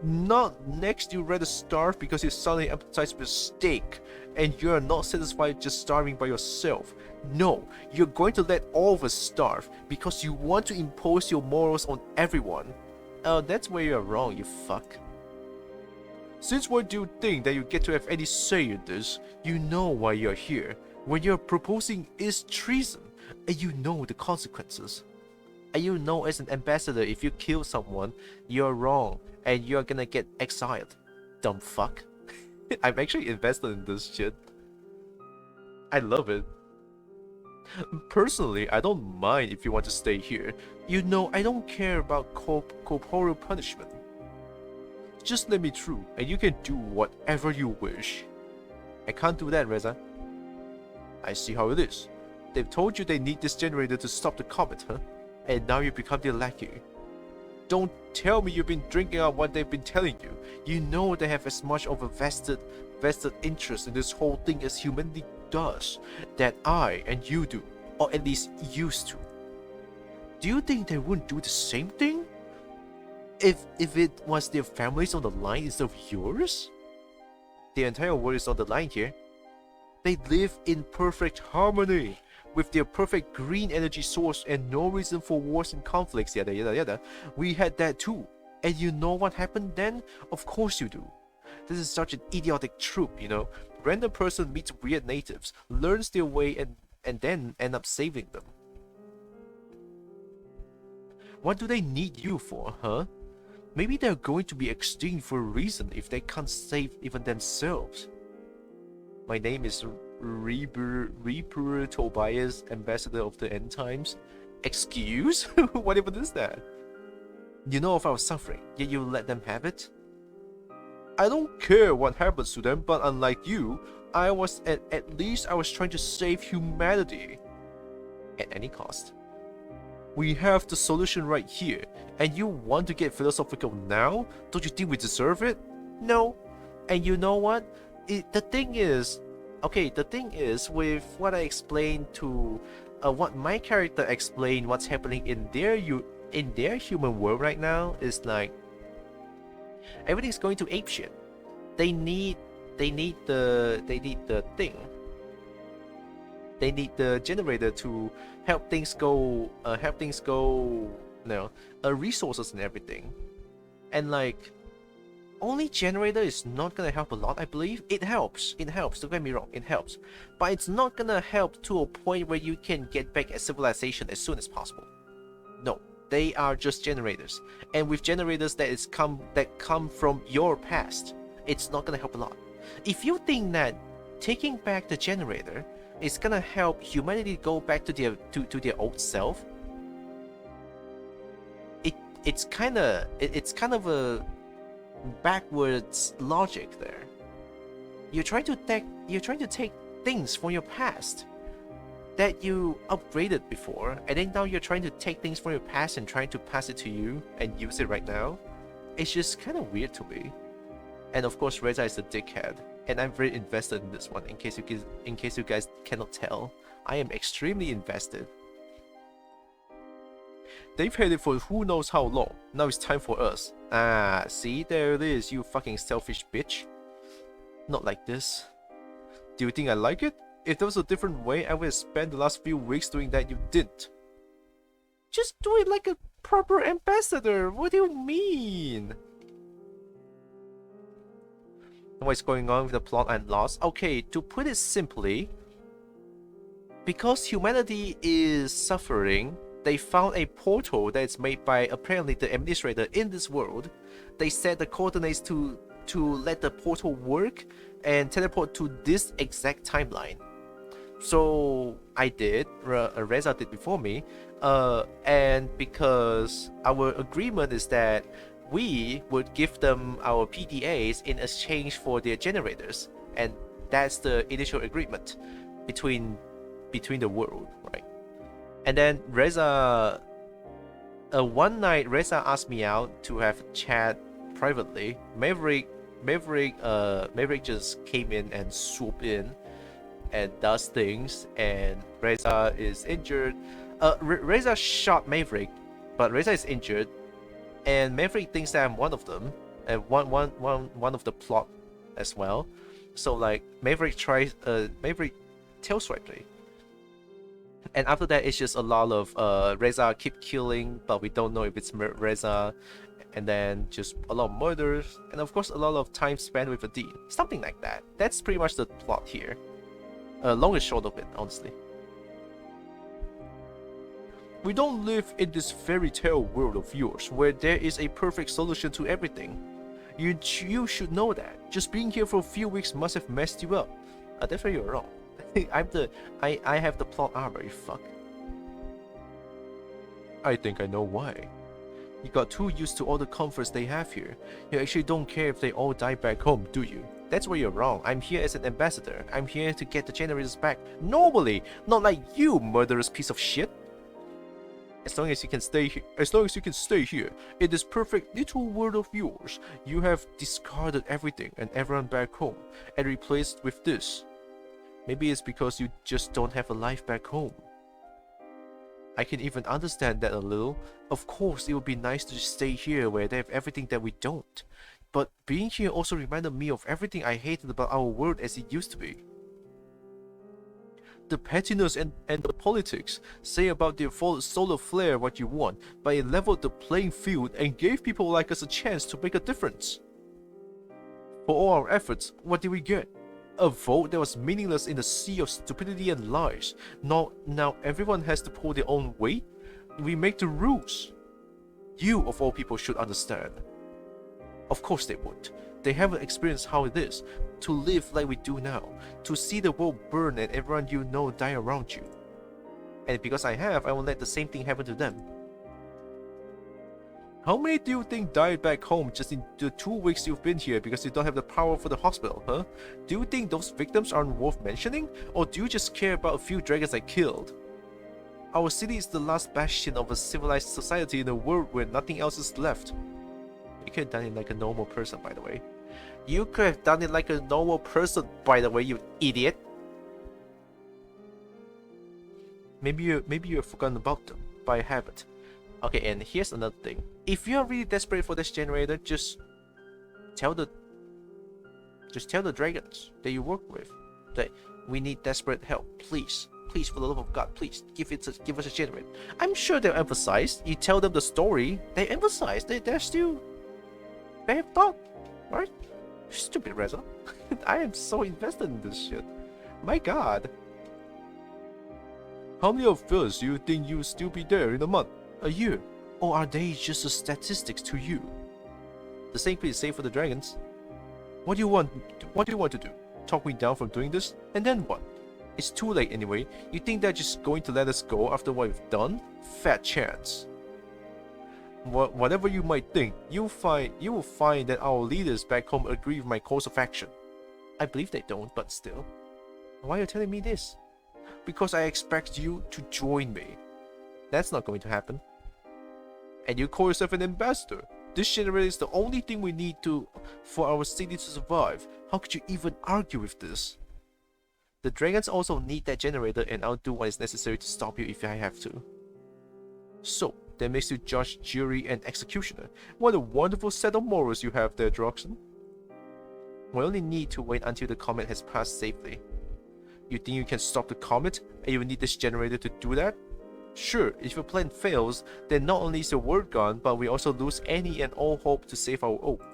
Not next you'd rather starve because you're suddenly appetized with steak and you're not satisfied just starving by yourself. No, you're going to let all of us starve because you want to impose your morals on everyone. Oh, that's where you're wrong, you fuck. Since when do you think that you get to have any say in this? You know why you're here. What you're proposing is treason, and you know the consequences. And you know as an ambassador, if you kill someone, you're wrong, and you're gonna get exiled. Dumb fuck. I'm actually invested in this shit. I love it. Personally, I don't mind if you want to stay here. You know, I don't care about corporal punishment. Just let me through, and you can do whatever you wish. I can't do that, REZA. I see how it is. They've told you they need this generator to stop the comet, huh? And now you become their lackey. Don't tell me you've been drinking out what they've been telling you. You know they have as much of a vested interest in this whole thing as humanity does. That I and you do, or at least used to. Do you think they wouldn't do the same thing? If it was their families on the line instead of yours? The entire world is on the line here. They live in perfect harmony with their perfect green energy source and no reason for wars and conflicts, yada yada yada. We had that too. And you know what happened then? Of course you do. This is such an idiotic trope, you know. Random person meets weird natives, learns their way and then end up saving them. What do they need you for, huh? Maybe they're going to be extinct for a reason if they can't save even themselves. My name is Reaper Tobias, ambassador of the end times. Excuse? What even is that? You know of our suffering, yet you let them have it? I don't care what happens to them, but unlike you, at least I was trying to save humanity. At any cost. We have the solution right here, and you want to get philosophical now? Don't you think we deserve it? No. And you know what? The thing is with what I explained to what my character explained what's happening in their human world right now is like everything's going to apeshit. They need the generator to help things go, resources and everything, and like. Only generator is not gonna help a lot, I believe. It helps, don't get me wrong, it helps. But it's not gonna help to a point where you can get back a civilization as soon as possible. No, they are just generators. And with generators that come from your past, it's not gonna help a lot. If you think that taking back the generator is gonna help humanity go back to their old self, it's kind of a backwards logic there. You're trying to take things from your past that you upgraded before, and then now you're trying to take things from your past and trying to pass it to you and use it right now. It's just kind of weird to me. And of course, REZA is a dickhead, and I'm very invested in this one. In case you guys cannot tell, I am extremely invested. They've had it for who knows how long. Now it's time for us. Ah, see, there it is, you fucking selfish bitch. Not like this. Do you think I like it? If there was a different way, I would have spent the last few weeks doing that. You didn't. Just do it like a proper ambassador. What do you mean? What's going on with the plot and loss? Okay, to put it simply, because humanity is suffering, they found a portal that is made by apparently the administrator in this world. They set the coordinates to let the portal work and teleport to this exact timeline. So I did, REZA did before me, and because our agreement is that we would give them our PDAs in exchange for their generators, and that's the initial agreement between the world, right? And then REZA, one night REZA asked me out to have a chat privately. Maverick just came in and swooped in and does things, and REZA is injured. REZA shot Maverick, but REZA is injured, and Maverick thinks that I'm one of them, and one of the plot as well. So like Maverick tail swiped me. And after that, it's just a lot of REZA keep killing, but we don't know if it's REZA, and then just a lot of murders, and of course a lot of time spent with ADINE. Something like that. That's pretty much the plot here. Long and short of it, honestly. We don't live in this fairy tale world of yours, where there is a perfect solution to everything. You should know that. Just being here for a few weeks must have messed you up. Definitely you're wrong. I have the plot armor, you fuck. I think I know why. You got too used to all the comforts they have here. You actually don't care if they all die back home, do you? That's where you're wrong. I'm here as an ambassador. I'm here to get the generators back normally, not like you, murderous piece of shit. As long as you can stay here, in this perfect little world of yours, you have discarded everything and everyone back home and replaced with this. Maybe it's because you just don't have a life back home. I can even understand that a little. Of course, it would be nice to just stay here where they have everything that we don't. But being here also reminded me of everything I hated about our world as it used to be. The pettiness and the politics. Say about the solar flare what you want, but it leveled the playing field and gave people like us a chance to make a difference. For all our efforts, what did we get? A vote that was meaningless in the sea of stupidity and lies. Now everyone has to pull their own weight? We make the rules. You, of all people, should understand. Of course they would. They haven't experienced how it is to live like we do now, to see the world burn and everyone you know die around you. And because I have, I won't let the same thing happen to them. How many do you think died back home just in the 2 weeks you've been here because you don't have the power for the hospital, huh? Do you think those victims aren't worth mentioning? Or do you just care about a few dragons I killed? Our city is the last bastion of a civilized society in a world where nothing else is left. You could have done it like a normal person, by the way. You could have done it like a normal person, by the way, you idiot. Maybe you have forgotten about them by habit. Okay, and here's another thing. If you're really desperate for this generator, just tell the dragons that you work with that we need desperate help. Please, for the love of God, please give us a generator. I'm sure they'll emphasize. You tell them the story, they emphasize. They have thought, right? Stupid REZA. I am so invested in this shit. My God. How many of us do you think you'll still be there in a month? A year? Or are they just the statistics to you? The same could be safe for the dragons. What do you want to do? Talk me down from doing this? And then what? It's too late anyway. You think they're just going to let us go after what we've done? Fat chance. Whatever you might think, you will find that our leaders back home agree with my course of action. I believe they don't, but still. Why are you telling me this? because I expect you to join me. That's not going to happen. And you call yourself an ambassador. This generator is the only thing we need for our city to survive. How could you even argue with this? The dragons also need that generator, and I'll do what is necessary to stop you if I have to. So, that makes you judge, jury, and executioner. What a wonderful set of morals you have there, Droxen. We only need to wait until the comet has passed safely. You think you can stop the comet, and you need this generator to do that? Sure, if your plan fails, then not only is your word gone, but we also lose any and all hope to save our oath.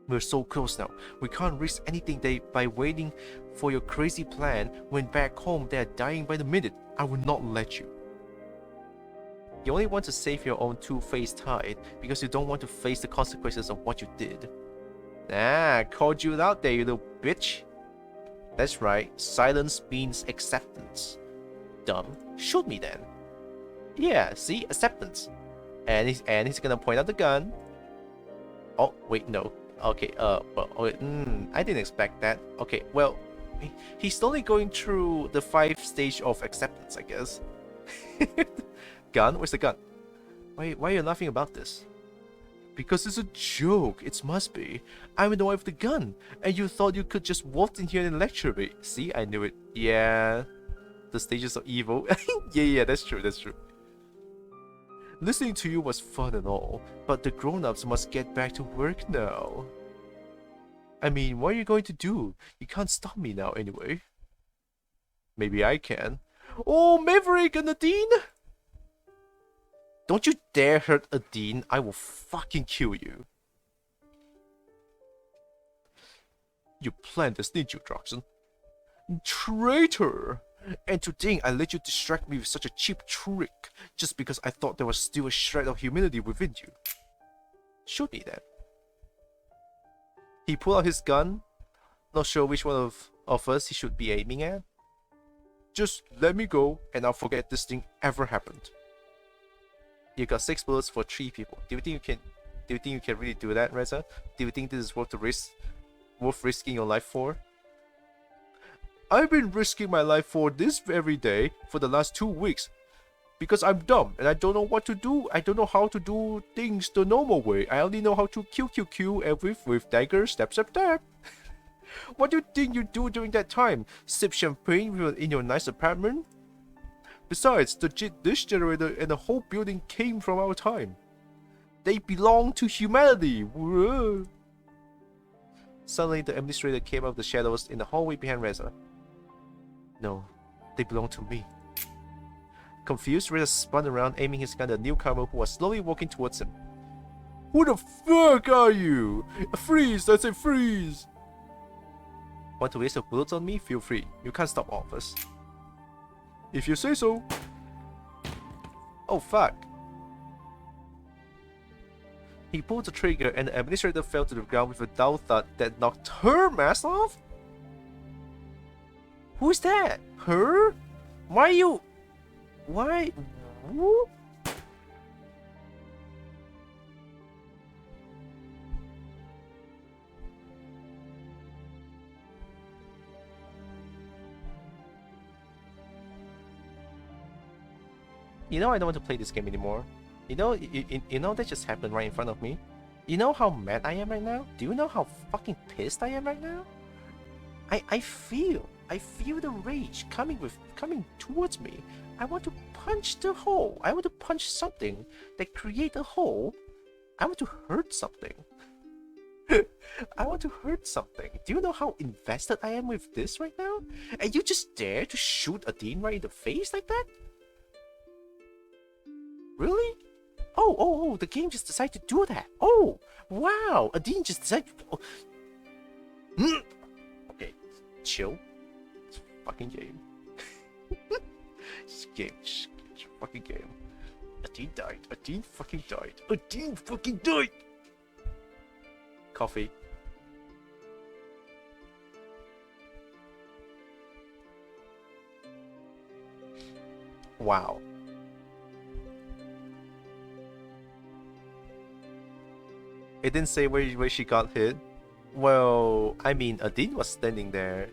We're so close now. We can't risk anything by waiting for your crazy plan when back home they are dying by the minute. I will not let you. You only want to save your own two-faced hide because you don't want to face the consequences of what you did. Ah, called you out there, you little bitch. That's right, silence means acceptance. Dumb. Shoot me then. Yeah, see? Acceptance. And he's gonna point out the gun. Oh, wait, no. Okay, I didn't expect that. Okay, well, he's slowly going through the 5 stage of acceptance, I guess. Gun? Where's the gun? Why are you laughing about this? Because it's a joke. It must be. I'm the one with the gun, and you thought you could just walk in here and lecture me. See, I knew it. Yeah, the stages of evil. yeah, that's true. Listening to you was fun and all, but the grown-ups must get back to work now. I mean, what are you going to do? You can't stop me now anyway. Maybe I can. Oh, Maverick and Nadine! Don't you dare hurt ADINE, I will fucking kill you. You planned this, didn't you, Droxen? Traitor! And to think I let you distract me with such a cheap trick, just because I thought there was still a shred of humanity within you. Shoot me then. He pulled out his gun, not sure which one of us he should be aiming at. Just let me go, and I'll forget this thing ever happened. You got 6 bullets for 3 people. Do you think you can really do that, REZA? Do you think this is worth the risk? Worth risking your life for? I've been risking my life for this very day for the last 2 weeks. Because I'm dumb and I don't know what to do. I don't know how to do things the normal way. I only know how to kill and with dagger, stab. What do you think you do during that time? Sip champagne in your nice apartment? Besides, this generator and the whole building came from our time. They belong to humanity. Whoa. Suddenly, the administrator came out of the shadows in the hallway behind REZA. No, they belong to me. Confused, REZA spun around, aiming his gun at the newcomer who was slowly walking towards him. Who the fuck are you? Freeze! I say freeze! Want to waste your bullets on me? Feel free. You can't stop all of us. If you say so. Oh fuck. He pulled the trigger and the administrator fell to the ground with a dull thud that knocked her mask off? Who's that? Her? Why you... Why? Who? You know I don't want to play this game anymore. You know that just happened right in front of me. You know how mad I am right now? Do you know how fucking pissed I am right now? I feel the rage coming towards me. I want to punch the hole. I want to punch something that create a hole. I want to hurt something. I want to hurt something. Do you know how invested I am with this right now? And you just dare to shoot ADINE right in the face like that? Really? Oh, the game just decided to do that. Oh, wow. ADINE just decided to... Oh. Okay, chill. It's a fucking game. It's a game. It's a fucking game. ADINE died. ADINE fucking died. ADINE fucking died! Coffee. Wow. It didn't say where she got hit. Well, I mean, ADINE was standing there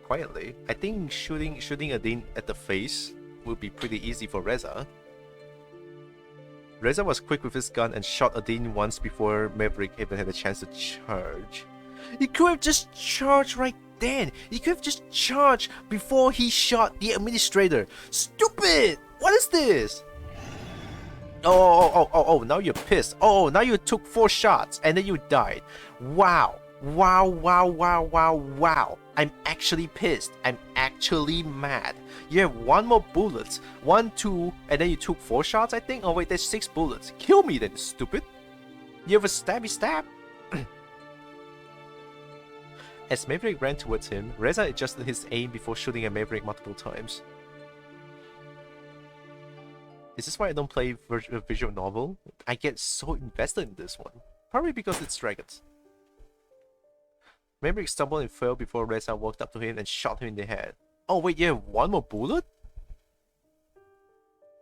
quietly. I think shooting ADINE at the face would be pretty easy for REZA. REZA was quick with his gun and shot ADINE once before Maverick even had a chance to charge. He could have just charged right then. He could have just charged before he shot the administrator. Stupid! What is this? Oh, now you're pissed. Oh, now you took 4 shots and then you died. Wow. Wow. I'm actually pissed. I'm actually mad. You have 1 more bullet. 1, 2, and then you took 4 shots, I think? Oh wait, there's 6 bullets. Kill me then, stupid. You have a stabby stab. As Maverick ran towards him, REZA adjusted his aim before shooting at Maverick multiple times. Is this why I don't play visual novel? I get so invested in this one. Probably because it's dragons. Maverick stumbled and fell before REZA walked up to him and shot him in the head. Oh wait, you have 1 more bullet?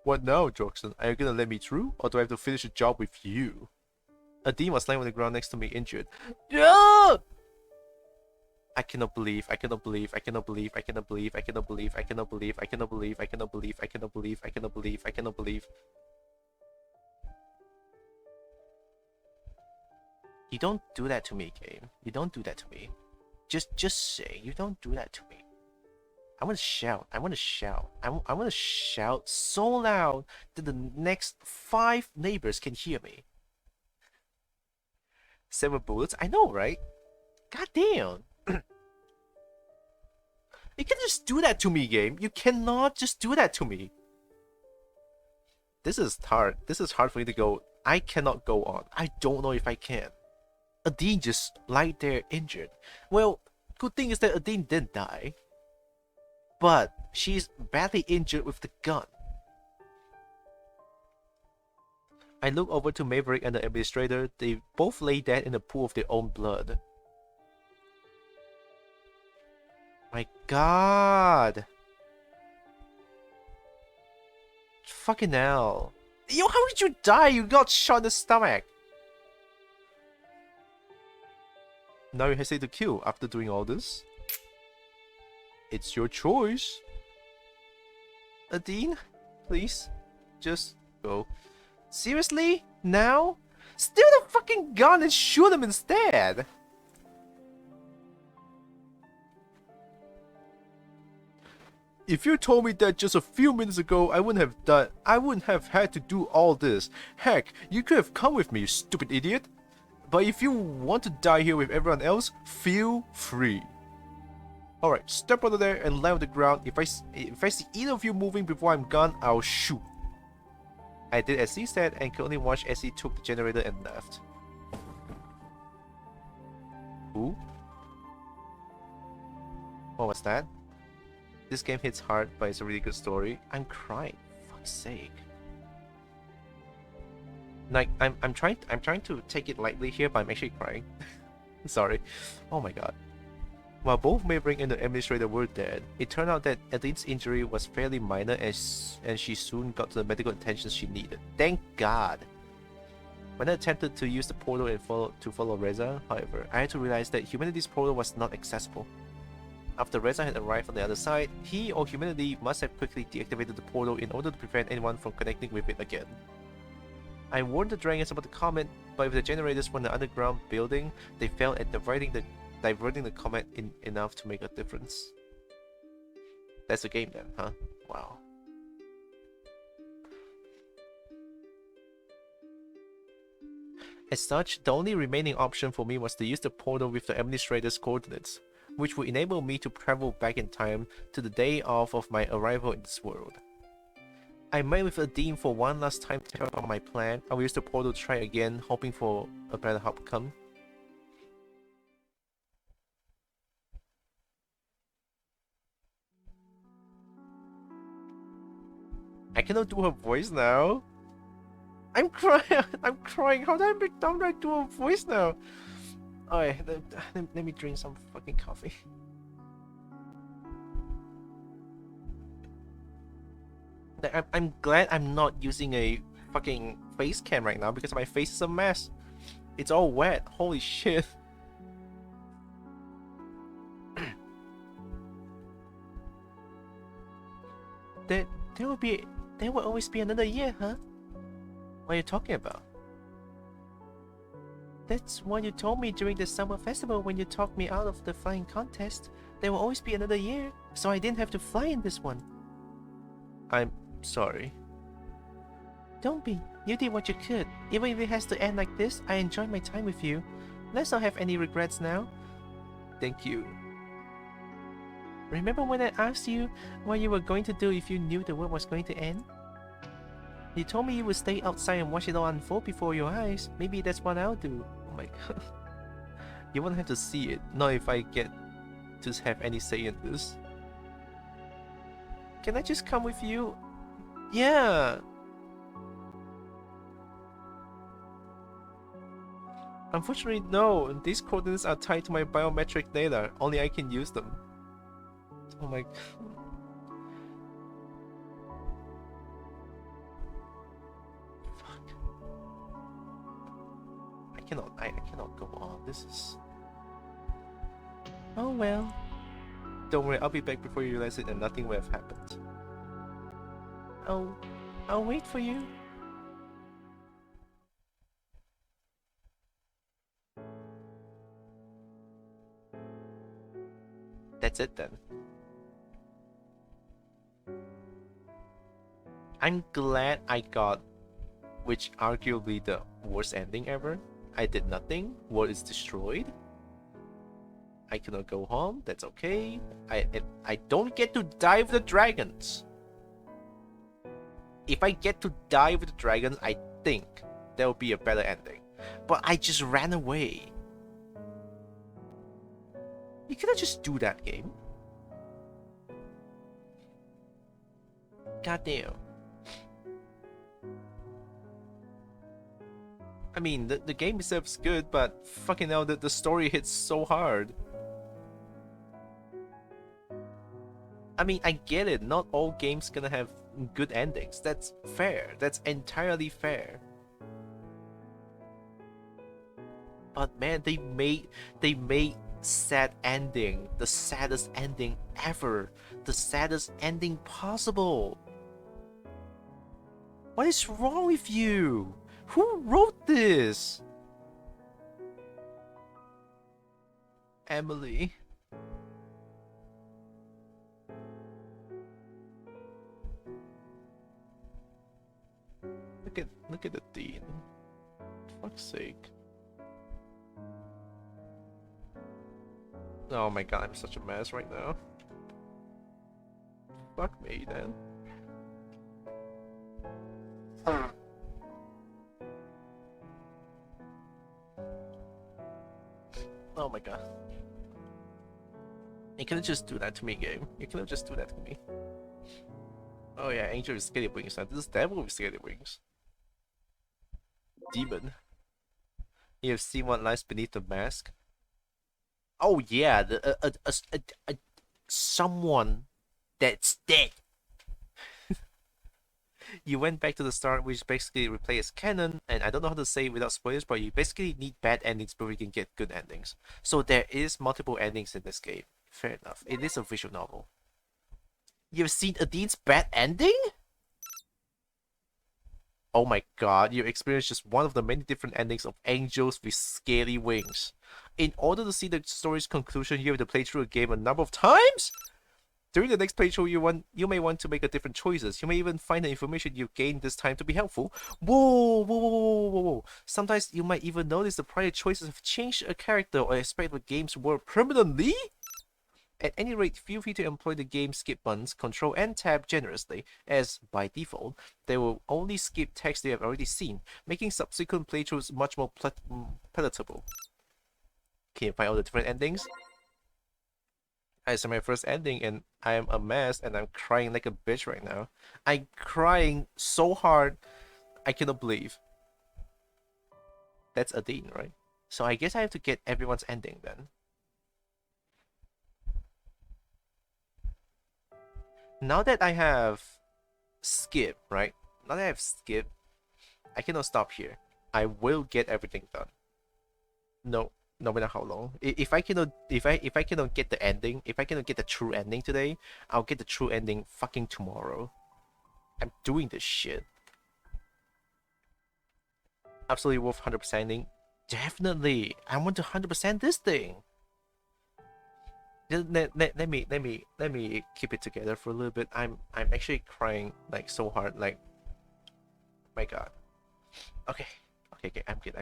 What now, Droxen? Are you gonna let me through? Or do I have to finish the job with you? ADINE was lying on the ground next to me, injured. Yeah! I cannot believe. You don't do that to me, game. You don't do that to me. Just say you don't do that to me. I want to shout. I want to shout so loud that the next 5 neighbors can hear me. 7 bullets? I know, right? God damn. You can't just do that to me, game. You cannot just do that to me. This is hard. This is hard for me to go. I cannot go on. I don't know if I can. ADINE just lied there injured. Well, good thing is that ADINE didn't die. But she's badly injured with the gun. I look over to Maverick and the administrator. They both lay dead in a pool of their own blood. My god. Fucking hell. Yo, how did you die? You got shot in the stomach. Now you hesitate to kill after doing all this? It's your choice. ADINE, please, just go. Seriously? Now? Steal the fucking gun and shoot him instead! If you told me that just a few minutes ago, I wouldn't have had to do all this. Heck, you could have come with me, you stupid idiot. But if you want to die here with everyone else, feel free. Alright, step out of there and lie on the ground. If I see either of you moving before I'm gone, I'll shoot. I did as he said and could only watch as he took the generator and left. Who? What was that? This game hits hard, but it's a really good story. I'm crying. For fuck's sake. Like I'm trying to take it lightly here, but I'm actually crying. Sorry. Oh my god. While both Maverick and the administrator were dead, it turned out that ADINE's injury was fairly minor and she soon got to the medical attention she needed. Thank God! When I attempted to use the portal and follow REZA, however, I had to realize that humanity's portal was not accessible. After REZA had arrived on the other side, he or humanity must have quickly deactivated the portal in order to prevent anyone from connecting with it again. I warned the dragons about the comet, but if the generators were in the underground building, they failed at diverting the comet enough to make a difference. That's the game then, huh? Wow. As such, the only remaining option for me was to use the portal with the administrator's coordinates, which would enable me to travel back in time to the day of my arrival in this world. I met with ADINE for one last time to tell about my plan. I will use the portal to try again, hoping for a better outcome. I cannot do her voice now. I'm crying. I'm crying. How do I do her voice now? Alright, let me drink some fucking coffee. I'm glad I'm not using a fucking face cam right now because my face is a mess. It's all wet. Holy shit. There will always be another year, huh? What are you talking about? That's what you told me during the summer festival when you talked me out of the flying contest. There will always be another year, so I didn't have to fly in this one. I'm sorry. Don't be. You did what you could. Even if it has to end like this, I enjoyed my time with you. Let's not have any regrets now. Thank you. Remember when I asked you what you were going to do if you knew the world was going to end? You told me you would stay outside and watch it all unfold before your eyes. Maybe that's what I'll do. Oh my god. You won't have to see it, not if I get to have any say in this. Can I just come with you? Yeah! Unfortunately, no. These coordinates are tied to my biometric data. Only I can use them. Oh my... Fuck. I cannot go on. This is... Oh well. Don't worry, I'll be back before you realize it and nothing will have happened. I'll wait for you. That's it then. I'm glad I got which arguably the worst ending ever. I did nothing. World is destroyed. I cannot go home. That's okay. I don't get to die with the dragons. If I get to die with the dragons, I think there will be a better ending. But I just ran away. You cannot just do that, game. Goddamn. I mean, the game itself is good, but fucking hell, the story hits so hard. I mean, I get it. Not all games gonna have good endings. That's fair. That's entirely fair. But man, they made sad ending the saddest ending ever, the saddest ending possible. What is wrong with you? Who wrote this? Emily. Look at the dean. For fuck's sake. Oh my god, I'm such a mess right now. Fuck me then. Oh my god. You couldn't just do that to me, game. You couldn't just do that to me. Oh yeah, angel with scaly wings. Now this is devil with scaly wings. Demon. You have seen what lies beneath the mask? Oh yeah, someone that's dead. You went back to the start, which basically replaced canon, and I don't know how to say it without spoilers, but you basically need bad endings before you can get good endings. So there is multiple endings in this game. Fair enough. It is a visual novel. You've seen ADINE's bad ending? Oh my god, you experienced just one of the many different endings of angels with scaly wings. In order to see the story's conclusion, you have to play through a game a number of times? During the next playthrough, you may want to make a different choices. You may even find the information you gained this time to be helpful. Whoa. Sometimes you might even notice the prior choices have changed a character or aspect of the game's world permanently. At any rate, feel free to employ the game skip buttons, control and tab generously, as, by default, they will only skip text they have already seen, making subsequent playthroughs much more palatable. Can you find all the different endings? I saw my first ending and I am a mess and I'm crying like a bitch right now. I'm crying so hard, I cannot believe. That's ADINE, right? So I guess I have to get everyone's ending then. Now that I have skip, right? Now that I have skip, I cannot stop here. I will get everything done. No matter how long. If I cannot get the ending, if I cannot get the true ending today, I'll get the true ending fucking tomorrow. I'm doing this shit. Absolutely worth 100%ing. Definitely, I want to 100% this thing. Let me keep it together for a little bit. I'm actually crying like so hard, like my god. Okay, I'm good.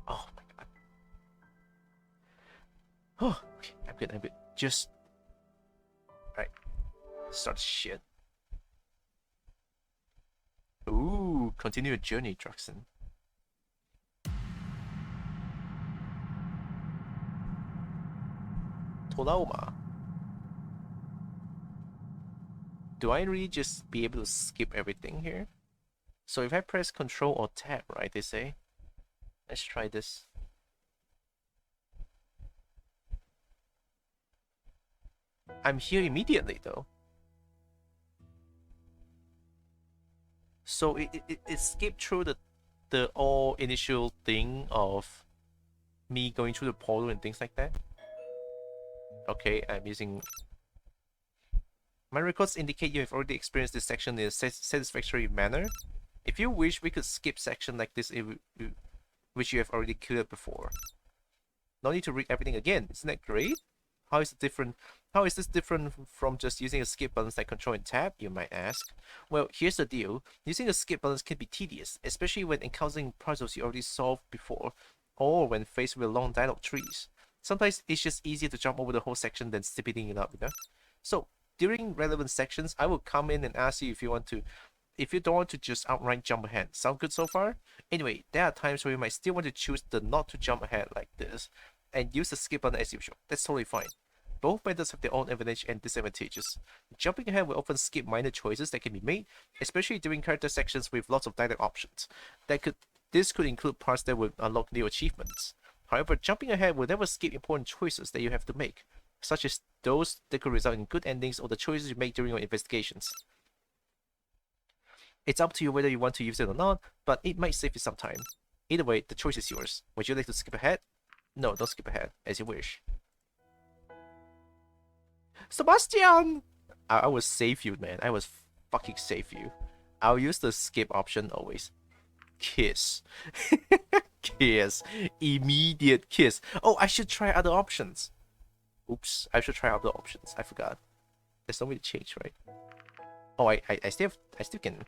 Oh my god. Oh, okay, I'm good. Just right. Start shit. Ooh, continue your journey, Droxen. Tolauma. Do I really just be able to skip everything here? So if I press Control or Tab, right, they say? Let's try this. I'm here immediately, though. So it skipped through the all initial thing of me going through the portal and things like that. Okay, I'm using... My records indicate you have already experienced this section in a satisfactory manner. If you wish, we could skip section like this which you have already cleared before. No need to read everything again. Isn't that great? How is this different from just using a skip button like Control and Tab, you might ask? Well, here's the deal. Using a skip button can be tedious, especially when encountering puzzles you already solved before, or when faced with long dialogue trees. Sometimes it's just easier to jump over the whole section than speeding it up, you know? So, during relevant sections, I will come in and ask you if you don't want to just outright jump ahead. Sound good so far? Anyway, there are times where you might still want to choose the not to jump ahead like this, and use the skip button as usual. That's totally fine. Both methods have their own advantage and disadvantages. Jumping ahead will often skip minor choices that can be made, especially during character sections with lots of dialogue options. This could include parts that would unlock new achievements. However, jumping ahead will never skip important choices that you have to make, such as those that could result in good endings or the choices you make during your investigations. It's up to you whether you want to use it or not, but it might save you some time. Either way, the choice is yours. Would you like to skip ahead? No, don't skip ahead, as you wish. Sebastian! I will save you, man. I will fucking save you. I'll use the skip option always. Kiss. Kiss. Immediate kiss. Oh, I should try other options. Oops, I should try other options. I forgot. There's no way to change, right? Oh, I still can.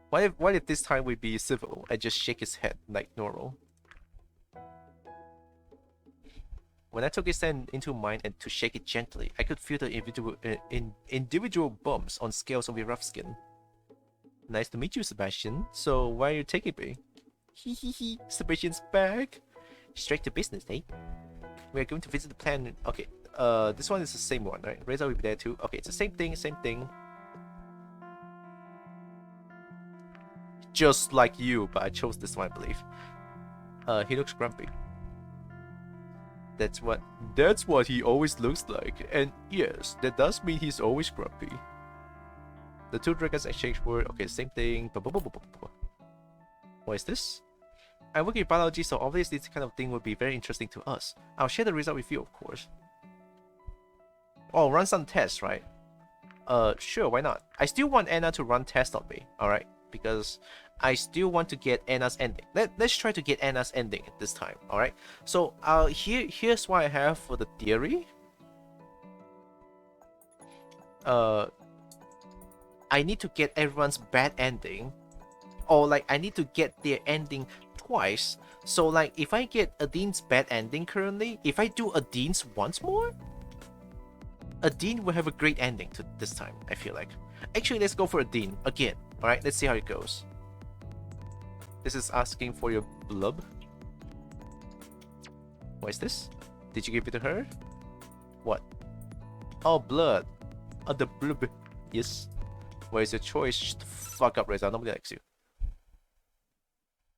What if this time we be civil and just shake his head like normal? When I took his hand into mine and to shake it gently, I could feel the individual bumps on scales of your rough skin. Nice to meet you, Sebastian. So, why are you taking me? Hee, Sebastian's back. Straight to business, eh? We are going to visit the planet. Okay, this one is the same one, right? REZA will be there too. Okay, it's the same thing. Just like you, but I chose this one, I believe. He looks grumpy. That's what he always looks like. And yes, that does mean he's always grumpy. The two dragons exchange word. Okay, same thing. What is this? I work in biology, so obviously this kind of thing would be very interesting to us. I'll share the result with you, of course. Oh, run some tests, right? Sure, why not? I still want Anna to run tests on me, alright? Because I still want to get Anna's ending. Let's try to get Anna's ending this time, alright? So, here's what I have for the theory. I need to get everyone's bad ending. Or, like, I need to get their ending twice. So, like, if I get ADINE's bad ending currently, if I do ADINE's once more, ADINE will have a great ending to this time, I feel like. Actually, let's go for ADINE again. Alright, let's see how it goes. This is asking for your blub. What is this? Did you give it to her? What? Oh, blood. Oh, the blub. Yes. What is your choice? Shut the fuck up, REZA. Nobody likes you.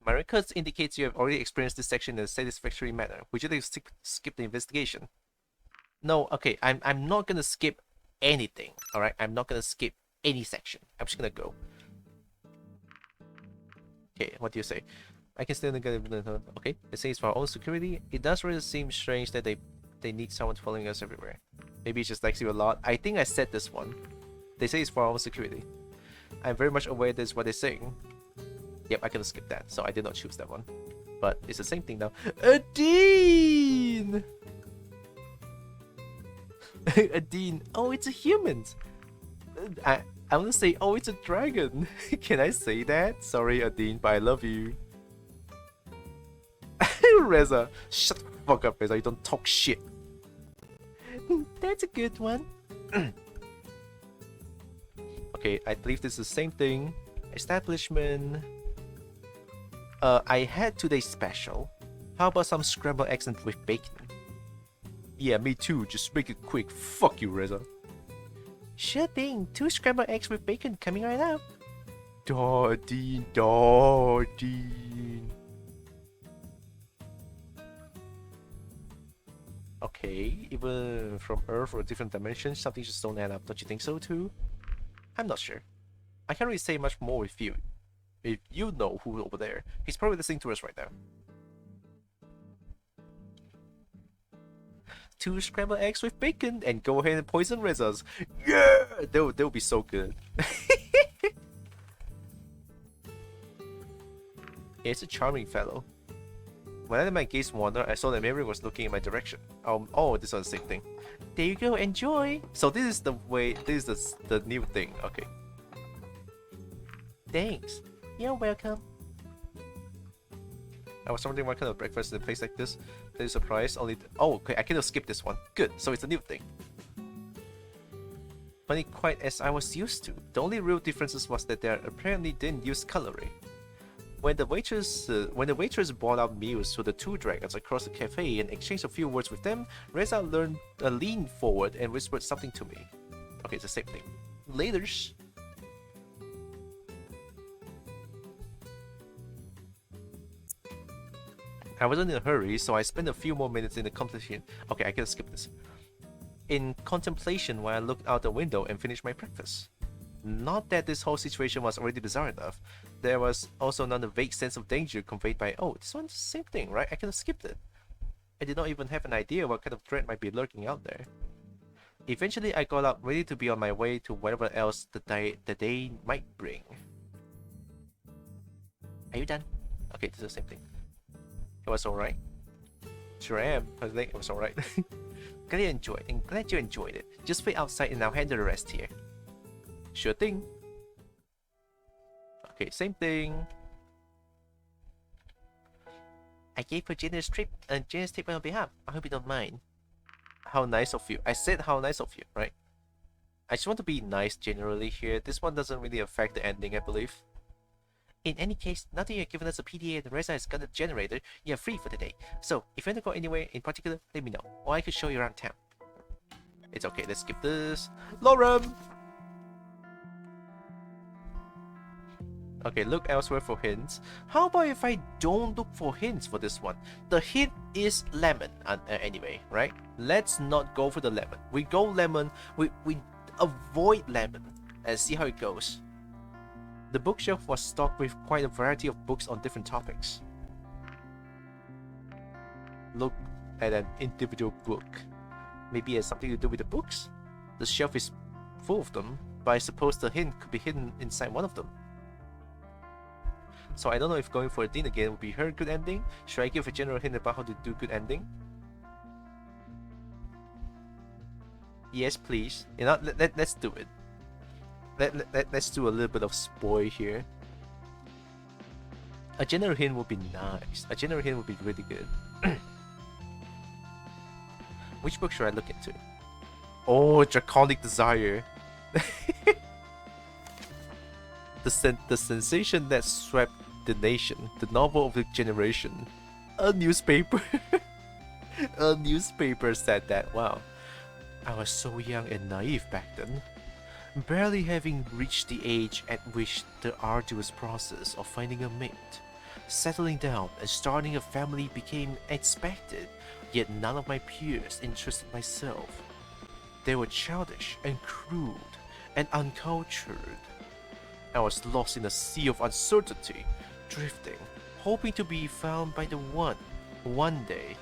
My records indicates you have already experienced this section in a satisfactory manner. Would you like to skip the investigation? No, okay. I'm not gonna skip anything. Alright? I'm not gonna skip any section. I'm just gonna go. Okay, what do you say? I can still get it. Okay, it says for our own security. It does really seem strange that they need someone following us everywhere. Maybe it just likes you a lot. I think I said this one. They say it's for our security. I'm very much aware that's what they're saying. Yep, I can skip that, so I did not choose that one. But it's the same thing now. ADINE! ADINE. Oh, it's a human. I want to say, oh, it's a dragon. Can I say that? Sorry, ADINE, but I love you. REZA. Shut the fuck up, REZA. You don't talk shit. That's a good one. Okay, I believe this is the same thing. Establishment. I had today's special. How about some scrambled eggs with bacon? Yeah, me too. Just make it quick. Fuck you, REZA. Sure thing. 2 scrambled eggs with bacon coming right up. Dardine, Dardine. Okay, even from Earth or different dimensions, something just don't add up. Don't you think so too? I'm not sure. I can't really say much more with you. If you know who's over there, he's probably listening to us right now. 2 scrambled eggs with bacon and go ahead and poison REZA's. Yeah! They'll be so good. It's a charming fellow. When I let my gaze wander, I saw that Mary was looking in my direction. Oh, this was the same thing. There you go, enjoy! So this is the way, this is the new thing, okay. Thanks. You're welcome. I was wondering what kind of breakfast in a place like this. There's a surprise, only... Oh, okay, I can skip this one. Good, so it's a new thing. Funny, quite as I was used to. The only real difference was that they apparently didn't use cutlery. When the waitress brought out meals to the 2 dragons across the cafe and exchanged a few words with them, REZA leaned forward and whispered something to me. Okay, it's the same thing. Laters. I wasn't in a hurry, so I spent a few more minutes in the contemplation. Okay, I can skip this. In contemplation while I looked out the window and finished my breakfast. Not that this whole situation was already bizarre enough. There was also not a vague sense of danger conveyed by, oh, this one's the same thing, right? I could have skipped it. I did not even have an idea what kind of threat might be lurking out there. Eventually, I got up, ready to be on my way to whatever else the day might bring. Are you done? Okay, this is the same thing. It was alright. Sure am. I think it was alright. Glad you enjoyed, and glad you enjoyed it. Just wait outside and I'll handle the rest here. Sure thing. Okay, same thing. I gave her generous tip on your behalf. I hope you don't mind. How nice of you. I said how nice of you, right? I just want to be nice generally here. This one doesn't really affect the ending, I believe. In any case, now that you've given us a PDA and REZA has got a generator, you're free for the day. So, if you want to go anywhere in particular, let me know, or I could show you around town. It's okay, let's skip this. Lorem! Okay, look elsewhere for hints. How about if I don't look for hints for this one? The hint is lemon, anyway, right? Let's not go for the lemon. We go lemon, we avoid lemon, and see how it goes. The bookshelf was stocked with quite a variety of books on different topics. Look at an individual book. Maybe it has something to do with the books? The shelf is full of them, but I suppose the hint could be hidden inside one of them. So I don't know if going for ADINE again would be her good ending. Should I give a general hint about how to do good ending? Yes, please. You know, let's do it. Let's do a little bit of spoil here. A general hint would be nice. A general hint would be really good. Which book should I look into? Oh, Draconic Desire. The sensation that swept the nation. The novel of the generation. A newspaper. A newspaper said that. Wow. I was so young and naive back then. Barely having reached the age at which the arduous process of finding a mate, settling down and starting a family became expected, yet none of my peers interested myself. They were childish and crude and uncultured. I was lost in a sea of uncertainty, drifting, hoping to be found by the one day.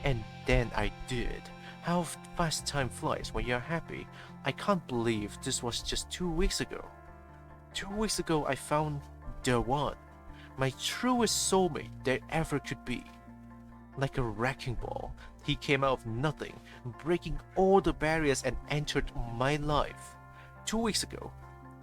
And then I did. How fast time flies when you're happy. I can't believe this was just 2 weeks ago. 2 weeks ago I found the one. My truest soulmate there ever could be. Like a wrecking ball, he came out of nothing, breaking all the barriers and entered my life. 2 weeks ago,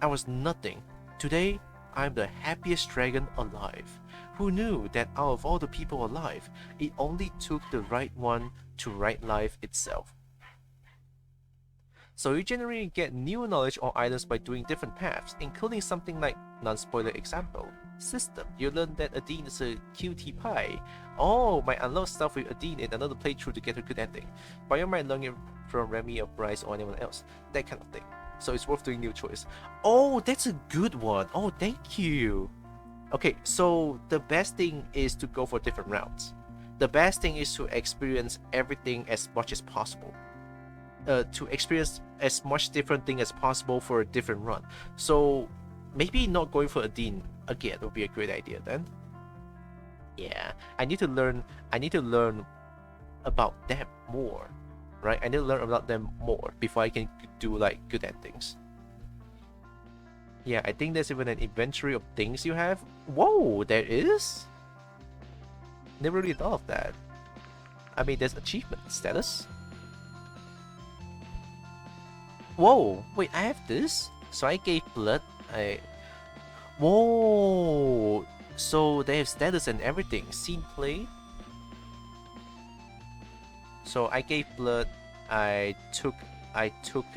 I was nothing. Today, I'm the happiest dragon alive. Who knew that out of all the people alive, it only took the right one to write life itself? So you generally get new knowledge or items by doing different paths, including something like non-spoiler example. System, you learn that ADINE is a cutie pie. Oh, might unlock stuff with ADINE in another playthrough to get a good ending. But you might learn it from Remy or Bryce or anyone else. That kind of thing. So it's worth doing new choice. Oh, that's a good one. Oh, thank you. Okay, so the best thing is to go for different routes. The best thing is to experience everything as much as possible. To experience as much different thing as possible for a different run. So maybe not going for ADINE again would be a great idea then. Yeah, I need to learn about them more, right? I need to learn about them more before I can do like good endings. Yeah, I think there's even an inventory of things you have. Whoa, there is? Never really thought of that. I mean, there's achievement status. Whoa, wait, I have this? So I gave blood, Whoa! So they have status and everything. Scene play. So I gave blood. I took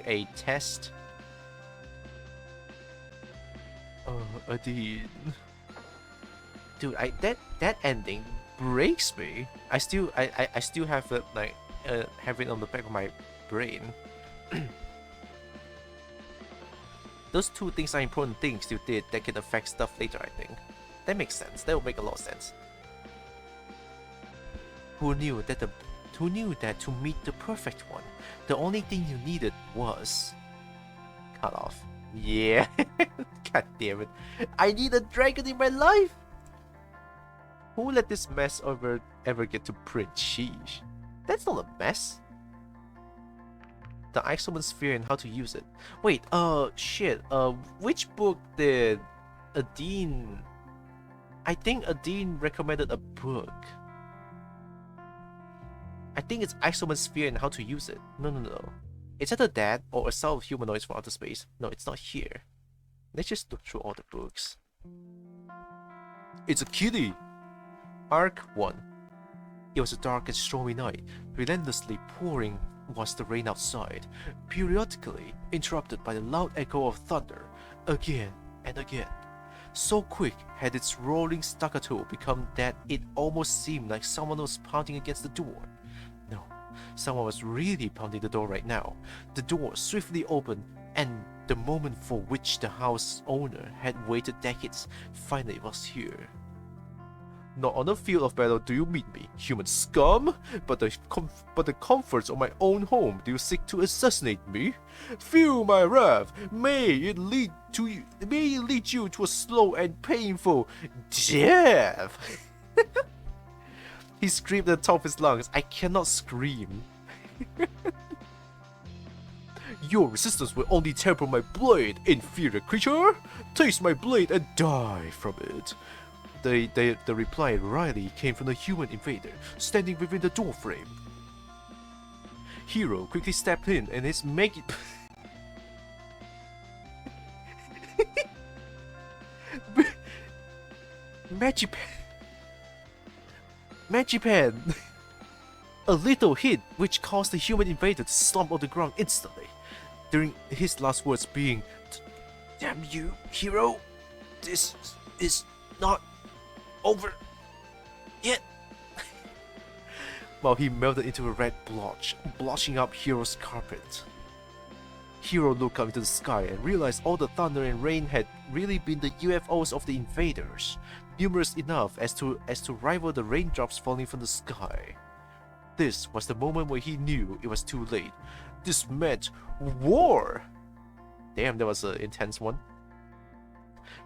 a test. Oh, ADINE. Dude, that ending breaks me. I still have it like have it on the back of my brain. Those two things are important things you did that can affect stuff later, I think. That makes sense. That will make a lot of sense. Who knew that to meet the perfect one, the only thing you needed was cut off. Yeah. God damn it. I need a dragon in my life. Who let this mess ever get to print? Sheesh. That's not a mess. The Exosphere and how to use it. Wait, shit. Which book did ADINE? I think ADINE recommended a book. I think it's Exosphere and how to use it. No. It's either that or Assault of Humanoids from Outer Space. No, it's not here. Let's just look through all the books. It's a kitty! Arc 1. It was a dark and stormy night, relentlessly pouring was the rain outside, periodically interrupted by the loud echo of thunder, again and again. So quick had its rolling staccato become that it almost seemed like someone was pounding against the door. No, someone was really pounding the door right now. The door swiftly opened, and the moment for which the house owner had waited decades finally was here. Not on the field of battle do you meet me, human scum, but the comforts of my own home do you seek to assassinate me. Feel my wrath. May it lead you to a slow and painful death. He screamed at the top of his lungs. I cannot scream. Your resistance will only temper my blade, inferior creature. Taste my blade and die from it. The reply wryly came from the human invader, standing within the doorframe. Hero quickly stepped in and his Magipan! A little hit which caused the human invader to slump on the ground instantly, during his last words being, "Damn you, hero! This is not over yet." While he melted into a red blotch, blotching up Hero's carpet. Hero looked up into the sky and realized all the thunder and rain had really been the UFOs of the invaders, numerous enough as to rival the raindrops falling from the sky. This was the moment where he knew it was too late. This meant war! Damn, that was an intense one.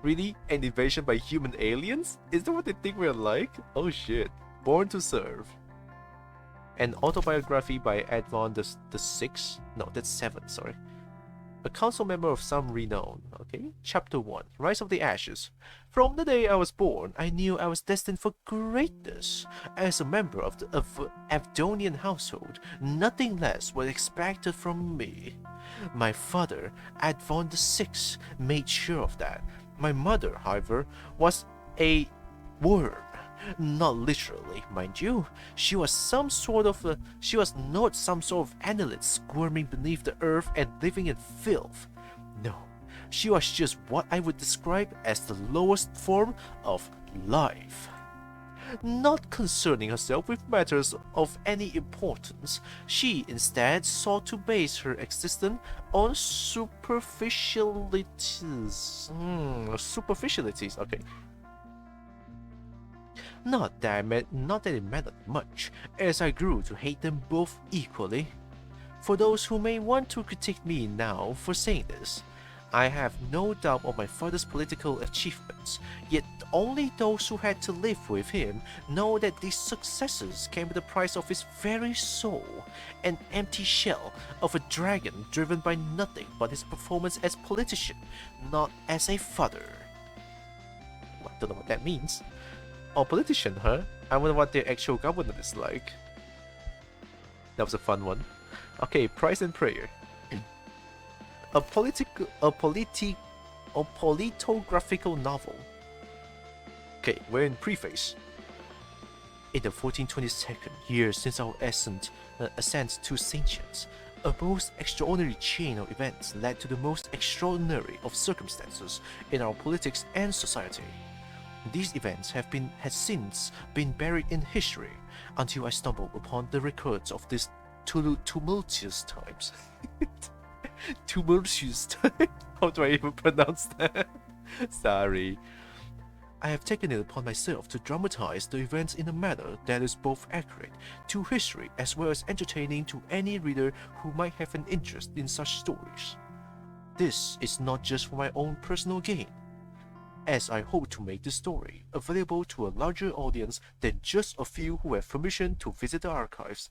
Really? An invasion by human aliens? Is that what they think we're like? Oh shit. Born to serve. An autobiography by Advon the Sixth. No, that's 7, sorry. A council member of some renown. Okay. Chapter 1. Rise of the Ashes. From the day I was born, I knew I was destined for greatness. As a member of the Avdonian household, nothing less was expected from me. My father, Advon the Sixth, made sure of that. My mother, however, was a worm. Not literally, mind you. She was not some sort of annelid squirming beneath the earth and living in filth. No, she was just what I would describe as the lowest form of life. Not concerning herself with matters of any importance, she instead sought to base her existence on superficialities. Superficialities, okay. Not that it mattered much, as I grew to hate them both equally. For those who may want to critique me now for saying this, I have no doubt of my father's political achievements, yet only those who had to live with him know that these successes came at the price of his very soul, an empty shell of a dragon driven by nothing but his performance as politician, not as a father. Well, I don't know what that means. Oh, politician, huh? I wonder what their actual government is like. That was a fun one. Okay, Price and Prayer. A politographical novel. Okay, we're in preface. In the 1422nd year since our ascent to sentience, a most extraordinary chain of events led to the most extraordinary of circumstances in our politics and society. These events have since been buried in history until I stumbled upon the records of these tumultuous times. Tumultuous time? How do I even pronounce that? Sorry. I have taken it upon myself to dramatize the events in a manner that is both accurate to history as well as entertaining to any reader who might have an interest in such stories. This is not just for my own personal gain, as I hope to make this story available to a larger audience than just a few who have permission to visit the archives.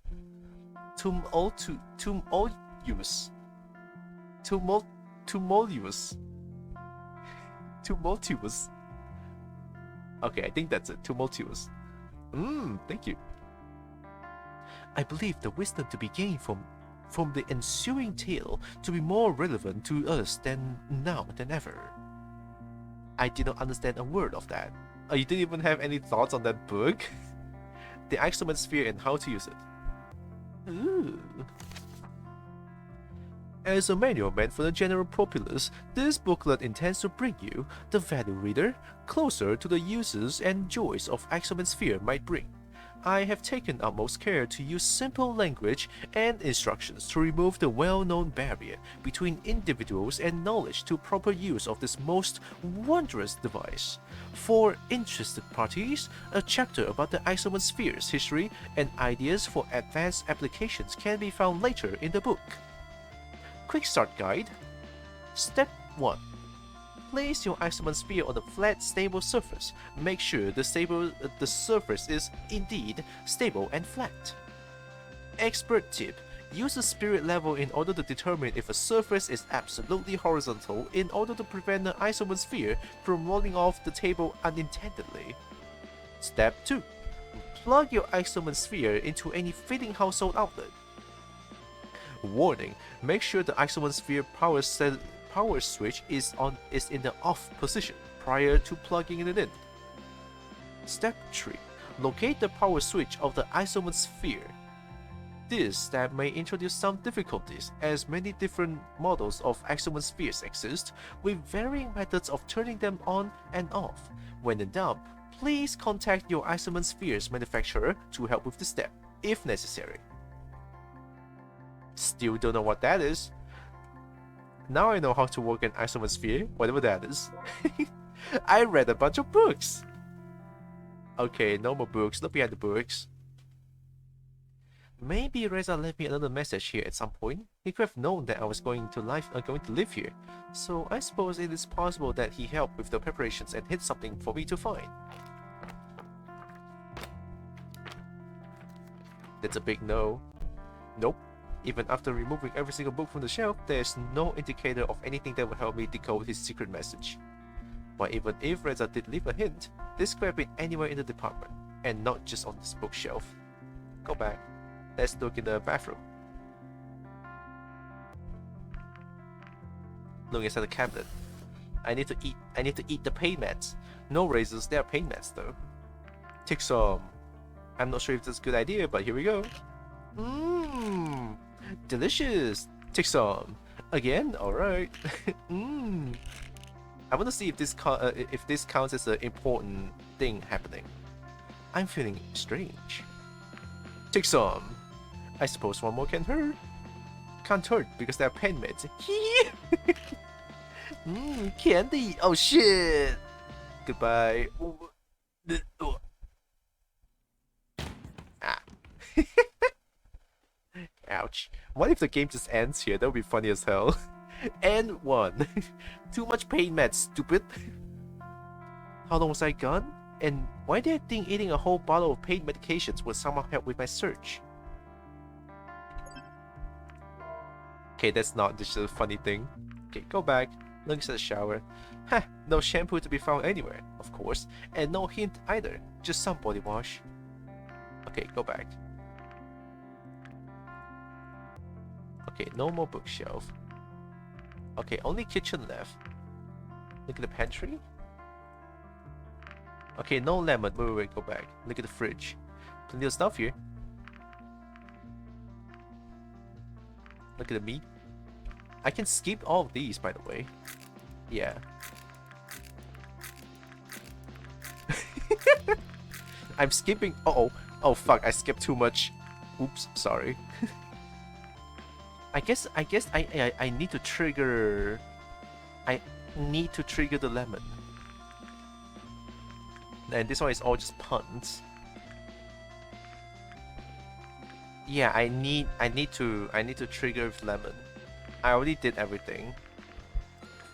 Tumultuous. Okay, I think that's it. Tumultuous. Thank you. I believe the wisdom to be gained from the ensuing tale to be more relevant to us now than ever. I did not understand a word of that. Oh, you didn't even have any thoughts on that book? The Axoman Sphere and how to use it. Ooh. As a manual meant for the general populace, this booklet intends to bring you, the valued reader, closer to the uses and joys of Axoman Sphere might bring. I have taken utmost care to use simple language and instructions to remove the well-known barrier between individuals and knowledge to proper use of this most wondrous device. For interested parties, a chapter about the Axoman Sphere's history and ideas for advanced applications can be found later in the book. Quick Start Guide. Step 1. Place your Axoman Sphere on a flat, stable surface. Make sure the surface is indeed stable and flat. Expert tip. Use the spirit level in order to determine if a surface is absolutely horizontal in order to prevent the Axoman Sphere from rolling off the table unintendedly. Step 2. Plug your Axoman Sphere into any fitting household outlet. Warning. Make sure the Axoman Sphere power switch is in the off position prior to plugging it in. Step 3. Locate the power switch of the Axoman Sphere. This step may introduce some difficulties, as many different models of Axoman Spheres exist, with varying methods of turning them on and off. When in doubt, please contact your Axoman Sphere's manufacturer to help with the step, if necessary. Still don't know what that is. Now I know how to work an Axoman Sphere, whatever that is. I read a bunch of books! Okay, no more books, look behind the books. Maybe REZA left me another message here at some point. He could have known that I was going to live here, so I suppose it is possible that he helped with the preparations and hid something for me to find. That's a big no. Nope. Even after removing every single book from the shelf, there's no indicator of anything that would help me decode his secret message. But even if REZA did leave a hint, this could have been anywhere in the department, and not just on this bookshelf. Go back. Let's look in the bathroom. Look inside the cabinet. I need to eat the pain meds. No razors, they are pain meds though. Take some. I'm not sure if that's a good idea, but here we go. Mmm, delicious. Take some. Again, alright. Mmm. I want to see if this counts as an important thing happening. I'm feeling strange. Take some. I suppose one more can hurt. Can't hurt because they're pain meds. Mmm, candy. Oh shit. Goodbye. Ah. Ouch. What if the game just ends here? That would be funny as hell. And one. Too much pain meds, stupid. How long was I gone? And why did I think eating a whole bottle of pain medications would somehow help with my search? Okay, that's not just a funny thing. Okay, go back. Look at the shower. Heh, no shampoo to be found anywhere, of course. And no hint either. Just some body wash. Okay, go back. Okay, no more bookshelf. Okay, only kitchen left. Look at the pantry. Okay, no lemon. Wait, go back. Look at the fridge. Plenty of stuff here. Look at the meat. I can skip all of these, by the way. Yeah. I'm skipping. Uh-oh. Oh, fuck. I skipped too much. Oops. Sorry. I guess I need to trigger. I need to trigger the lemon. And this one is all just puns. Yeah, I need to trigger lemon. I already did everything.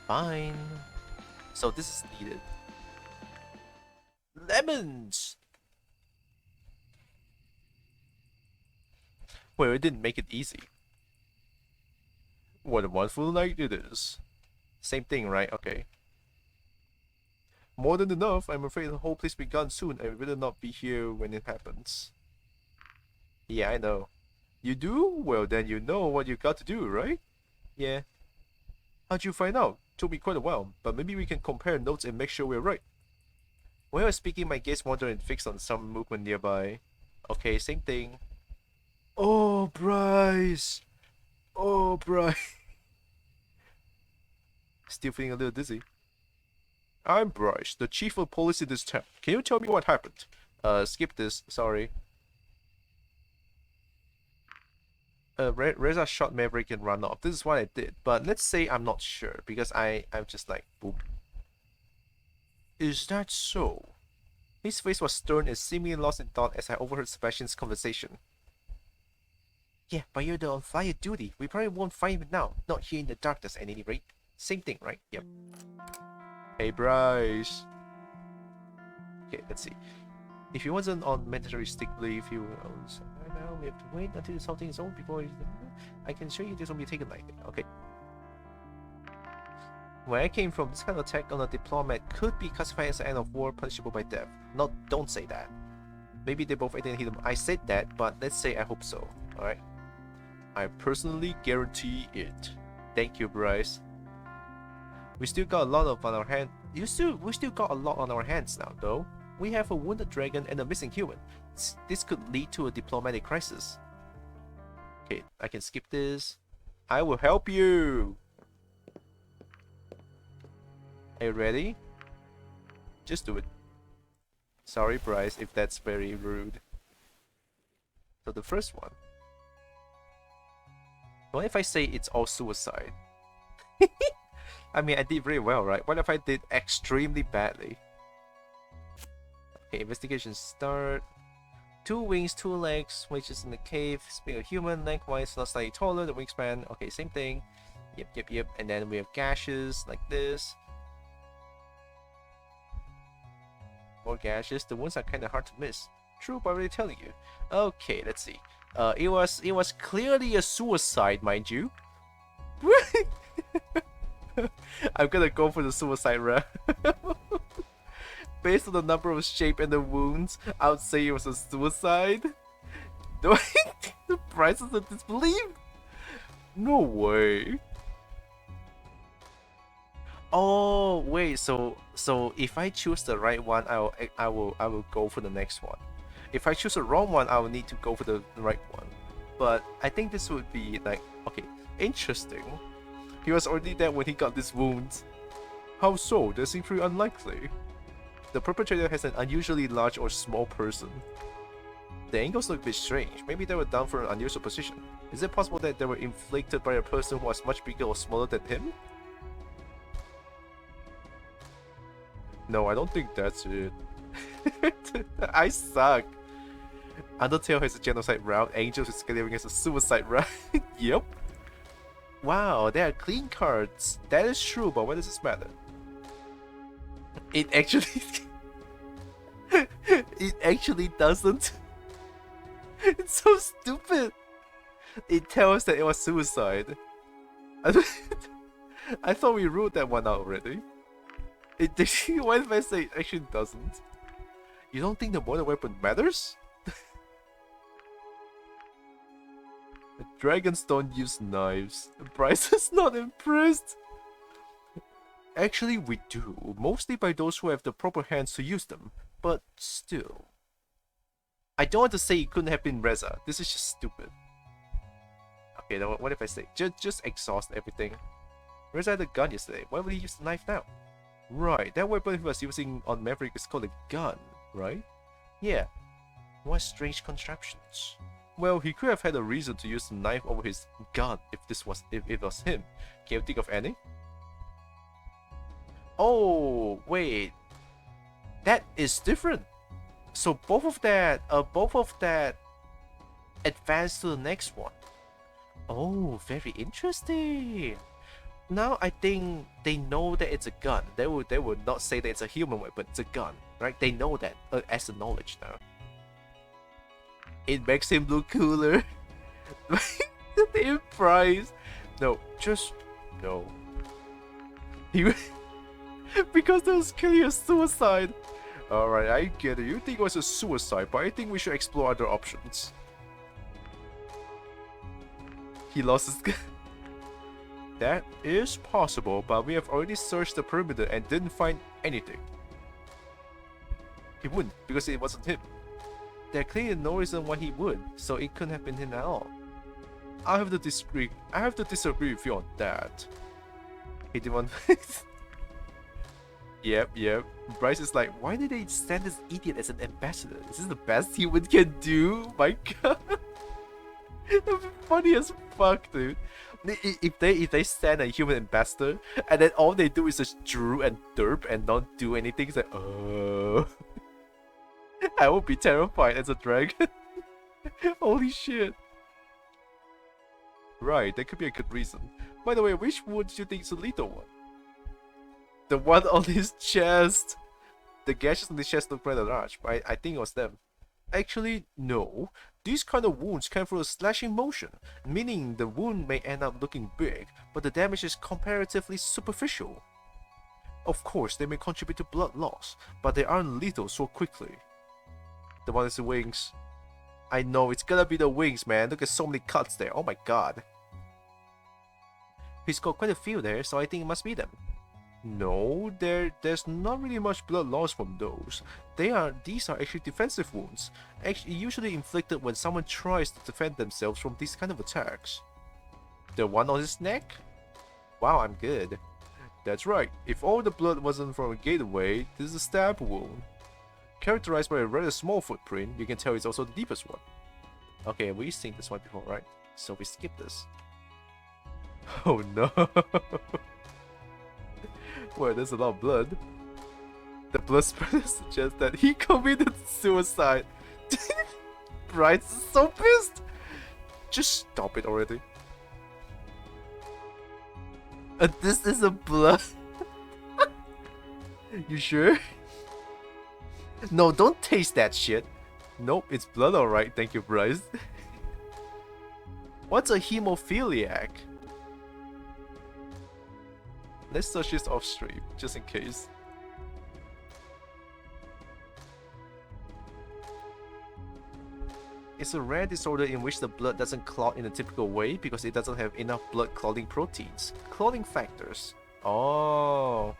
Fine. So this is needed. Lemons. Well, it didn't make it easy. What a wonderful night it is. Same thing, right? Okay. More than enough. I'm afraid the whole place will be gone soon. I'd rather not be here when it happens. Yeah, I know. You do? Well, then you know what you got to do, right? Yeah. How'd you find out? Took me quite a while, but maybe we can compare notes and make sure we're right. While I was speaking, my gaze wandered and fixed on some movement nearby. Okay, same thing. Oh, Bryce! Oh, Bryce! Still feeling a little dizzy. I'm Bryce, the chief of police in this town. Can you tell me what happened? Skip this, sorry. REZA shot Maverick and ran off. This is what I did, but let's say I'm not sure, because I'm just like, boop. Is that so? His face was stern and seemingly lost in thought as I overheard Sebastian's conversation. Yeah, but you're on fire duty. We probably won't find him now. Not here in the darkness at any rate. Same thing, right? Yep. Hey, Bryce. Okay, let's see. If he wasn't on mandatory sick leave, he would. Now we have to wait until something is over before. I can show you this won't be taken like it. Okay. Where I came from, this kind of attack on a diplomat could be classified as an act of war punishable by death. No, don't say that. Maybe they both didn't hit him. I said that, but let's say I hope so. Alright. I personally guarantee it. Thank you, Bryce. We still got a lot on our hands. We still got a lot on our hands now, though. We have a wounded dragon and a missing human. This could lead to a diplomatic crisis. Okay, I can skip this. I will help you. Are you ready? Just do it. Sorry, Bryce, if that's very rude. So the first one. What if I say it's all suicide? I mean, I did very well, right? What if I did extremely badly? Okay, investigation start. 2 wings, 2 legs, which is in the cave. Speaking of human, lengthwise, not slightly taller, the wingspan. Okay, same thing. Yep. And then we have gashes like this. More gashes. The wounds are kind of hard to miss. True, but I'm already telling you. Okay, let's see. It was clearly a suicide, mind you. I'm gonna go for the suicide route. Based on the number of shape and the wounds, I would say it was a suicide. The prices of disbelief? No way. Oh wait, so if I choose the right one, I will go for the next one. If I choose the wrong one, I will need to go for the right one. But I think this would be like, okay, interesting. He was already dead when he got these wounds. How so? That seems pretty unlikely. The perpetrator has an unusually large or small person. The angles look a bit strange. Maybe they were done for an unusual position. Is it possible that they were inflicted by a person who was much bigger or smaller than him? No, I don't think that's it. I suck. Undertale has a genocide route, Angels is Scaly has a suicide route. Yep. Wow, they are clean cards. That is true, but what does this matter? It actually... it actually doesn't. It's so stupid. It tells that it was suicide. I thought we ruled that one out already. Why did I say it actually doesn't? You don't think the modern weapon matters? Dragons don't use knives. Bryce is not impressed. Actually, we do. Mostly by those who have the proper hands to use them. But still. I don't want to say it couldn't have been REZA. This is just stupid. Okay, then what if I say just exhaust everything? REZA had a gun yesterday. Why would he use the knife now? Right, that weapon he was using on Maverick is called a gun, right? Yeah. What strange contraptions. Well, he could have had a reason to use the knife over his gun if it was him. Can you think of any? Oh, wait. That is different. So both of that advance to the next one. Oh, very interesting. Now I think they know that it's a gun. They would not say that it's a human weapon. It's a gun, right? They know that as a knowledge now. It makes him look cooler. The implies. No, just no. He because that was clearly a suicide. Alright, I get it. You think it was a suicide, but I think we should explore other options. He lost his gun. That is possible, but we have already searched the perimeter and didn't find anything. He wouldn't, because it wasn't him. There's clearly no reason why he would, so it couldn't have been him at all. I have to disagree with you on that. He didn't want. Yep. Bryce is like, why did they send this idiot as an ambassador? Is this the best human can do? My god. That'd be funny as fuck, dude. If they send a human ambassador and then all they do is just drew and derp and not do anything, it's like, oh. I would be terrified as a dragon. Holy shit. Right, that could be a good reason. By the way, which one do you think is the lethal one? The one on his chest. The gashes on his chest look rather large, but I think it was them. Actually, no. These kind of wounds come through a slashing motion, meaning the wound may end up looking big, but the damage is comparatively superficial. Of course, they may contribute to blood loss, but they aren't lethal so quickly. The one is the wings. I know, it's gonna be the wings, man. Look at so many cuts there. Oh my god. He's got quite a few there, so I think it must be them. No, there's not really much blood loss from those. These are actually defensive wounds, actually usually inflicted when someone tries to defend themselves from these kind of attacks. The one on his neck? Wow, I'm good. That's right, if all the blood wasn't from a gateway, this is a stab wound. Characterized by a rather small footprint, you can tell it's also the deepest one. Okay, we've seen this one before, right? So we skip this. Oh no. Well, there's a lot of blood. The blood spreader suggests that he committed suicide. Bryce is so pissed. Just stop it already. This is a blood. You sure? No, don't taste that shit. Nope, it's blood alright. Thank you, Bryce. What's a hemophiliac? Let's search this off stream, just in case. It's a rare disorder in which the blood doesn't clot in a typical way because it doesn't have enough blood clotting proteins. Clotting factors. Oh.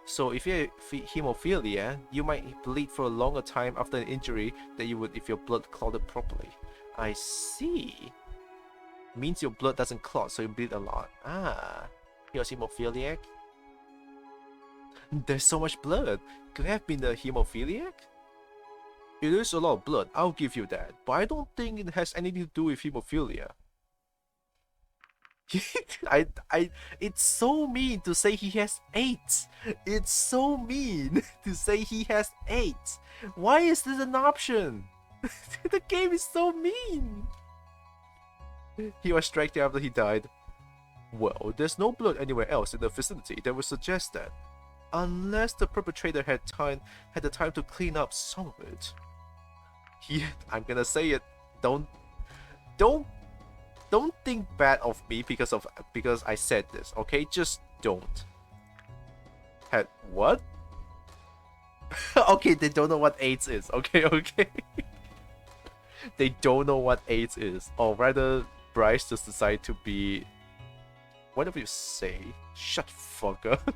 So if you have hemophilia, you might bleed for a longer time after an injury than you would if your blood clotted properly. I see. Means your blood doesn't clot, so you bleed a lot. Ah. You're hemophiliac? There's so much blood. Could have been a hemophiliac? It is a lot of blood, I'll give you that, but I don't think it has anything to do with hemophilia. It's so mean to say he has AIDS. It's so mean to say he has AIDS. Why is this an option? The game is so mean. He was struck after he died. Well, there's no blood anywhere else in the vicinity that would suggest that, unless the perpetrator had the time to clean up some of it. I'm gonna say it. Don't think bad of me because I said this. Okay, just don't. Had what? Okay, they don't know what AIDS is. Okay. They don't know what AIDS is, or rather, Bryce just decided to be. Whatever you say. Shut fuck up.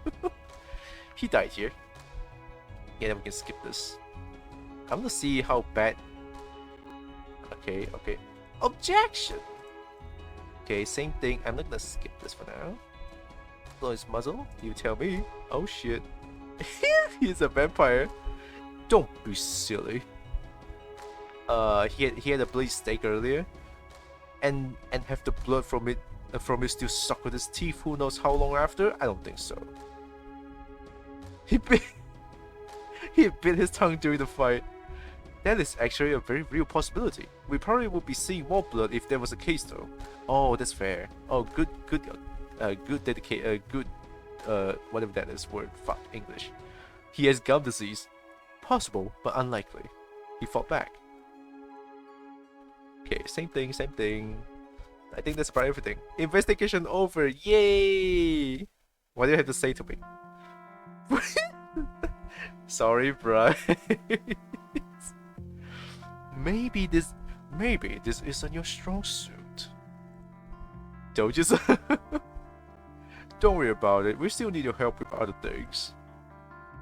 He died here. Yeah, then we can skip this. I'm gonna see how bad. Okay. Objection! Okay, same thing. I'm not gonna skip this for now. Blow his muzzle? You tell me. Oh shit. He's a vampire. Don't be silly. He had a bloody steak earlier. And have the blood from it still suck with his teeth who knows how long after? I don't think so. He bit his tongue during the fight. That is actually a very real possibility. We probably would be seeing more blood if that was the case though. Oh, that's fair. Oh, good whatever that is word. Fuck, English. He has gum disease. Possible, but unlikely. He fought back. Okay, same thing. I think that's about everything. Investigation over, yay! What do you have to say to me? Sorry, bro. Maybe this isn't your strong suit. Don't just don't worry about it. We still need your help with other things.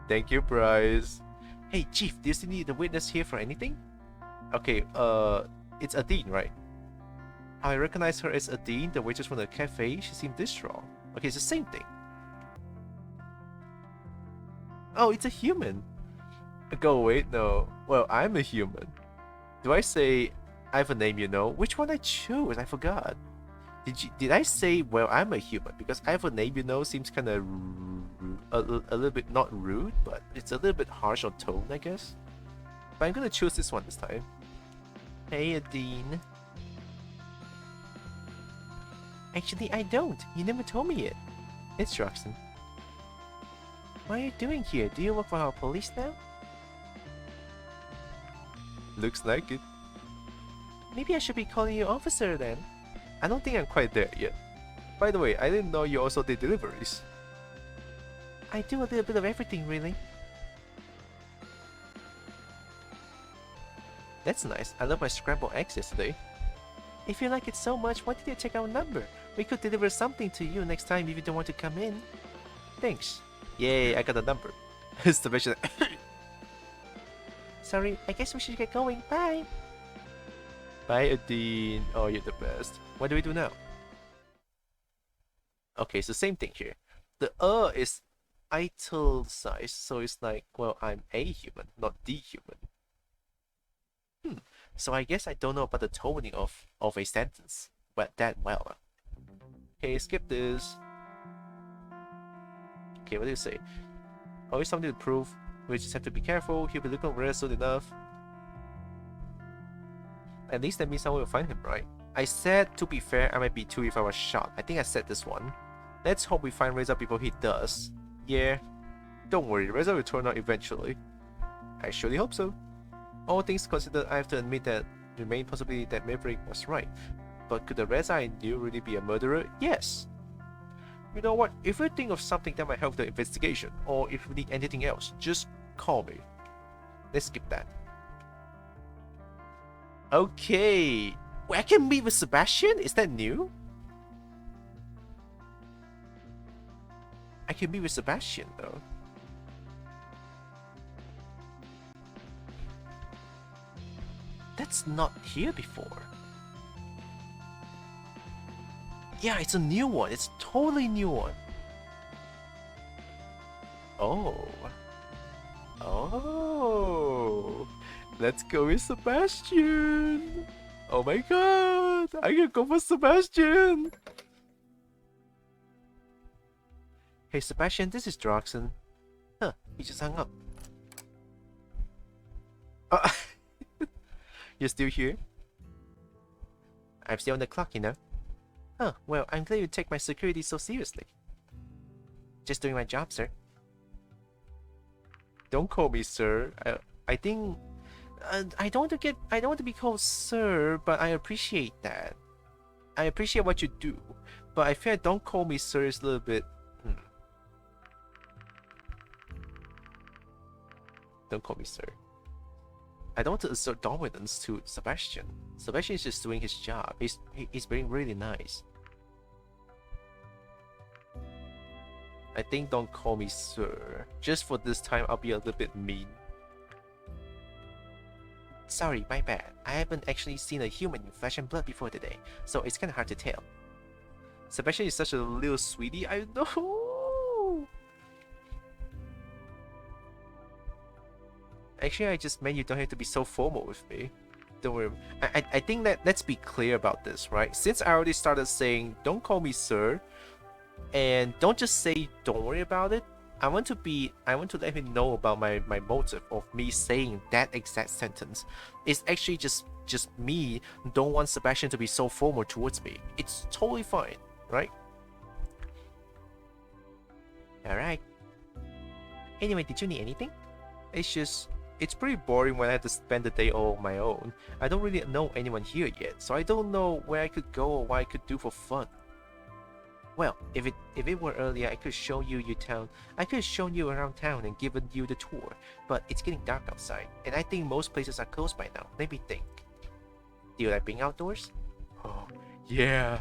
Thank you, Bryce. Hey, Chief, do you still need the witness here for anything? Okay, it's ADINE, right? I recognize her as ADINE, the waitress from the cafe. She seemed distraught. Okay, it's the same thing. Oh, it's a human. Go away, no. Well, I'm a human. Do I say I have a name you know? Which one I chose? I forgot. Did I say well I'm a human? Because I have a name you know seems kind of a little bit not rude, but it's a little bit harsh on tone, I guess. But I'm gonna choose this one this time. Hey, ADINE. Actually, I don't. You never told me it. It's Droxen. What are you doing here? Do you work for our police now? Looks like it. Maybe I should be calling you officer then. I don't think I'm quite there yet. By the way, I didn't know you also did deliveries. I do a little bit of everything, really. That's nice. I love my scrambled eggs yesterday. If you like it so much, why did you check our number? We could deliver something to you next time if you don't want to come in. Thanks. Yay, I got a number. It's the mission. Sorry, I guess we should get going. Bye. Bye, ADINE. Oh, you're the best. What do we do now? Okay, it's the same thing here. The is italicized, so it's like, well, I'm a human, not the human. So I guess I don't know about the toning of a sentence, but that well. Okay, skip this. Okay, what do you say? Always something to prove. We just have to be careful. He'll be looking rare soon enough. At least that means someone will find him, right? I said, to be fair, I might be too if I was shot. I think I said this one. Let's hope we find REZA before he does. Yeah. Don't worry, REZA will turn out eventually. I surely hope so. All things considered, I have to admit that the main possibility that Maverick was right. But could the REZA I knew really be a murderer? Yes. You know what? If you think of something that might help the investigation, or if you need anything else, just call me. Let's skip that. Okay. Wait, I can meet with Sebastian? Is that new? I can meet with Sebastian though. That's not here before. Yeah, it's a new one. It's a totally new one. Oh. Oh. Let's go with Sebastian. Oh my god. I can go for Sebastian. Hey Sebastian, this is Droxen. Huh, he just hung up. You're still here? I'm still on the clock, you know. Huh, well, I'm glad you take my security so seriously. Just doing my job, sir. Don't call me sir. I think I don't want to be called sir, but I appreciate that. I appreciate what you do, but I feel don't call me sir is a little bit Don't call me sir. I don't want to assert dominance to Sebastian. Sebastian is just doing his job. He's being really nice. I think don't call me sir. Just for this time, I'll be a little bit mean. Sorry, my bad. I haven't actually seen a human in flesh and blood before today, so it's kinda hard to tell. Sebastian is such a little sweetie, I know! Actually, I just meant you don't have to be so formal with me. Don't worry. I think that let's be clear about this, right? Since I already started saying, don't call me sir, and don't just say don't worry about it. I want to let him know about my motive of me saying that exact sentence. It's actually just me don't want Sebastian to be so formal towards me. It's totally fine, right? Alright. Anyway, did you need anything? It's pretty boring when I have to spend the day all on my own. I don't really know anyone here yet, so I don't know where I could go or what I could do for fun. Well, if it were earlier, I could show you your town. I could have shown you around town and given you the tour, but it's getting dark outside, and I think most places are closed by now. Let me think. Do you like being outdoors? Oh, yeah.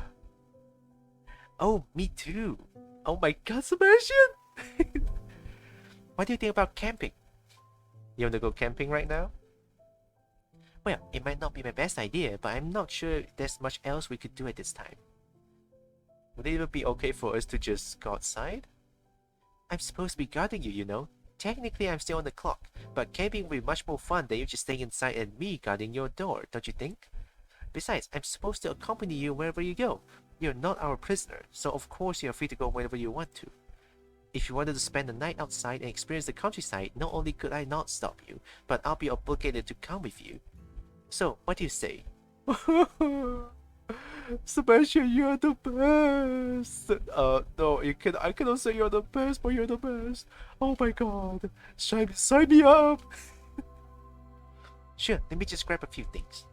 Oh, me too. Oh my god, Sebastian! What do you think about camping? You want to go camping right now? Well, it might not be my best idea, but I'm not sure there's much else we could do at this time. Would it even be okay for us to just go outside? I'm supposed to be guarding you, you know. Technically, I'm still on the clock, but camping will be much more fun than you just staying inside and me guarding your door, don't you think? Besides, I'm supposed to accompany you wherever you go. You're not our prisoner, so of course you're free to go wherever you want to. If you wanted to spend the night outside and experience the countryside, not only could I not stop you, but I'll be obligated to come with you. So, what do you say? Sebastian, you're the best! No, I cannot say you're the best, but you're the best. Oh my god. Sign me up! Sure, let me just grab a few things.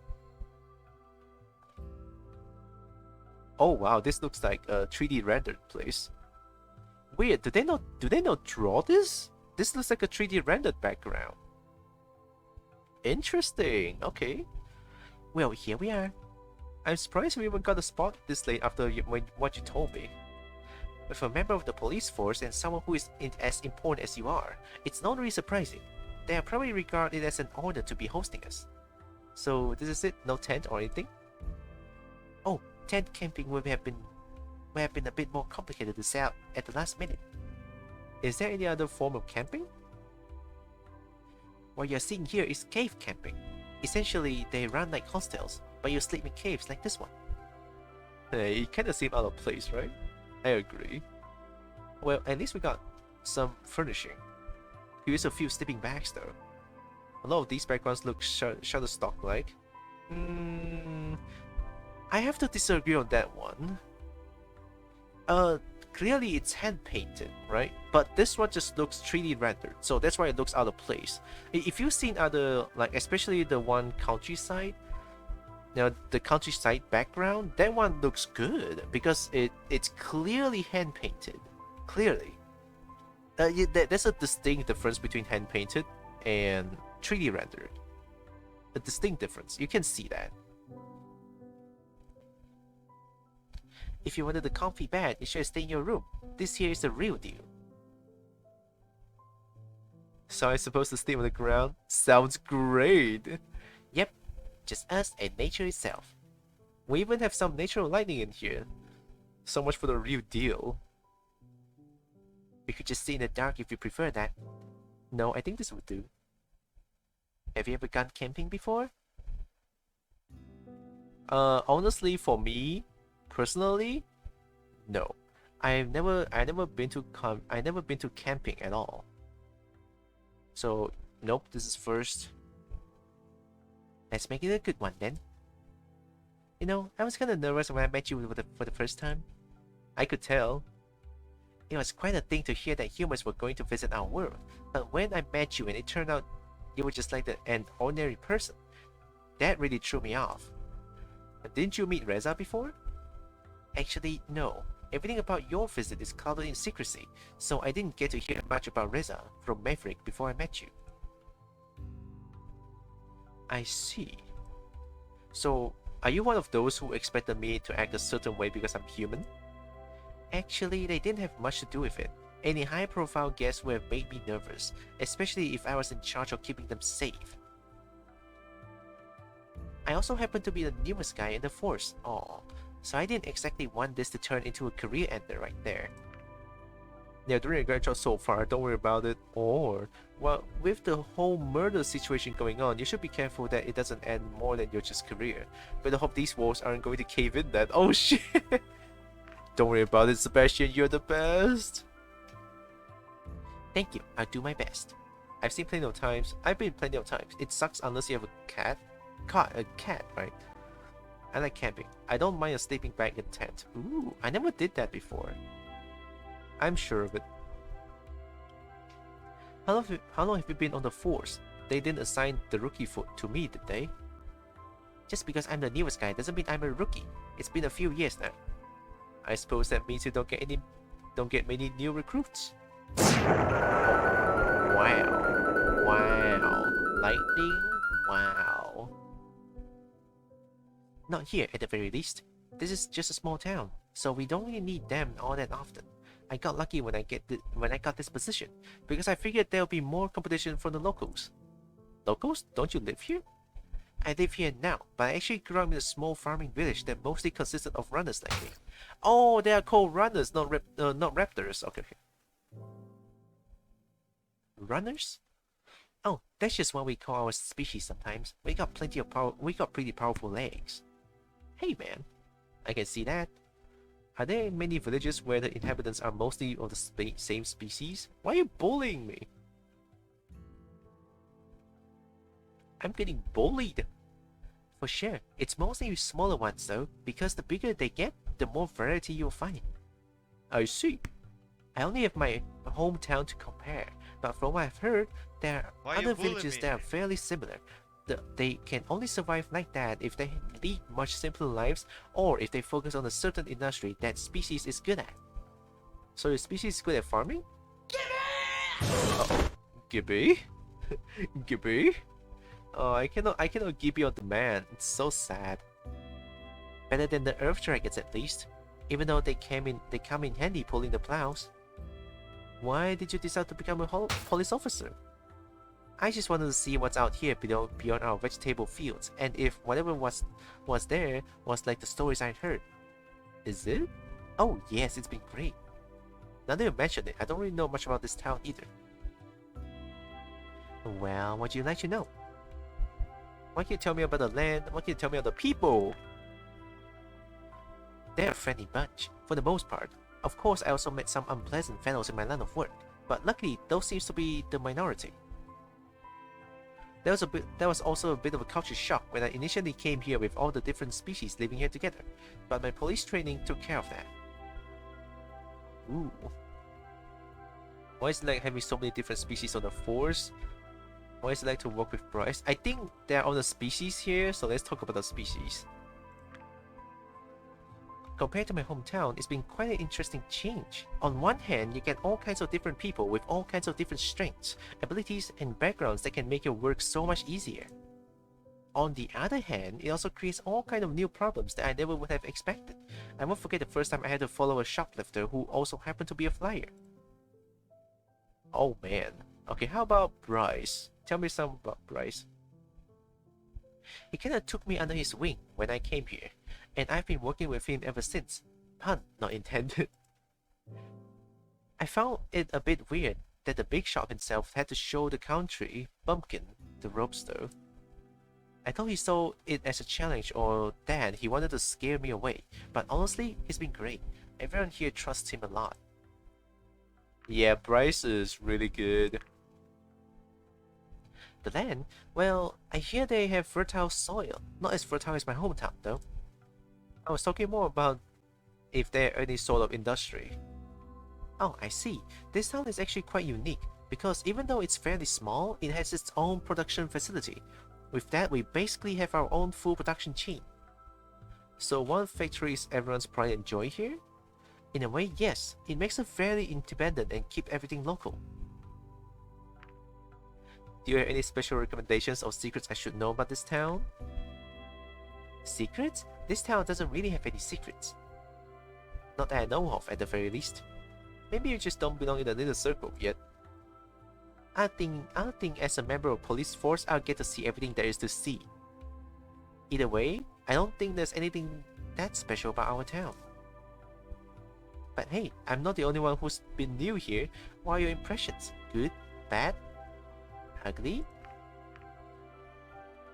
Oh wow, this looks like a 3D rendered place. Weird, do they not draw this? This looks like a 3D rendered background. Interesting, okay. Well, here we are. I'm surprised we even got a spot this late after what you told me. With a member of the police force and someone who is as important as you are, it's not really surprising. They are probably regard it as an honor to be hosting us. So this is it? No tent or anything? Oh, tent camping would have been a bit more complicated to set up at the last minute. Is there any other form of camping? What you're seeing here is cave camping. Essentially, they run like hostels, but you sleep in caves like this one. Hey, it kinda seems out of place, right? I agree. Well, at least we got some furnishing. Here's a few sleeping bags though. A lot of these backgrounds look Shutterstock-like. I have to disagree on that one. Clearly it's hand-painted, right? But this one just looks 3D rendered, so that's why it looks out of place. If you've seen other, like especially the one countryside, Now the countryside background, that one looks good because it's clearly hand painted. Clearly, there's a distinct difference between hand painted and 3D rendered. A distinct difference. You can see that. If you wanted a comfy bed, you should stay in your room. This here is the real deal. So I'm supposed to stay on the ground? Sounds great! Yep, just us and nature itself. We even have some natural lighting in here. So much for the real deal. We could just stay in the dark if you prefer that. No, I think this would do. Have you ever gone camping before? Honestly, for me, personally, no. I never been to camping at all. So, nope, this is first. Let's make it a good one then. You know, I was kind of nervous when I met you for the first time. I could tell. It was quite a thing to hear that humans were going to visit our world, but when I met you and it turned out you were just like an ordinary person, that really threw me off. Didn't you meet REZA before? Actually, no. Everything about your visit is clouded in secrecy, so I didn't get to hear much about REZA from Maverick before I met you. I see. So, are you one of those who expected me to act a certain way because I'm human? Actually, they didn't have much to do with it. Any high-profile guests would have made me nervous, especially if I was in charge of keeping them safe. I also happen to be the newest guy in the force, so I didn't exactly want this to turn into a career ender right there. They're doing a great job so far, don't worry about it. Or, well, with the whole murder situation going on, you should be careful that it doesn't end more than your just career. But I hope these walls aren't going to cave in that. Oh shit! Don't worry about it, Sebastian, you're the best! Thank you, I'll do my best. I've been plenty of times. It sucks unless you have a cat. A cat, right? I like camping. I don't mind a sleeping bag in tent. Ooh, I never did that before. I'm sure of it. How long have you been on the force? They didn't assign the rookie foot to me, did they? Just because I'm the newest guy doesn't mean I'm a rookie. It's been a few years now. I suppose that means you don't get many new recruits. Wow. Wow. Lightning? Wow. Not here, at the very least. This is just a small town, so we don't really need them all that often. I got lucky when I got this position, because I figured there'll be more competition from the locals. Locals? Don't you live here? I live here now, but I actually grew up in a small farming village that mostly consisted of runners like me. Oh, they are called runners, not raptors. Okay. Runners? Oh, that's just what we call our species sometimes. We got plenty of power. We got pretty powerful legs. Hey man, I can see that. Are there many villages where the inhabitants are mostly of the same species? Why are you bullying me? I'm getting bullied. For sure, it's mostly smaller ones though, because the bigger they get, the more variety you'll find. I see. I only have my hometown to compare, but from what I've heard, there are other villages that are fairly similar. They can only survive like that if they lead much simpler lives, or if they focus on a certain industry that species is good at. So your species is good at farming? Gibby? Gibby? Oh, I cannot Gibby on demand. It's so sad. Better than the earth dragons at least, even though they come in handy pulling the plows. Why did you decide to become a police officer? I just wanted to see what's out here beyond our vegetable fields, and if whatever was there was like the stories I'd heard. Is it? Oh yes, it's been great. Now that you mention it, I don't really know much about this town either. Well, what do you like to know? What can you tell me about the land? What can you tell me about the people? They're a friendly bunch, for the most part. Of course, I also met some unpleasant fellows in my line of work, but luckily those seems to be the minority. There was also a bit of a culture shock when I initially came here with all the different species living here together, but my police training took care of that. Ooh. Why is it like having so many different species on the force? Why is it like to work with Bryce? I think there are other species here, so let's talk about the species. Compared to my hometown, it's been quite an interesting change. On one hand, you get all kinds of different people with all kinds of different strengths, abilities, and backgrounds that can make your work so much easier. On the other hand, it also creates all kinds of new problems that I never would have expected. I won't forget the first time I had to follow a shoplifter who also happened to be a flyer. Oh man. Okay, how about Bryce? Tell me something about Bryce. He kinda took me under his wing when I came here, and I've been working with him ever since. Pun not intended. I found it a bit weird that the big shop himself had to show the country bumpkin the ropes though. I thought he saw it as a challenge or that he wanted to scare me away, but honestly, he's been great. Everyone here trusts him a lot. Yeah, Bryce is really good. The land? Well, I hear they have fertile soil. Not as fertile as my hometown, though. I was talking more about if there are any sort of industry. Oh, I see. This town is actually quite unique, because even though it's fairly small, it has its own production facility. With that, we basically have our own full production chain. So one factory is everyone's pride and joy here? In a way, yes. It makes us fairly independent and keep everything local. Do you have any special recommendations or secrets I should know about this town? Secrets? This town doesn't really have any secrets. Not that I know of, at the very least. Maybe you just don't belong in the little circle yet. I don't think as a member of police force I'll get to see everything there is to see. Either way, I don't think there's anything that special about our town. But hey, I'm not the only one who's been new here. What are your impressions? Good? Bad? Ugly?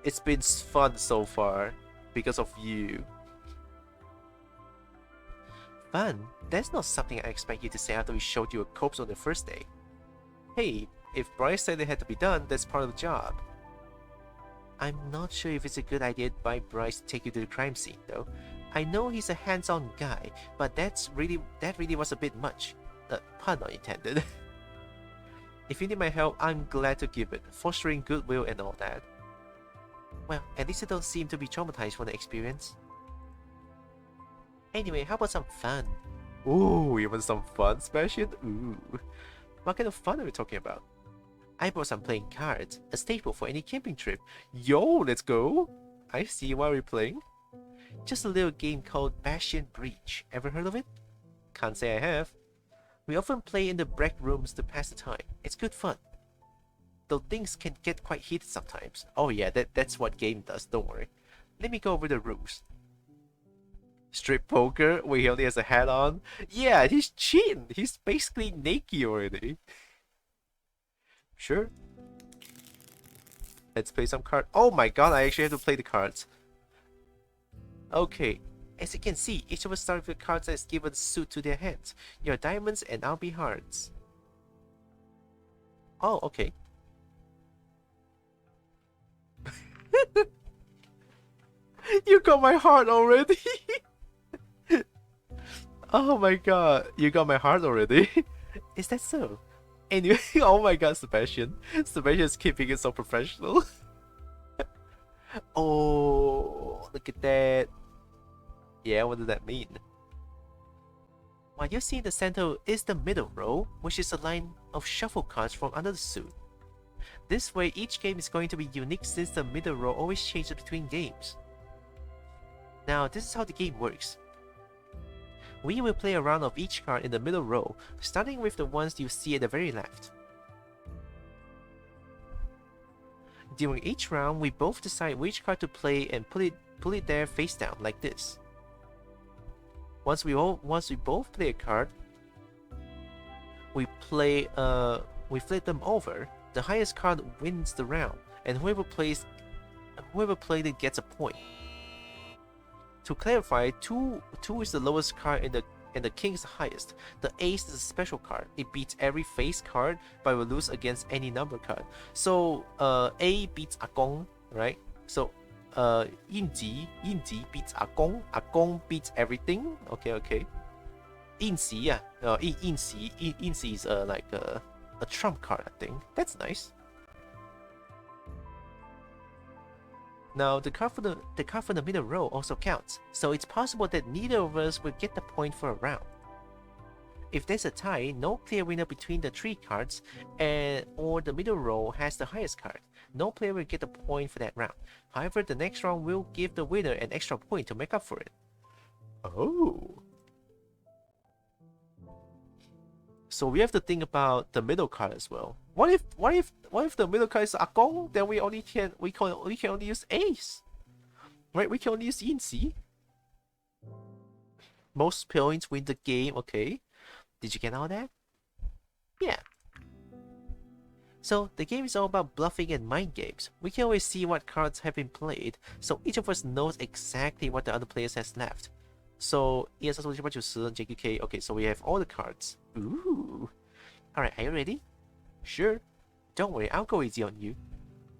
It's been fun so far, because of you. Fun? That's not something I expect you to say after we showed you a corpse on the first day. Hey, if Bryce said it had to be done, that's part of the job. I'm not sure if it's a good idea by Bryce to take you to the crime scene, though. I know he's a hands-on guy, but that really was a bit much. Pun not intended. If you need my help, I'm glad to give it, fostering goodwill and all that. Well, at least you don't seem to be traumatized from the experience. Anyway, how about some fun? Ooh, you want some fun, Sebastian? Ooh. What kind of fun are we talking about? I brought some playing cards, a staple for any camping trip. Yo, let's go! I see, what are we playing? Just a little game called Bastion Breach. Ever heard of it? Can't say I have. We often play in the break rooms to pass the time. It's good fun. Though things can get quite heated sometimes. Oh yeah, that's what game does, don't worry. Let me go over the rules. Strip poker, where he only has a hat on. Yeah, he's cheating. He's basically naked already. Sure. Let's play some cards. Oh my god, I actually have to play the cards. Okay, as you can see, each of us start with cards that is given suit to their hands. You're diamonds and I'll be hearts. Oh, okay. You got my heart already. Oh my god, you got my heart already. Is that so? Anyway, oh my god, Sebastian. Sebastian is keeping it so professional. Oh, look at that. Yeah, what does that mean? What you see in the center is the middle row, which is a line of shuffle cards from under the suit. This way, each game is going to be unique since the middle row always changes between games. Now, this is how the game works. We will play a round of each card in the middle row, starting with the ones you see at the very left. During each round, we both decide which card to play and put it there face down like this. Once we both play a card, we flip them over. The highest card wins the round, and whoever played it gets a point. To clarify, 2 is the lowest card and the king is the highest. The ace is a special card. It beats every face card but will lose against any number card. So A beats Agong, right? So 印级 beats Agong beats everything. Okay. 印袭 印袭 is like a trump card, I think. That's nice. Now, the card from the middle row also counts, so it's possible that neither of us will get the point for a round. If there's a tie, no clear winner between the 3 cards, or the middle row has the highest card. No player will get a point for that round. However, the next round will give the winner an extra point to make up for it. Oh. So we have to think about the middle card as well. What if the middle card is Akong? Then we can only use Ace, right? We can only use Inci. Most points win the game. Okay, did you get all that? Yeah. So the game is all about bluffing and mind games. We can always see what cards have been played, so each of us knows exactly what the other players has left. So JQK. Okay, so we have all the cards. Ooh. Alright, are you ready? Sure. Don't worry, I'll go easy on you.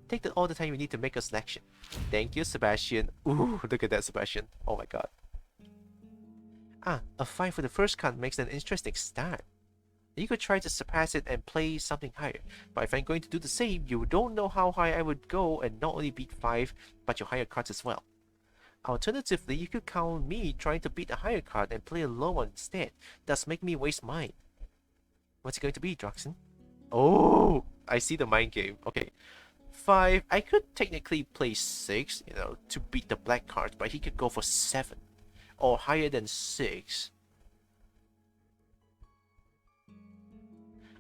Take all the time you need to make a selection. Thank you, Sebastian. Ooh, look at that, Sebastian. Oh my god. Ah, a 5 for the first card makes an interesting start. You could try to surpass it and play something higher, but if I'm going to do the same, you don't know how high I would go and not only beat 5, but your higher cards as well. Alternatively, you could count on me trying to beat a higher card and play a low one instead, thus making me waste mine. What's it going to be, Droxen? Oh, I see the mind game. Okay. 5, I could technically play 6, to beat the black card, but he could go for 7. Or higher than 6.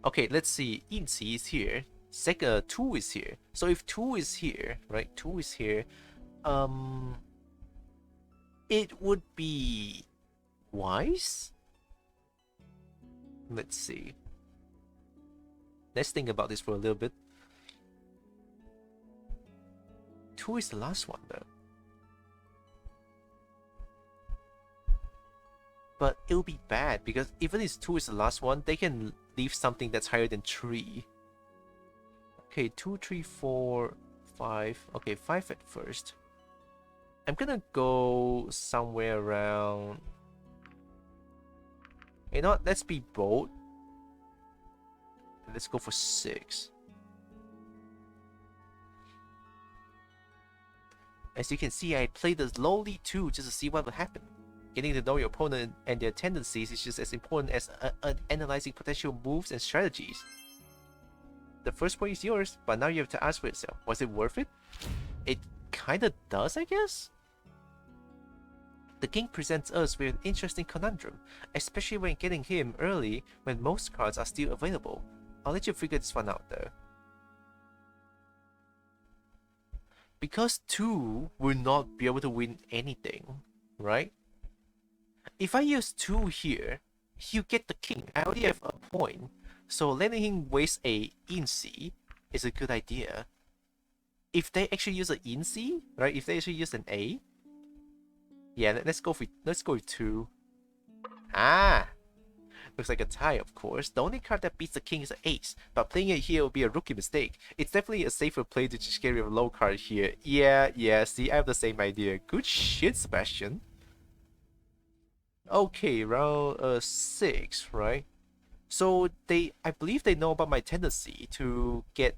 Okay, let's see. Inci is here. 2 is here. So if 2 is here, right? 2 is here. It would be wise. Let's see. Let's think about this for a little bit. 2 is the last one though. But it'll be bad because even if 2 is the last one, they can leave something that's higher than 3. Okay, 2, 3, 4, 5. Okay, 5 at first. I'm gonna go somewhere around... You know what? Let's be bold. Let's go for 6. As you can see, I played the lowly 2 just to see what would happen. Getting to know your opponent and their tendencies is just as important as analyzing potential moves and strategies. The first point is yours, but now you have to ask for yourself, was it worth it? It kinda does, I guess? The king presents us with an interesting conundrum, especially when getting him early when most cards are still available. I'll let you figure this one out though. Because 2 will not be able to win anything, right? If I use 2 here, he'll get the king. I already have a point, so letting him waste a Inci is a good idea. If they actually use an Inci, right? If they actually use an A, yeah, let's go with 2. Ah, looks like a tie, of course. The only card that beats the king is an ace, but playing it here will be a rookie mistake. It's definitely a safer play to just get rid of a low card here. Yeah, see, I have the same idea. Good shit, Sebastian. Okay, round 6, right? So I believe they know about my tendency to get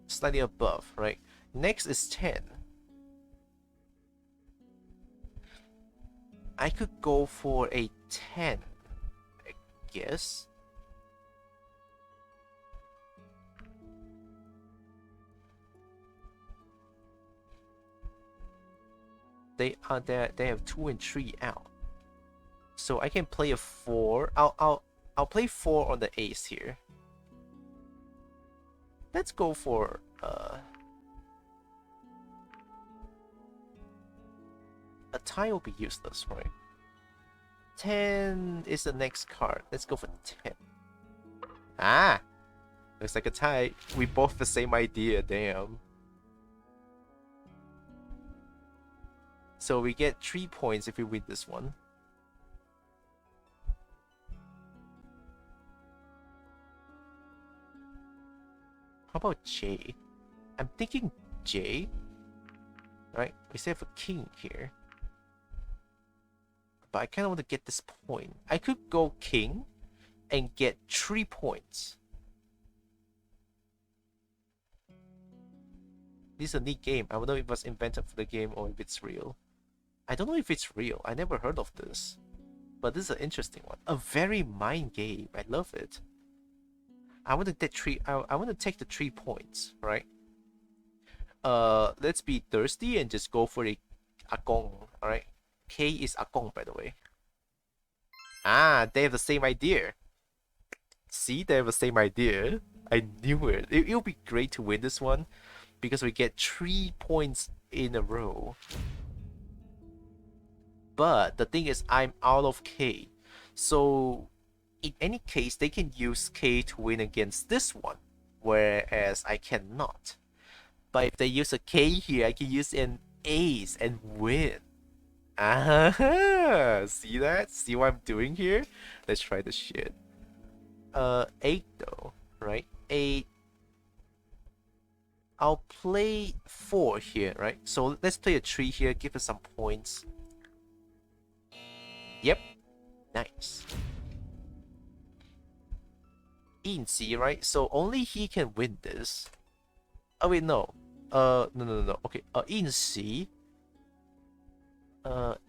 slightly above, right? Next is 10. I could go for a 10, I guess. They have 2 and 3 out. So I can play a 4. I'll play 4 on the ace here. Let's go for a tie will be useless, right? 10 is the next card. Let's go for 10. Ah! Looks like a tie. We both have the same idea, damn. So we get 3 points if we win this one. How about J? I'm thinking J. Right? We still have a king here. But I kind of want to get this point. I could go king and get 3 points. This is a neat game. I don't know if it was invented for the game or if it's real. I don't know if it's real. I never heard of this. But this is an interesting one. A very mind game. I love it. I want to take I want to take the 3 points, right? Let's be thirsty and just go for the Agong, alright? K is Agong, by the way. Ah, they have the same idea. See, they have the same idea. I knew it. It'll be great to win this one because we get 3 points in a row. But the thing is, I'm out of K. So, in any case, they can use K to win against this one, whereas I cannot. But if they use a K here, I can use an ace and win. Ah, see that? See what I'm doing here? Let's try this shit. 8 though, right? 8. I'll play 4 here, right? So let's play a 3 here, give us some points. Yep, nice. In C, right? So only he can win this. Oh wait, no. No. Okay, in C.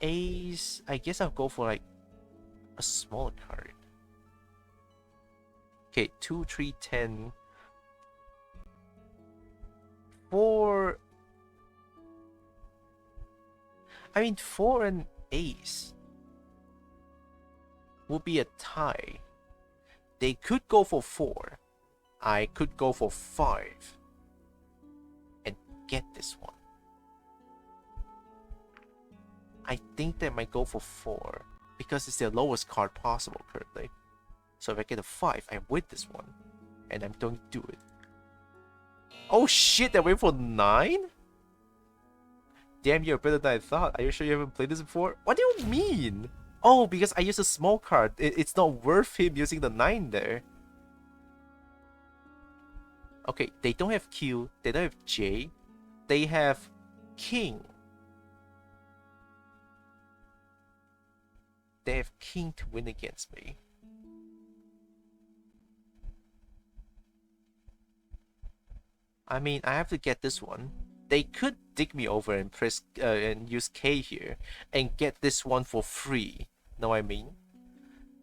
Ace. I guess I'll go for like a smaller card. Okay, 2, 3, 10. 4. I mean, 4 and ace would be a tie. They could go for 4. I could go for 5 and get this one. I think they might go for 4 because it's the lowest card possible currently. So if I get a 5, I win this one, and I'm going to do it. Oh shit! I went for 9. Damn, you're better than I thought. Are you sure you haven't played this before? What do you mean? Oh, because I used a small card. It's not worth him using the 9 there. Okay, they don't have Q. They don't have J. They have King. They have King to win against me. I mean, I have to get this one. They could dig me over and press and use K here and get this one for free. Know what I mean?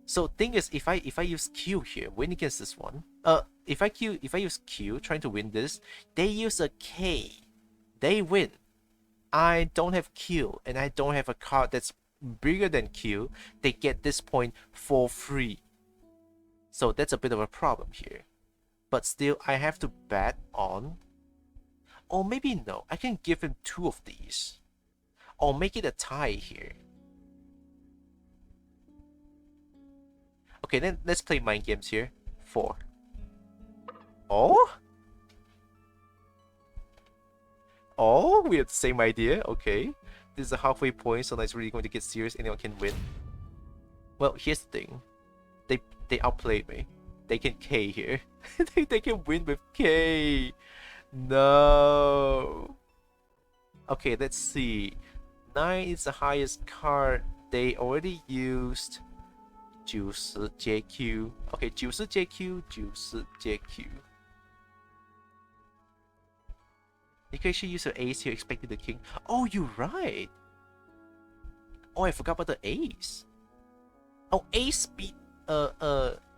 So thing is, if I use Q here, win against this one. If I use Q trying to win this, they use a K, they win. I don't have Q and I don't have a card that's bigger than Q. They get this point for free. So that's a bit of a problem here. But still, I have to bet on. Or maybe no, I can give him 2 of these. Or make it a tie here. Okay, then let's play mind games here. 4. Oh? Oh, we have the same idea. Okay. This is a halfway point, so it's really going to get serious. Anyone can win. Well, here's the thing. They outplayed me. They can K here. they can win with K. No. Okay, let's see. 9 is the highest card. They already used 90 JQ. Okay, 90 JQ, 90 JQ. You can actually use your ace here, expecting the king. Oh, you're right. Oh, I forgot about the ace. Oh, ace beat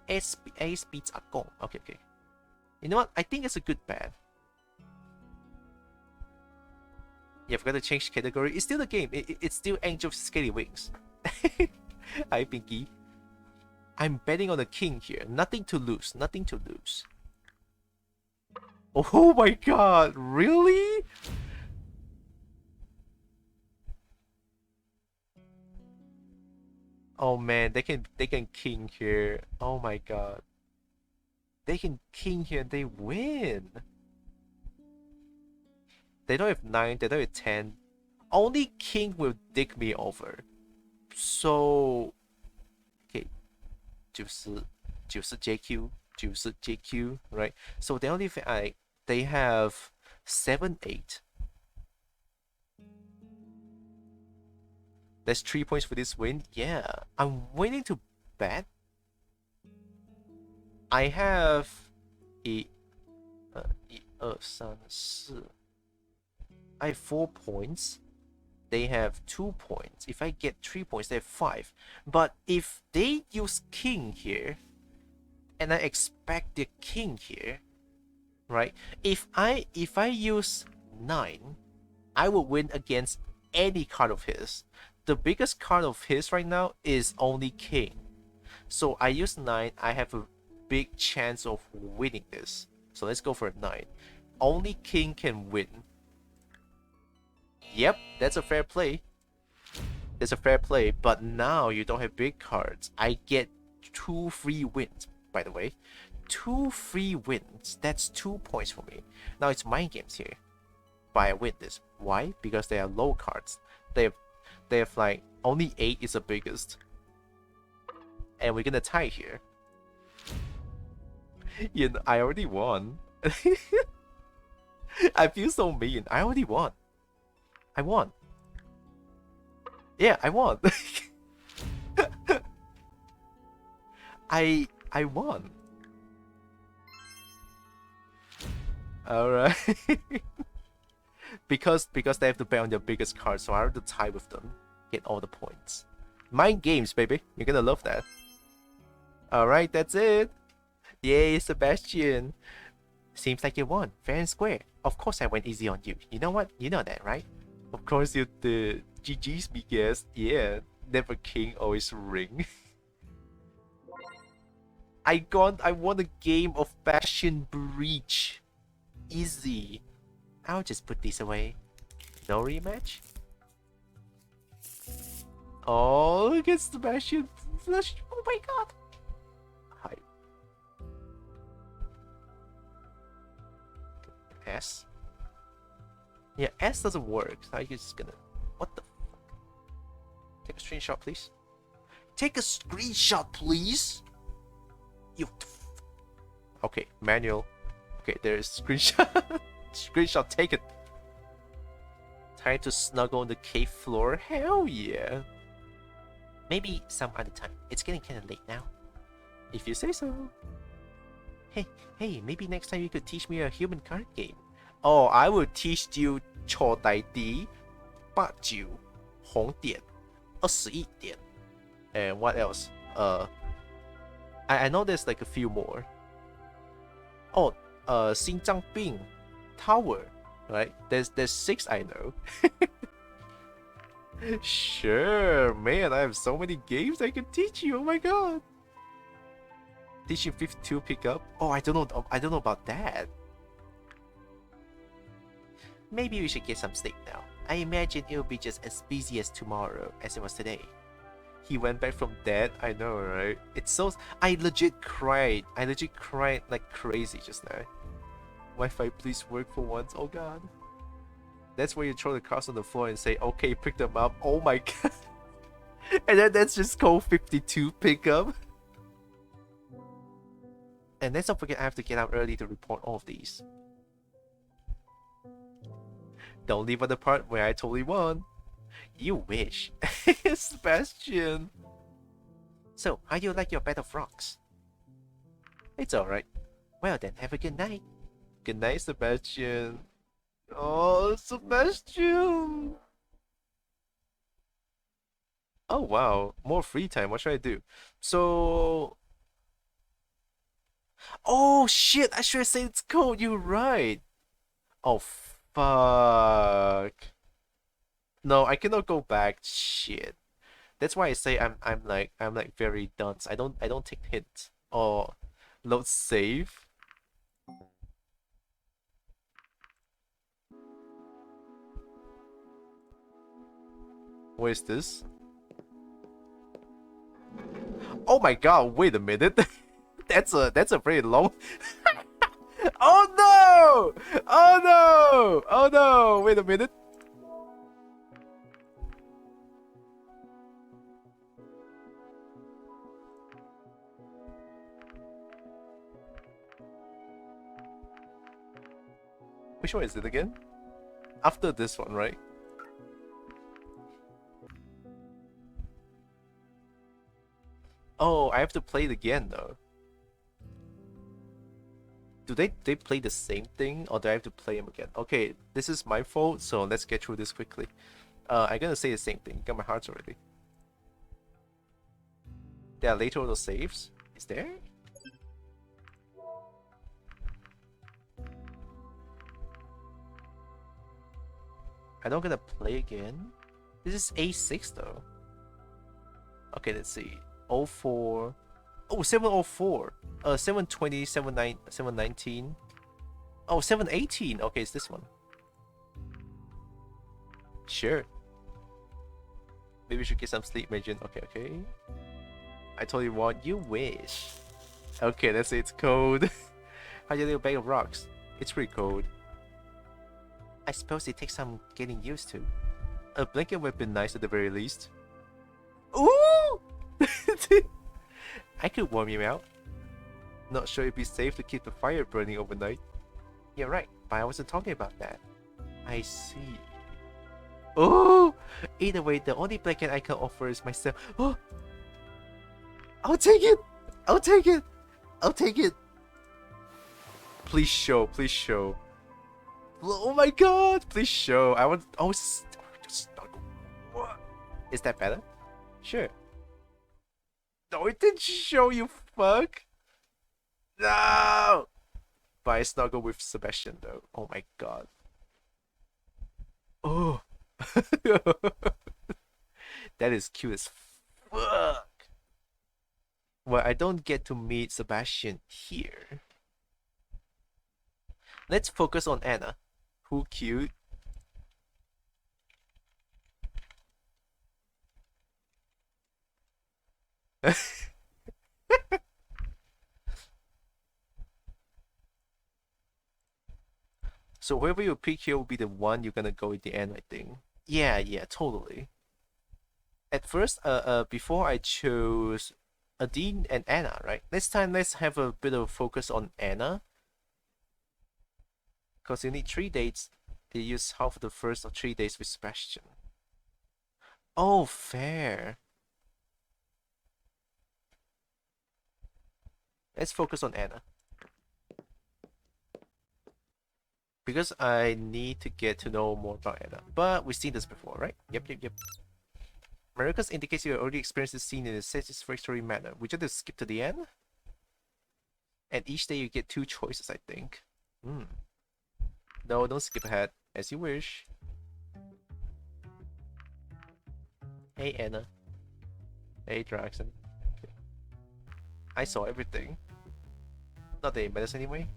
ace beats Agong. Okay. You know what? I think it's a good bet. Yeah, I forgot to change category. It's still the game. It's still Angel Scaly Wings. Hi, Pinky. I'm betting on the king here. Nothing to lose. Nothing to lose. Oh my god, really? Oh man, they can king here. Oh my god. They can king here and they win. They don't have 9, they don't have 10. Only king will dig me over. So okay. 90 JQ, 90 JQ, right? So the only thing they have 7, 8. That's 3 points for this win. Yeah, I'm willing to bet. I have 1、2、3、4 I have 4 points. They have 2 points. If I get 3 points, they have 5. But if they use king here, and I expect the king here, right? If I use 9, I will win against any card of his. The biggest card of his right now is only king. So I use 9, I have a big chance of winning this. So let's go for 9. Only king can win. Yep, that's a fair play. That's a fair play, but now you don't have big cards. I get 2 free wins, by the way. 2 free wins. That's 2 points for me. Now it's mind games here. But I win this. Why? Because they are low cards. They have like only 8 is the biggest. And we're gonna tie here. You know, I already won. I feel so mean. I already won. I won. Yeah, I won. I won. Alright. because they have to bet on their biggest card, so I have to tie with them. Get all the points. Mind games, baby. You're gonna love that. Alright, that's it. Yay, Sebastian. Seems like you won. Fair and square. Of course I went easy on you. You know what? You know that, right? Of course you did. GG's, me guess. Yeah. Never king, always ring. I won a game of Bastion Breach. Easy. I'll just put this away. No rematch? Oh, look at Sebastian flush. Oh my god. Hi. S? Yeah, S doesn't work. So I'm just gonna... What the fuck? Take a screenshot, please. Take a screenshot, please! You... Okay, manual. Okay, there's screenshot. Screenshot taken. Time to snuggle on the cave floor? Hell yeah. Maybe some other time. It's getting kinda late now. If you say so. Hey, maybe next time you could teach me a human card game. Oh, I will teach you 错大啲八九红点21点 and what else? I know there's like a few more. Oh, 心脏病 tower, right? There's 6 I know. Sure, man, I have so many games I can teach you. Oh my god. Teach you 52 pickup? Oh, I don't know about that. Maybe we should get some sleep now. I imagine it'll be just as busy as tomorrow as it was today. He went back from dead, I know, right? It's so... I legit cried like crazy just now. Wi-Fi, please work for once. Oh god. That's where you throw the cards on the floor and say, okay, pick them up. Oh my god. And then that's just called 52 pickup. And let's not forget I have to get out early to report all of these. Don't leave on the part where I totally won. You wish. Sebastian. So, how do you like your bed of rocks? It's alright. Well then, have a good night. Good night, Sebastian. Oh, Sebastian. Oh wow, more free time. What should I do? So... Oh shit, I should have said it's cold. You're right. Oh fuck. No, I cannot go back. Shit. That's why I say I'm like very dunce. I don't take hints or load save. What is this? Oh my god, wait a minute. That's a very long. Oh no! Oh no! Oh no! Wait a minute. Which one is it again? After this one, right? Oh, I have to play it again though. do they play the same thing, or do I have to play them again? Okay, this is my fault, so let's get through this quickly. I'm gonna say the same thing. Got my hearts already. There are later auto saves. Is there? I'm not gonna play again. This is A6 though. Okay, let's see. 04. Oh, 704. 720, 719. Oh, 718. Okay, it's this one. Sure. Maybe we should get some sleep, Majin. Okay, okay. I told you what, you wish. Okay, let's say it's cold. How's your little bag of rocks? It's pretty cold. I suppose it takes some getting used to. A blanket would have been nice at the very least. Ooh! I could warm you out. Not sure it'd be safe to keep the fire burning overnight. You're right, but I wasn't talking about that. I see. Oh! Either way, the only blanket I can offer is myself. Oh! I'll take it! I'll take it! I'll take it! Please show, please show. Oh my god! Please show. I want. Oh, just what? Is that better? Sure. No, it didn't show, you fuck. No! But I snuggle with Sebastian though. Oh my god. Oh. That is cute as fuck. Well, I don't get to meet Sebastian here. Let's focus on Anna. Who cute? So whoever you pick here will be the one you're gonna go at the end, I think. Yeah, yeah, totally. At first, before I chose ADINE and Anna, right? This time, let's have a bit of focus on Anna. Because you need 3 dates. They use half of the first of 3 days with Sebastian. Oh, fair. Let's focus on Anna. Because I need to get to know more about Anna. But we've seen this before, right? Yep. Miracles indicates you already experienced this scene in a satisfactory manner. Would you just skip to the end? And each day you get 2 choices, I think. No, don't skip ahead. As you wish. Hey, Anna. Hey, Droxen. I saw everything. Not that it matters anyway.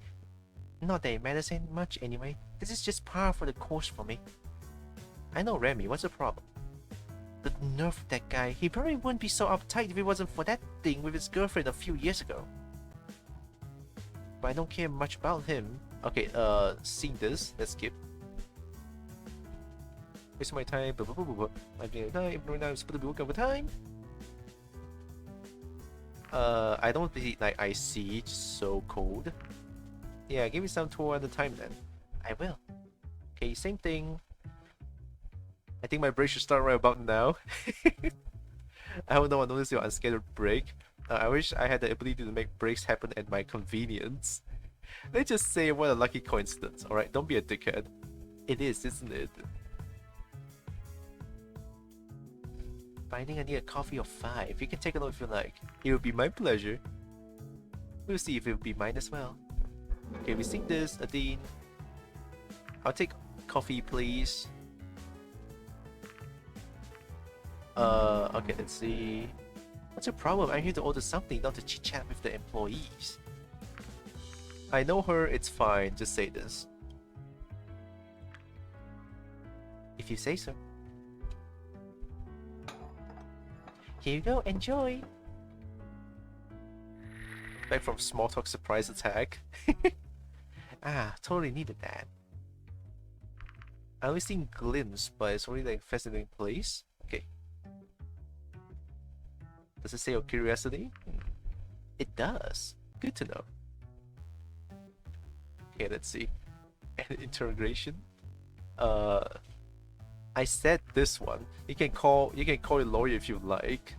Not that it matters much anyway. This is just par for the course for me. I know Remy, what's the problem? The nerve of that guy. He probably wouldn't be so uptight if it wasn't for that thing with his girlfriend a few years ago. But I don't care much about him. Okay, seeing this, let's skip. Waste my time, blah blah blah blah. I'm doing time, right now I'm supposed to be working overtime. I don't really like icy, just so cold. Yeah, give me some tour at a time then. I will. Okay, same thing. I think my break should start right about now. I hope no one noticed your unscheduled break. I wish I had the ability to make breaks happen at my convenience. Let's just say what a lucky coincidence, alright? Don't be a dickhead. It is, isn't it? But I think I need a coffee of 5. You can take a note if you like. It would be my pleasure. We'll see if it will be mine as well. Okay, we sing this, ADINE. I'll take coffee, please. Okay, let's see. What's your problem? I'm here to order something, not to chit-chat with the employees. I know her, it's fine, just say this. If you say so. Here you go, enjoy! Back from small talk surprise attack. Ah, totally needed that. I only seen glimpse, but it's already like a fascinating place. Okay. Does it say your curiosity? It does. Good to know. Okay, let's see. Interrogation. I said this one. You can call your lawyer if you like.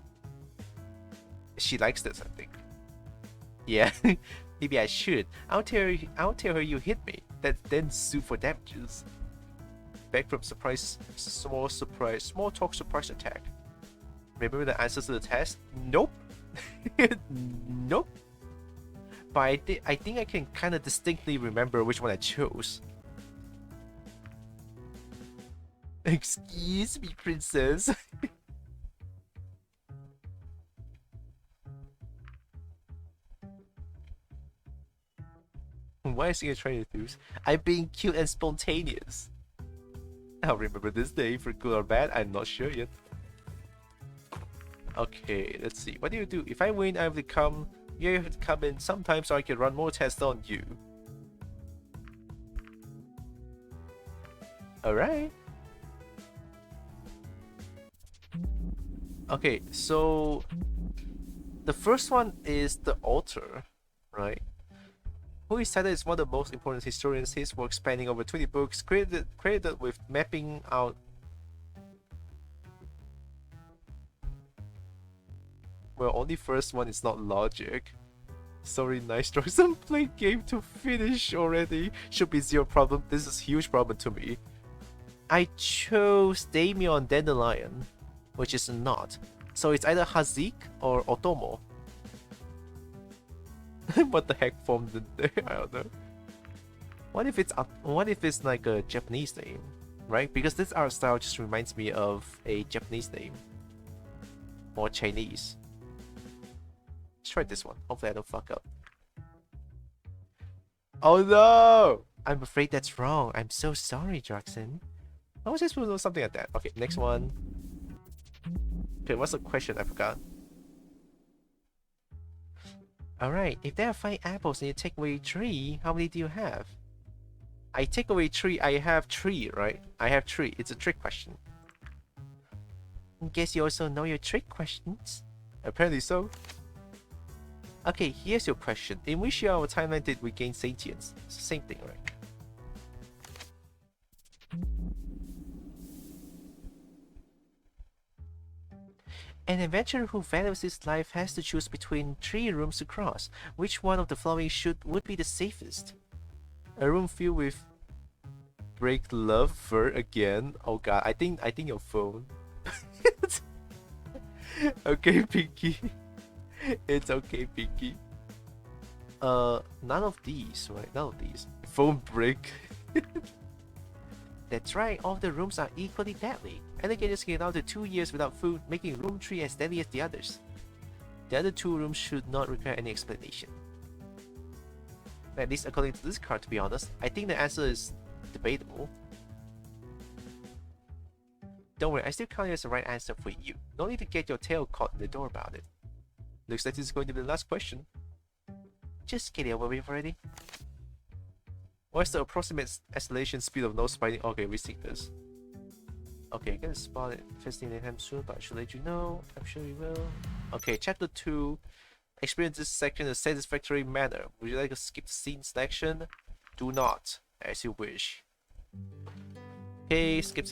She likes this, I think. Yeah. Maybe I should. I'll tell her you hit me. Then sue for damages. Back from small talk surprise attack. Remember the answers to the test? Nope. Nope. But I think I can kind of distinctly remember which one I chose. Excuse me, princess. Why is he trying to enthuse? I'm being cute and spontaneous. I'll remember this day for good or bad. I'm not sure yet. Okay, let's see. What do you do? If I win, I have to come. You have to come in sometimes so I can run more tests on you. Alright. Okay, so the first one is the author, right? Who is cited as one of the most important historians. His work spanning over 20 books, credited with mapping out. Well, only first one is not logic. Sorry, nice Droxen. Play game to finish already. Should be zero problem. This is huge problem to me. I chose Daimyon Dandelion, which is not. So it's either Hazik or Otomo. What the heck formed in there? I don't know. What if it's like a Japanese name, right? Because this art style just reminds me of a Japanese name or Chinese. Let's try this one. Hopefully I don't fuck up. Oh no! I'm afraid that's wrong. I'm so sorry, Droxen. I was just supposed to know something like that. Okay, next one. Okay, what's the question? I forgot. Alright, if there are 5 apples and you take away 3, how many do you have? I take away 3, I have 3, right? I have 3. It's a trick question. Guess you also know your trick questions? Apparently so. Okay, here's your question. In which year of our timeline did we gain sentience? It's the same thing, right? An adventurer who values his life has to choose between 3 rooms to cross. Which one of the following would be the safest? A room filled with break love fur again. Oh god, I think your phone. Okay, Pinky. It's okay, Pinky. None of these, right? None of these. Phone break. That's right, all of the rooms are equally deadly. Alligators can get out to 2 years without food, making room 3 as deadly as the others. The other 2 rooms should not require any explanation. At least according to this card, to be honest, I think the answer is debatable. Don't worry, I still count it as the right answer for you. No need to get your tail caught in the door about it. Looks like this is going to be the last question. Just get it over with already. What's the approximate acceleration speed of nose biting? Okay, we see this. Okay, I'm gonna spot it 15 anytime soon, but I should let you know. I'm sure you will. Okay, chapter 2. Experience this section in a satisfactory manner. Would you like to skip scene selection? Do not, as you wish. Okay, skip.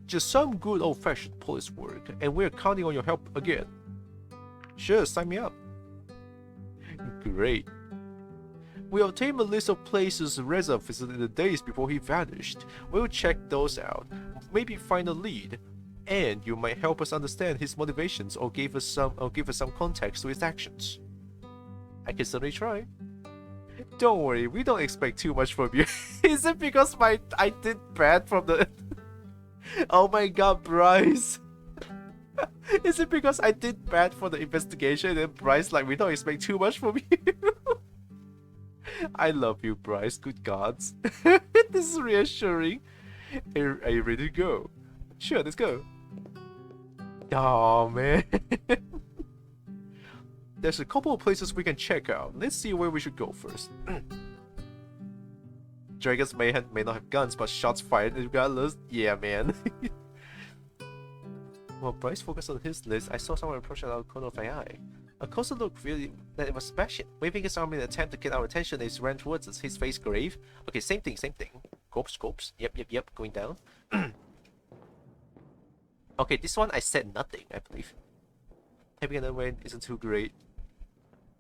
Just some good old-fashioned police work, and we're counting on your help again. Sure, sign me up. Great. We obtained a list of places REZA visited in the days before he vanished. We'll check those out, maybe find a lead, and you might help us understand his motivations or give us some context to his actions. I can certainly try. Don't worry, we don't expect too much from you. Is it because I did bad from the... Oh my god, Bryce. Is it because I did bad for the investigation and Bryce like we don't expect too much from you? I love you, Bryce. Good gods. This is reassuring. Are you ready to go? Sure, let's go. Oh man. There's a couple of places we can check out. Let's see where we should go first. Dragons may not have guns, but shots fired regardless. Yeah, man. While Bryce focused on his list, I saw someone approach our corner of my eye. A closer look revealed that it was Sebastian, waving his arm in an attempt to get our attention as he ran towards us, his face grave. Okay, same thing. Corpse. Yep, going down. Okay, this one I said nothing, I believe. Having another man isn't too great.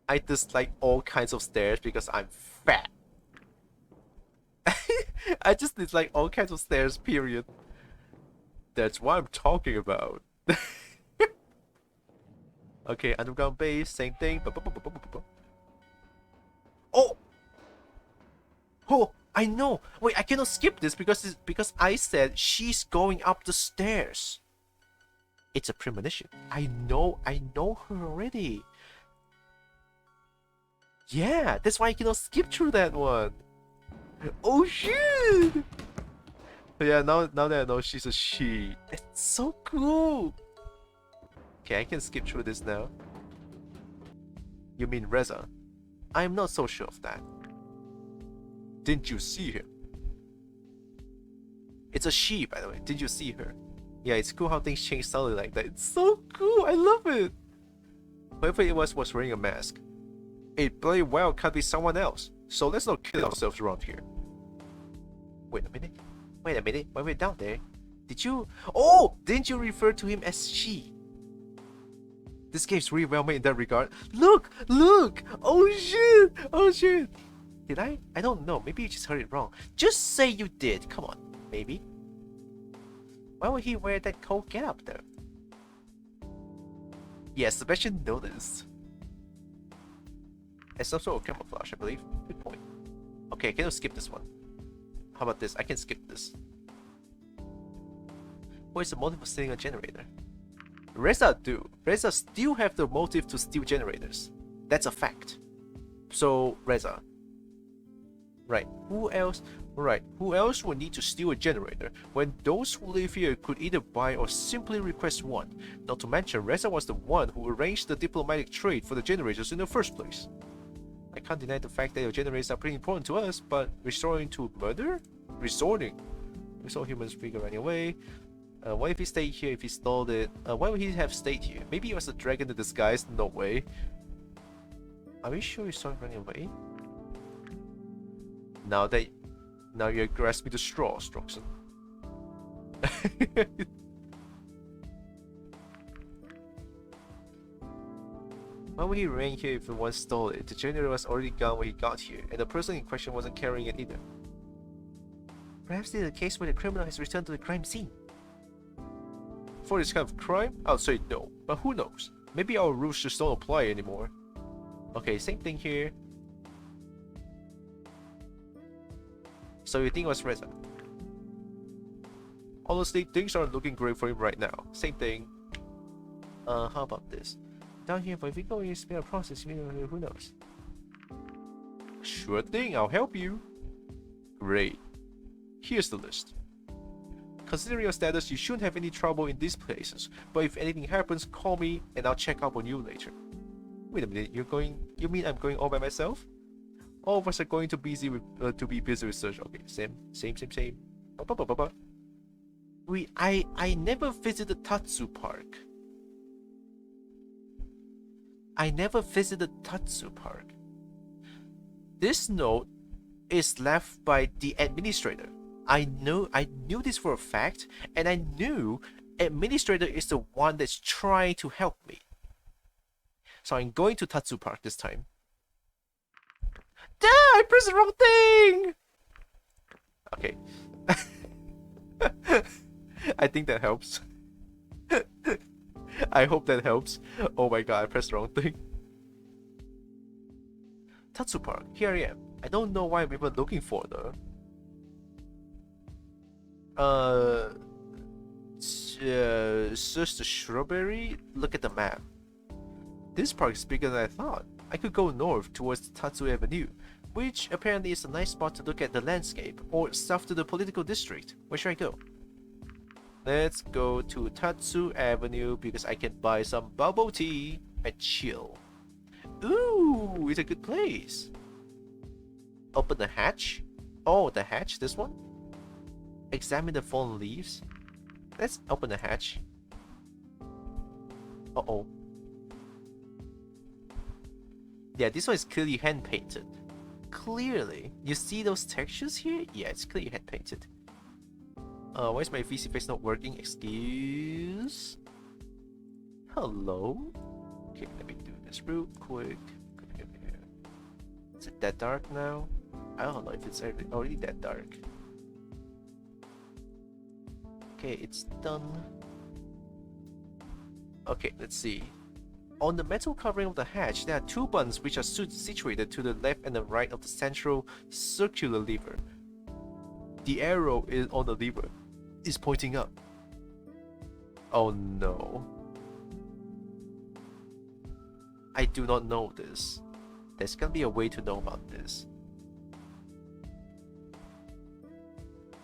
I dislike all kinds of stairs because I'm fat. I just dislike all kinds of stairs, period. That's what I'm talking about. Okay, underground base, same thing. Oh! Oh, I know. Wait, I cannot skip this because I said she's going up the stairs. It's a premonition. I know her already. Yeah, that's why I cannot skip through that one. Oh shit! Yeah, now that I know she's a she, it's so cool. Okay, I can skip through this now. You mean REZA? I'm not so sure of that. Didn't you see him? It's a she, by the way. Did you see her? Yeah, it's cool how things change suddenly like that. It's so cool. I love it. Whoever it was wearing a mask. It bloody well can't be someone else. So let's not kill ourselves around here. Wait a minute. When we're down there, did you... Oh! Didn't you refer to him as she? This game's really well made in that regard. Look! Look! Oh shit! Oh shit! Did I? I don't know. Maybe you just heard it wrong. Just say you did. Come on. Maybe. Why would he wear that cool getup though? Yes, Sebastian noticed. It's some sort of camouflage, I believe. Good point. Okay, can I skip this one? How about this? I can skip this. What is the motive for stealing a generator? REZA do. REZA still have the motive to steal generators. That's a fact. So, REZA. Right. Who else? Right. Who else would need to steal a generator when those who live here could either buy or simply request one? Not to mention, REZA was the one who arranged the diplomatic trade for the generators in the first place. I can't deny the fact that your generators are pretty important to us, but resorting to murder? Resorting. We saw humans figure running away. What if he stayed here if he stole it? Why would he have stayed here? Maybe he was a dragon in disguise? No way. Are we sure he saw him running away? Now you're grasping the straws, Droxen. Why would he remain here if one stole it? The generator was already gone when he got here, and the person in question wasn't carrying it either. Perhaps this is a case where the criminal has returned to the crime scene. For this kind of crime, I'll say no, but who knows? Maybe our rules just don't apply anymore. Okay, same thing here. So you think it was REZA? Honestly, things aren't looking great for him right now. Same thing. How about this? Down here, but if we go in a process, who knows? Sure thing, I'll help you. Great. Here's the list. Considering your status, you shouldn't have any trouble in these places, but if anything happens, call me and I'll check up on you later. Wait a minute, you mean I'm going all by myself? All of us are going to be busy with search. Okay, same. I never visited Tatsu Park. This note is left by the administrator. I knew this for a fact, and I knew administrator is the one that's trying to help me. So I'm going to Tatsu Park this time. Duh, I pressed the wrong thing! Okay. I think that helps. I hope that helps. Oh my god, I pressed the wrong thing. Tatsu Park, here I am. I don't know why I'm even looking for though. Search the shrubbery? Look at the map. This park is bigger than I thought. I could go north towards Tatsu Avenue, which apparently is a nice spot to look at the landscape, or south to the political district. Where should I go? Let's go to Tatsu Avenue because I can buy some bubble tea and chill. Ooh, it's a good place. Open the hatch. Oh, the hatch, this one? Examine the fallen leaves. Let's open the hatch. Uh-oh. Yeah, this one is clearly hand-painted. Clearly. You see those textures here? Yeah, it's clearly hand-painted. Why is my VC face not working? Excuse? Hello? Okay, let me do this real quick. Is it that dark now? I don't know if it's already that dark. Okay, it's done. Okay, let's see. On the metal covering of the hatch, there are two buttons which are situated to the left and the right of the central circular lever. The arrow is on the lever is pointing up. Oh no. I do not know this. There's gonna be a way to know about this.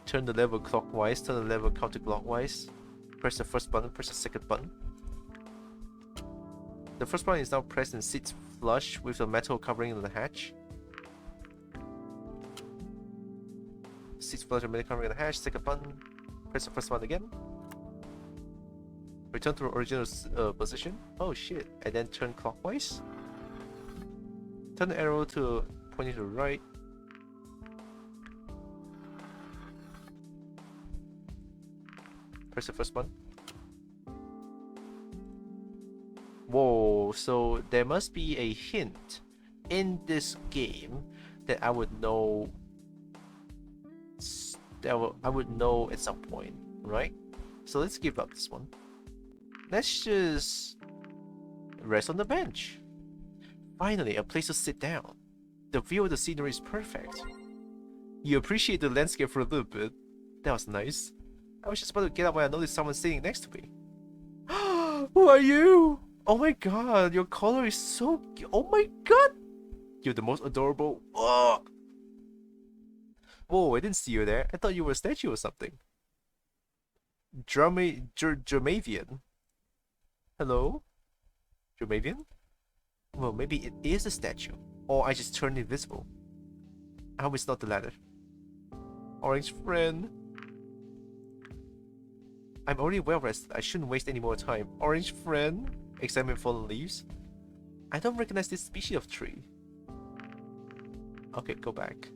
Turn the lever clockwise, turn the lever counterclockwise. Press the first button, press the second button. The first button is now pressed and sits flush with the metal covering of the hatch. Sits flush with the metal covering of the hatch. Second button, press the first button again. Return to the original position. Oh shit. And then turn clockwise. Turn the arrow to pointing to the right. Press the first button. Whoa, so there must be a hint in this game that I would know I would know at some point, right? So let's give up this one. Let's just rest on the bench. Finally, a place to sit down. The view of the scenery is perfect. You appreciate the landscape for a little bit. That was nice. I was just about to get up when I noticed someone sitting next to me. Who are you? Oh my god, your color is so cute. Oh my god! You're the most adorable. Oh! Whoa, I didn't see you there. I thought you were a statue or something. Germavian. Hello? Germavian? Well, maybe it is a statue. Or I just turned invisible. I hope it's not the latter. Orange friend. I'm already well rested. I shouldn't waste any more time. Orange friend. Examine fallen leaves. I don't recognize this species of tree. Okay, go back.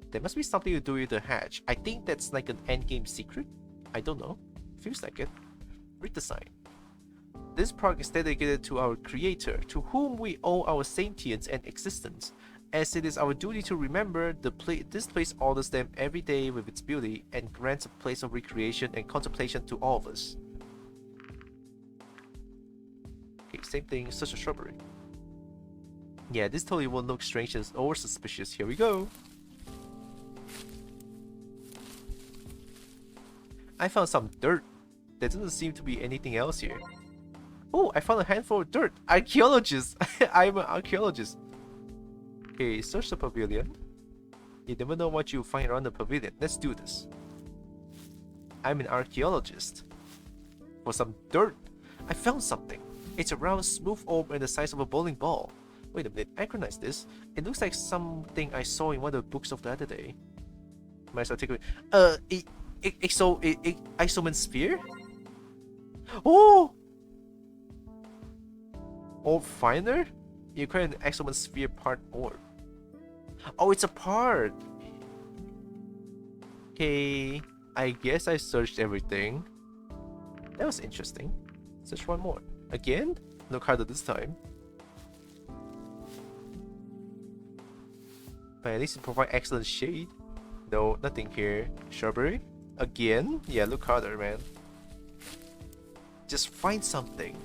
There must be something to do with the hatch. I think that's like an endgame secret. I don't know. Feels like it. Read the sign. This park is dedicated to our creator, to whom we owe our sentience and existence. As it is our duty to remember, this place honors them every day with its beauty and grants a place of recreation and contemplation to all of us. Okay, same thing, such a shrubbery. Yeah, this totally won't look strange or suspicious. Here we go. I found some dirt. There doesn't seem to be anything else here. Oh, I found a handful of dirt. Archaeologist. I'm an archaeologist. Okay, search the pavilion. You never know what you'll find around the pavilion. Let's do this. I'm an archaeologist. For some dirt, I found something. It's a round, smooth orb and the size of a bowling ball. Wait a minute, I recognize this. It looks like something I saw in one of the books of the other day. Might as well take it. Isoman sphere? Oh! Orb finder? You create an Exoman sphere part orb. Oh, it's a part! Okay, I guess I searched everything. That was interesting. Search one more. Again? No card this time. But at least it provides excellent shade. No, nothing here. Shrubbery? Again? Yeah, look harder, man. Just find something.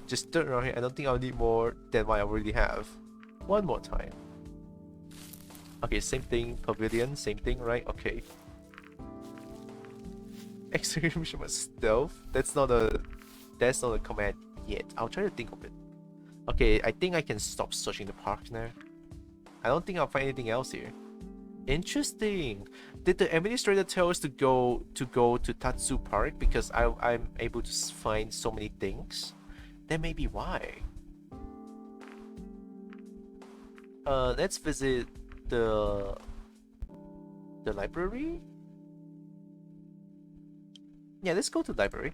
Just dirt around here. I don't think I'll need more than what I already have. One more time. Okay, same thing. Pavilion, same thing, right? Okay. Execution with stealth? That's not a command yet. I'll try to think of it. Okay, I think I can stop searching the park now. I don't think I'll find anything else here. Interesting. Did the administrator tell us to go to Tatsu Park because I'm able to find so many things? That may be why. Let's visit the library. Yeah, let's go to the library.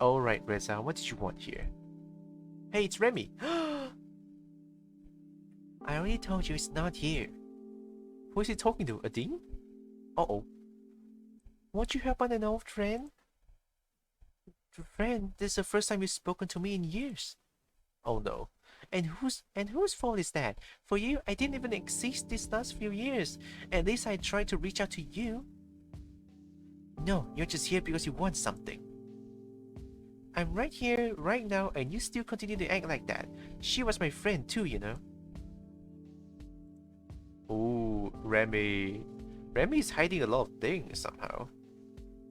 Alright, Reza, what did you want here? Hey, it's Remy! I already told you it's not here. Who is he talking to? ADINE? Uh-oh. Want you help on an old friend? Friend, this is the first time you've spoken to me in years. Oh no. And whose fault is that? For you, I didn't even exist these last few years. At least I tried to reach out to you. No, you're just here because you want something. I'm right here, right now, and you still continue to act like that. She was my friend too, you know. Ooh, Remy. Remy is hiding a lot of things somehow.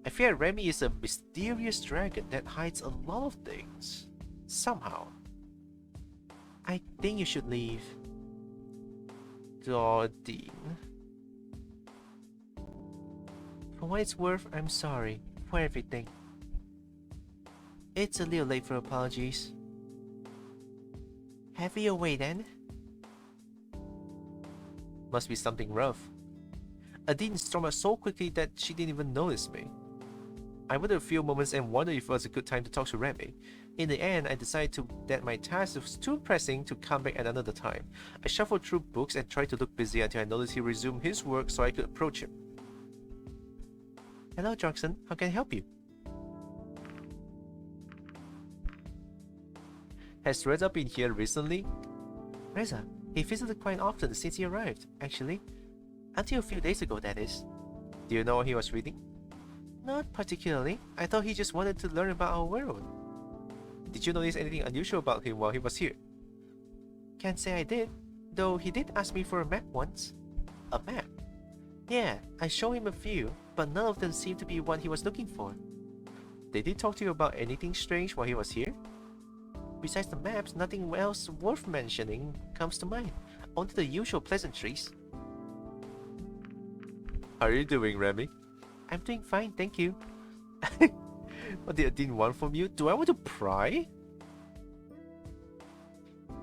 I fear Remy is a mysterious dragon that hides a lot of things. Somehow. I think you should leave. Claudine. For what it's worth, I'm sorry for everything. It's a little late for apologies. Have you away then? Must be something rough. ADINE stormed out so quickly that she didn't even notice me. I waited a few moments and wondered if it was a good time to talk to Remy. In the end, I decided that my task was too pressing to come back at another time. I shuffled through books and tried to look busy until I noticed he resumed his work so I could approach him. Hello, Droxen. How can I help you? Has REZA been here recently? REZA? He visited quite often since he arrived, actually. Until a few days ago, that is. Do you know what he was reading? Not particularly. I thought he just wanted to learn about our world. Did you notice anything unusual about him while he was here? Can't say I did, though he did ask me for a map once. A map? Yeah, I showed him a few, but none of them seemed to be what he was looking for. Did he talk to you about anything strange while he was here? Besides the maps, nothing else worth mentioning comes to mind. Only the usual pleasantries. How are you doing, Remy? I'm doing fine, thank you. What did ADINE want from you? Do I want to pry?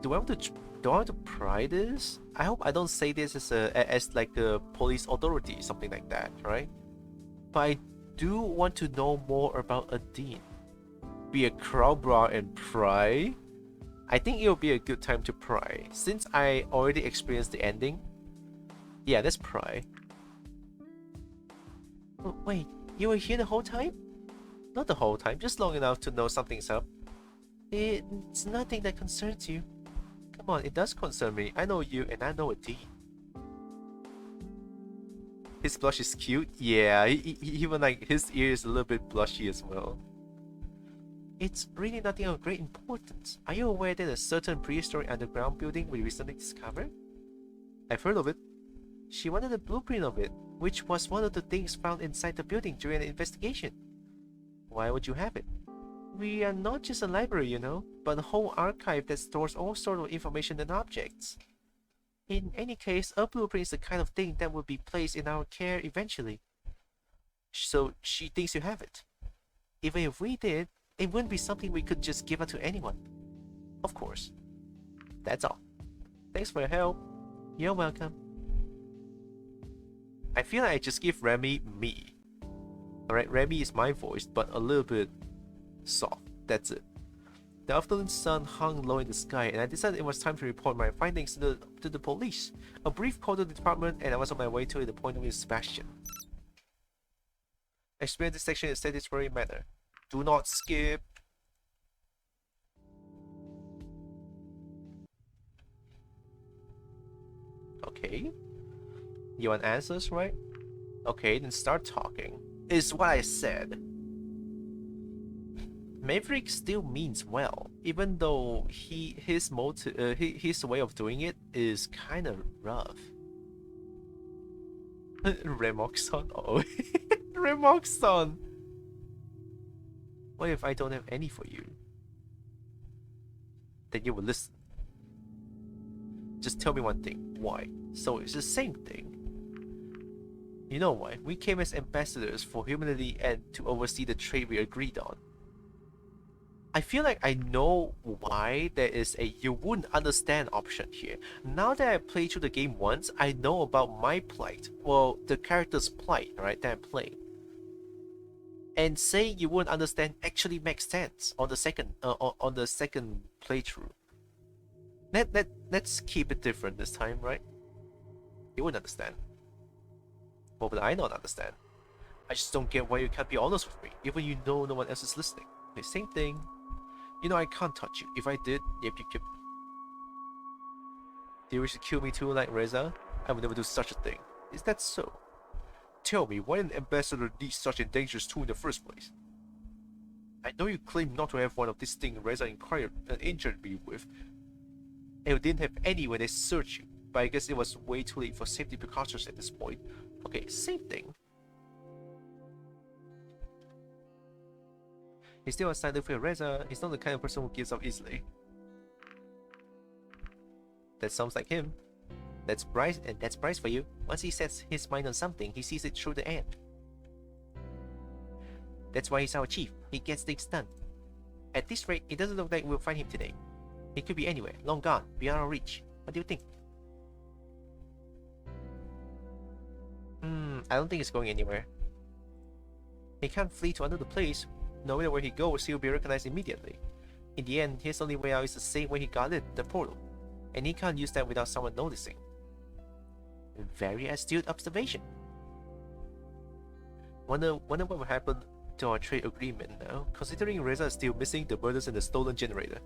Do I want to pry this? I hope I don't say this as like a police authority, something like that, right? But I do want to know more about ADINE. Be a crowd bra and pry? I think it'll be a good time to pry, since I already experienced the ending. Yeah, let's pry. Wait, you were here the whole time? Not the whole time, just long enough to know something's up. It's nothing that concerns you. Come on, it does concern me. I know you and I know ADINE. His blush is cute. Yeah, even like his ear is a little bit blushy as well. It's really nothing of great importance. Are you aware that a certain prehistoric underground building we recently discovered? I've heard of it. She wanted a blueprint of it, which was one of the things found inside the building during an investigation. Why would you have it? We are not just a library, you know, but a whole archive that stores all sorts of information and objects. In any case, a blueprint is the kind of thing that will be placed in our care eventually. So she thinks you have it. Even if we did, it wouldn't be something we could just give out to anyone. Of course. That's all. Thanks for your help. You're welcome. I feel like I just give Remy me. Alright, Remy is my voice, but a little bit soft. That's it. The afternoon sun hung low in the sky, and I decided it was time to report my findings to the police. A brief call to the department, and I was on my way to the point of inspection. Explain this section in a satisfactory manner. Do not skip. Okay. You want answers, right? Okay, then start talking. Is what I said. Maverick still means well, even though his way of doing it is kind of rough. Remoxon, oh, Remoxon. What if I don't have any for you? Then you will listen. Just tell me one thing. Why? So it's the same thing. You know why? We came as ambassadors for humanity and to oversee the trade we agreed on. I feel like I know why there is a you wouldn't understand option here. Now that I played through the game once, I know about my plight. Well, the character's plight, right, that I'm playing. And saying you wouldn't understand actually makes sense on the second playthrough. Let's keep it different this time, right? You wouldn't understand. What would I not understand? I just don't get why you can't be honest with me, even you know no one else is listening. The same thing. You know I can't touch you. If I did, yep. Do you wish to kill me too, like REZA? I would never do such a thing. Is that so? Tell me, why an ambassador needs such a dangerous tool in the first place? I know you claim not to have one of these things REZA injured me with, and you didn't have any when they searched you, but I guess it was way too late for safety precautions at this point. Okay, same thing. He's still excited for REZA. He's not the kind of person who gives up easily. That sounds like him. That's Bryce, and that's Bryce for you. Once he sets his mind on something, he sees it through the end. That's why he's our chief. He gets things done. At this rate, it doesn't look like we'll find him today. He could be anywhere, long gone, beyond our reach. What do you think? I don't think he's going anywhere. He can't flee to another place. No matter where he goes, he'll be recognized immediately. In the end, his only way out is the same way he got it, the portal. And he can't use that without someone noticing. Very astute observation. Wonder what will happen to our trade agreement now, considering REZA is still missing the murders and the stolen generator.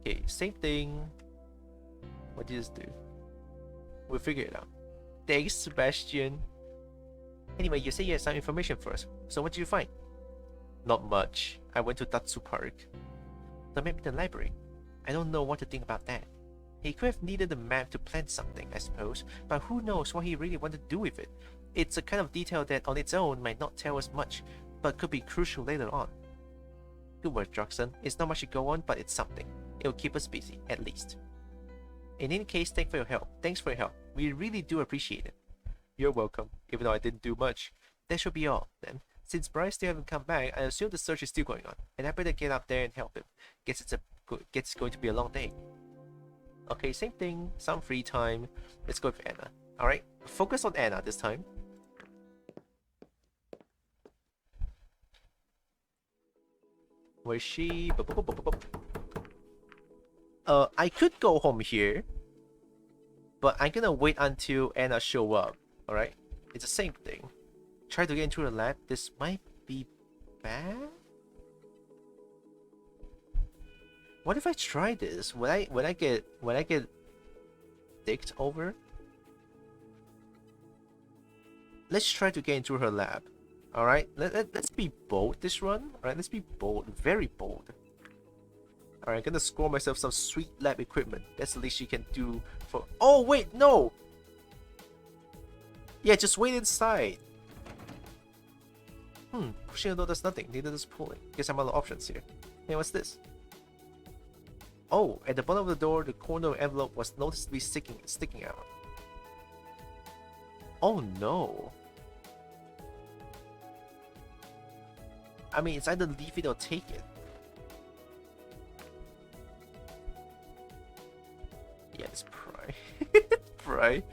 Okay, same thing. What did this do? We'll figure it out. Thanks, Sebastian. Anyway, you say you had some information for us, so what did you find? Not much. I went to Tatsu Park. The map in the library. I don't know what to think about that. He could have needed a map to plant something, I suppose, but who knows what he really wanted to do with it. It's a kind of detail that on its own might not tell us much, but could be crucial later on. Good work, Droxen. It's not much to go on, but it's something. It'll keep us busy, at least. In any case, thanks for your help. We really do appreciate it. You're welcome, even though I didn't do much. That should be all, then. Since Bryce still hasn't come back, I assume the search is still going on, and I better get up there and help him. Guess it's going to be a long day. Okay, same thing, some free time. Let's go with Anna. Alright, focus on Anna this time. Where is she? I could go home here, but I'm gonna wait until Anna show up. Alright, it's the same thing. Try to get into the lab. This might be bad. What if I try this? When I get dicked over? Let's try to get into her lab. Alright, let's be bold this run. Alright, let's be bold, very bold. Alright, I'm gonna score myself some sweet lab equipment. That's the least she can do for. Oh wait, no! Yeah, just wait inside. Pushing the door does nothing, neither does pulling. Guess I'm out of options here. Hey, what's this? Oh, at the bottom of the door, the corner of the envelope was noticeably sticking out. Oh no. I mean, it's either leave it or take it. Yeah, it's pry. Pry.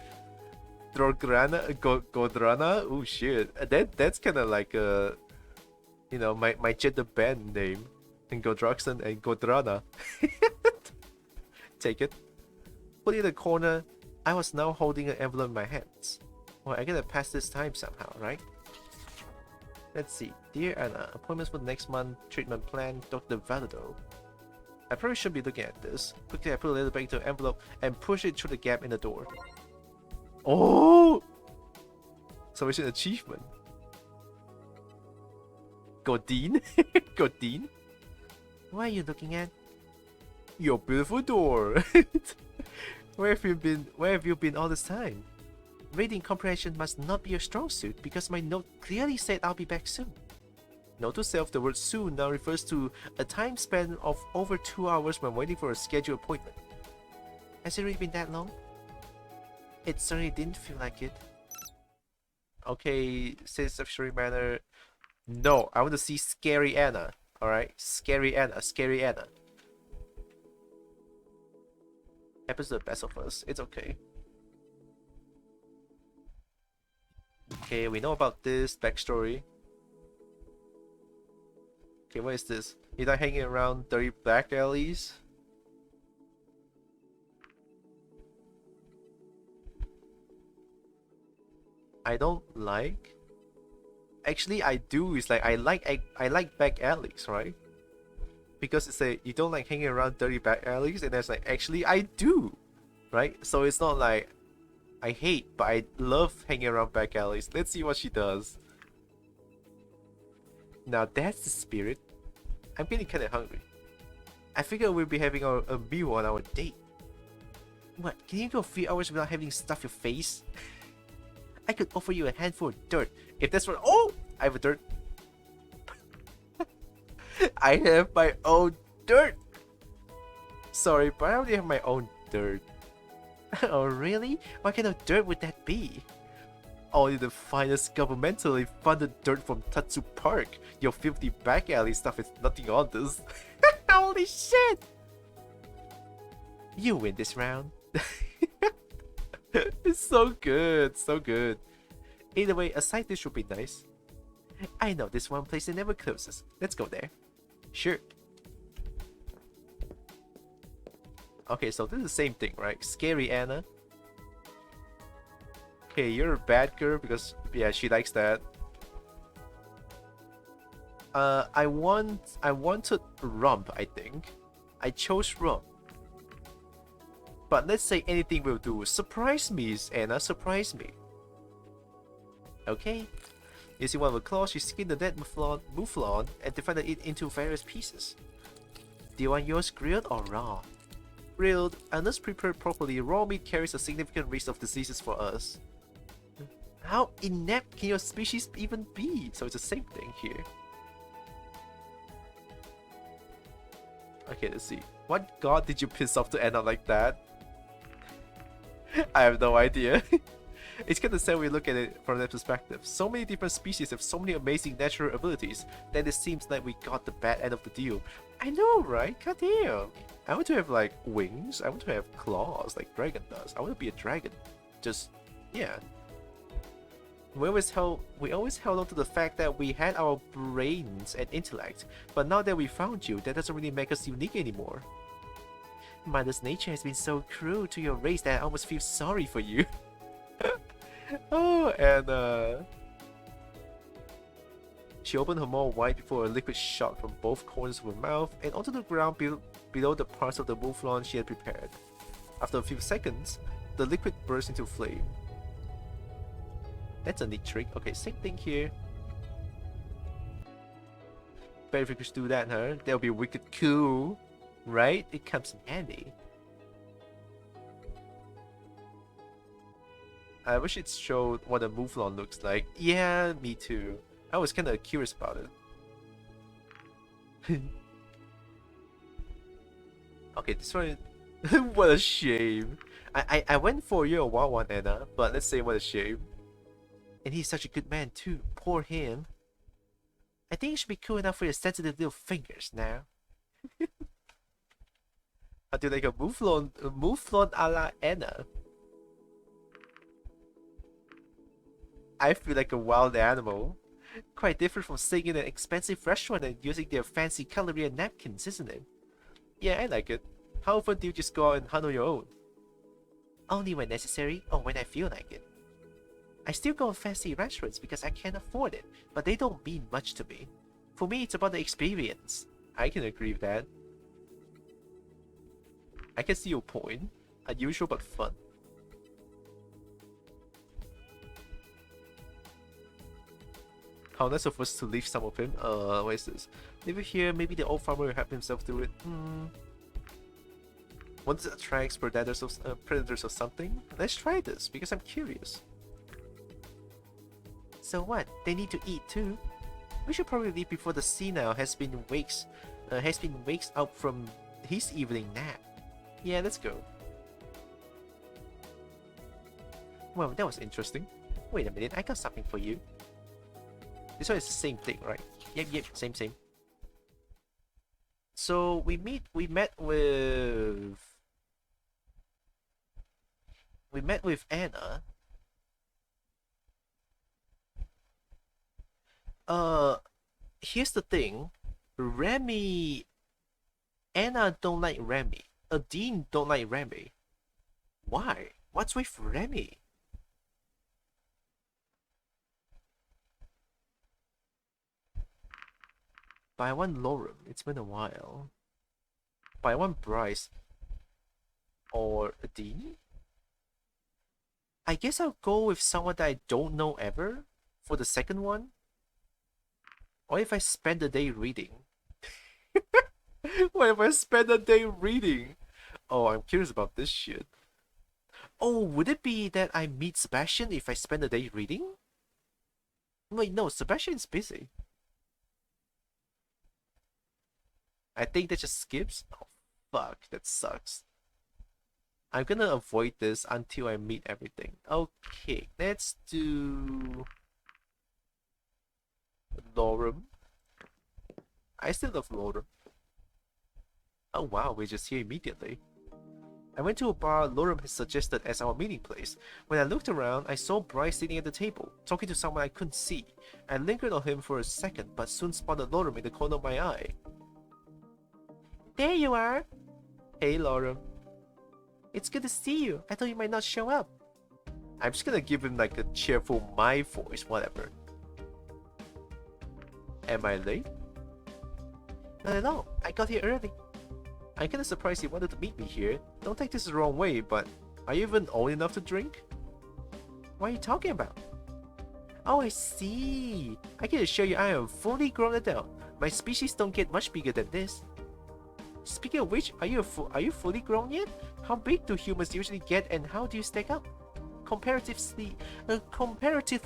Godrana? Oh shit. That's kinda like a, you know, my gender band name. And Droxen and Godrana. Take it. Put it in the corner. I was now holding an envelope in my hands. Well, I gotta pass this time somehow, right? Let's see. Dear Anna, appointments for next month, treatment plan, Dr. Valado. I probably should be looking at this. Quickly, I put a letter back into the envelope and push it through the gap in the door. Oh! Salvation achievement. Godine? Godine? What are you looking at? Your beautiful door. Where have you been all this time? Reading comprehension must not be your strong suit because my note clearly said I'll be back soon. Note to self, the word soon now refers to a time span of over 2 hours when waiting for a scheduled appointment. Has it really been that long? It certainly didn't feel like it. Okay, satisfactory manner. No, I want to see Scary Anna. Alright, Scary Anna, Scary Anna. Happens to the best of us, it's okay. Okay, we know about this backstory. Okay, what is this? You're not hanging around dirty back alleys? I don't like. Actually, I do. It's like I like back alleys, right? Because it's a you don't like hanging around dirty back alleys, and that's like actually I do, right? So it's not like I hate, but I love hanging around back alleys. Let's see what she does. Now that's the spirit. I'm getting kind of hungry. I figure we'll be having a meal on our date. What? Can you go 3 hours without having to stuff your face? I could offer you a handful of dirt. If that's what. Oh! I have a dirt. I have my own dirt! Sorry, but I already have my own dirt. Oh, really? What kind of dirt would that be? Only the finest governmentally funded dirt from Tatsu Park. Your filthy back alley stuff is nothing on this. Holy shit! You win this round. It's so good, so good. Either way, a side dish would be nice. I know this one place that never closes. Let's go there. Sure. Okay, so this is the same thing, right? Scary Anna. Okay, you're a bad girl because yeah, she likes that. I wanted rump, I think. I chose rump. But let's say anything will do. Surprise me, Anna, surprise me. Okay. Using one of the claws, you skin the dead mouflon and divided it into various pieces. Do you want yours grilled or raw? Grilled, unless prepared properly, raw meat carries a significant risk of diseases for us. How inept can your species even be? So it's the same thing here. Okay, let's see. What god did you piss off to end up like that? I have no idea. It's kind of sad when we look at it from that perspective. So many different species have so many amazing natural abilities that it seems like we got the bad end of the deal. I know, right? God damn. I want to have like wings. I want to have claws like dragon does. I want to be a dragon. Just, yeah. We always held on to the fact that we had our brains and intellect, but now that we found you, that doesn't really make us unique anymore. Mother's nature has been so cruel to your race that I almost feel sorry for you. Oh, and she opened her mouth wide before a liquid shot from both corners of her mouth and onto the ground below the parts of the mouflon she had prepared. After a few seconds, the liquid burst into flame. That's a neat trick. Okay, same thing here. Bet if we could do that, huh? That would be wicked cool, right? It comes in handy. I wish it showed what a mouflon looks like. Yeah, me too. I was kinda curious about it. Okay, this one... What a shame. I went for you a wild one, Anna, but let's say what a shame. And he's such a good man too. Poor him. I think it should be cool enough for your sensitive little fingers now. I do like a mouflon a la Anna. I feel like a wild animal. Quite different from staying in an expensive restaurant and using their fancy cutlery and napkins, isn't it? Yeah, I like it. How often do you just go out and hunt on your own? Only when necessary or when I feel like it. I still go to fancy restaurants because I can't afford it, but they don't mean much to me. For me, it's about the experience. I can agree with that. I can see your point. Unusual but fun. How nice of us to leave some of him. What is this? Leave it here, maybe the old farmer will help himself do it. Once it attracts predators or something? Let's try this, because I'm curious. So what? They need to eat too? We should probably leave before the senile has been wakes up from his evening nap. Yeah, let's go. Well, that was interesting. Wait a minute, I got something for you. This one is the same thing, right? Yep, same. So we met with Anna. Here's the thing. Anna don't like Remy. ADINE don't like Remy. Why? What's with Remy? But I want Lorem. It's been a while. But I want Bryce. Or ADINE? I guess I'll go with someone that I don't know ever for the second one. Or if I spend the day reading. What if I spend the day reading? Oh, I'm curious about this shit. Oh, would it be that I meet Sebastian if I spend the day reading? Wait, no, Sebastian's busy. I think that just skips. Oh, fuck, that sucks. I'm gonna avoid this until I meet everything. Okay, let's do Lorem. I still love Lorem. Oh wow, we're just here immediately. I went to a bar Lorem had suggested as our meeting place. When I looked around, I saw Bryce sitting at the table, talking to someone I couldn't see. I lingered on him for a second, but soon spotted Lorem in the corner of my eye. There you are! Hey Lorem. It's good to see you. I thought you might not show up. I'm just gonna give him like a cheerful my voice, whatever. Am I late? Not at all. I got here early. I'm kinda surprised you wanted to meet me here. Don't take this the wrong way, but are you even old enough to drink? What are you talking about? Oh, I see. I can assure you I am a fully grown adult. My species don't get much bigger than this. Speaking of which, are you fully grown yet? How big do humans usually get and how do you stack up? Comparatively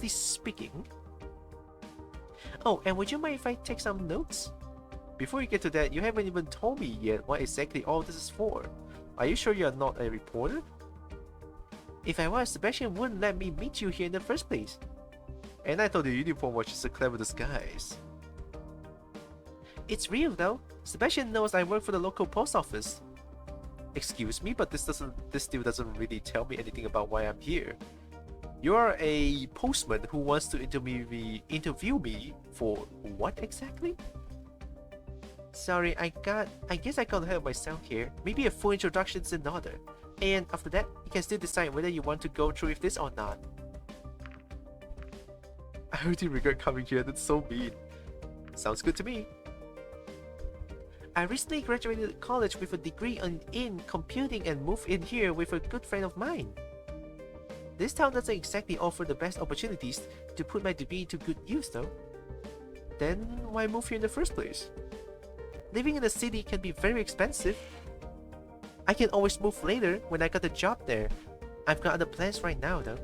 speaking. Oh, and would you mind if I take some notes? Before you get to that, you haven't even told me yet what exactly all this is for. Are you sure you are not a reporter? If I was, Sebastian wouldn't let me meet you here in the first place. And I thought the uniform was just a clever disguise. It's real though. Sebastian knows I work for the local post office. Excuse me, but this still doesn't really tell me anything about why I'm here. You are a postman who wants to interview me for what exactly? Sorry, I guess I got ahead of myself here. Maybe a full introduction's in order. And after that, you can still decide whether you want to go through with this or not. I already regret coming here, that's so mean. Sounds good to me. I recently graduated college with a degree in computing and moved in here with a good friend of mine. This town doesn't exactly offer the best opportunities to put my degree to good use though. Then why move here in the first place? Living in the city can be very expensive. I can always move later when I got a job there. I've got other plans right now though.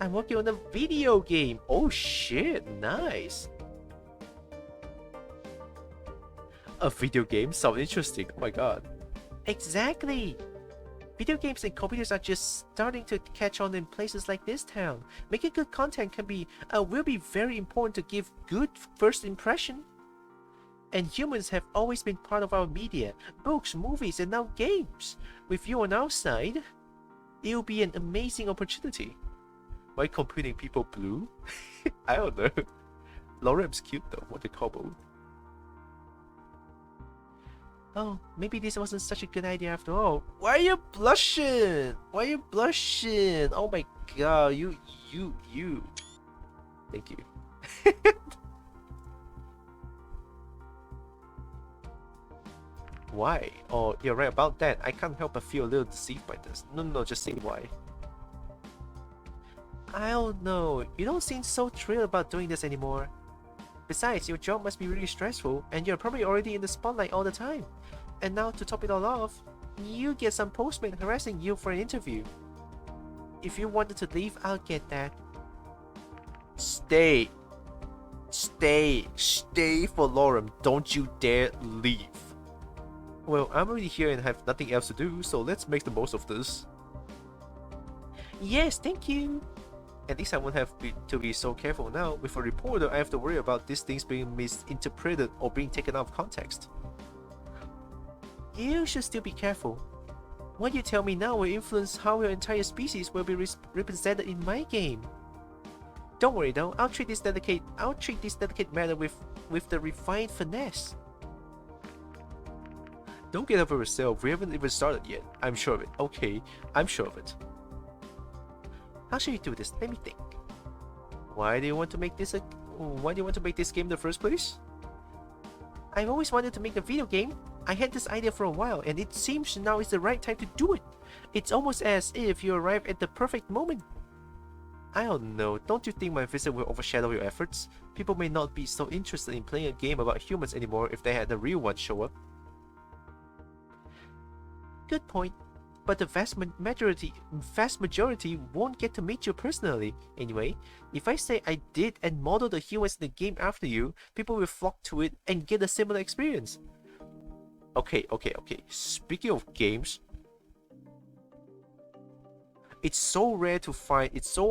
I'm working on a video game. Oh shit, nice. A video game sounds interesting. Oh my god. Exactly. Video games and computers are just starting to catch on in places like this town. Making good content will be very important to give good first impression. And humans have always been part of our media, books, movies, and now games. With you on our side, it will be an amazing opportunity. Why computing people blue? I don't know. Lorem's cute though. What a combo. Oh, maybe this wasn't such a good idea after all. Why are you blushing? Why are you blushing? Oh my god, you. Thank you. Why? Oh, you're right about that. I can't help but feel a little deceived by this. No, just say why. I don't know. You don't seem so thrilled about doing this anymore. Besides, your job must be really stressful, and you're probably already in the spotlight all the time. And now, to top it all off, you get some postman harassing you for an interview. If you wanted to leave, I'll get that. Stay for Lorem. Don't you dare leave. Well, I'm already here and have nothing else to do, so let's make the most of this. Yes, thank you. At least I won't have to be so careful now. With a reporter, I have to worry about these things being misinterpreted or being taken out of context. You should still be careful. What you tell me now will influence how your entire species will be represented in my game. Don't worry though, I'll treat this delicate matter with the refined finesse. Don't get over yourself, we haven't even started yet. I'm sure of it. Okay, I'm sure of it. How should you do this? Let me think. Why do you want to make this game in the first place? I've always wanted to make a video game. I had this idea for a while, and it seems now is the right time to do it. It's almost as if you arrived at the perfect moment. I don't know, don't you think my visit will overshadow your efforts? People may not be so interested in playing a game about humans anymore if they had the real one show up. Good point. But the vast majority won't get to meet you personally. Anyway, if I say I did and model the humans in the game after you, people will flock to it and get a similar experience. Okay. Speaking of games, it's so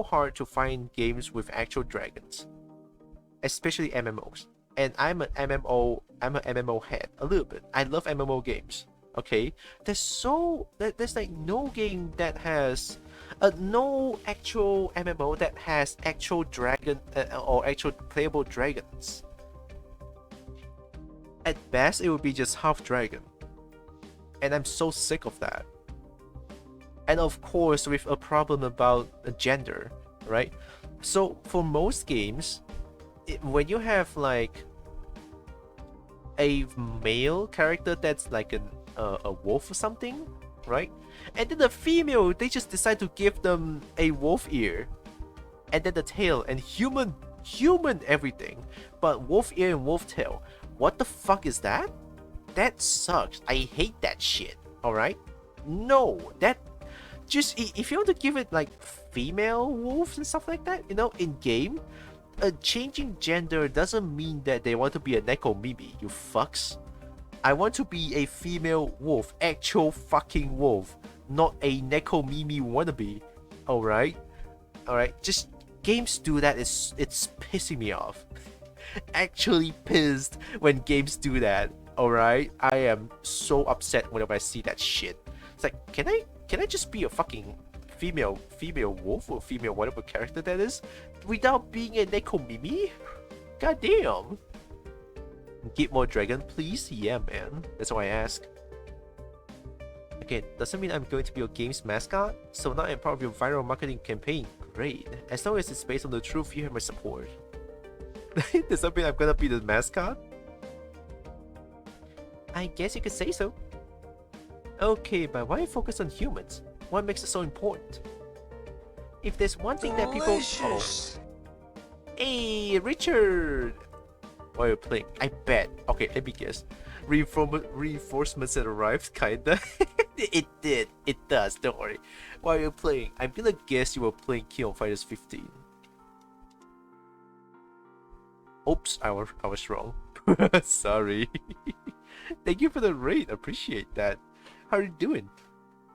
hard to find games with actual dragons, especially MMOs. And I'm an MMO head a little bit. I love MMO games. Okay, there's like no game that has no actual MMO that has actual dragon or actual playable dragons. At best, it would be just half dragon, and I'm so sick of that. And of course, with a problem about gender, right? So for most games, when you have like a male character that's like a wolf or something, right? And then the female, they just decide to give them a wolf ear, and then the tail, and human everything, but wolf ear and wolf tail. What the fuck is that? That sucks. I hate that shit. All right? No, that just if you want to give it like female wolves and stuff like that, you know, in game, changing gender doesn't mean that they want to be a neko mimi. You fucks. I want to be a female wolf, actual fucking wolf, not a neko mimi wannabe. Alright? Just games do that, it's pissing me off. Actually pissed when games do that. Alright? I am so upset whenever I see that shit. It's like, can I just be a fucking female wolf or female whatever character that is without being a neko mimi? God damn. Get more dragon, please? Yeah, man. That's why I ask. Again, doesn't mean I'm going to be your game's mascot, so now I'm part of your viral marketing campaign. Great. As long as it's based on the truth, you have my support. Does that mean I'm gonna be the mascot? I guess you could say so. Okay, but why focus on humans? What makes it so important? If there's one thing that people... Oh. Hey, Richard! While you're playing, I bet. Okay, let me guess. Reinforcements had arrived, kinda. It did. It does. Don't worry. While you're playing, I'm gonna guess you were playing King of Fighters 15. Oops, I was wrong. Sorry. Thank you for the raid. Appreciate that. How are you doing?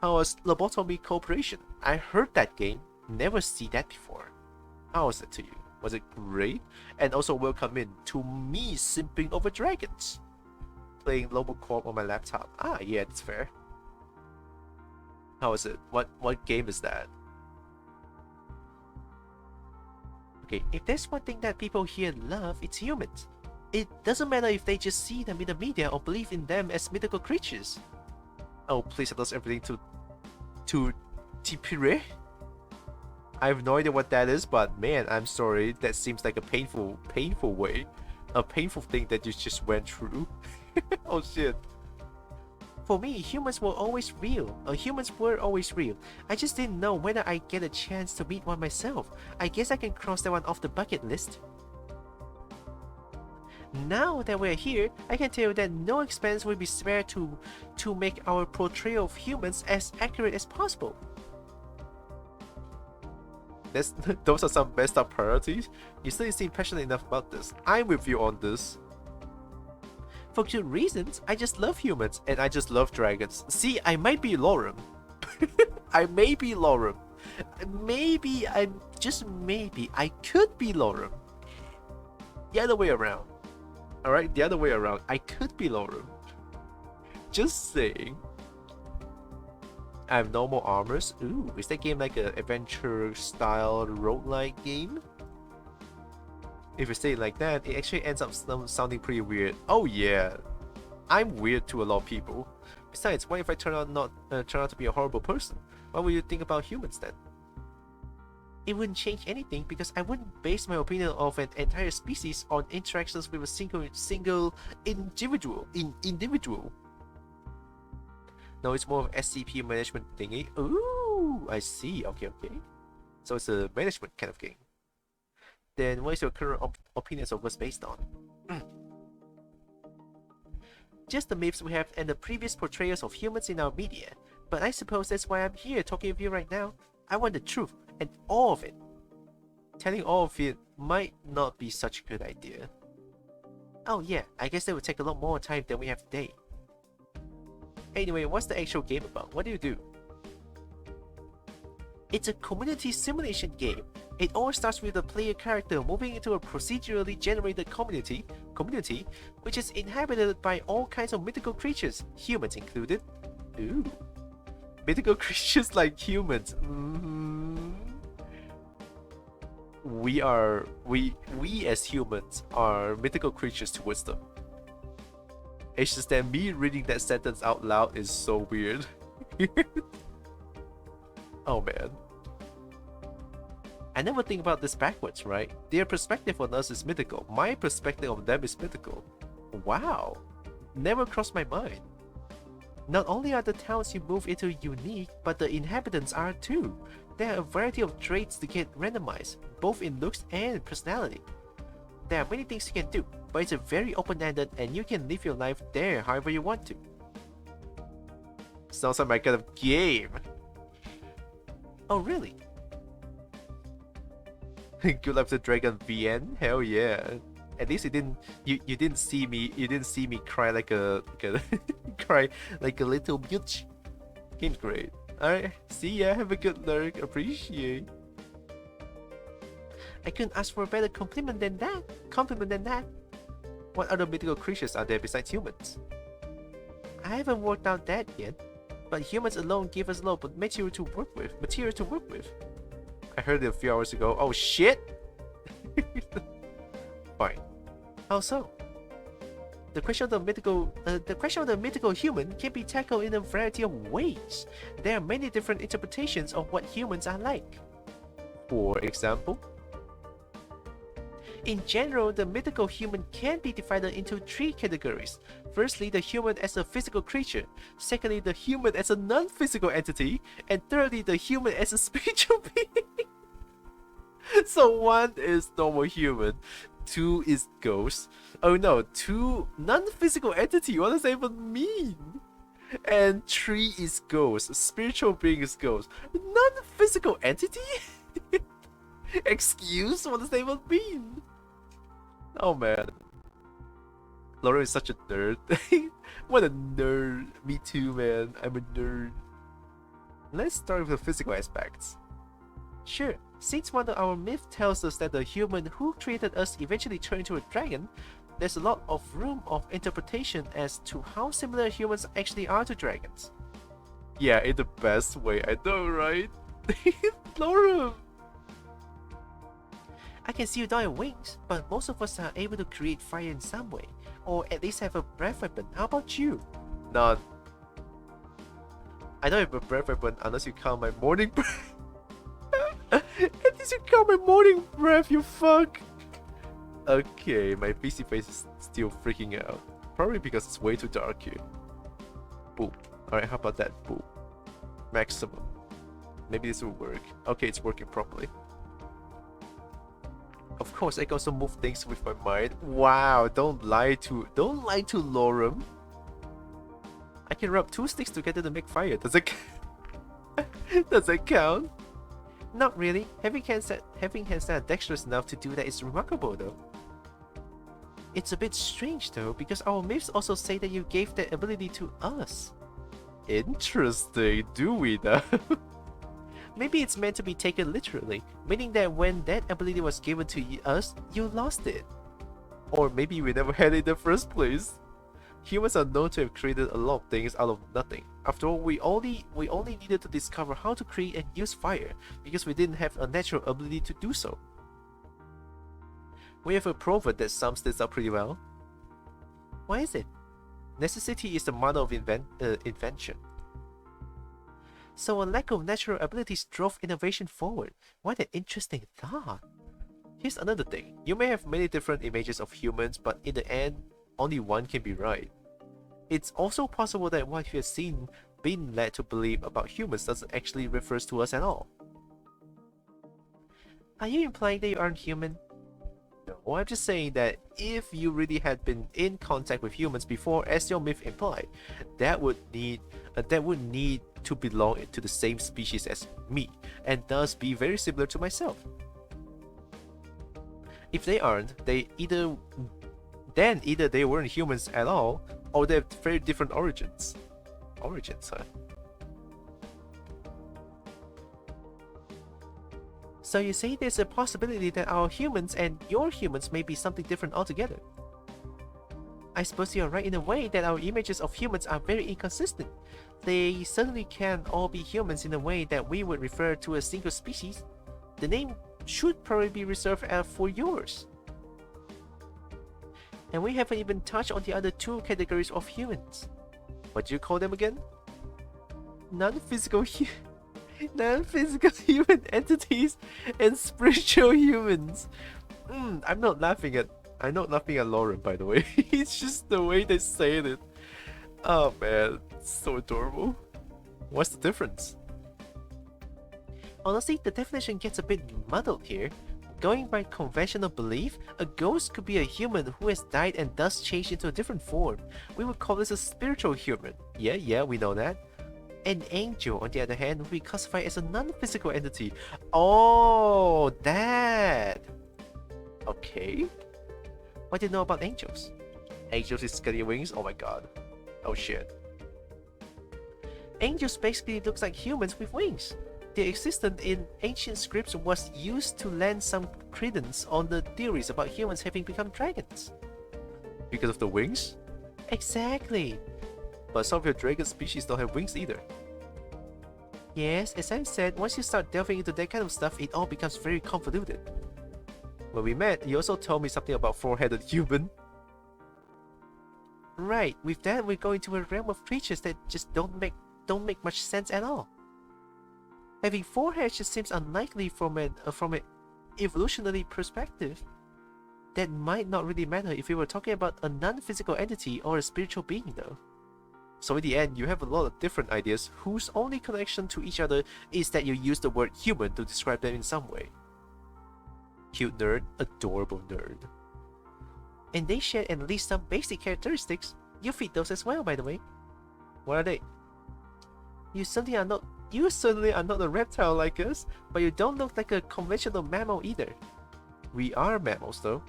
How was Lobotomy Cooperation? I heard that game. Never see that before. How was it to you? Was it great? And also welcome in to me simping over dragons. Playing Lobocorp on my laptop. Ah, yeah, that's fair. How is it? What game is that? Okay, if there's one thing that people here love, it's humans. It doesn't matter if they just see them in the media or believe in them as mythical creatures. Oh, please tell us everything to Tipire? I have no idea what that is, but man, I'm sorry. That seems like a painful way. A painful thing that you just went through. Oh shit. For me, humans were always real. Humans were always real. I just didn't know whether I'd get a chance to meet one myself. I guess I can cross that one off the bucket list. Now that we're here, I can tell you that no expense will be spared to make our portrayal of humans as accurate as possible. Those are some messed up priorities. You still seem passionate enough about this. I'm with you on this. For good reasons, I just love humans and I just love dragons. See, I might be Lorem. I may be Lorem. Maybe I could be Lorem. The other way around. Alright, the other way around. I could be Lorem. Just saying. I have normal armors. Ooh, is that game like an adventure style roguelike game? If you say it like that, it actually ends up sounding pretty weird. Oh yeah, I'm weird to a lot of people. Besides, what if I turn out to be a horrible person? What will you think about humans then? It wouldn't change anything because I wouldn't base my opinion of an entire species on interactions with a single individual. No, it's more of SCP management thingy. Ooh, I see. Okay. So it's a management kind of game. Then what is your current opinions of what's based on? Just the myths we have and the previous portrayals of humans in our media. But I suppose that's why I'm here talking with you right now. I want the truth and all of it. Telling all of it might not be such a good idea. Oh yeah, I guess that would take a lot more time than we have today. Anyway, what's the actual game about? What do you do? It's a community simulation game. It all starts with the player character moving into a procedurally generated community, which is inhabited by all kinds of mythical creatures, humans included. Ooh. Mythical creatures like humans. We as humans are mythical creatures towards them. It's just that me reading that sentence out loud is so weird. Oh man. I never think about this backwards, right? Their perspective on us is mythical. My perspective on them is mythical. Wow. Never crossed my mind. Not only are the towns you move into unique, but the inhabitants are too. There are a variety of traits that get randomized, both in looks and personality. There are many things you can do, but it's a very open-ended and you can live your life there however you want to. Sounds like my kind of game. Oh really? Good luck to Dragon VN? Hell yeah. At least you didn't see me cry like a cry like a little bitch. Game's great. Alright, see ya, have a good lurk, appreciate. I couldn't ask for a better compliment than that. What other mythical creatures are there besides humans? I haven't worked out that yet, but humans alone give us a lot of material to work with. I heard it a few hours ago. Oh shit! Fine. How so? The question of the mythical human can be tackled in a variety of ways. There are many different interpretations of what humans are like. For example, in general, the mythical human can be divided into 3 categories. Firstly, the human as a physical creature. Secondly, the human as a non-physical entity. And thirdly, the human as a spiritual being. So 1 is normal human, 2 is ghost. Oh no, 2 non-physical entity, what does that even mean? And 3 is ghost, spiritual being is ghost. Non-physical entity? Excuse? What does that even mean? Oh man. Laura is such a nerd. What a nerd. Me too, man. I'm a nerd. Let's start with the physical aspects. Sure, since one of our myths tells us that the human who created us eventually turned into a dragon, there's a lot of room of interpretation as to how similar humans actually are to dragons. Yeah, in the best way, I know, right? Laura! I can see you die of wings, but most of us are able to create fire in some way, or at least have a breath weapon. How about you? None. I don't have a breath weapon unless you count my morning breath. At least you count my morning breath, you fuck! Okay, my PC face is still freaking out. Probably because it's way too dark here. Boom. Alright, how about that? Boom. Maximum. Maybe this will work. Okay, it's working properly. Of course, I can also move things with my mind. Wow, don't lie to Lorem. I can rub 2 sticks together to make fire. Does it does it count? Not really. Having hands that are dexterous enough to do that is remarkable though. It's a bit strange though, because our myths also say that you gave that ability to us. Interesting, do we though? Maybe it's meant to be taken literally, meaning that when that ability was given to us, you lost it. Or maybe we never had it in the first place. Humans are known to have created a lot of things out of nothing. After all, we only needed to discover how to create and use fire, because we didn't have a natural ability to do so. We have a proverb that sums this up pretty well. What is it? Necessity is the mother of invention. So a lack of natural abilities drove innovation forward. What an interesting thought. Here's another thing. You may have many different images of humans, but in the end, only one can be right. It's also possible that what you have seen being led to believe about humans doesn't actually refer to us at all. Are you implying that you aren't human? No, I'm just saying that if you really had been in contact with humans before, as your myth implied, that would need to belong to the same species as me, and thus be very similar to myself. If they aren't, either they weren't humans at all, or they have very different origins. Origins, huh? So you say there's a possibility that our humans and your humans may be something different altogether. I suppose you're right in a way that our images of humans are very inconsistent. They certainly can't all be humans in a way that we would refer to a single species. The name should probably be reserved for yours. And we haven't even touched on the other two categories of humans. What do you call them again? Non-physical human entities and spiritual humans. I'm not laughing at Lauren, by the way. It's just the way they say it. Oh man, it's so adorable. What's the difference? Honestly, the definition gets a bit muddled here. Going by conventional belief, a ghost could be a human who has died and thus changed into a different form. We would call this a spiritual human. Yeah, we know that. An angel, on the other hand, would be classified as a non-physical entity. Oh, that! Okay. What do you know about angels? Angels with scaly wings? Oh my god. Oh shit. Angels basically look like humans with wings. Their existence in ancient scripts was used to lend some credence on the theories about humans having become dragons. Because of the wings? Exactly. But some of your dragon species don't have wings either. Yes, as I've said, once you start delving into that kind of stuff, it all becomes very convoluted. When we met, you also told me something about four-headed human. Right, with that we're going to a realm of creatures that just don't make much sense at all. Having four heads just seems unlikely from an evolutionary perspective. That might not really matter if we were talking about a non-physical entity or a spiritual being though. So in the end, you have a lot of different ideas whose only connection to each other is that you use the word human to describe them in some way. Cute nerd, adorable nerd. And they share at least some basic characteristics. You fit those as well, by the way. What are they? You certainly are not a reptile like us, but you don't look like a conventional mammal either. We are mammals though.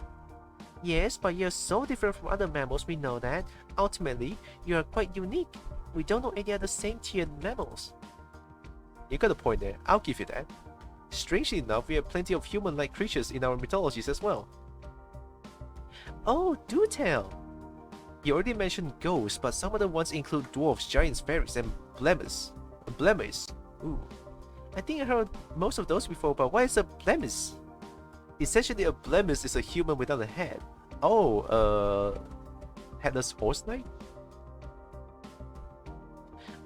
Yes, but you're so different from other mammals, we know that. Ultimately, you are quite unique. We don't know any other sentient mammals. You got a point there, I'll give you that. Strangely enough, we have plenty of human-like creatures in our mythologies as well. Oh, do tell! You already mentioned ghosts, but some other ones include dwarves, giants, fairies, and blemishes. Ooh. I think I heard most of those before, but what is a blemish? Essentially, a blemish is a human without a head. Oh, headless horse knight?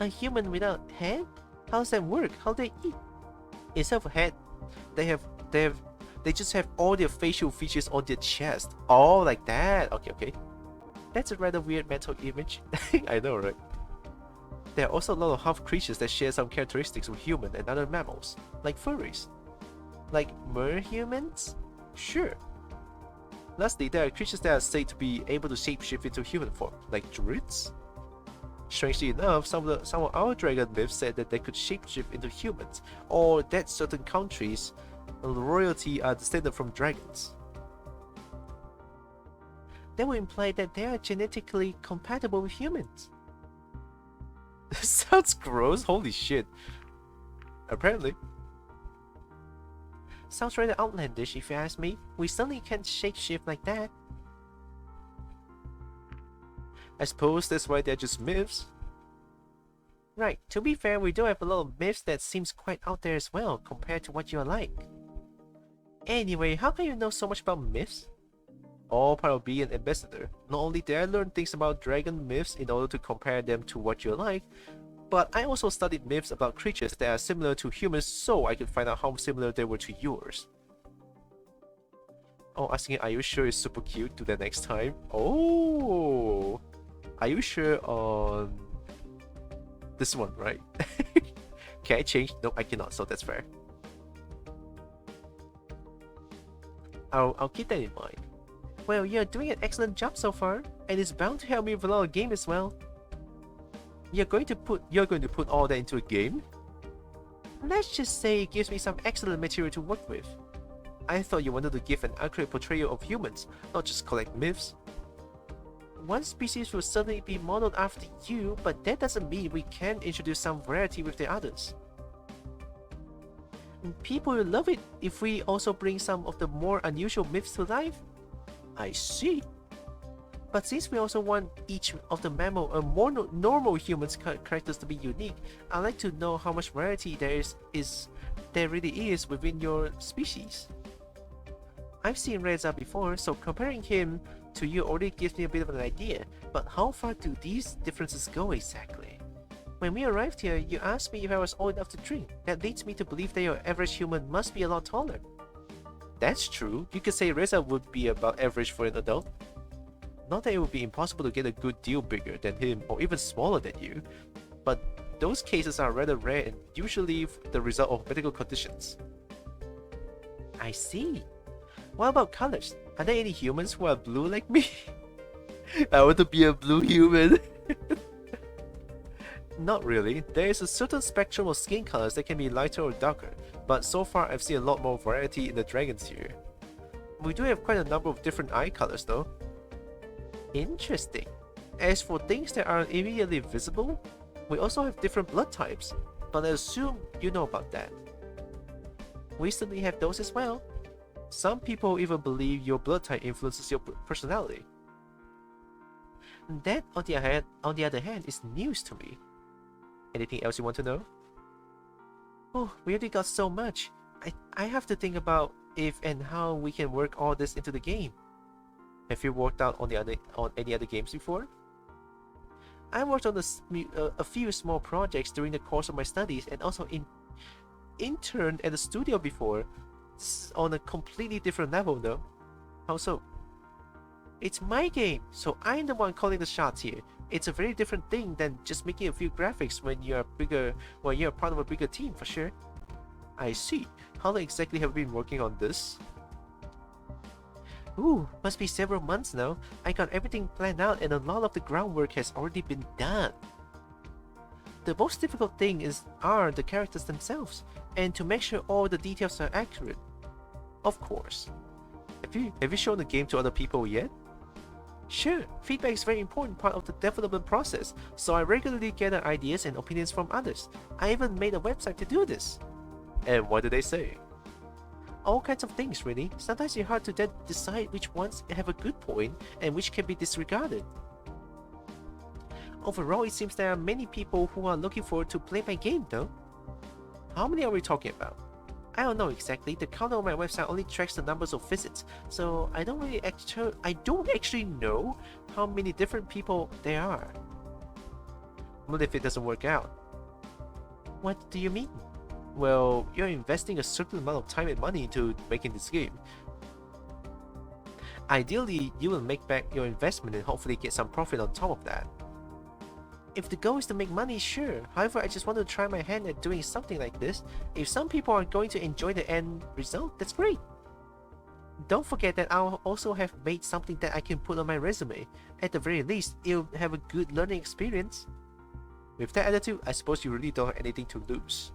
A human without head? How does that work? How do they eat? Instead of a head, they just have all their facial features on their chest. Oh, like that. Okay. That's a rather weird mental image. I know, right? There are also a lot of half creatures that share some characteristics with human and other mammals, like furries. Like merhumans? Sure. Lastly, there are creatures that are said to be able to shapeshift into human form, like druids. Strangely enough, some of our dragon myths said that they could shapeshift into humans, or that certain countries' royalty are descended from dragons. That would imply that they are genetically compatible with humans. Sounds gross, holy shit. Apparently. Sounds rather outlandish if you ask me. We certainly can't shapeshift like that. I suppose that's why they're just myths. Right, to be fair, we do have a lot of myths that seems quite out there as well, compared to what you're like. Anyway, how can you know so much about myths? All part of being an ambassador. Not only did I learn things about dragon myths in order to compare them to what you're like, But I also studied myths about creatures that are similar to humans so I could find out how similar they were to yours. Oh, asking, are you sure it's super cute? Do that next time. Oh, are you sure on this one, right? Can I change? Nope, I cannot, so that's fair. I'll keep that in mind. Well, you're doing an excellent job so far, and it's bound to help me with a lot of game as well. You're going to put all that into a game? Let's just say it gives me some excellent material to work with. I thought you wanted to give an accurate portrayal of humans, not just collect myths. One species will certainly be modeled after you, but that doesn't mean we can't introduce some variety with the others. People will love it if we also bring some of the more unusual myths to life. I see. But since we also want each of the mammal and more normal humans characters to be unique, I'd like to know how much variety there really is within your species. I've seen REZA before, so comparing him to you already gives me a bit of an idea, but how far do these differences go exactly? When we arrived here, you asked me if I was old enough to drink. That leads me to believe that your average human must be a lot taller. That's true. You could say REZA would be about average for an adult. Not that it would be impossible to get a good deal bigger than him or even smaller than you, but those cases are rather rare and usually the result of medical conditions. I see. What about colors? Are there any humans who are blue like me? I want to be a blue human. Not really. There is a certain spectrum of skin colors that can be lighter or darker, but so far I've seen a lot more variety in the dragons here. We do have quite a number of different eye colors though. Interesting. As for things that aren't immediately visible, we also have different blood types, but I assume you know about that. We certainly have those as well. Some people even believe your blood type influences your personality. That, on the other hand, is news to me. Anything else you want to know? Oh, we already got so much. I have to think about if and how we can work all this into the game. Have you worked out on any other games before? I worked on a few small projects during the course of my studies and also interned at a studio before, on a completely different level though. How so? It's my game, so I'm the one calling the shots here. It's a very different thing than just making a few graphics when you're part of a bigger team for sure. I see. How long exactly have you been working on this? Ooh, must be several months now. I got everything planned out and a lot of the groundwork has already been done. The most difficult thing are the characters themselves, and to make sure all the details are accurate. Of course. Have you shown the game to other people yet? Sure, feedback is a very important part of the development process, so I regularly gather ideas and opinions from others. I even made a website to do this. And what do they say? All kinds of things really. Sometimes it's hard to decide which ones have a good point and which can be disregarded. Overall, it seems there are many people who are looking forward to play my game though. How many are we talking about? I don't know exactly. The counter on my website only tracks the numbers of visits, so I don't actually know how many different people there are. What if it doesn't work out? What do you mean? Well, you're investing a certain amount of time and money into making this game. Ideally, you will make back your investment and hopefully get some profit on top of that. If the goal is to make money, sure. However, I just want to try my hand at doing something like this. If some people are going to enjoy the end result, that's great. Don't forget that I'll also have made something that I can put on my resume. At the very least, it'll have a good learning experience. With that attitude, I suppose you really don't have anything to lose.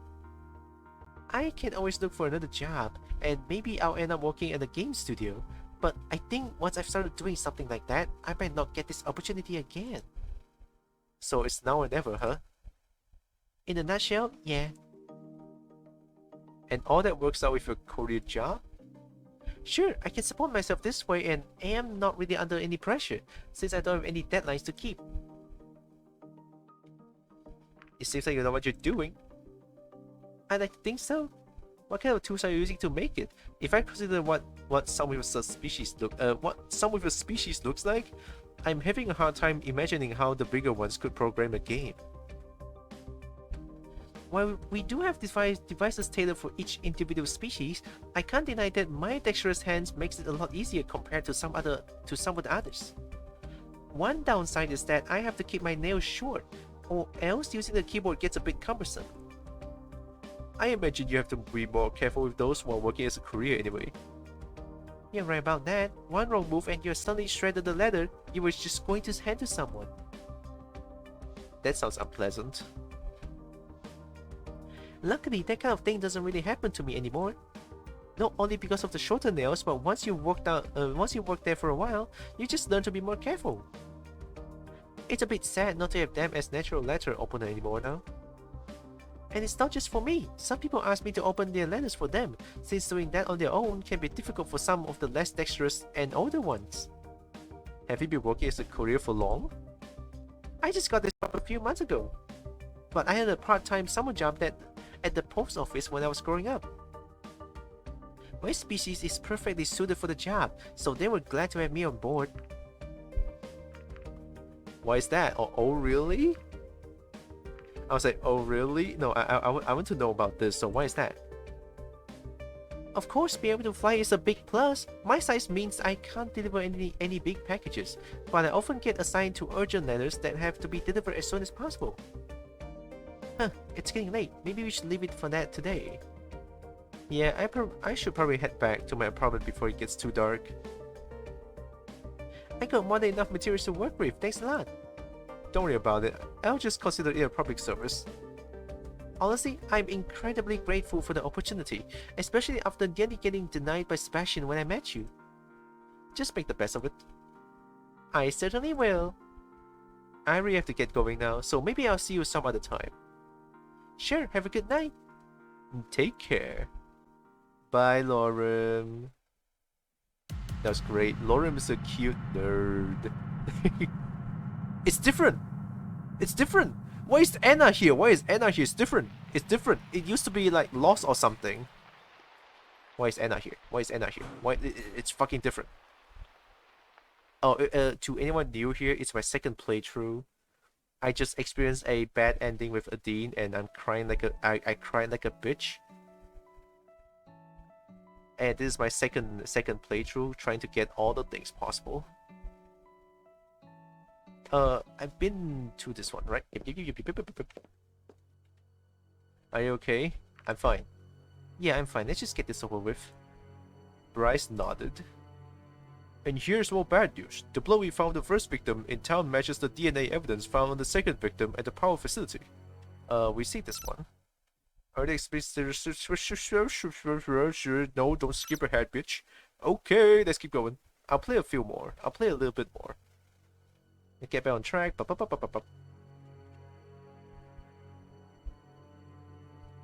I can always look for another job, and maybe I'll end up working at a game studio. But I think once I've started doing something like that, I might not get this opportunity again. So it's now or never, huh? In a nutshell, yeah. And all that works out with your career job? Sure, I can support myself this way and I am not really under any pressure, since I don't have any deadlines to keep. It seems like you know what you're doing. I like to think so. What kind of tools are you using to make it? If I consider what some with a species looks like, I'm having a hard time imagining how the bigger ones could program a game. While we do have devices tailored for each individual species, I can't deny that my dexterous hands makes it a lot easier compared to some of the others. One downside is that I have to keep my nails short, or else using the keyboard gets a bit cumbersome. I imagine you have to be more careful with those while working as a courier anyway. You're right about that. One wrong move and you're suddenly shredded the leather you were just going to hand to someone. That sounds unpleasant. Luckily, that kind of thing doesn't really happen to me anymore. Not only because of the shorter nails, but once you work there for a while, you just learn to be more careful. It's a bit sad not to have them as natural letter opener anymore now. And it's not just for me. Some people ask me to open their letters for them, since doing that on their own can be difficult for some of the less dexterous and older ones. Have you been working as a courier for long? I just got this job a few months ago. But I had a part-time summer job at the post office when I was growing up. My species is perfectly suited for the job, so they were glad to have me on board. Why is that? Oh really? I was like, oh really? No, I want to know about this, so why is that? Of course, being able to fly is a big plus. My size means I can't deliver any big packages, but I often get assigned to urgent letters that have to be delivered as soon as possible. Huh, it's getting late. Maybe we should leave it for that today. Yeah, I should probably head back to my apartment before it gets too dark. I got more than enough materials to work with, thanks a lot. Don't worry about it, I'll just consider it a public service. Honestly, I'm incredibly grateful for the opportunity, especially after nearly getting denied by Sebastian when I met you. Just make the best of it. I certainly will. I really have to get going now, so maybe I'll see you some other time. Sure, have a good night. Take care. Bye, Lorem. That was great. Lorem is a cute nerd. It's different. It's different. Why is Anna here? Why is Anna here? It's different. It's different. It used to be like lost or something. Why is Anna here? Why is Anna here? Why? It's fucking different. Oh, to anyone new here, it's my second playthrough. I just experienced a bad ending with ADINE, and I'm crying like I cried like a bitch. And this is my second playthrough, trying to get all the things possible. I've been to this one, right? Are you okay? I'm fine. Yeah, I'm fine. Let's just get this over with. Bryce nodded. And here's more bad news. The blow we found the first victim in town matches the DNA evidence found on the second victim at the power facility. We see this one. Are they explicit? No, don't skip ahead, bitch. Okay, let's keep going. I'll play a few more. I'll play a little bit more. Get back on track.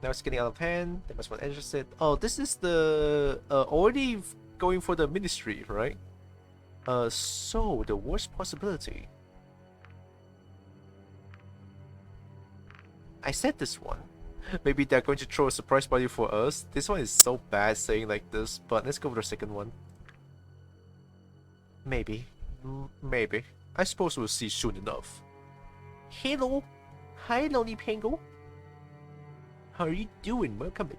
Now it's getting out of hand. They must want interested. Oh, this is the already going for the ministry, right? So the worst possibility. I said this one. Maybe they're going to throw a surprise party for us. This one is so bad saying like this, but let's go for the second one. Maybe. Maybe. I suppose we'll see soon enough. Hello. Hi, Lonely Pango. How are you doing? Welcome in.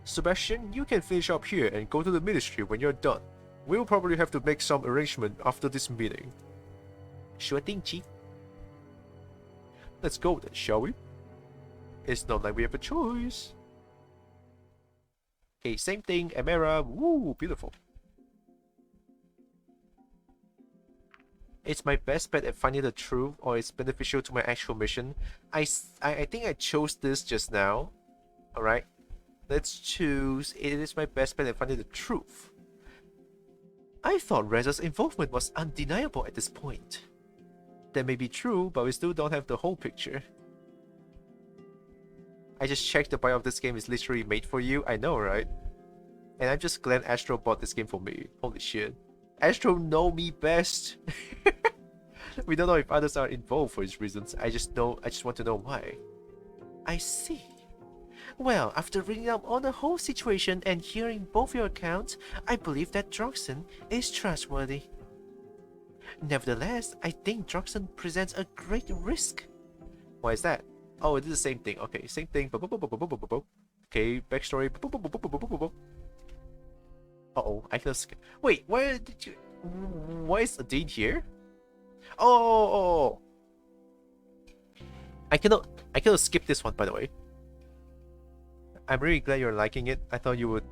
Sebastian, you can finish up here and go to the ministry when you're done. We'll probably have to make some arrangement after this meeting. Sure thing, Chief. Let's go then, shall we? It's not like we have a choice. Okay, same thing, Amera. Woo, beautiful. It's my best bet at finding the truth, or it's beneficial to my actual mission. I think I chose this just now. Alright. Let's choose. It is my best bet at finding the truth. I thought REZA's involvement was undeniable at this point. That may be true, but we still don't have the whole picture. I just checked the bio of this game is literally made for you. I know, right? And I'm just glad Astro bought this game for me. Holy shit. Astro know me best. We don't know if others are involved for his reasons. I just want to know why. I see. Well, after reading up on the whole situation and hearing both your accounts, I believe that Droxen is trustworthy. Nevertheless, I think Droxen presents a great risk. Why is that? Oh, it is the same thing. Okay, same thing. Okay, backstory. Uh-oh, I feel scared. Wait, where did you... Why is ADINE here? Oh, I cannot skip this one, by the way. I'm really glad you're liking it. I thought you would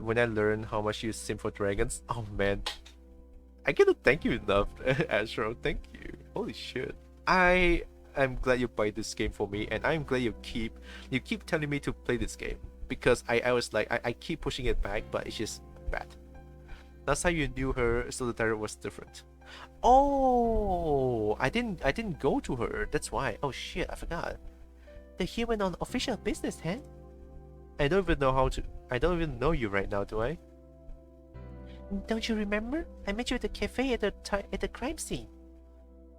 when I learned how much you sim for dragons. Oh man. I cannot thank you enough, Astro. Thank you. Holy shit. I'm glad you buy this game for me, and I'm glad you keep telling me to play this game. Because I was like I keep pushing it back, but it's just bad. Last time you knew her, so the director was different. Oh, I didn't go to her. That's why. Oh shit, I forgot. The human on official business, huh? I don't even know you right now, do I? Don't you remember? I met you at the cafe at the crime scene.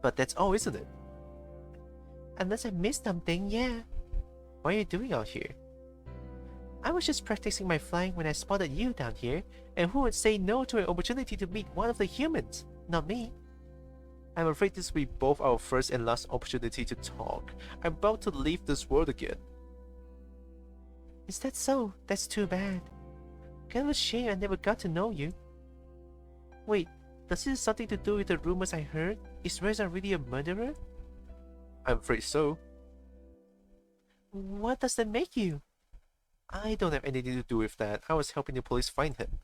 But that's all, isn't it? Unless I missed something, yeah. What are you doing out here? I was just practicing my flying when I spotted you down here, and who would say no to an opportunity to meet one of the humans? Not me. I'm afraid this will be both our first and last opportunity to talk. I'm about to leave this world again. Is that so? That's too bad. Kind of a shame I never got to know you. Wait, does this have something to do with the rumors I heard? Is REZA really a murderer? I'm afraid so. What does that make you? I don't have anything to do with that. I was helping the police find him.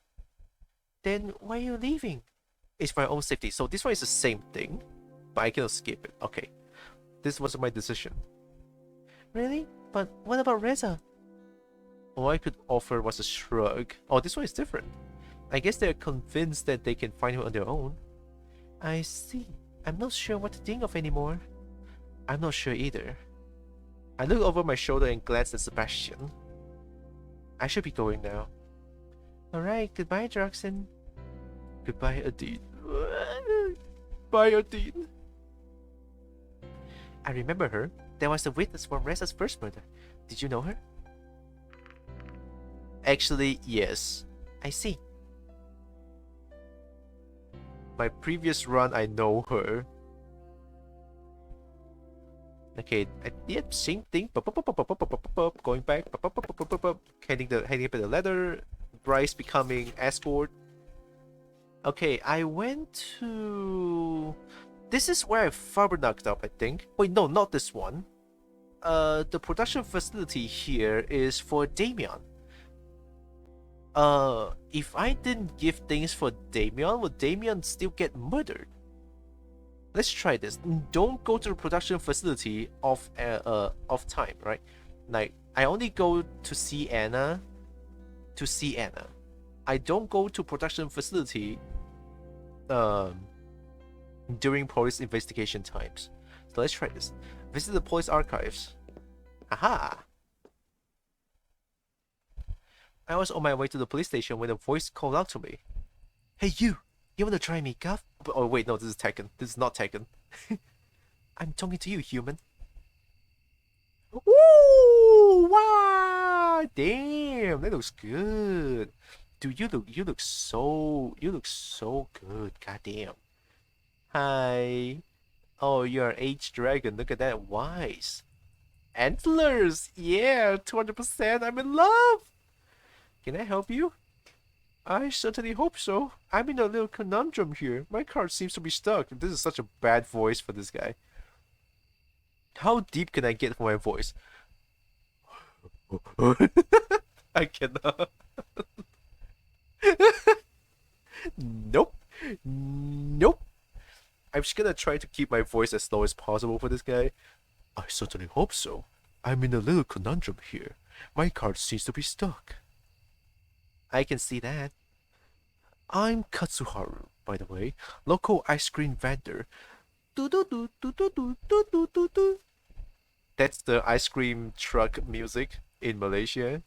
Then why are you leaving? It's for my own safety. So this one is the same thing, but I cannot skip it. Okay. This was my decision. Really? But what about REZA? All I could offer was a shrug. Oh, this one is different. I guess they're convinced that they can find him on their own. I see. I'm not sure what to think of anymore. I'm not sure either. I look over my shoulder and glance at Sebastian. I should be going now. Alright, goodbye, Droxen. Goodbye, ADINE. Bye, ADINE. I remember her. There was the witness from REZA's first murder. Did you know her? Actually, yes. I see. My previous run, I know her. Okay, yeah, same thing. Going back. Heading up the ladder. Bryce becoming escort. Okay, I went to... This is where I fiber knocked up, I think. Wait, no, not this one. The production facility here is for Damien. If I didn't give things for Damien, would Damien still get murdered? Let's try this. Don't go to the production facility off time, right? Like, I only go to see Anna. I don't go to production facility during police investigation times. So let's try this. Visit the police archives. Aha! I was on my way to the police station when a voice called out to me. Hey you! You wanna try me, Guff? Oh wait, no, this is Tekken. This is not Tekken. I'm talking to you, human. Woo! Wow! Damn, that looks good. Dude, you look so good. Goddamn. Hi. Oh, you're an aged dragon. Look at that. Wise. Antlers. Yeah, 200%. I'm in love. Can I help you? I certainly hope so. I'm in a little conundrum here. My card seems to be stuck. This is such a bad voice for this guy. How deep can I get for my voice? I cannot. Nope. Nope. I'm just gonna try to keep my voice as low as possible for this guy. I certainly hope so. I'm in a little conundrum here. My card seems to be stuck. I can see that. I'm Katsuharu, by the way, local ice cream vendor. That's the ice cream truck music in Malaysia.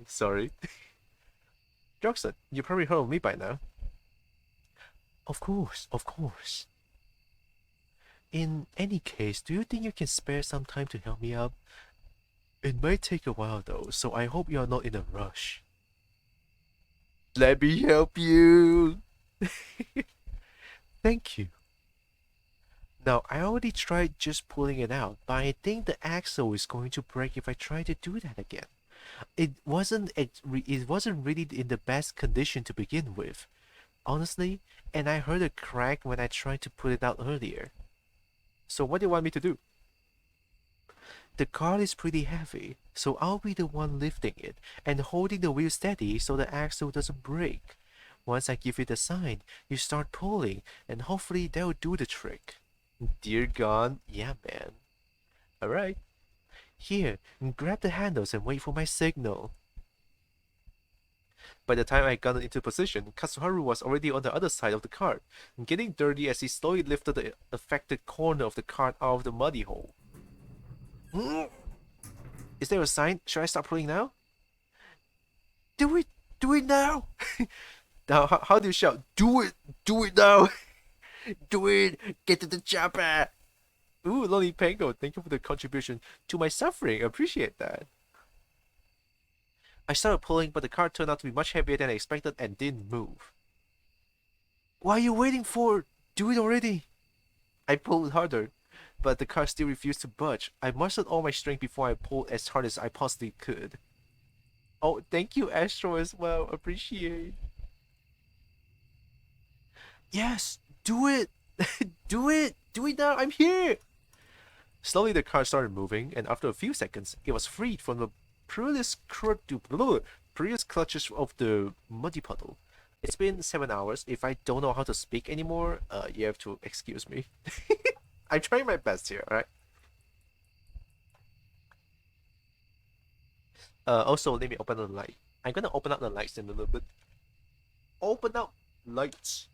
Sorry. Droxen, you probably heard of me by now. Of course, of course. In any case, do you think you can spare some time to help me out? It might take a while though, so I hope you are not in a rush. Let me help you. Thank you. Now, I already tried just pulling it out, but I think the axle is going to break if I try to do that again. It wasn't really in the best condition to begin with, honestly, and I heard a crack when I tried to put it out earlier. So what do you want me to do? The car is pretty heavy, so I'll be the one lifting it and holding the wheel steady so the axle doesn't break. Once I give it a sign, you start pulling, and hopefully that'll do the trick. Dear God, yeah man. Alright. Here, grab the handles and wait for my signal. By the time I got into position, Katsuharu was already on the other side of the cart, getting dirty as he slowly lifted the affected corner of the cart out of the muddy hole. Is there a sign? Should I start pulling now? Do it! Do it now! Now, how do you shout? Do it! Do it now! Do it! Get to the chopper! Ooh, Lonely Pango, thank you for the contribution to my suffering. I appreciate that. I started pulling, but the cart turned out to be much heavier than I expected and didn't move. What are you waiting for? Do it already! I pulled harder, but the cart still refused to budge. I mustered all my strength before I pulled as hard as I possibly could. Oh, thank you, Astro, as well. Appreciate. Yes! Do it! Do it! Do it now! I'm here! Slowly the car started moving, and after a few seconds, it was freed from the previous clutches of the muddy puddle. It's been 7 hours. If I don't know how to speak anymore, you have to excuse me. I'm trying my best here, alright? Also, let me open the light. I'm gonna open up the lights in a little bit. Open up lights.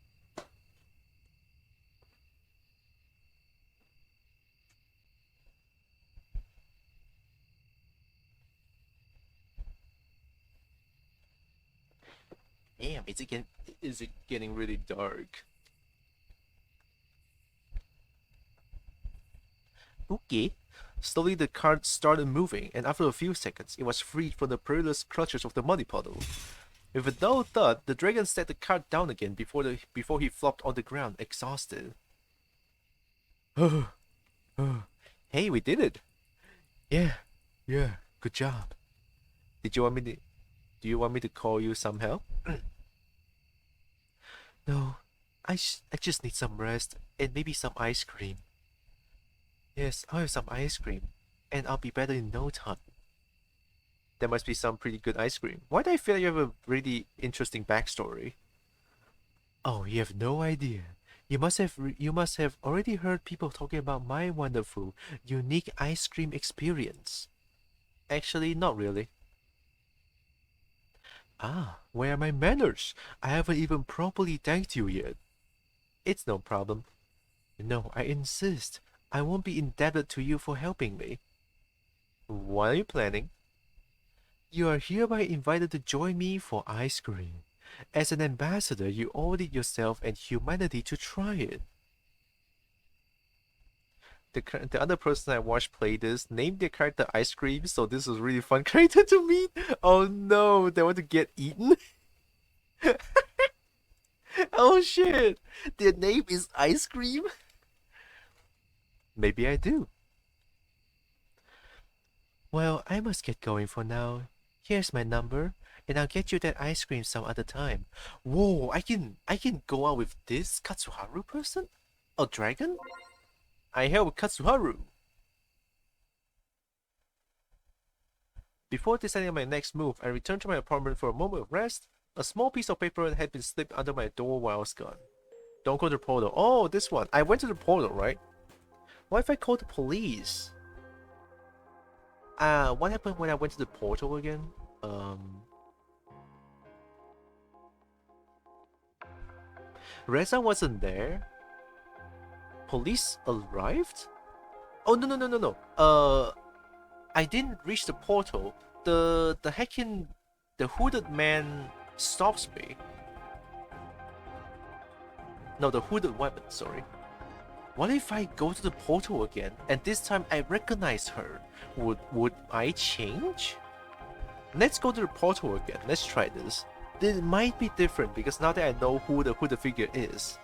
Damn, is it getting really dark? Okay. Slowly the cart started moving, and after a few seconds, it was freed from the perilous clutches of the muddy puddle. With a dull thud, the dragon set the cart down again before he flopped on the ground, exhausted. Hey, we did it! Yeah, good job. Do you want me to call you some help? No, I just need some rest and maybe some ice cream. Yes, I'll have some ice cream, and I'll be better in no time. There must be some pretty good ice cream. Why do I feel like you have a really interesting backstory? Oh, you have no idea. You must have already heard people talking about my wonderful, unique ice cream experience. Actually, not really. Ah, where are my manners? I haven't even properly thanked you yet. It's no problem. No, I insist. I won't be indebted to you for helping me. What are you planning? You are hereby invited to join me for ice cream. As an ambassador, you owe it yourself and humanity to try it. The other person I watched play this named their character Ice Cream, so this was really fun character to meet. Oh no, they want to get eaten? Oh shit, their name is Ice Cream? Maybe I do. Well, I must get going for now. Here's my number, and I'll get you that ice cream some other time. Whoa, I can go out with this Katsuharu person? A dragon? I help Katsuharu. Before deciding on my next move, I returned to my apartment for a moment of rest. A small piece of paper had been slipped under my door while I was gone. Don't go to the portal. Oh, this one. I went to the portal, right? What if I call the police? What happened when I went to the portal again? REZA wasn't there. Police arrived? Oh no. I didn't reach the portal. The hooded man stops me. No, the hooded weapon, sorry. What if I go to the portal again, and this time I recognize her? Would I change? Let's go to the portal again. Let's try this. This might be different because now that I know who the figure is.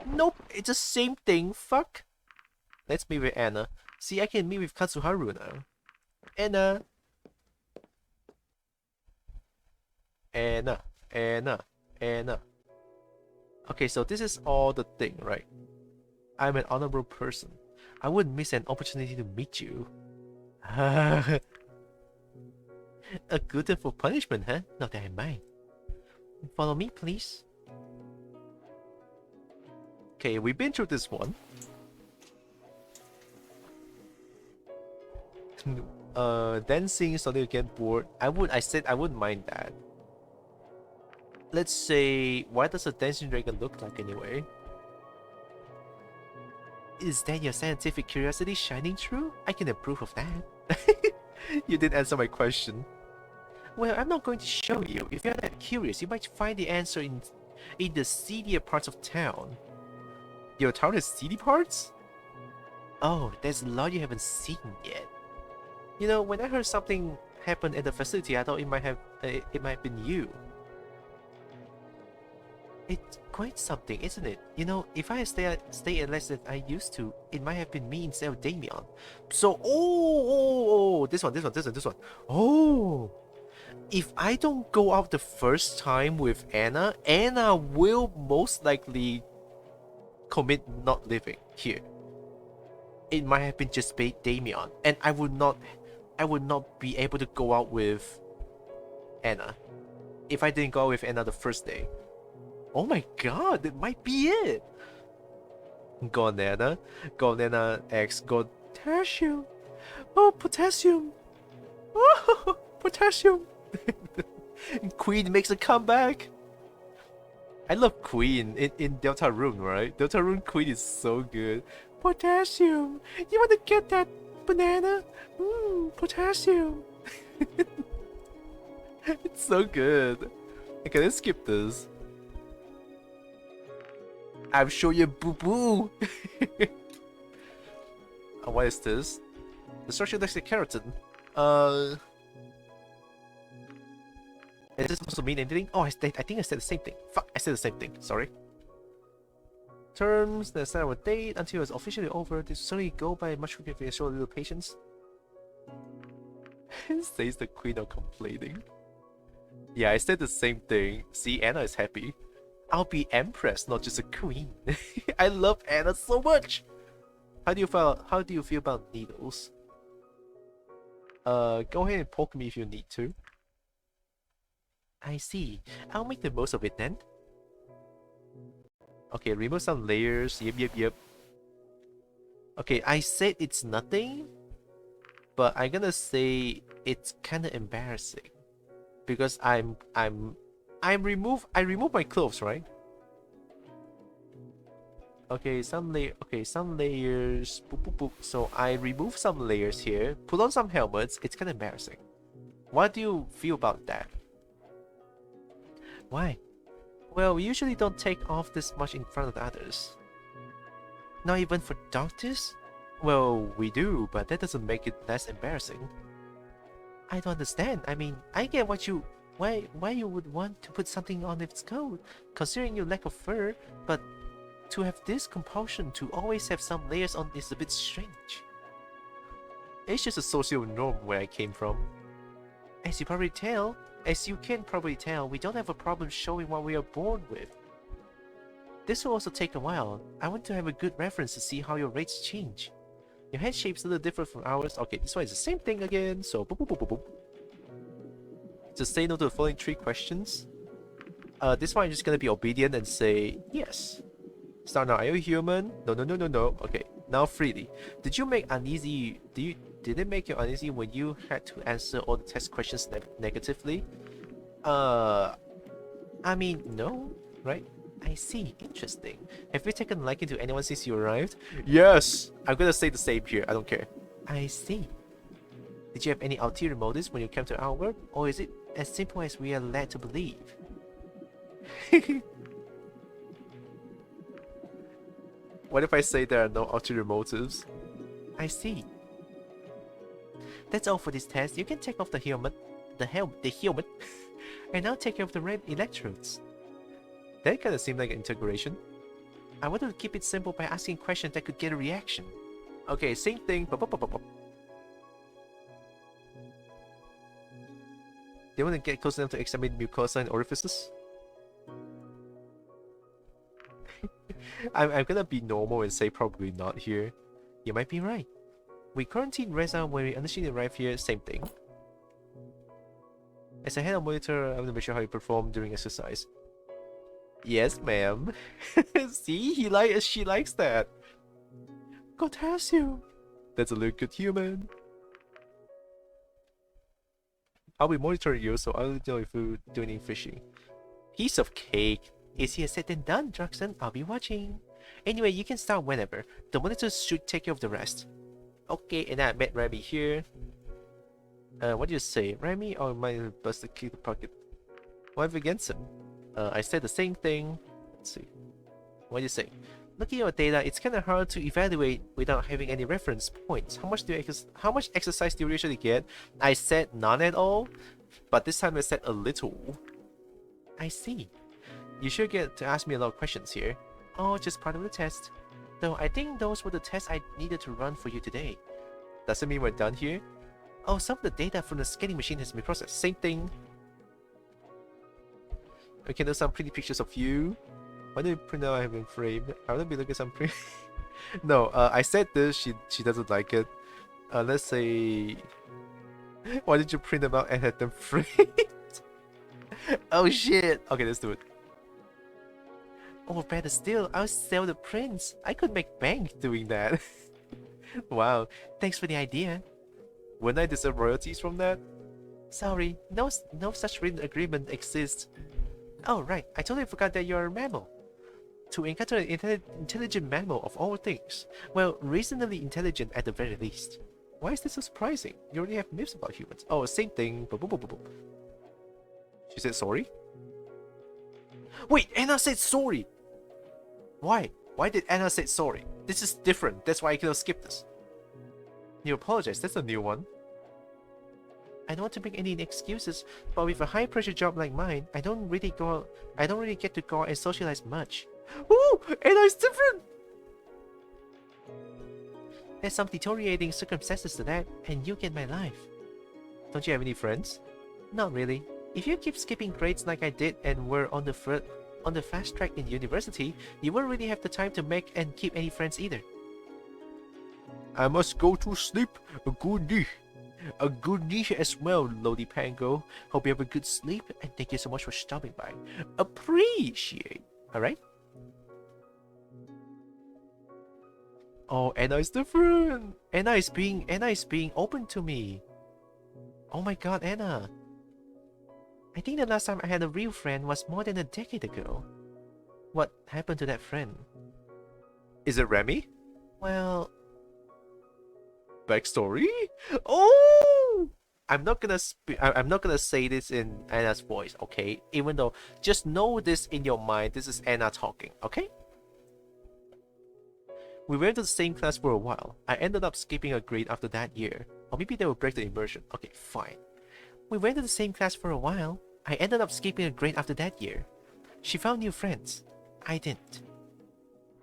Nope, it's the same thing. Fuck. Let's meet with Anna. See, I can meet with Katsuharu now. Anna. Anna. Okay, so this is all the thing, right? I'm an honorable person. I wouldn't miss an opportunity to meet you. A glutton for punishment, huh? Not that I mind. Follow me, please. Okay, we've been through this one. Then seeing something get bored. I said I wouldn't mind that. Let's say, what does a dancing dragon look like anyway? Is that your scientific curiosity shining through? I can approve of that. You didn't answer my question. Well, I'm not going to show you. If you're that curious, you might find the answer in the seedier parts of town. Your town has seedy parts? Oh, there's a lot you haven't seen yet. You know, when I heard something happened at the facility, I thought it might have been you. It's quite something, isn't it? You know, if I stay less than I used to, it might have been me instead of Damien. So, this one. Oh, if I don't go out the first time with Anna, Anna will most likely commit not living here. It might have been just Damien, and I would not be able to go out with Anna if I didn't go out with Anna the first day. Oh my god, that might be it. Go on, Anna. Go on, Anna X. Go potassium. Oh, potassium. Oh, potassium. Queen makes a comeback. I love Queen in Deltarune, right? Deltarune Queen is so good. Potassium. You want to get that banana? Potassium. It's so good. Okay, let's skip this. I'm sure you boo-boo. What is this? The structure looks like keratin. Is this supposed to mean anything? Oh, I think I said the same thing. Fuck, I said the same thing. Sorry. Terms, the start of a date until it's officially over. This certainly go by much quicker if you show a little patience. Says the queen of complaining. Yeah, I said the same thing. See, Anna is happy. I'll be empress, not just a queen. I love Anna so much. How do you feel about needles? Go ahead and poke me if you need to. I see. I'll make the most of it then. Okay, remove some layers. Yep. Okay, I said it's nothing, but I'm gonna say it's kind of embarrassing because I remove my clothes, right? Okay, some layers. Boop. So I remove some layers here, put on some helmets. It's kind of embarrassing. What do you feel about that? Why? Well, we usually don't take off this much in front of the others. Not even for doctors? Well, we do, but that doesn't make it less embarrassing. I don't understand. I mean, I get why you would want to put something on its coat, considering your lack of fur, but to have this compulsion to always have some layers on is a bit strange. It's just a social norm where I came from. As you can probably tell, we don't have a problem showing what we are born with. This will also take a while. I want to have a good reference to see how your rates change. Your head shape's a little different from ours. Okay, this one is the same thing again, so boop. Just say no to the following 3 questions. This one I'm just gonna be obedient and say yes. Start now. Are you human? No. Okay, now freely. Did it make you uneasy when you had to answer all the test questions negatively? I mean, no, right? I see. Interesting. Have you taken liking to anyone since you arrived? Yes! I'm gonna say the same here. I don't care. I see. Did you have any ulterior motives when you came to our work? Or is it as simple as we are led to believe? What if I say there are no ulterior motives? I see. That's all for this test. You can take off the helmet. and I'll take care of the red electrodes. That kind of seemed like an integration. I wanted to keep it simple by asking questions that could get a reaction. Okay, same thing. They want to get close enough to examine mucosa and orifices? I'm gonna be normal and say probably not here. You might be right. We quarantined REZA when we initially arrived here, same thing. As a head of monitor, I want to make sure how you perform during exercise. Yes, ma'am. See, she likes that. God has you. That's a little good human. I'll be monitoring you, so I'll let you know if you do any fishing. Piece of cake. Easier said than done, Droxen. I'll be watching. Anyway, you can start whenever. The monitors should take care of the rest. Okay, and I met Remy here. What do you say? Remy or my busted key the pocket? What have you against him? I said the same thing. Let's see. What do you say? Looking at your data, it's kind of hard to evaluate without having any reference points. How much exercise do you usually get? I said none at all, but this time I said a little. I see. You sure get to ask me a lot of questions here. Oh, just part of the test. Though I think those were the tests I needed to run for you today. Doesn't mean we're done here. Oh, some of the data from the scanning machine has been processed. Same thing. We can do some pretty pictures of you. Why do you print out I have been framed? I want to be looking at some pretty... No, I said this, she doesn't like it. Let's say... Why did you print them out and have them framed? Oh shit! Okay, let's do it. Or better still, I'll sell the prints. I could make bank doing that. Wow, thanks for the idea. Wouldn't I deserve royalties from that? Sorry, no such written agreement exists. Oh right, I totally forgot that you're a mammal. To encounter an intelligent mammal of all things. Well, reasonably intelligent at the very least. Why is this so surprising? You already have myths about humans. Oh, same thing. She said sorry? Wait, Anna said sorry! Why? Why did Anna say sorry? This is different. That's why I cannot skip this. You apologize. That's a new one. I don't want to make any excuses, but with a high pressure job like mine, I don't really get to go out and socialize much. Ooh, Anna is different! There's some deteriorating circumstances to that, and you get my life. Don't you have any friends? Not really. If you keep skipping grades like I did and were on the fast track in university, you won't really have the time to make and keep any friends either. I must go to sleep. A good niche as well, Lodi Pango. Hope you have a good sleep, and thank you so much for stopping by. Appreciate. Alright? Oh, Anna is different. Anna is being open to me. Oh my god, Anna. I think the last time I had a real friend was more than a decade ago. What happened to that friend? Is it Remy? Well... Backstory? Oh! I'm not gonna say this in Anna's voice, okay? Even though, just know this in your mind, this is Anna talking, okay? We went to the same class for a while. I ended up skipping a grade after that year. Or maybe they will break the immersion. Okay, fine. We went to the same class for a while. I ended up skipping a grade after that year. She found new friends. I didn't.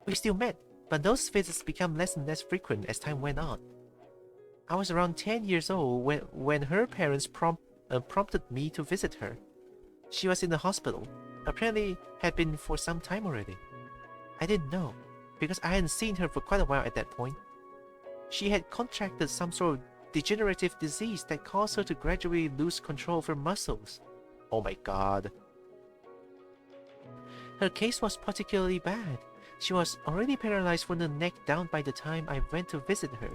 We still met, but those visits became less and less frequent as time went on. I was around 10 years old when her parents prompted me to visit her. She was in the hospital. Apparently had been for some time already. I didn't know, because I hadn't seen her for quite a while at that point. She had contracted some sort of degenerative disease that caused her to gradually lose control of her muscles. Oh my god. Her case was particularly bad. She was already paralyzed from the neck down by the time I went to visit her.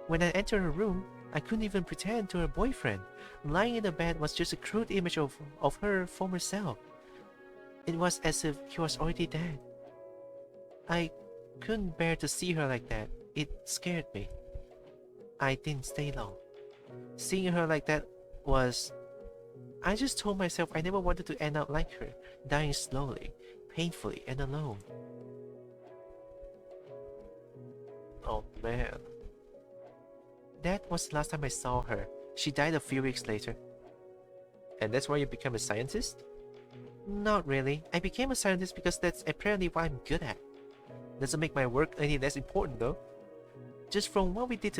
When I entered her room, I couldn't even pretend to her boyfriend. Lying in the bed was just a crude image of her former self. It was as if he was already dead. I couldn't bear to see her like that. It scared me. I didn't stay long. Seeing her like that was... I just told myself I never wanted to end up like her, dying slowly, painfully, and alone. Oh man. That was the last time I saw her. She died a few weeks later. And that's why you become a scientist? Not really. I became a scientist because that's apparently what I'm good at. Doesn't make my work any less important though. Just from what we did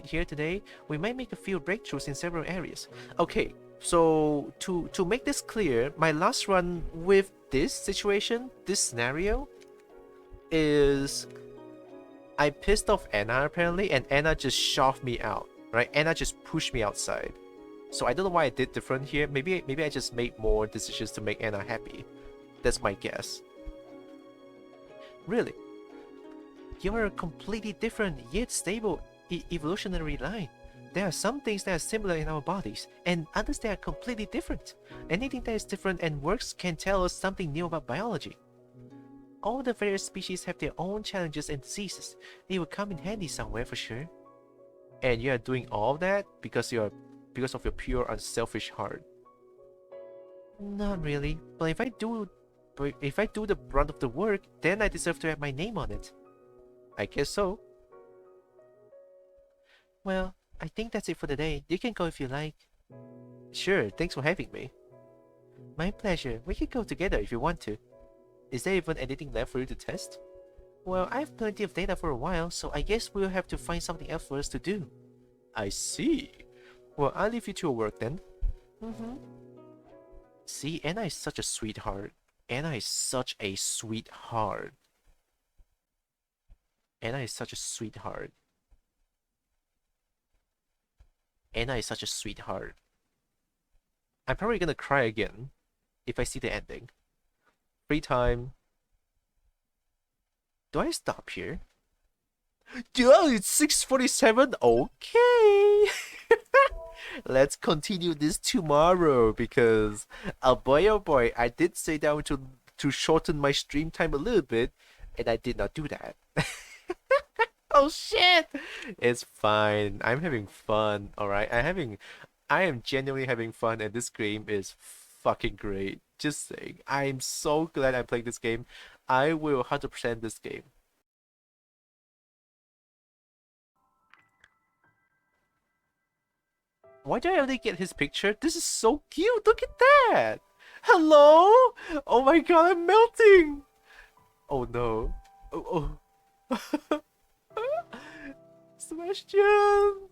here today, we might make a few breakthroughs in several areas. Okay, so to make this clear, my last run with this situation, this scenario, is I pissed off Anna apparently, and Anna just shoved me out, right? Anna just pushed me outside. So I don't know why I did different here. Maybe I just made more decisions to make Anna happy. That's my guess. Really? You're a completely different yet stable evolutionary line. There are some things that are similar in our bodies, and others that are completely different. Anything that is different and works can tell us something new about biology. All the various species have their own challenges and diseases. They will come in handy somewhere for sure. And you are doing all of that because of your pure unselfish heart. Not really, but if I do the brunt of the work, then I deserve to have my name on it. I guess so. Well, I think that's it for the day. You can go if you like. Sure, thanks for having me. My pleasure. We can go together if you want to. Is there even anything left for you to test? Well, I have plenty of data for a while, so I guess we'll have to find something else for us to do. I see. Well, I'll leave you to your work then. See, Anna is such a sweetheart. Anna is such a sweetheart. Anna is such a sweetheart. Anna is such a sweetheart. I'm probably gonna cry again if I see the ending. Free time. Do I stop here? Yeah, it's 6:47. Okay. Let's continue this tomorrow because oh boy, I did say that I want to shorten my stream time a little bit, and I did not do that. Oh shit! It's fine. I'm having fun. All right, I am genuinely having fun, and this game is fucking great. Just saying. I'm so glad I'm playing this game. I will 100% this game. Why do I only get his picture? This is so cute. Look at that. Hello? Oh my god, I'm melting. Oh no. Oh. Sebastian.